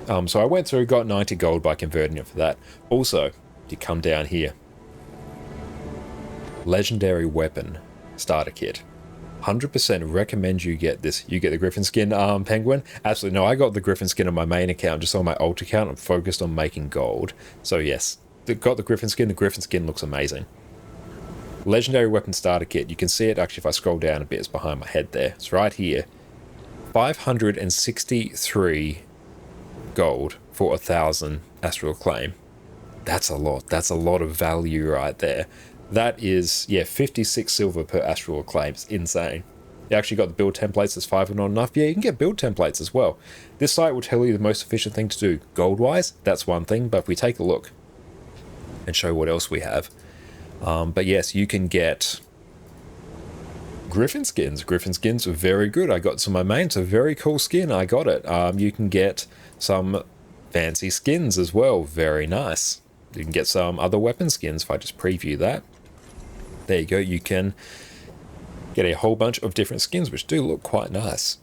So I went through, got 90 gold by converting it for that. Also, you come down here. Legendary Weapon Starter Kit. 100% recommend you get this. You get the Griffin skin, Penguin. Absolutely. No, I got the Griffin skin on my main account. Just on my alt account, I'm focused on making gold. So yes, got the Griffin skin. The Griffin skin looks amazing. Legendary Weapon Starter Kit. You can see it actually if I scroll down a bit. It's behind my head there. It's right here. 563 gold for 1,000 Astral Acclaim. That's a lot. That's a lot of value right there. That is, yeah, 56 silver per Astral Acclaim. It's insane. You actually got the build templates. That's 5 are not enough. Yeah, you can get build templates as well. This site will tell you the most efficient thing to do gold-wise. That's one thing, but if we take a look and show what else we have. But yes, you can get Griffin skins. Griffin skins are very good. I got some of my main. It's a very cool skin. I got it. You can get some fancy skins as well. Very nice. You can get some other weapon skins if I just preview that. There you go. You can get a whole bunch of different skins, which do look quite nice.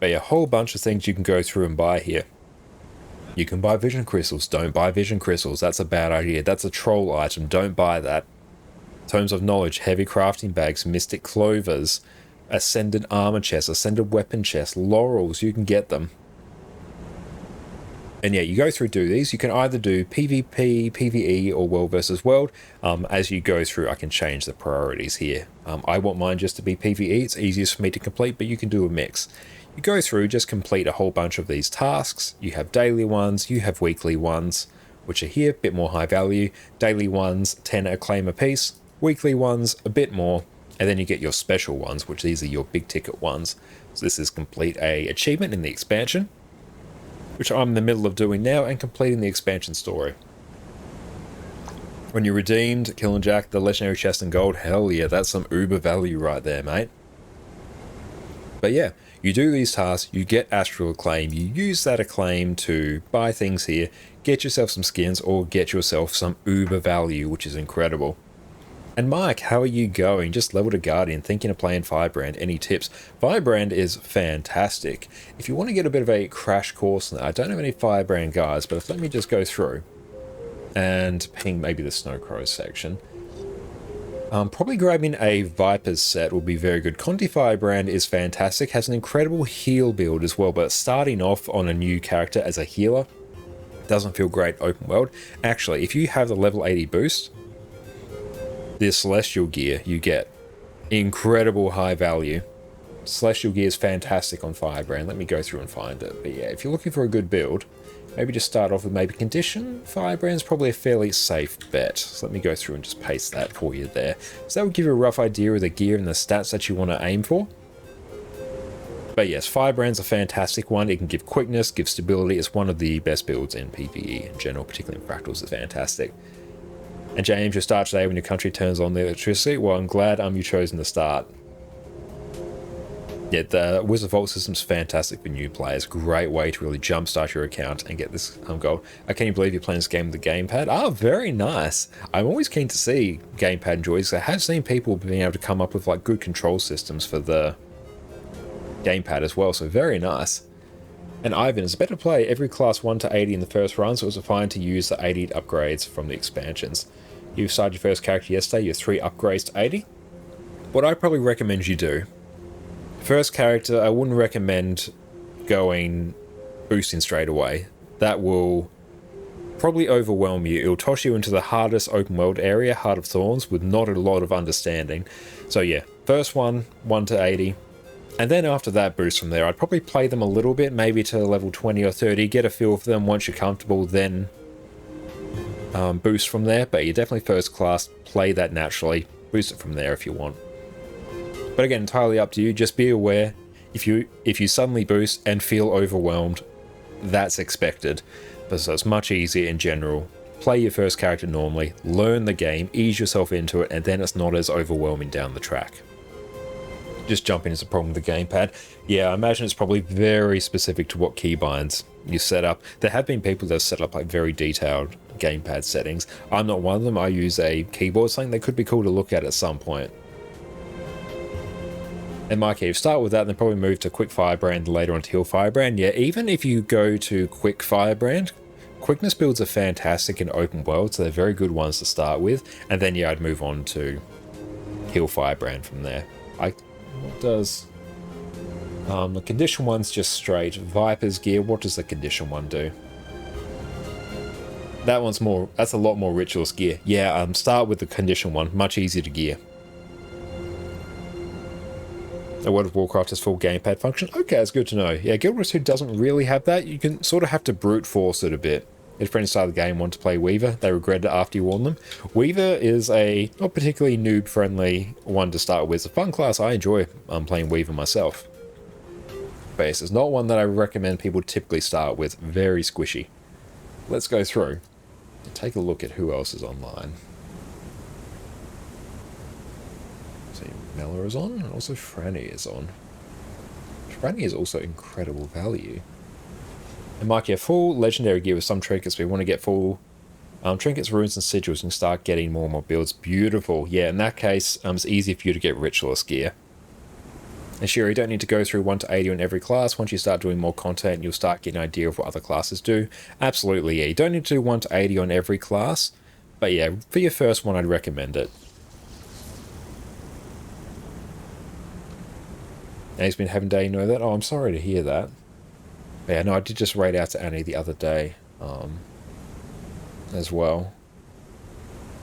But a whole bunch of things you can go through and buy here. You can buy vision crystals. Don't buy vision crystals. That's a bad idea. That's a troll item. Don't buy that. Tomes of Knowledge, heavy crafting bags, mystic clovers, ascended armor chests, ascended weapon chests, laurels. You can get them. And yeah, you go through do these. You can either do PvP, PvE, or World versus World. As you go through, I can change the priorities here. I want mine just to be PvE. It's easiest for me to complete, but you can do a mix. You go through, just complete a whole bunch of these tasks. You have daily ones, you have weekly ones, which are here, a bit more high value. Daily ones, 10 acclaim apiece. Weekly ones, a bit more. And then you get your special ones, which these are your big ticket ones. So this is complete a achievement in the expansion, which I'm in the middle of doing now, and completing the expansion story. When you redeemed Kill and Jack, the legendary chest and gold, hell yeah, that's some uber value right there, mate. But yeah, you do these tasks, you get Astral Acclaim, you use that acclaim to buy things here, get yourself some skins, or get yourself some uber value, which is incredible. And Mike, how are you going? Just leveled a Guardian, thinking of playing Firebrand. Any tips? Firebrand is fantastic. If you want to get a bit of a crash course, I don't have any Firebrand guys, but let me just go through and ping maybe the Snow Crow section. Probably grabbing a Viper's set will be very good. Conti Firebrand is fantastic, has an incredible heal build as well, but starting off on a new character as a healer doesn't feel great open world. Actually, if you have the level 80 boost, this Celestial gear you get incredible high value. Celestial gear is fantastic on Firebrand. Let me go through and find it. But yeah, if you're looking for a good build, maybe just start off with maybe Condition. Firebrand's probably a fairly safe bet. So let me go through and just paste that for you there. So that will give you a rough idea of the gear and the stats that you want to aim for. But yes, Firebrand's a fantastic one. It can give quickness, give stability. It's one of the best builds in PvE in general, particularly in Fractals. It's fantastic. And James, you start today when your country turns on the electricity. Well, I'm glad you've chosen to start. Yeah, the Wizard Vault system's fantastic for new players. Great way to really jumpstart your account and get this gold. Can you believe you're playing this game with the gamepad? Oh, very nice. I'm always keen to see gamepad joys. I have seen people being able to come up with like good control systems for the gamepad as well, so very nice. And Ivan, it's better to play every class 1 to 80 in the first run, so it was fine to use the 80 upgrades from the expansions. You started your first character yesterday, your 3 upgrades to 80. What I probably recommend you do, first character, I wouldn't recommend going boosting straight away. That will probably overwhelm you. It'll toss you into the hardest open world area, Heart of Thorns, with not a lot of understanding. So yeah, first one, 1 to 80. And then after that boost from there, I'd probably play them a little bit, maybe to level 20 or 30, get a feel for them. Once you're comfortable, then boost from there. But you're definitely first class, play that naturally, boost it from there if you want. But again, entirely up to you. Just be aware, if you suddenly boost and feel overwhelmed, that's expected. But so it's much easier in general. Play your first character normally, learn the game, ease yourself into it, and then it's not as overwhelming down the track. Just jumping is a problem with the gamepad. Yeah, I imagine it's probably very specific to what keybinds you set up. There have been people that have set up like very detailed gamepad settings. I'm not one of them. I use a keyboard, something that could be cool to look at some point. In my case, start with that and then probably move to Quick Firebrand, later on to Heal Firebrand. Yeah, even if you go to Quick Firebrand, quickness builds are fantastic in open world, so they're very good ones to start with. And then yeah, I'd move on to Heal Firebrand from there. What does the condition one's just straight Viper's gear? What does the condition one do? That one's more, that's a lot more ritualist gear. Yeah, start with the condition one, much easier to gear. World of Warcraft has full gamepad function. Okay, that's good to know. Yeah, Guild Wars 2 doesn't really have that. You can sort of have to brute force it a bit. If friends start the game want to play Weaver, they regret it after you warn them. Weaver is a not particularly noob-friendly one to start with. It's a fun class. I enjoy playing Weaver myself. But yes, it's not one that I recommend people typically start with. Very squishy. Let's go through and take a look at who else is online. See, Mella is on, and also Franny is on. Franny is also incredible value. And Mike, yeah, full legendary gear with some trinkets. We want to get full trinkets, runes, and sigils and start getting more and more builds. Beautiful. Yeah, in that case, it's easy for you to get ritualist gear. And sure, you don't need to go through 1 to 80 on every class. Once you start doing more content, you'll start getting an idea of what other classes do. Absolutely, yeah. You don't need to do 1 to 80 on every class. But yeah, for your first one, I'd recommend it. And he's been having day, you know that? Oh, I'm sorry to hear that. Yeah, no, I did just raid out to Annie the other day, as well.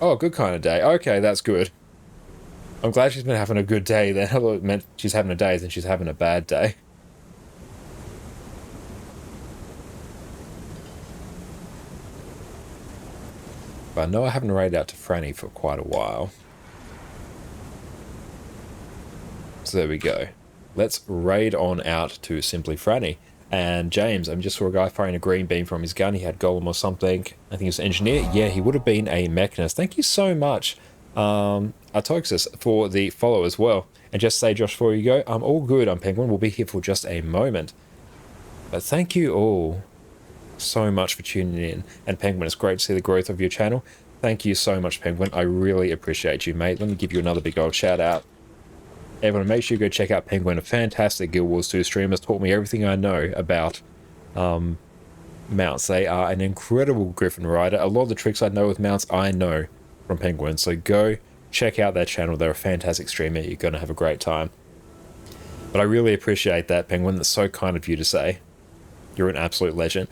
Oh, good kind of day. Okay, that's good. I'm glad she's been having a good day then. I thought it meant she's having a day, then she's having a bad day. But no, I haven't raided out to Franny for quite a while. So there we go. Let's raid on out to Simply Franny. And James, I just saw a guy firing a green beam from his gun. He had Golem or something. I think he was an engineer. Yeah, he would have been a mechanist. Thank you so much, Atoxis, for the follow as well. And just say, Josh, before you go, I'm all good. I'm Penguin. We'll be here for just a moment. But thank you all so much for tuning in. And Penguin, it's great to see the growth of your channel. Thank you so much, Penguin. I really appreciate you, mate. Let me give you another big old shout out. Everyone, make sure you go check out Penguin, a fantastic Guild Wars 2 streamer. Has taught me everything I know about mounts. They are an incredible Griffin rider. A lot of the tricks I know with mounts, I know from Penguin. So go check out their channel. They're a fantastic streamer. You're going to have a great time. But I really appreciate that, Penguin. That's so kind of you to say. You're an absolute legend.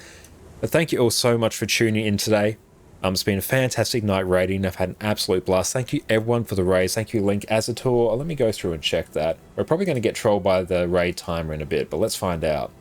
But thank you all so much for tuning in today. It's been a fantastic night raiding. I've had an absolute blast. Thank you everyone for the raids. Thank you, Link Azator. Let me go through and check that. We're probably going to get trolled by the raid timer in a bit, but let's find out.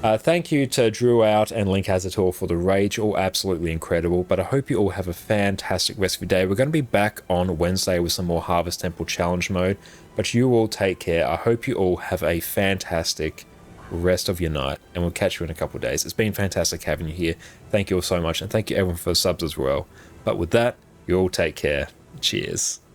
Thank you to Drew Out and Link Azator for the raid. You're all absolutely incredible, but I hope you all have a fantastic rest of your day. We're going to be back on Wednesday with some more Harvest Temple Challenge mode, but you all take care. I hope you all have a fantastic rest of your night, and we'll catch you in a couple of days. It's been fantastic having you here. Thank you all so much, and thank you everyone for the subs as well. But with that, you all take care. Cheers.